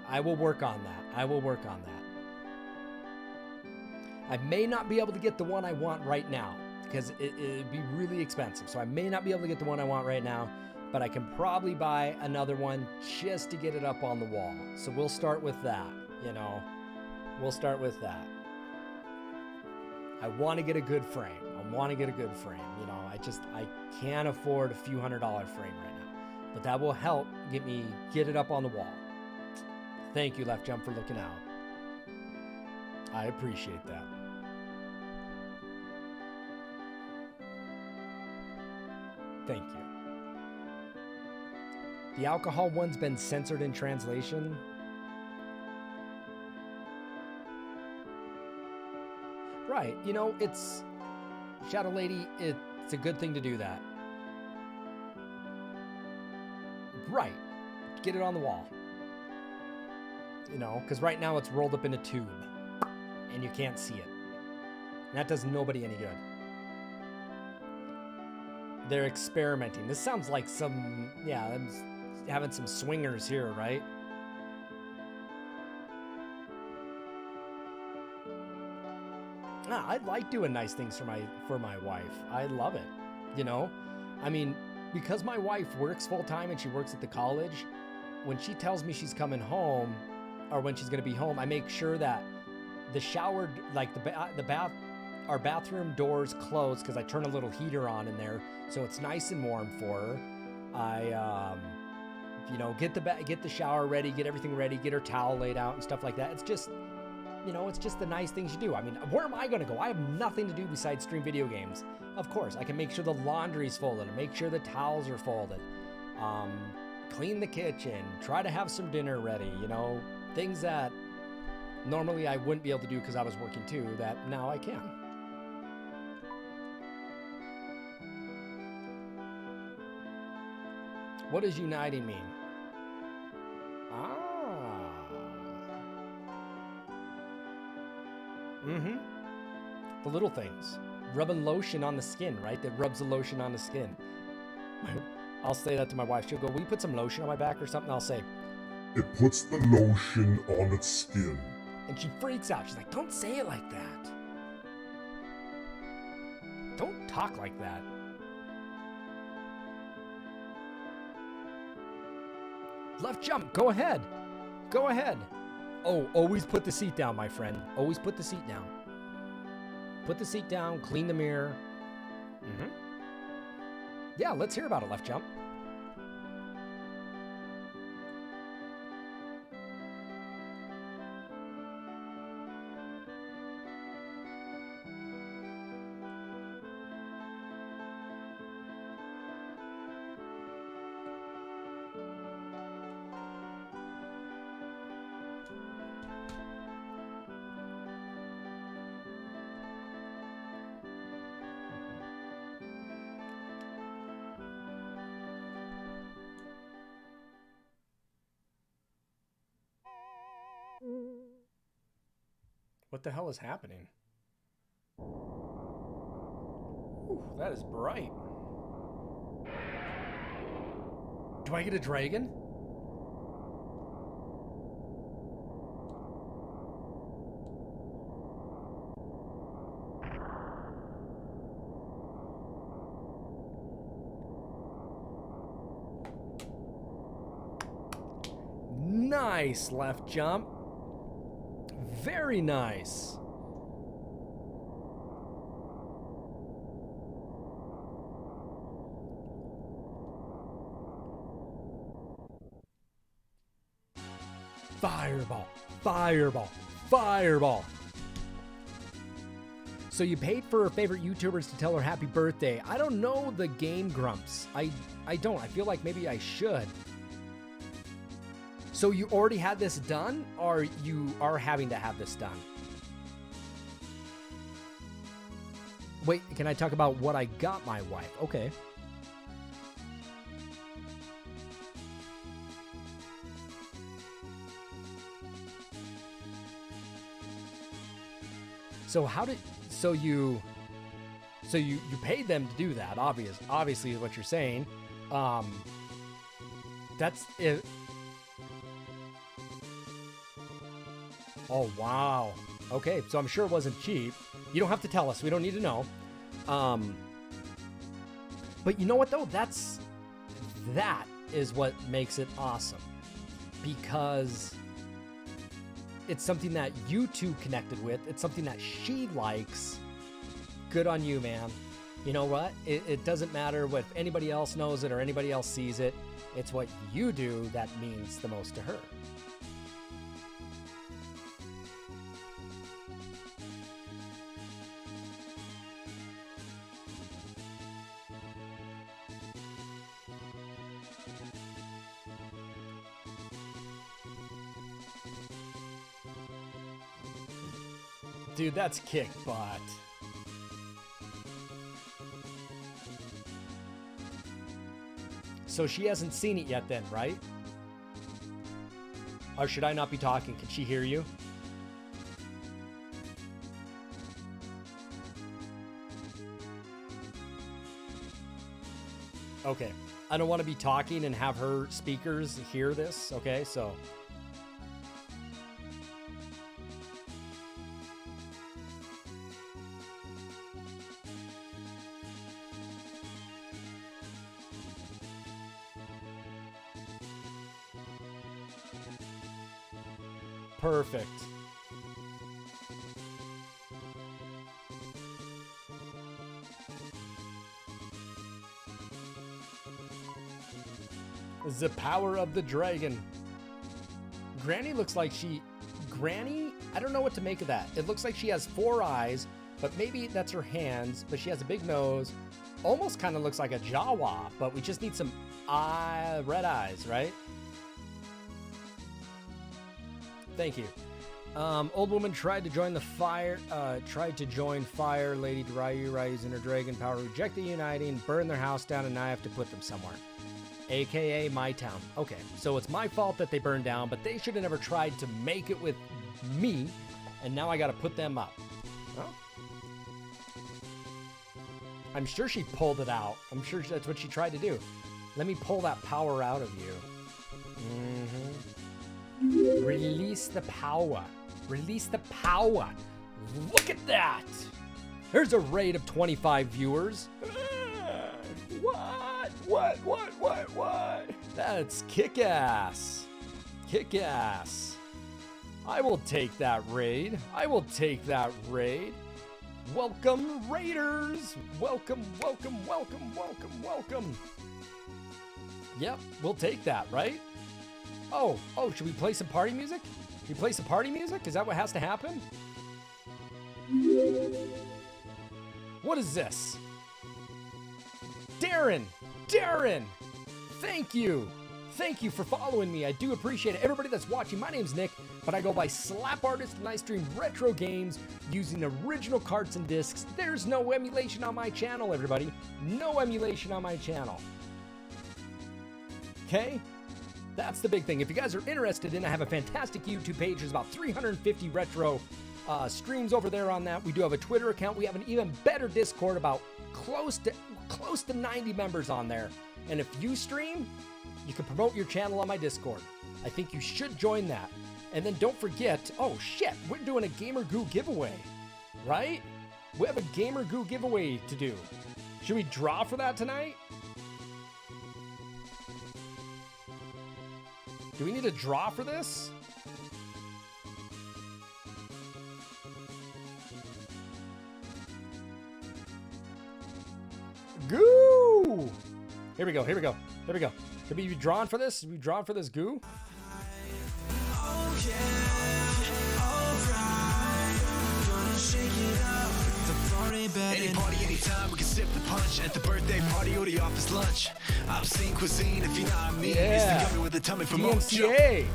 [SPEAKER 2] I will work on that. I will work on that. I may not be able to get the one I want right now because it'd be really expensive. So I may not be able to get the one I want right now, but I can probably buy another one just to get it up on the wall. So we'll start with that, We'll start with that. I want to get a good frame. I can't afford a few $100 frame right now, but that will help get it up on the wall. Thank you, Left Jump, for looking out. I appreciate that. Thank you. The alcohol one's been censored in translation. Right, it's Shadow Lady, it's a good thing to do that. Right. Get it on the wall. Because right now it's rolled up in a tube and you can't see it. And that does nobody any good. They're experimenting. This sounds like I'm having some swingers here, right? I like doing nice things for my wife. I love it. I mean, because my wife works full time and she works at the college, when she tells me she's coming home or when she's going to be home, I make sure that the shower, our bathroom doors close because I turn a little heater on in there so it's nice and warm for her. I get the shower ready, get everything ready, get her towel laid out and stuff like that. It's just it's just the nice things you do. I mean, where am I going to go? I have nothing to do besides stream video games. Of course, I can make sure the laundry's folded, make sure the towels are folded, clean the kitchen, try to have some dinner ready, things that normally I wouldn't be able to do because I was working too, that now I can. What does uniting mean? Ah. Mm-hmm. The little things. Rubbing lotion on the skin, right? That rubs the lotion on the skin. I'll say that to my wife. She'll go, will you put some lotion on my back or something? I'll say,
[SPEAKER 3] It puts the lotion on its skin.
[SPEAKER 2] and she freaks out. She's like, don't say it like that. Don't talk like that. Left jump. Go ahead. Go ahead. Oh, always put the seat down, my friend. Always put the seat down. Put the seat down. Clean the mirror. Mm-hmm. Yeah, let's hear about it, left jump. What the hell is happening? Ooh, that is bright. Do I get a dragon? Nice left jump. Very nice. Fireball, fireball, fireball. So you paid for favorite YouTubers to tell her happy birthday. I don't know the Game Grumps. I don't. I feel like maybe I should. So you already had this done, or you are having to have this done? Wait, can I talk about what I got my wife? Okay. So you paid them to do that, obviously is what you're saying. That's it. Oh, wow. Okay, so I'm sure it wasn't cheap. You don't have to tell us. We don't need to know. But you know what, though? That is what makes it awesome. Because it's something that you two connected with. It's something that she likes. Good on you, man. You know what? It doesn't matter what anybody else knows it or anybody else sees it. It's what you do that means the most to her. Dude, that's kick butt. So she hasn't seen it yet then, right? Or should I not be talking? Can she hear you? Okay. I don't want to be talking and have her speakers hear this, okay? So... Perfect. The power of the dragon. Granny looks like Granny? I don't know what to make of that. It looks like she has 4 eyes, but maybe that's her hands, but she has a big nose. Almost kind of looks like a Jawa, but we just need some red eyes, right? Thank you. Old woman tried to join fire. Lady Ryu. Ryu's inner dragon power reject the uniting, burn their house down, and now I have to put them somewhere. AKA my town. Okay, so it's my fault that they burned down, but they should have never tried to make it with me, and now I gotta put them up. Well, I'm sure she pulled it out. I'm sure that's what she tried to do. Let me pull that power out of you. Release the power. Release the power. Look at that. There's a raid of 25 viewers. What? That's kick-ass. Kick-ass. I will take that raid. Welcome, raiders. Welcome. Yep, we'll take that, right? Oh, should we play some party music? Should we play some party music? Is that what has to happen? What is this? Darren! Thank you for following me. I do appreciate it. Everybody that's watching, my name's Nick, but I go by SLAPartist and I stream retro games using original carts and discs. There's no emulation on my channel, everybody. No emulation on my channel. Okay? That's the big thing. If you guys are interested in, I have a fantastic YouTube page. There's about 350 retro streams over there on that. We do have a Twitter account. We have an even better Discord, about close to 90 members on there. And if you stream, you can promote your channel on my Discord. I think you should join that. And then don't forget, oh shit, we're doing a Gamer Goo giveaway, right? We have a Gamer Goo giveaway to do. Should we draw for that tonight? Do we need to draw for this? Goo! Here we go. Should we be drawn for this? Should we be drawn for this goo?
[SPEAKER 5] Any party, anytime, we can sip the punch at the birthday party or the office lunch. Obscene cuisine, if you know what I mean. It's the yummy with the tummy for more.
[SPEAKER 2] DMCA.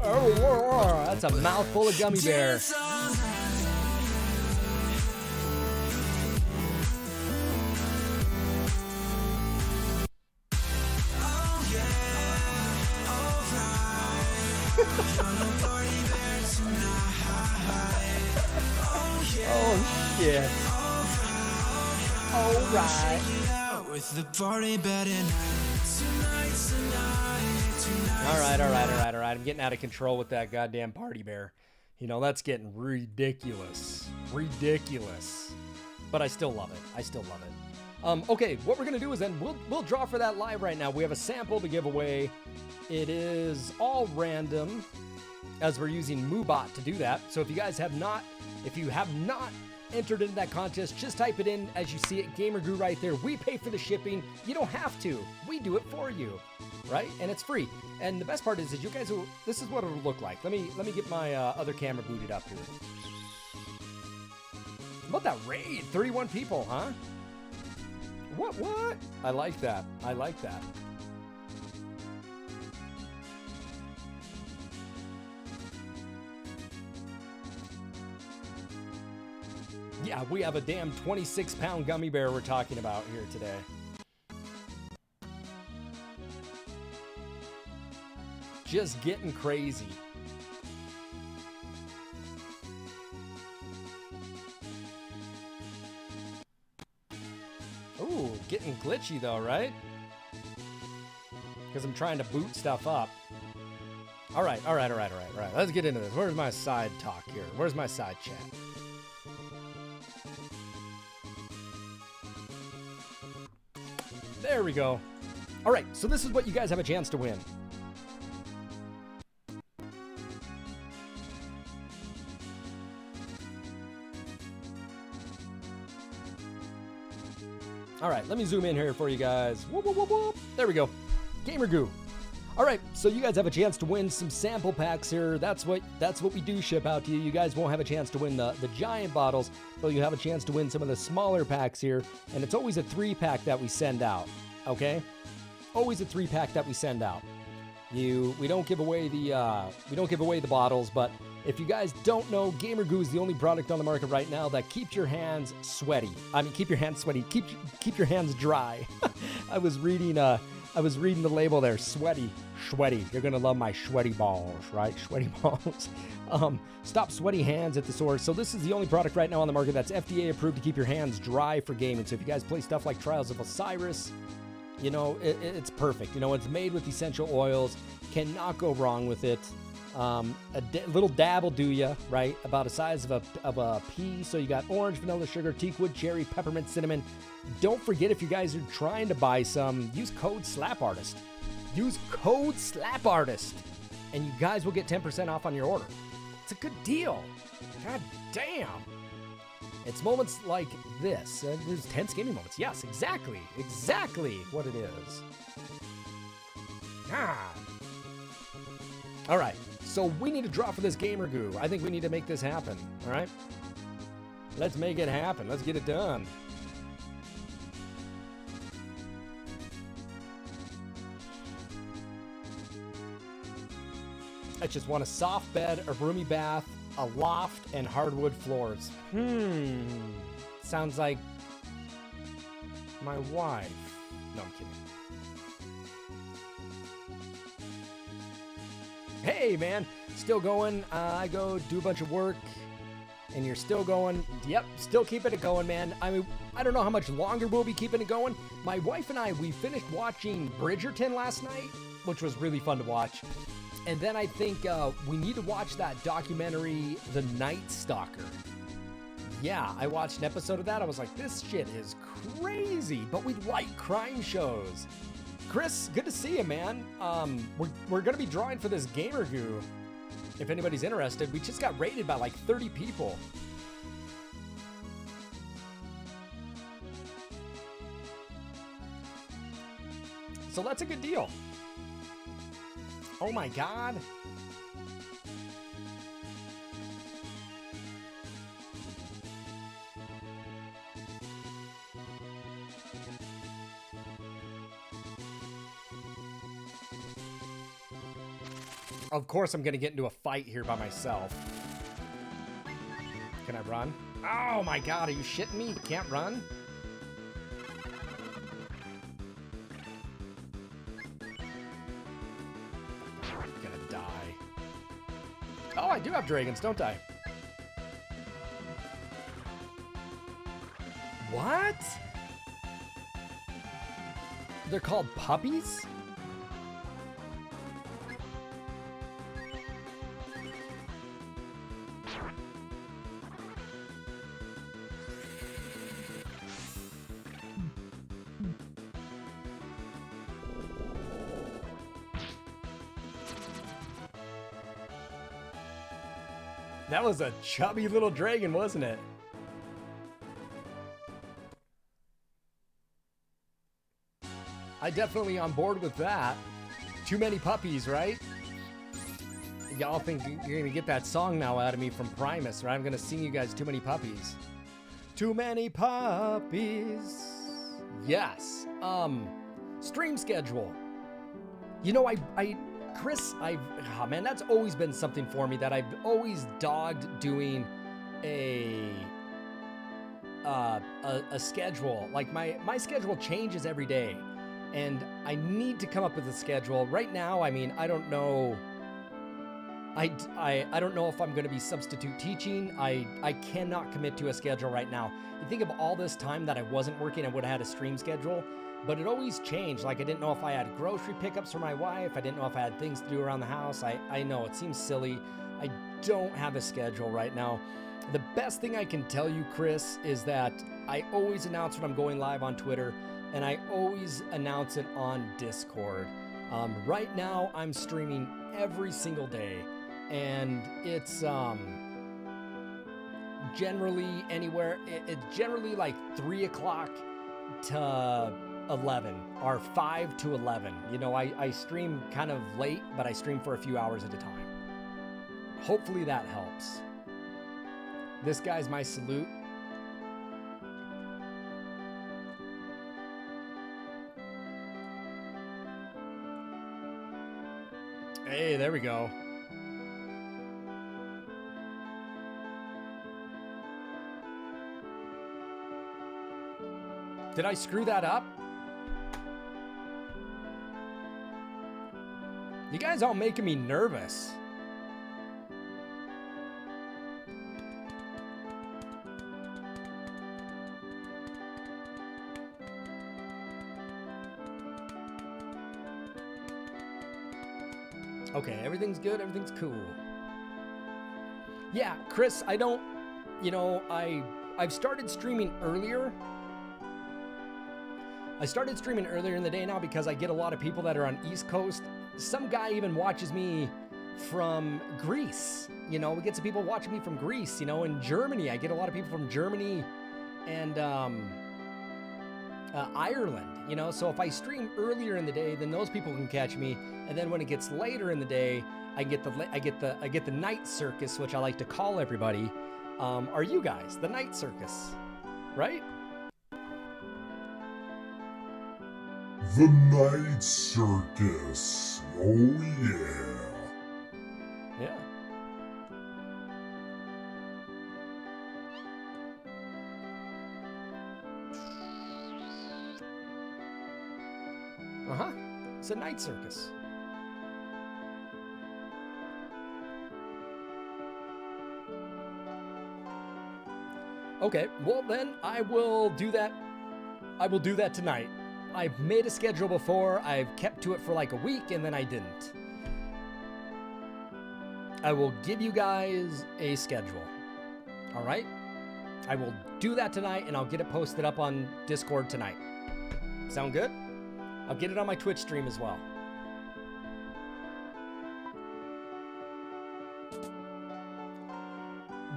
[SPEAKER 2] Oh, that's a mouthful of gummy bear. Oh shit. Alright.
[SPEAKER 5] With the party bed and
[SPEAKER 2] Alright. I'm getting out of control with that goddamn party bear. You know, that's getting ridiculous. But I still love it. Okay, what we're gonna do is then we'll draw for that live right now. We have a sample to give away. It is all random, as we're using MooBot to do that. So if you have not entered into that contest, just type it in as you see it, Gamer Goo right there. We pay for the shipping. You don't have to. We do it for you, right? And it's free. And the best part is you guys will. This is what it'll look like. Let me get my other camera booted up here. How about that raid? 31 people, huh? What? I like that. Yeah, we have a damn 26-pound gummy bear we're talking about here today. Just getting crazy. Ooh, getting glitchy though, right? Because I'm trying to boot stuff up. All right. Let's get into this. Where's my side talk here? Where's my side chat? There we go. All right, so this is what you guys have a chance to win. All right, let me zoom in here for you guys. Whoop, whoop, whoop, whoop. There we go. Gamer Goo. All right, so you guys have a chance to win some sample packs here. That's what we do ship out to you. You guys won't have a chance to win the giant bottles, but you have a chance to win some of the smaller packs here. And it's always a 3-pack that we send out. Okay? Always a 3-pack that we send out. We don't give away the bottles, but If you guys don't know, Gamer Goo is the only product on the market right now that keeps your hands sweaty. I mean, keep your hands sweaty. Keep your hands dry. I was reading the label there. Sweaty. You're gonna love my sweaty balls, right? Sweaty balls. Stop sweaty hands at the source. So this is the only product right now on the market that's FDA approved to keep your hands dry for gaming. So if you guys play stuff like Trials of Osiris, you know, it's perfect. You know, it's made with essential oils. Cannot go wrong with it. Little dab will do ya, right? About the size of a pea. So you got orange, vanilla, sugar, teakwood, cherry, peppermint, cinnamon. Don't forget, if you guys are trying to buy some, use code SLAPARTIST. Use code SLAPARTIST, and you guys will get 10% off on your order. It's a good deal. God damn. It's moments like this. There's tense gaming moments. Yes, exactly what it is. All right. So we need to draw for this Gamer Goo. I think we need to make this happen, all right? Let's make it happen. Let's get it done. I just want a soft bed, a roomy bath, a loft, and hardwood floors. Sounds like my wife. No, I'm kidding. Hey, man, still going. I go do a bunch of work, and you're still going. Yep, still keeping it going, man. I mean, I don't know how much longer we'll be keeping it going. My wife and I, we finished watching Bridgerton last night, which was really fun to watch. And then I think we need to watch that documentary, The Night Stalker. Yeah, I watched an episode of that. I was like, this shit is crazy, but we like crime shows. Chris, good to see you, man. We're going to be drawing for this Gamer Goo. If anybody's interested, we just got rated by like 30 people. So that's a good deal. Oh my God. Of course I'm gonna get into a fight here by myself. Can I run? Oh my God, are you shitting me? You can't run? I'm gonna die. Oh, I do have dragons, don't I? What? They're called puppies? That was a chubby little dragon, wasn't it? I definitely on board with that. Too many puppies, right? Y'all think you're gonna get that song now out of me from Primus, right? I'm gonna sing you guys Too Many Puppies. Too many puppies. Yes. Stream schedule. You know, Chris, oh man, that's always been something for me that I've always dogged doing a schedule. Like my schedule changes every day, and I need to come up with a schedule. Right now, I mean, I don't know. I don't know if I'm going to be substitute teaching. I cannot commit to a schedule right now. You think of all this time that I wasn't working, I would have had a stream schedule. But it always changed. Like, I didn't know if I had grocery pickups for my wife. I didn't know if I had things to do around the house. I know it seems silly. I don't have a schedule right now. The best thing I can tell you, Chris, is that I always announce when I'm going live on Twitter, and I always announce it on Discord. Right now, I'm streaming every single day, and it's generally anywhere. It's generally like 3 o'clock to 11 or 5 to 11. You know, I stream kind of late, but I stream for a few hours at a time. Hopefully that helps. This guy's my salute. Hey, there we go. Did I screw that up? You guys all making me nervous. Okay, everything's good, everything's cool. Yeah, Chris, I don't, you know, I've started streaming earlier. I started streaming earlier in the day now because I get a lot of people that are on East Coast. Some guy even watches me from Greece. You know, we get some people watching me from Greece. You know, in Germany, I get a lot of people from Germany and Ireland. You know, so if I stream earlier in the day, then those people can catch me. And then when it gets later in the day, I get the night circus, which I like to call everybody. Are you guys the night circus, right?
[SPEAKER 3] The Night Circus. Oh yeah.
[SPEAKER 2] Yeah. Uh-huh. It's a night circus. Okay, well then I will do that. I will do that tonight. I've made a schedule before. I've kept to it for like a week and then I didn't. I will give you guys a schedule. All right? I will do that tonight and I'll get it posted up on Discord tonight. Sound good? I'll get it on my Twitch stream as well.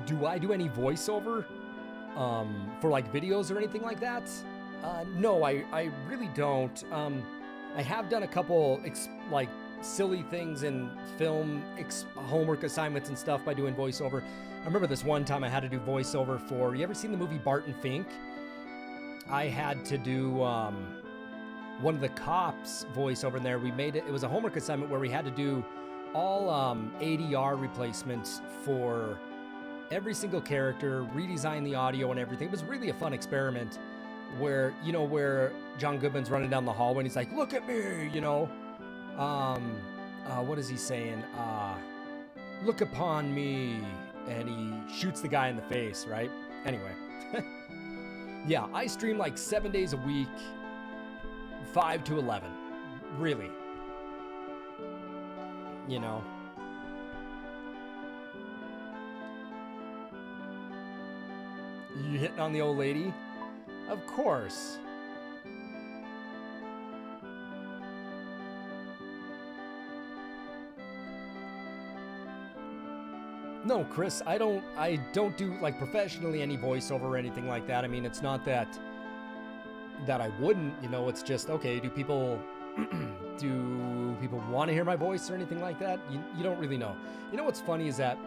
[SPEAKER 2] Do I do any voiceover for like videos or anything like that? No, I really don't. I have done a couple like silly things in film homework assignments and stuff by doing voiceover. I remember this one time I had to do voiceover for, you ever seen the movie Barton Fink? I had to do one of the cops voiceover in there. We made it was a homework assignment where we had to do all ADR replacements for every single character, redesign the audio and everything. It was really a fun experiment where, you know, where John Goodman's running down the hallway and he's like, look at me, you know. What is he saying? Look upon me. And he shoots the guy in the face, right? Anyway. Yeah, I stream like 7 days a week, 5 to 11. Really. You know. You hitting on the old lady? Of course. No, Chris, I don't do like professionally any voiceover or anything like that. I mean, it's not that I wouldn't, you know, it's just, okay, do people want to hear my voice or anything like that? You don't really know. You know what's funny is that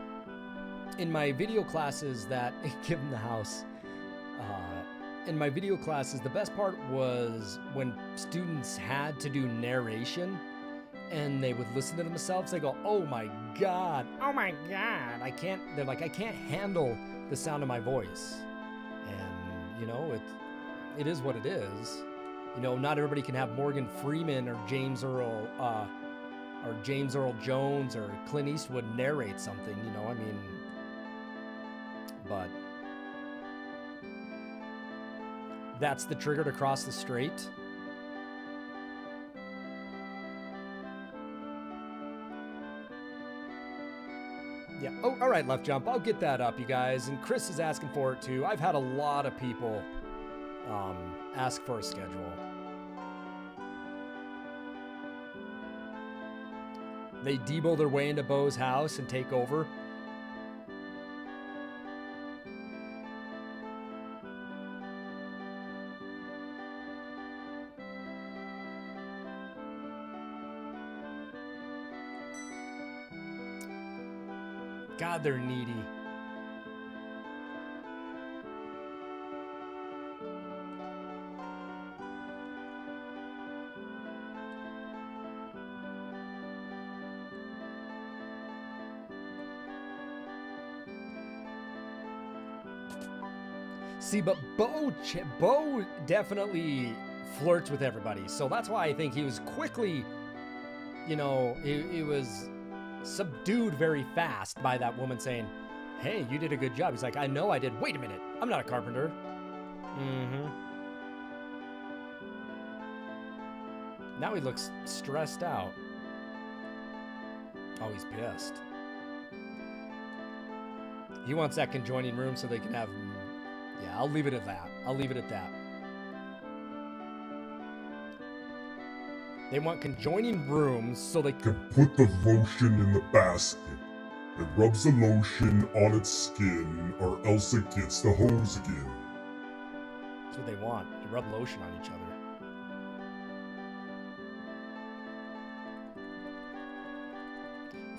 [SPEAKER 2] in my video classes that give them the house, in my video classes, the best part was when students had to do narration and they would listen to themselves. They go, oh my God, I can't handle the sound of my voice. And, you know, it is what it is. You know, not everybody can have Morgan Freeman or James Earl Jones or Clint Eastwood narrate something, you know, I mean, but that's the trigger to cross the strait. Yeah. Oh, all right, Left Jump. I'll get that up, you guys. And Chris is asking for it too. I've had a lot of people ask for a schedule. They Debo their way into Bo's house and take over. God, they're needy. See, but Bo definitely flirts with everybody. So that's why I think he was quickly, you know, he was subdued very fast by that woman saying, hey, you did a good job. He's like, I know I did. Wait a minute. I'm not a carpenter. Now he looks stressed out. Oh, he's pissed. He wants that conjoining room so they can have... Yeah, I'll leave it at that. I'll leave it at that. They want conjoining rooms so they
[SPEAKER 3] can put the lotion in the basket. It rubs the lotion on its skin, or else it gets the hose again.
[SPEAKER 2] That's what they want, to rub lotion on each other.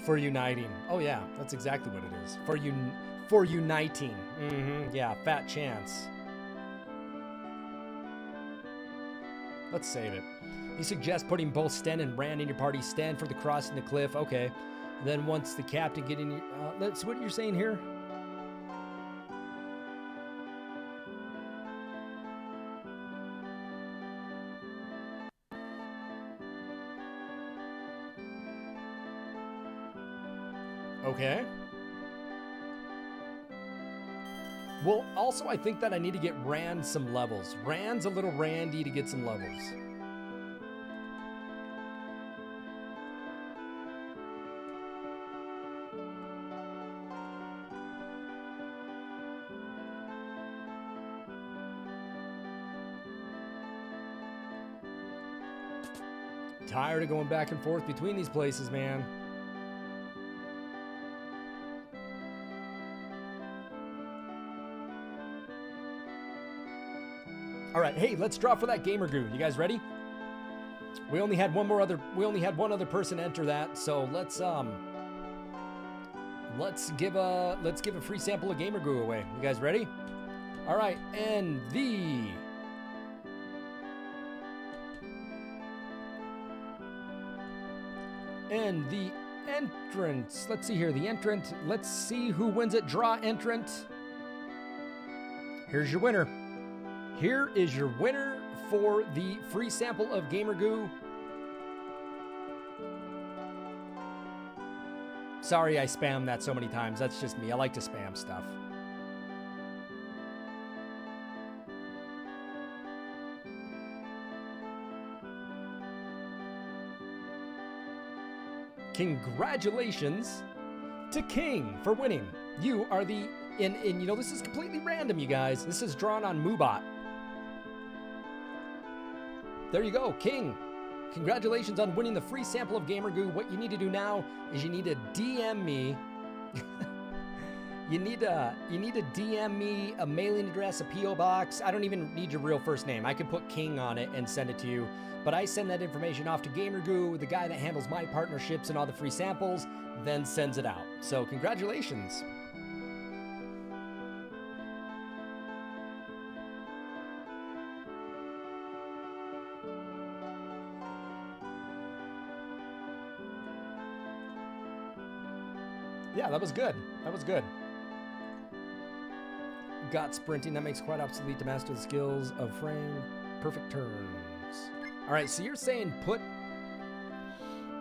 [SPEAKER 2] For uniting. Oh yeah, that's exactly what it is. For uniting. Yeah, fat chance. Let's save it. He suggests putting both Sten and Rand in your party. Sten for the crossing the cliff. Okay. And then once the captain get in your... that's what you're saying here? Okay. Well, also, I think that I need to get Rand some levels. Rand's a little randy to get some levels. Tired of going back and forth between these places, man. All right, hey, let's draw for that gamer goo. You guys ready? We only had one other person enter that, so let's give a free sample of gamer goo away. You guys ready? All right, and the entrance. Let's see here, the entrant. Let's see who wins it. Draw entrant. Here's your winner. Here is your winner for the free sample of Gamer Goo. Sorry I spammed that so many times. That's just me. I like to spam stuff. Congratulations to King for winning. You are the... And you know, this is completely random, you guys. This is drawn on Moobot. There you go, King. Congratulations on winning the free sample of Gamer Goo. What you need to do now is you need to DM me. you need to DM me a mailing address, a PO box. I don't even need your real first name. I can put King on it and send it to you. But I send that information off to Gamer Goo, the guy that handles my partnerships and all the free samples, then sends it out. So congratulations. Yeah, that was good. That was good. Got sprinting. That makes quite obsolete to master the skills of frame. Perfect turns. All right, so you're saying put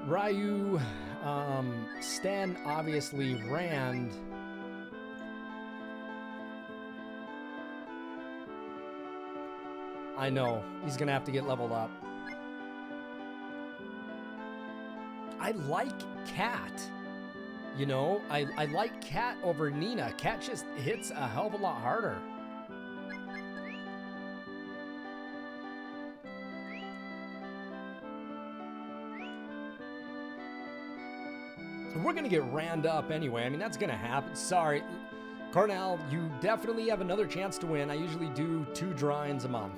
[SPEAKER 2] Ryu, Stan, obviously, Rand. I know. He's going to have to get leveled up. I like Cat. You know, I like Cat over Nina. Cat just hits a hell of a lot harder. We're going to get Rand up anyway. I mean, that's going to happen. Sorry. Cornell, you definitely have another chance to win. I usually do 2 drawings a month.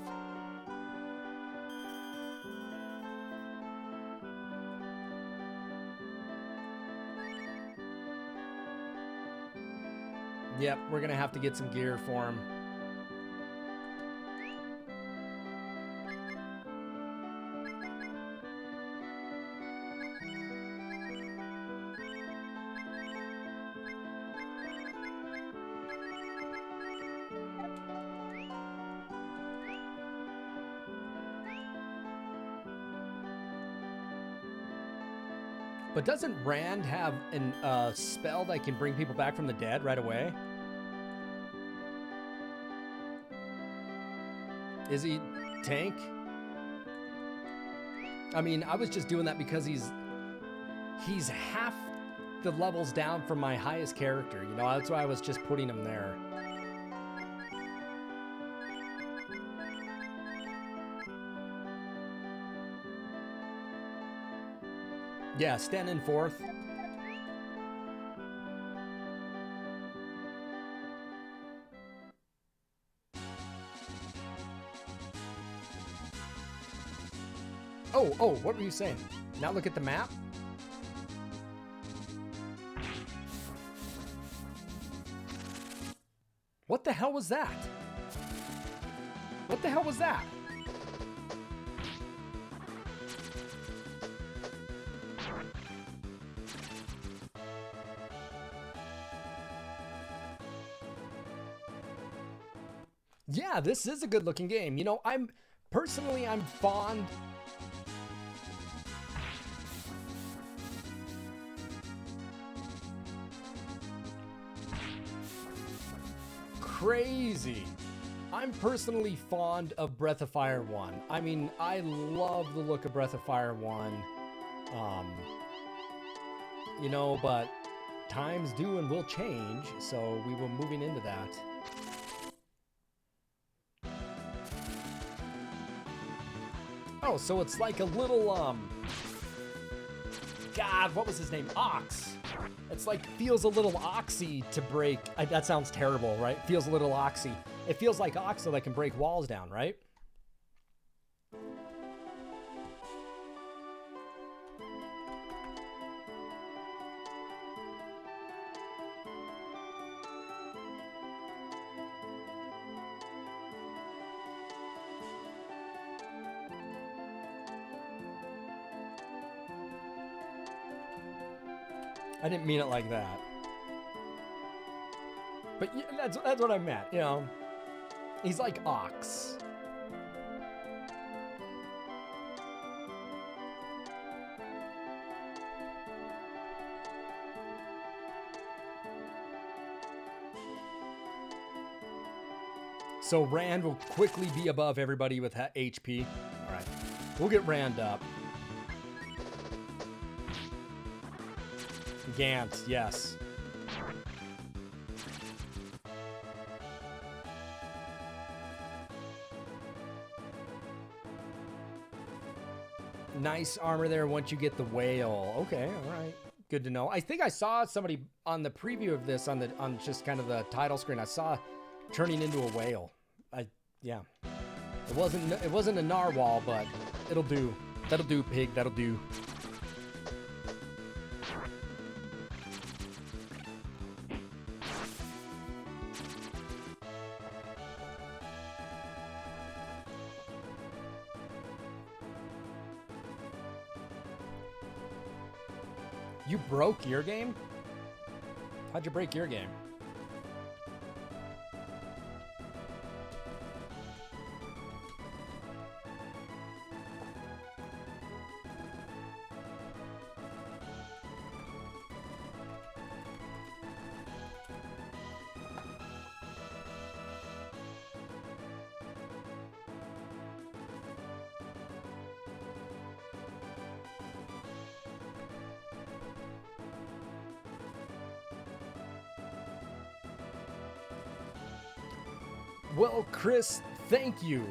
[SPEAKER 2] Yep, we're going to have to get some gear for him. But doesn't Rand have an spell that can bring people back from the dead right away? Is he tank? I mean, I was just doing that because he's half the levels down from my highest character. You know, that's why I was just putting him there. Yeah, stand in fourth. Oh, what were you saying? Now look at the map. What the hell was that? What the hell was that? Yeah, this is a good looking game. You know, I'm fond. Crazy. I'm personally fond of Breath of Fire 1. I mean, I love the look of Breath of Fire 1. You know, but times do and will change, so we were moving into that. Oh, so it's like a little, God, what was his name? Ox. It's like, feels a little oxy to break. That sounds terrible, right? Feels a little oxy. It feels like ox so that can break walls down, right? I didn't mean it like that. But yeah, that's what I meant, you know. He's like ox. So Rand will quickly be above everybody with HP. All right, we'll get Rand up. Gant, yes. Nice armor there once you get the whale. Okay, all right. Good to know. I think I saw somebody on the preview of this on just kind of the title screen. I saw turning into a whale. Yeah. It wasn't a narwhal, but it'll do. That'll do, pig. That'll do. You broke your game? How'd you break your game? Well, Chris, thank you.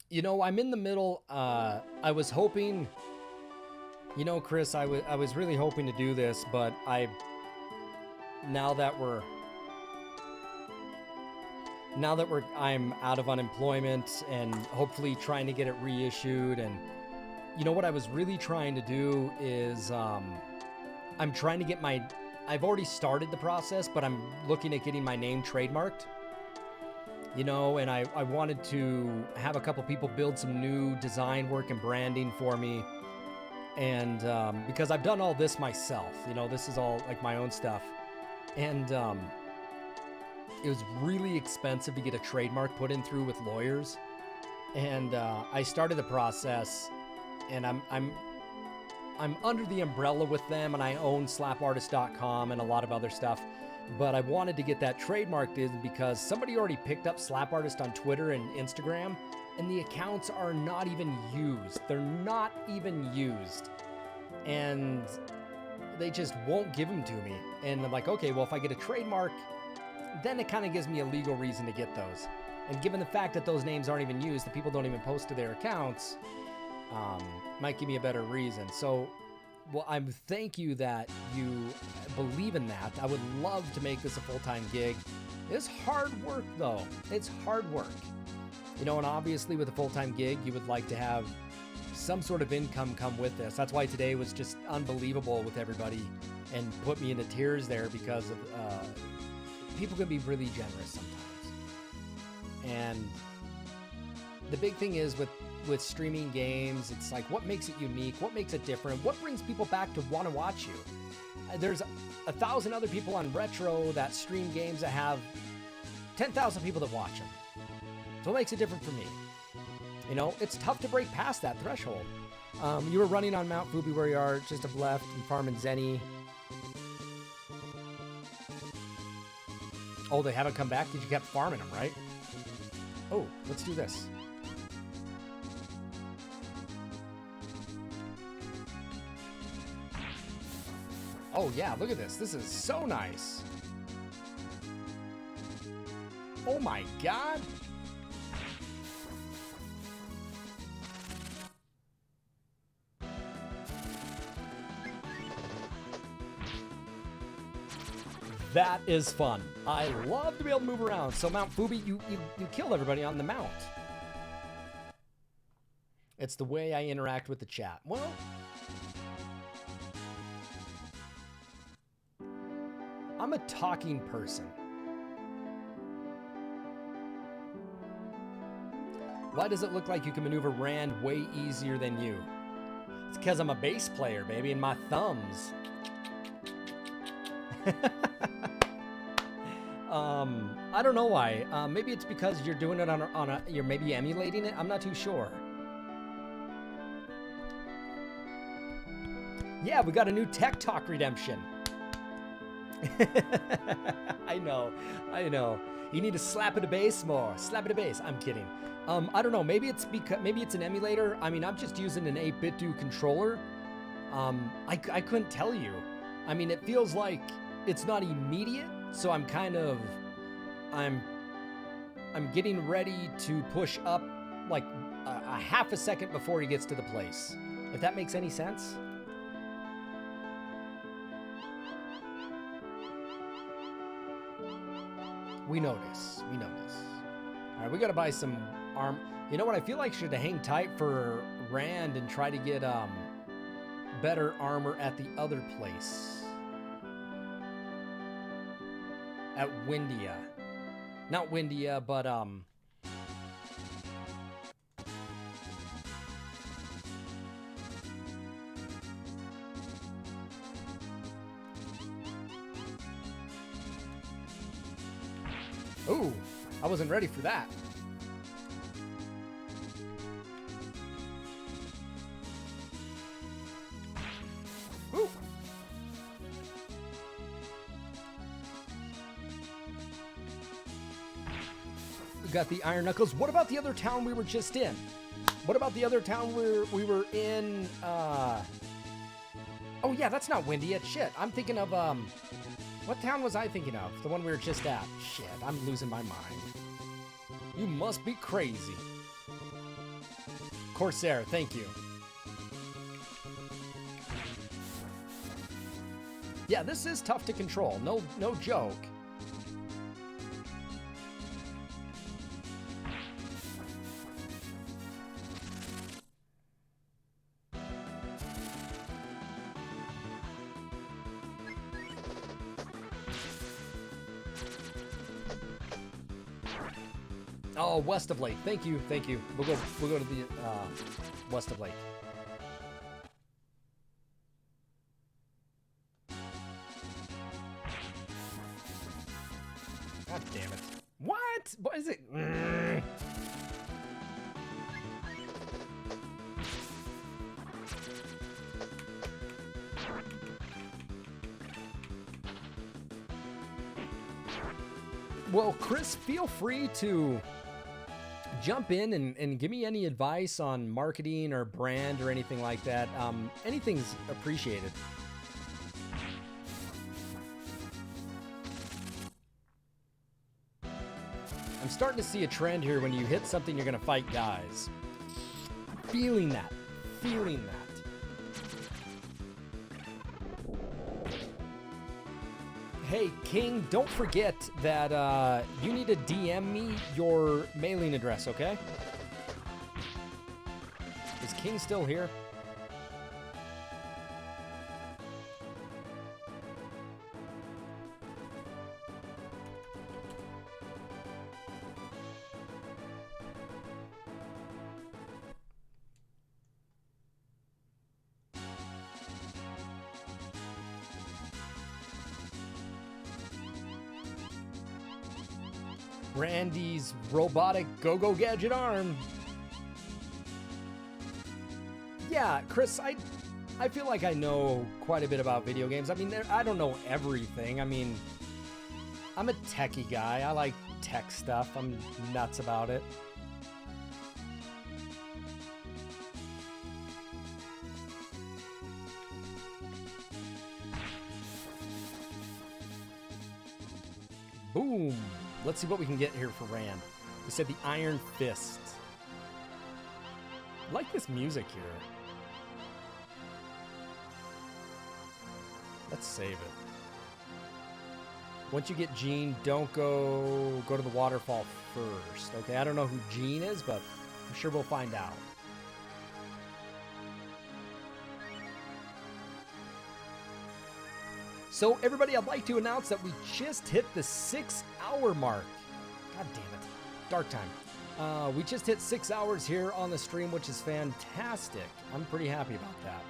[SPEAKER 2] You know, I'm in the middle. I was hoping, you know, Chris, I was really hoping to do this, but now that I'm out of unemployment and hopefully trying to get it reissued. And you know what I was really trying to do is, I'm trying to get I've already started the process, but I'm looking at getting my name trademarked. You know, and I wanted to have a couple people build some new design work and branding for me. And because I've done all this myself, you know, this is all like my own stuff. And it was really expensive to get a trademark put in through with lawyers. And I started the process, and I'm under the umbrella with them, and I own slapartist.com and a lot of other stuff. But I wanted to get that trademarked in because somebody already picked up Slap Artist on Twitter and Instagram, and the accounts are not even used. They're not even used. And they just won't give them to me. And I'm like, okay, well, if I get a trademark, then it kind of gives me a legal reason to get those. And given the fact that those names aren't even used, the people don't even post to their accounts, might give me a better reason. So, well, I thank you that you believe in that. I would love to make this a full-time gig. It's hard work, though. It's hard work. You know, and obviously with a full-time gig, you would like to have some sort of income come with this. That's why today was just unbelievable with everybody and put me into tears there because of people can be really generous sometimes. And the big thing is with streaming games, it's like, what makes it unique? What makes it different? What brings people back to want to watch you? There's 1,000 other people on Retro that stream games that have 10,000 people that watch them. So what makes it different for me? You know, it's tough to break past that threshold. You were running on Mount Fubi where you are, just up left, and farming Zenny. Oh, they haven't come back? Because you kept farming them, right? Oh, let's do this. Oh yeah, look at this. This is so nice. Oh my God. That is fun. I love to be able to move around. So Mount Fubi, you kill everybody on the mount. It's the way I interact with the chat. Well, I'm a talking person. Why does it look like you can maneuver Rand way easier than you? It's because I'm a bass player, baby, and my thumbs. I don't know why. Maybe it's because you're doing it you're maybe emulating it. I'm not too sure. Yeah, we got a new Tech Talk redemption. I know. You need to slap it a bass more. Slap it a bass. I'm kidding. I don't know. Maybe it's an emulator. I mean, I'm just using an 8-bit controller. I couldn't tell you. I mean, it feels like it's not immediate, so I'm getting ready to push up like a half a second before he gets to the place. If that makes any sense. We notice. All right, we gotta buy some arm. You know what? I feel like I should hang tight for Rand and try to get better armor at the other place. At Windia. Not Windia, but ooh, I wasn't ready for that. Ooh. We got the Iron Knuckles. What about the other town we were just in? What about the other town where we were in? Oh yeah, that's not Windia. Shit, I'm thinking of what town was I thinking of? The one we were just at. Shit, I'm losing my mind. You must be crazy. Corsair, thank you. Yeah, this is tough to control. No joke. Oh, West of Lake. Thank you. We'll go to the West of Lake. God damn it. What is it? Well, Chris, feel free to jump in and give me any advice on marketing or brand or anything like that. Anything's appreciated. I'm starting to see a trend here. When you hit something, you're going to fight guys. Feeling that. Feeling that. Hey, King, don't forget that you need to DM me your mailing address, okay? Is King still here? Randy's robotic go-go gadget arm. Yeah, Chris, I feel like I know quite a bit about video games. I mean, I don't know everything. I mean, I'm a techie guy. I like tech stuff. I'm nuts about it. Boom. Let's see what we can get here for Rand. We said the Iron Fist. I like this music here. Let's save it. Once you get Gene, don't go to the waterfall first. Okay, I don't know who Gene is, but I'm sure we'll find out. So everybody, I'd like to announce that we just hit the 6-hour mark. God damn it. Dark time. We just hit 6 hours here on the stream, which is fantastic. I'm pretty happy about that.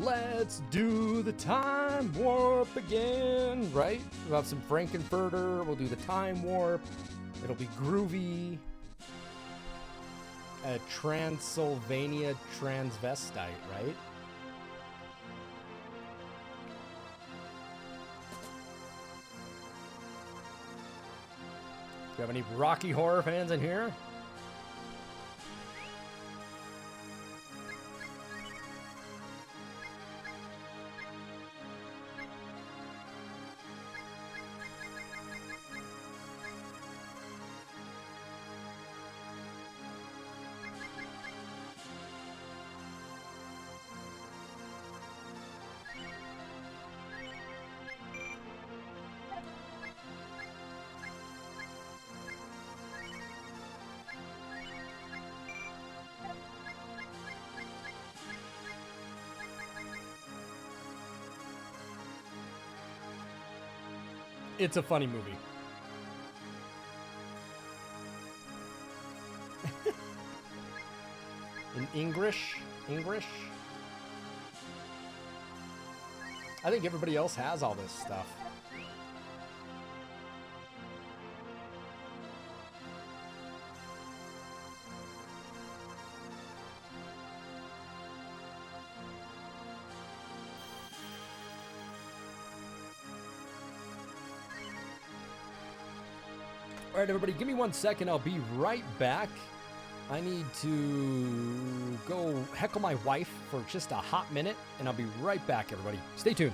[SPEAKER 2] Let's do the time warp again, right? We'll have some Frankenfurter. We'll do the time warp. It'll be groovy. A Transylvania transvestite, right? Do you have any Rocky Horror fans in here? It's a funny movie. In English? I think everybody else has all this stuff. All right, everybody, give me 1 second. I'll be right back. I need to go heckle my wife for just a hot minute, and I'll be right back, everybody. Stay tuned.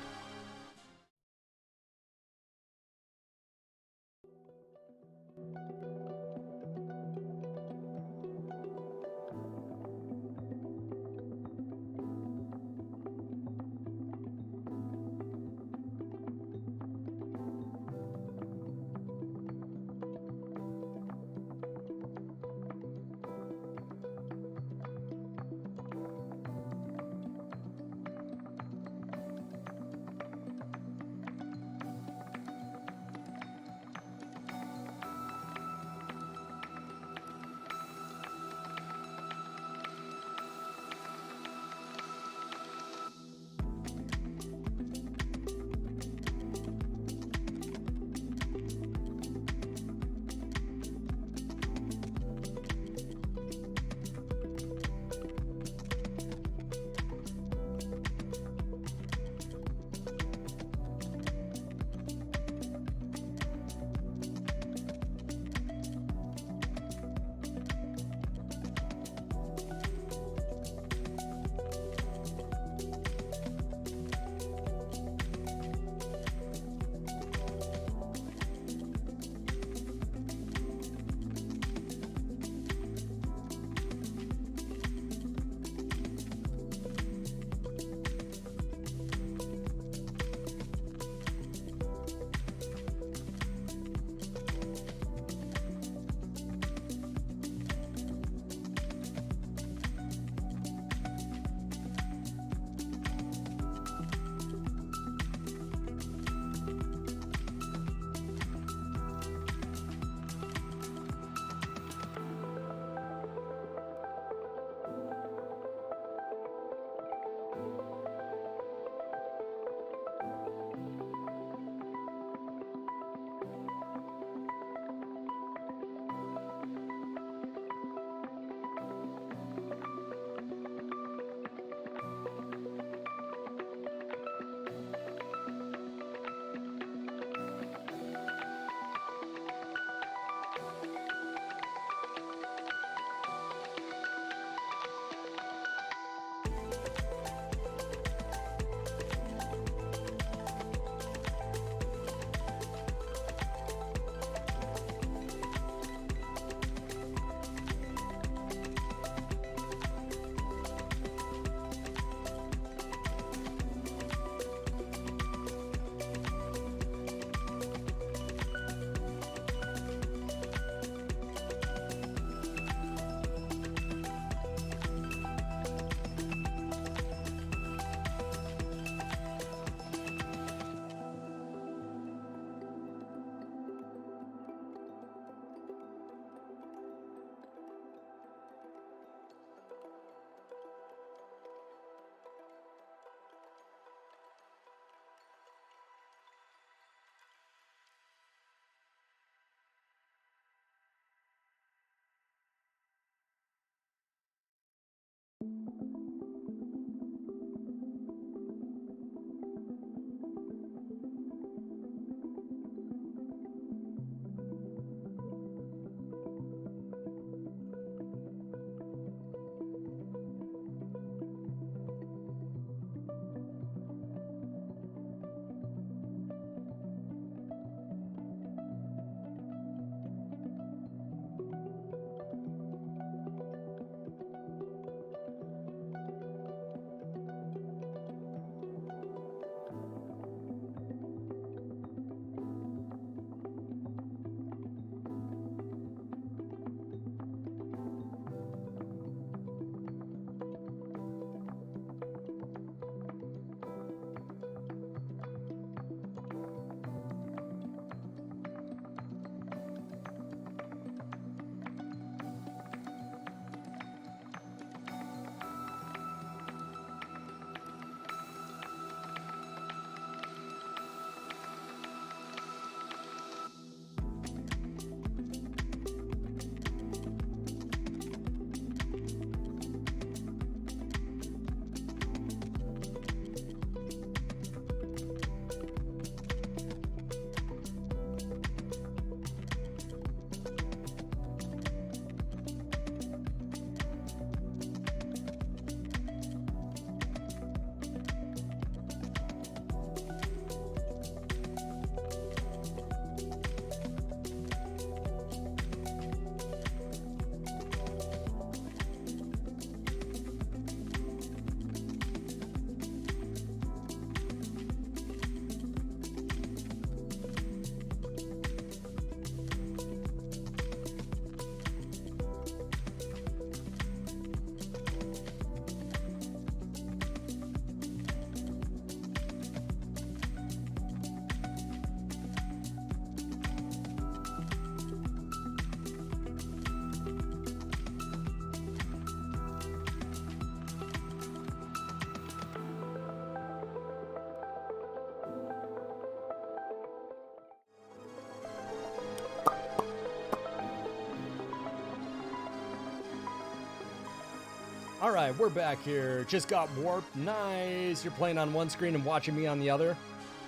[SPEAKER 2] All right, we're back here. Just got warped. Nice. You're playing on one screen and watching me on the other.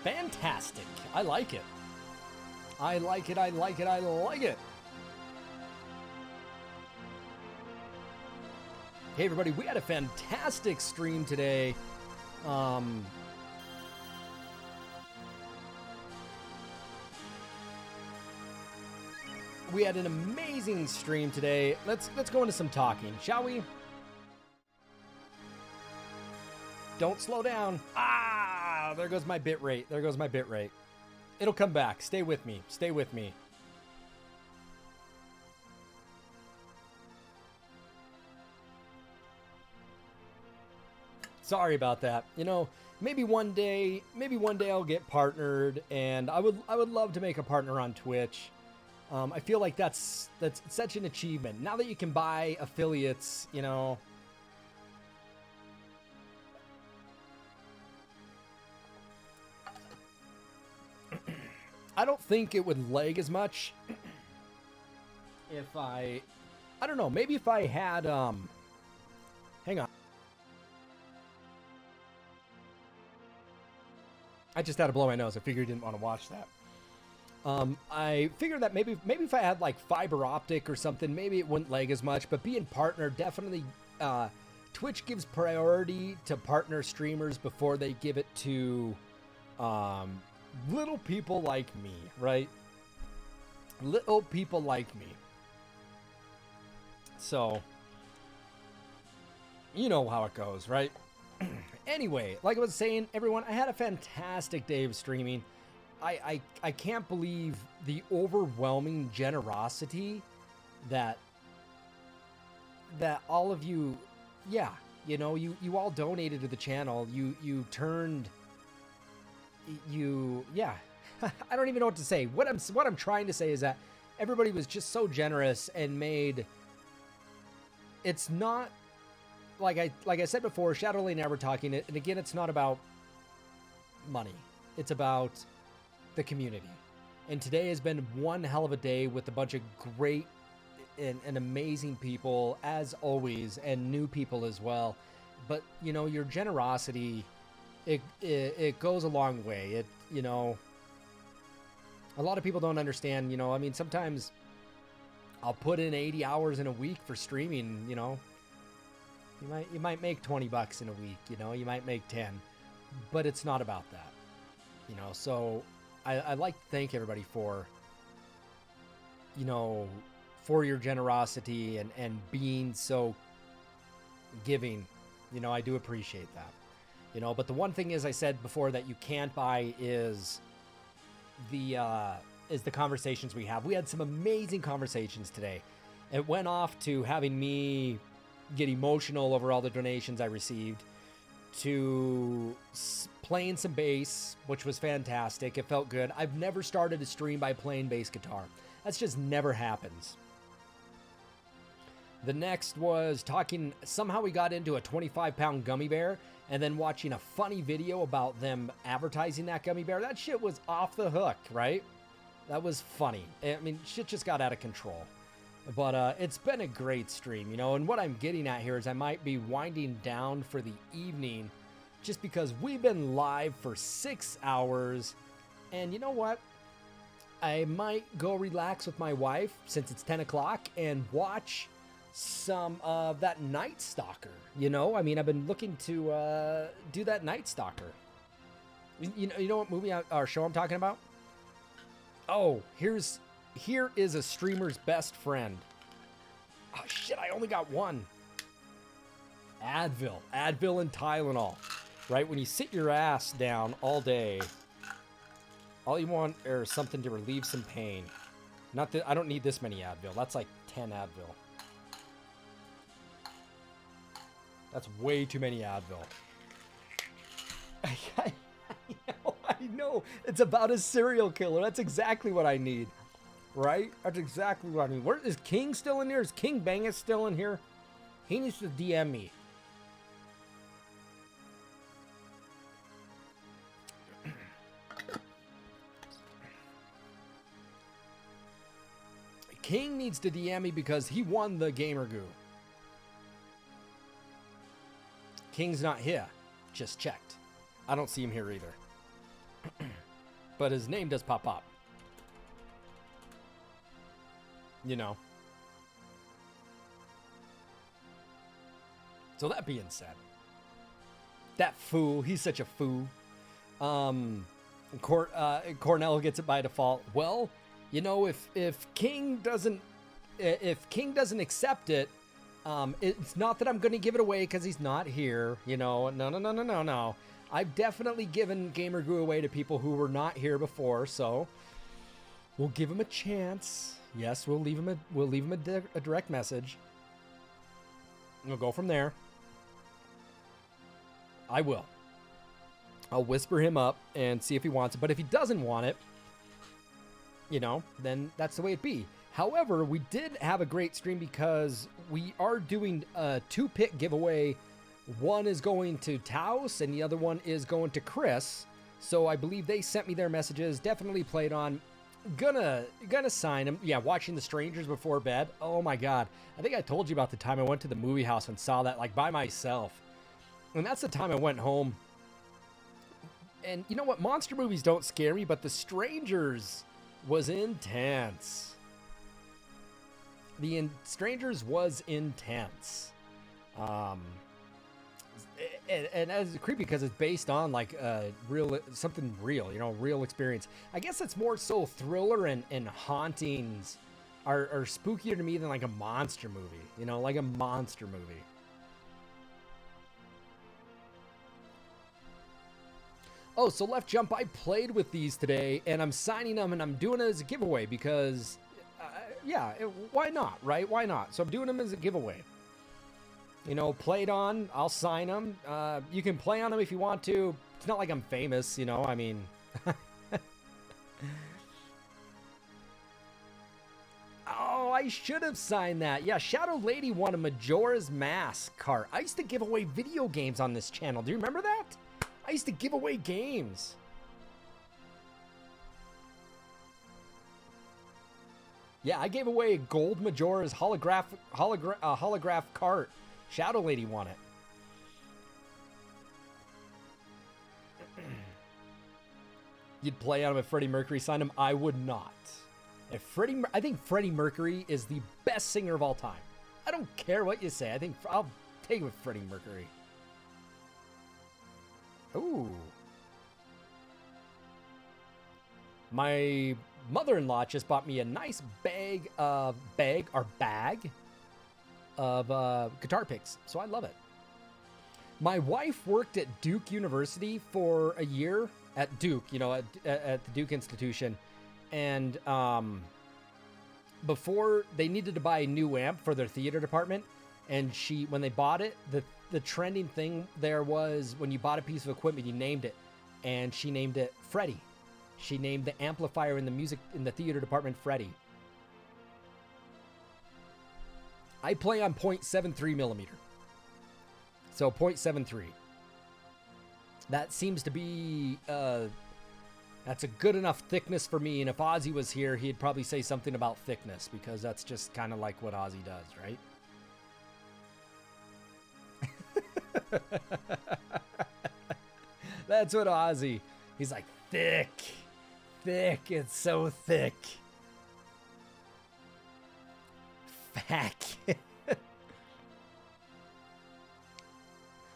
[SPEAKER 2] Fantastic. I like it. I like it. I like it. I like it. Hey, everybody. We had a fantastic stream today. We had an amazing stream today. Let's go into some talking, shall we? Don't slow down. Ah, there goes my bit rate. There goes my bit rate. It'll come back. Stay with me. Stay with me. Sorry about that. You know, maybe one day I'll get partnered, and I would love to make a partner on Twitch. I feel like that's such an achievement. Now that you can buy affiliates, you know. I don't think it would lag as much if I don't know, maybe if I had, hang on. I just had to blow my nose. I figured you didn't want to watch that. I figured that maybe if I had like fiber optic or something, maybe it wouldn't lag as much, but being partner definitely, Twitch gives priority to partner streamers before they give it to, little people like me, right? Little people like me. So, you know how it goes, right? Anyway, like I was saying, everyone, I had a fantastic day of streaming. I can't believe the overwhelming generosity that all of you, yeah, you know, you all donated to the channel. You turned, yeah. I don't even know what to say. What I'm trying to say is that everybody was just so generous and made. It's not like I said before, Shadowlane and I were talking, and again, it's not about money. It's about the community. And today has been one hell of a day with a bunch of great and amazing people, as always, and new people as well. But, you know, your generosity, it goes a long way. It, you know, a lot of people don't understand, you know, I mean, sometimes I'll put in 80 hours in a week for streaming, you know. You might make 20 bucks in a week, you know, you might make 10, but it's not about that, you know. So I'd like to thank everybody for, you know, for your generosity and being so giving. You know, I do appreciate that, you know. But the one thing, as I said before, that you can't buy is the conversations we have. We had some amazing conversations today. It went off to having me get emotional over all the donations I received, to playing some bass, which was fantastic. It felt good. I've never started a stream by playing bass guitar. That's just never happens. The next was talking, somehow we got into a 25-pound gummy bear, and then watching a funny video about them advertising that gummy bear. That shit was off the hook, right? That was funny. I mean, shit just got out of control. But it's been a great stream, you know, and what I'm getting at here is I might be winding down for the evening just because we've been live for 6 hours. And you know what? I might go relax with my wife since it's 10 o'clock and watch some of that Night Stalker. You know, I mean, I've been looking to do that Night Stalker. You know what movie or show I'm talking about? Oh, here is a streamer's best friend. Oh shit, I only got one. Advil and Tylenol. Right, when you sit your ass down all day, all you want is something to relieve some pain. Not that I don't need this many Advil. That's like 10 Advil. That's way too many Advil. I know. It's about a serial killer. That's exactly what I need. Right? That's exactly what I need. Where is King still in here? Is King Bangus still in here? He needs to DM me. King needs to DM me because he won the Gamer Goo. King's not here. Just checked. I don't see him here either. But his name does pop up. You know. So that being said, that fool, he's such a fool. Cornell gets it by default. Well, you know, if King doesn't accept it, it's not that I'm going to give it away because he's not here. You know, no. I've definitely given Gamer Goo away to people who were not here before, so we'll give him a chance. Yes, we'll leave him a direct message. We'll go from there. I will. I'll whisper him up and see if he wants it. But if he doesn't want it, you know, then that's the way it be. However, we did have a great stream because we are doing a 2-pick giveaway. One is going to Taos and the other one is going to Chris. So I believe they sent me their messages. Definitely played on. Gonna sign them. Yeah, watching The Strangers before bed. Oh my God. I think I told you about the time I went to the movie house and saw that like by myself. And that's the time I went home. And you know what? Monster movies don't scare me, but The Strangers was intense. Strangers was intense. And it's creepy because it's based on like something real, you know, real experience. I guess it's more so thriller and hauntings are spookier to me than like a monster movie, you know, like a monster movie. Oh, so Left Jump, I played with these today, and I'm signing them, and I'm doing it as a giveaway because, why not, right? Why not? So I'm doing them as a giveaway. You know, played on, I'll sign them. You can play on them if you want to. It's not like I'm famous, you know, I mean. Oh, I should have signed that. Yeah, Shadow Lady won a Majora's Mask cart. I used to give away video games on this channel. Do you remember that? I used to give away games. Yeah, I gave away a gold Majora's holograph cart. Shadow Lady won it. You'd play on him if Freddie Mercury signed him? I would not. I think Freddie Mercury is the best singer of all time. I don't care what you say. I think I'll take it with Freddie Mercury. Ooh. My mother-in-law just bought me a nice bag of guitar picks, so I love it. My wife worked at Duke University for a year at Duke, you know, at the Duke Institution, and before they needed to buy a new amp for their theater department, and when they bought it, the trending thing there was when you bought a piece of equipment, you named it, and she named it Freddie. She named the amplifier in the theater department Freddie. I play on 0.73 millimeter. So 0.73. That seems to be, that's a good enough thickness for me. And if Ozzy was here, he'd probably say something about thickness because that's just kind of like what Ozzy does, right? That's what Ozzy, he's like, thick, it's so thick. Fact.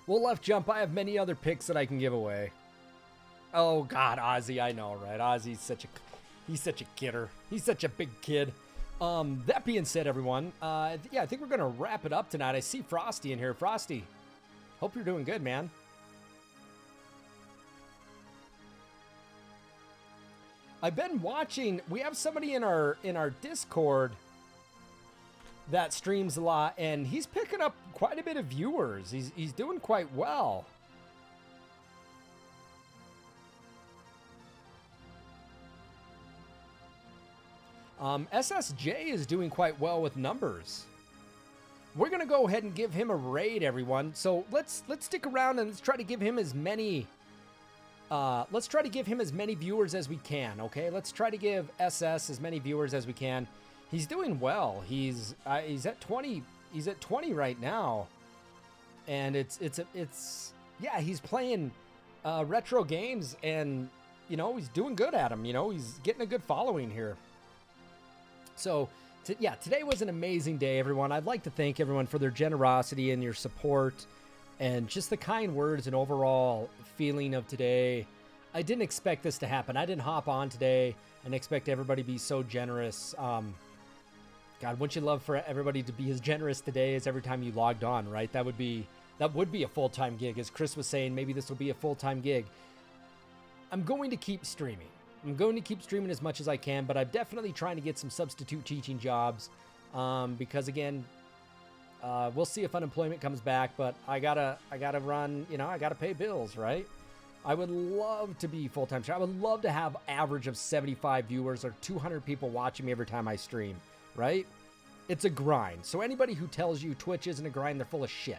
[SPEAKER 2] Well, Left Jump, I have many other picks that I can give away. Oh God, Ozzy, I know, right? Ozzy's he's such a kidder. He's such a big kid. That being said, everyone, I think we're gonna wrap it up tonight. I see Frosty in here. Frosty, hope you're doing good, man. I've been watching. We have somebody in our Discord that streams a lot, and he's picking up quite a bit of viewers. He's doing quite well. SSJ is doing quite well with numbers. We're gonna go ahead and give him a raid, everyone. So let's stick around and let's try to give him as many. Let's try to give him as many viewers as we can. Okay, let's try to give SS as many viewers as we can. He's doing well. He's at 20. He's at 20 right now. And yeah, he's playing retro games, and he's doing good at them. He's getting a good following here. So today was an amazing day, everyone. I'd like to thank everyone for their generosity and your support and just the kind words and overall feeling of today. I didn't expect this to happen. I didn't hop on today and expect everybody to be so generous. God, wouldn't you love for everybody to be as generous today as every time you logged on, right? That would be a full-time gig. As Chris was saying, maybe this will be a full-time gig. I'm going to keep streaming. I'm going to keep streaming as much as I can, but I'm definitely trying to get some substitute teaching jobs because, again, we'll see if unemployment comes back, but I gotta run, I gotta pay bills, right? I would love to be full-time. I would love to have average of 75 viewers or 200 people watching me every time I stream, right? It's a grind. So anybody who tells you Twitch isn't a grind, they're full of shit.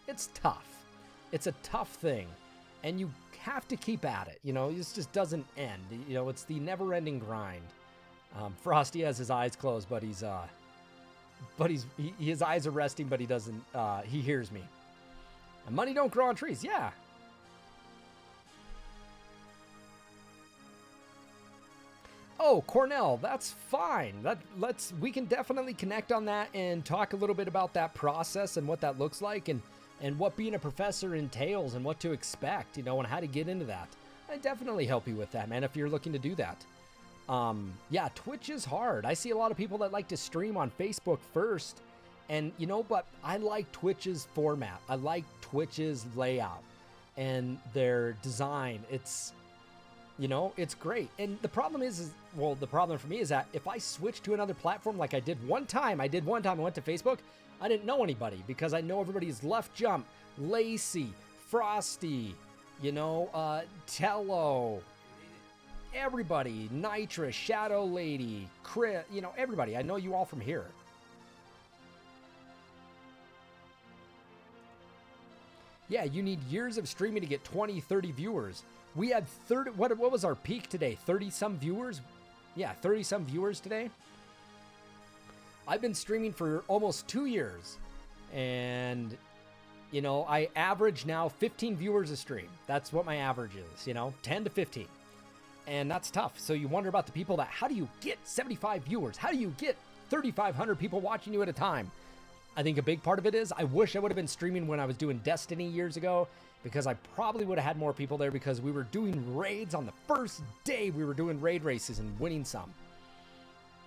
[SPEAKER 2] It's tough. It's a tough thing, and you have to keep at it. This just doesn't end. It's the never-ending grind. Frosty has his eyes closed, but his eyes are resting, but he doesn't. He hears me. And money don't grow on trees. Yeah. Oh, Cornell, that's fine. We can definitely connect on that and talk a little bit about that process and what that looks like and what being a professor entails and what to expect, and how to get into that. I definitely help you with that, man, if you're looking to do that. Yeah, Twitch is hard. I see a lot of people that like to stream on Facebook first, and but I like Twitch's format. I like Twitch's layout and their design. It's great. And the problem the problem for me is that if I switch to another platform like I did one time, I went to Facebook, I didn't know anybody because I know everybody's Left Jump, Lacey, Frosty, Tello, everybody, Nitra, Shadow Lady, Chris, everybody. I know you all from here. Yeah, you need years of streaming to get 20, 30 viewers. We had 30, what was our peak today? 30-some viewers? Yeah, 30-some viewers today. I've been streaming for almost 2 years, and, I average now 15 viewers a stream. That's what my average is, 10 to 15. And that's tough. So you wonder about the people how do you get 75 viewers? How do you get 3,500 people watching you at a time? I think a big part of it is I wish I would have been streaming when I was doing Destiny years ago, because I probably would have had more people there because we were doing raids on the first day. We were doing raid races and winning some.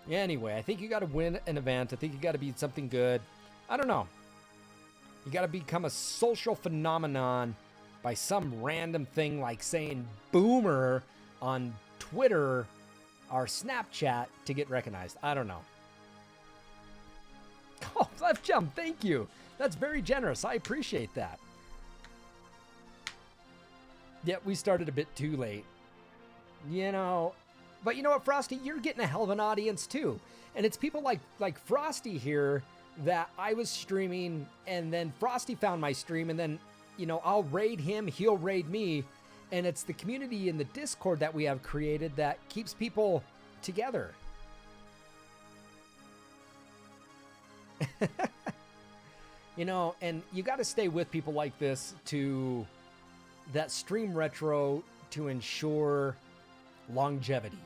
[SPEAKER 2] Anyway, I think you got to win an event. I think you got to be something good. I don't know. You got to become a social phenomenon by some random thing like saying boomer on Twitter or Snapchat to get recognized. I don't know. Oh, Left Jump, thank you. That's very generous. I appreciate that. Yeah, we started a bit too late. But you know what, Frosty? You're getting a hell of an audience too. And it's people like Frosty here that I was streaming, and then Frosty found my stream, and then, I'll raid him, he'll raid me. And it's the community in the Discord that we have created that keeps people together. And you got to stay with people like this that stream retro to ensure longevity.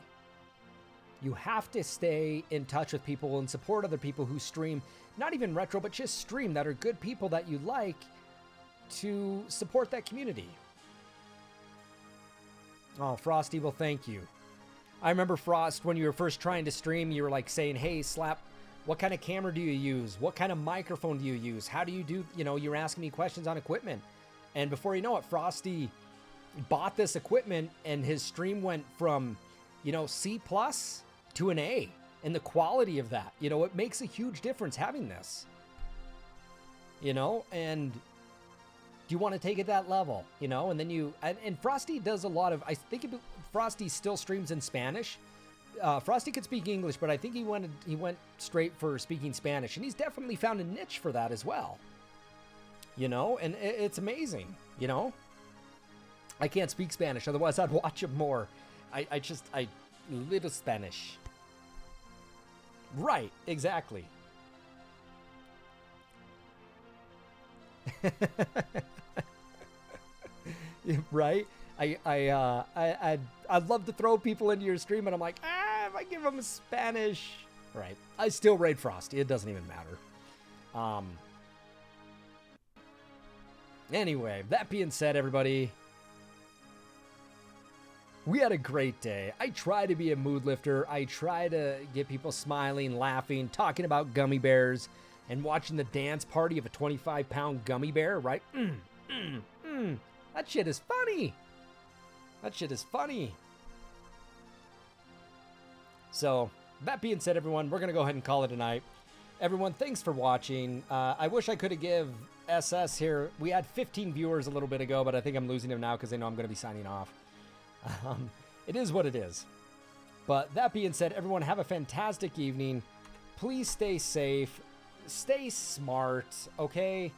[SPEAKER 2] You have to stay in touch with people and support other people who stream, not even retro, but just stream, that are good people that you like, to support that community. Oh, Frosty, well, thank you. I remember, Frost, when you were first trying to stream, you were like saying, hey, Slap, what kind of camera do you use? What kind of microphone do you use? How do you do, you were asking me questions on equipment. And before you know it, Frosty bought this equipment, and his stream went from, C+ to an A. And the quality of that, it makes a huge difference having this. And do you want to take it that level, and then and Frosty does a lot of, I think Frosty still streams in Spanish. Frosty could speak English, but I think he went straight for speaking Spanish, and he's definitely found a niche for that as well. And it's amazing, I can't speak Spanish, otherwise I'd watch him more. I little Spanish. Right, exactly. Right? I'd love to throw people into your stream, and I'm like, if I give them Spanish. Right. I still raid Frosty. It doesn't even matter. Anyway, that being said, everybody, we had a great day. I try to be a mood lifter. I try to get people smiling, laughing, talking about gummy bears, and watching the dance party of a 25-pound gummy bear, right? That shit is funny. That shit is funny. So, that being said, everyone, we're going to go ahead and call it a night. Everyone, thanks for watching. I wish I could have give SS here. We had 15 viewers a little bit ago, but I think I'm losing them now because they know I'm going to be signing off. It is what it is. But that being said, everyone, have a fantastic evening. Please stay safe. Stay smart, okay?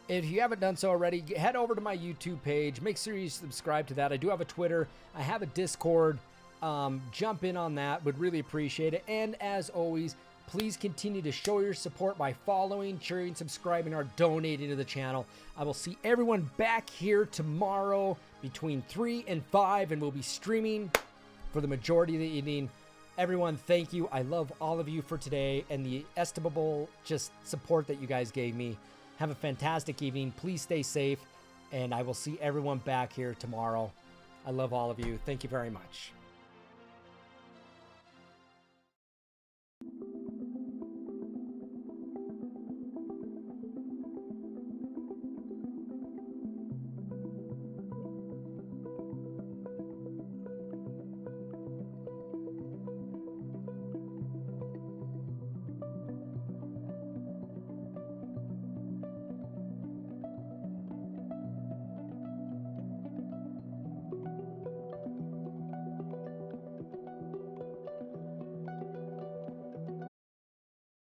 [SPEAKER 2] If you haven't done so already, head over to my YouTube page. Make sure you subscribe to that. I do have a Twitter. I have a Discord. Jump in on that. Would really appreciate it. And as always, please continue to show your support by following, cheering, subscribing, or donating to the channel. I will see everyone back here tomorrow between 3 and 5, and we'll be streaming for the majority of the evening. Everyone, thank you. I love all of you for today and the estimable just support that you guys gave me. Have a fantastic evening. Please stay safe, and I will see everyone back here tomorrow. I love all of you. Thank you very much.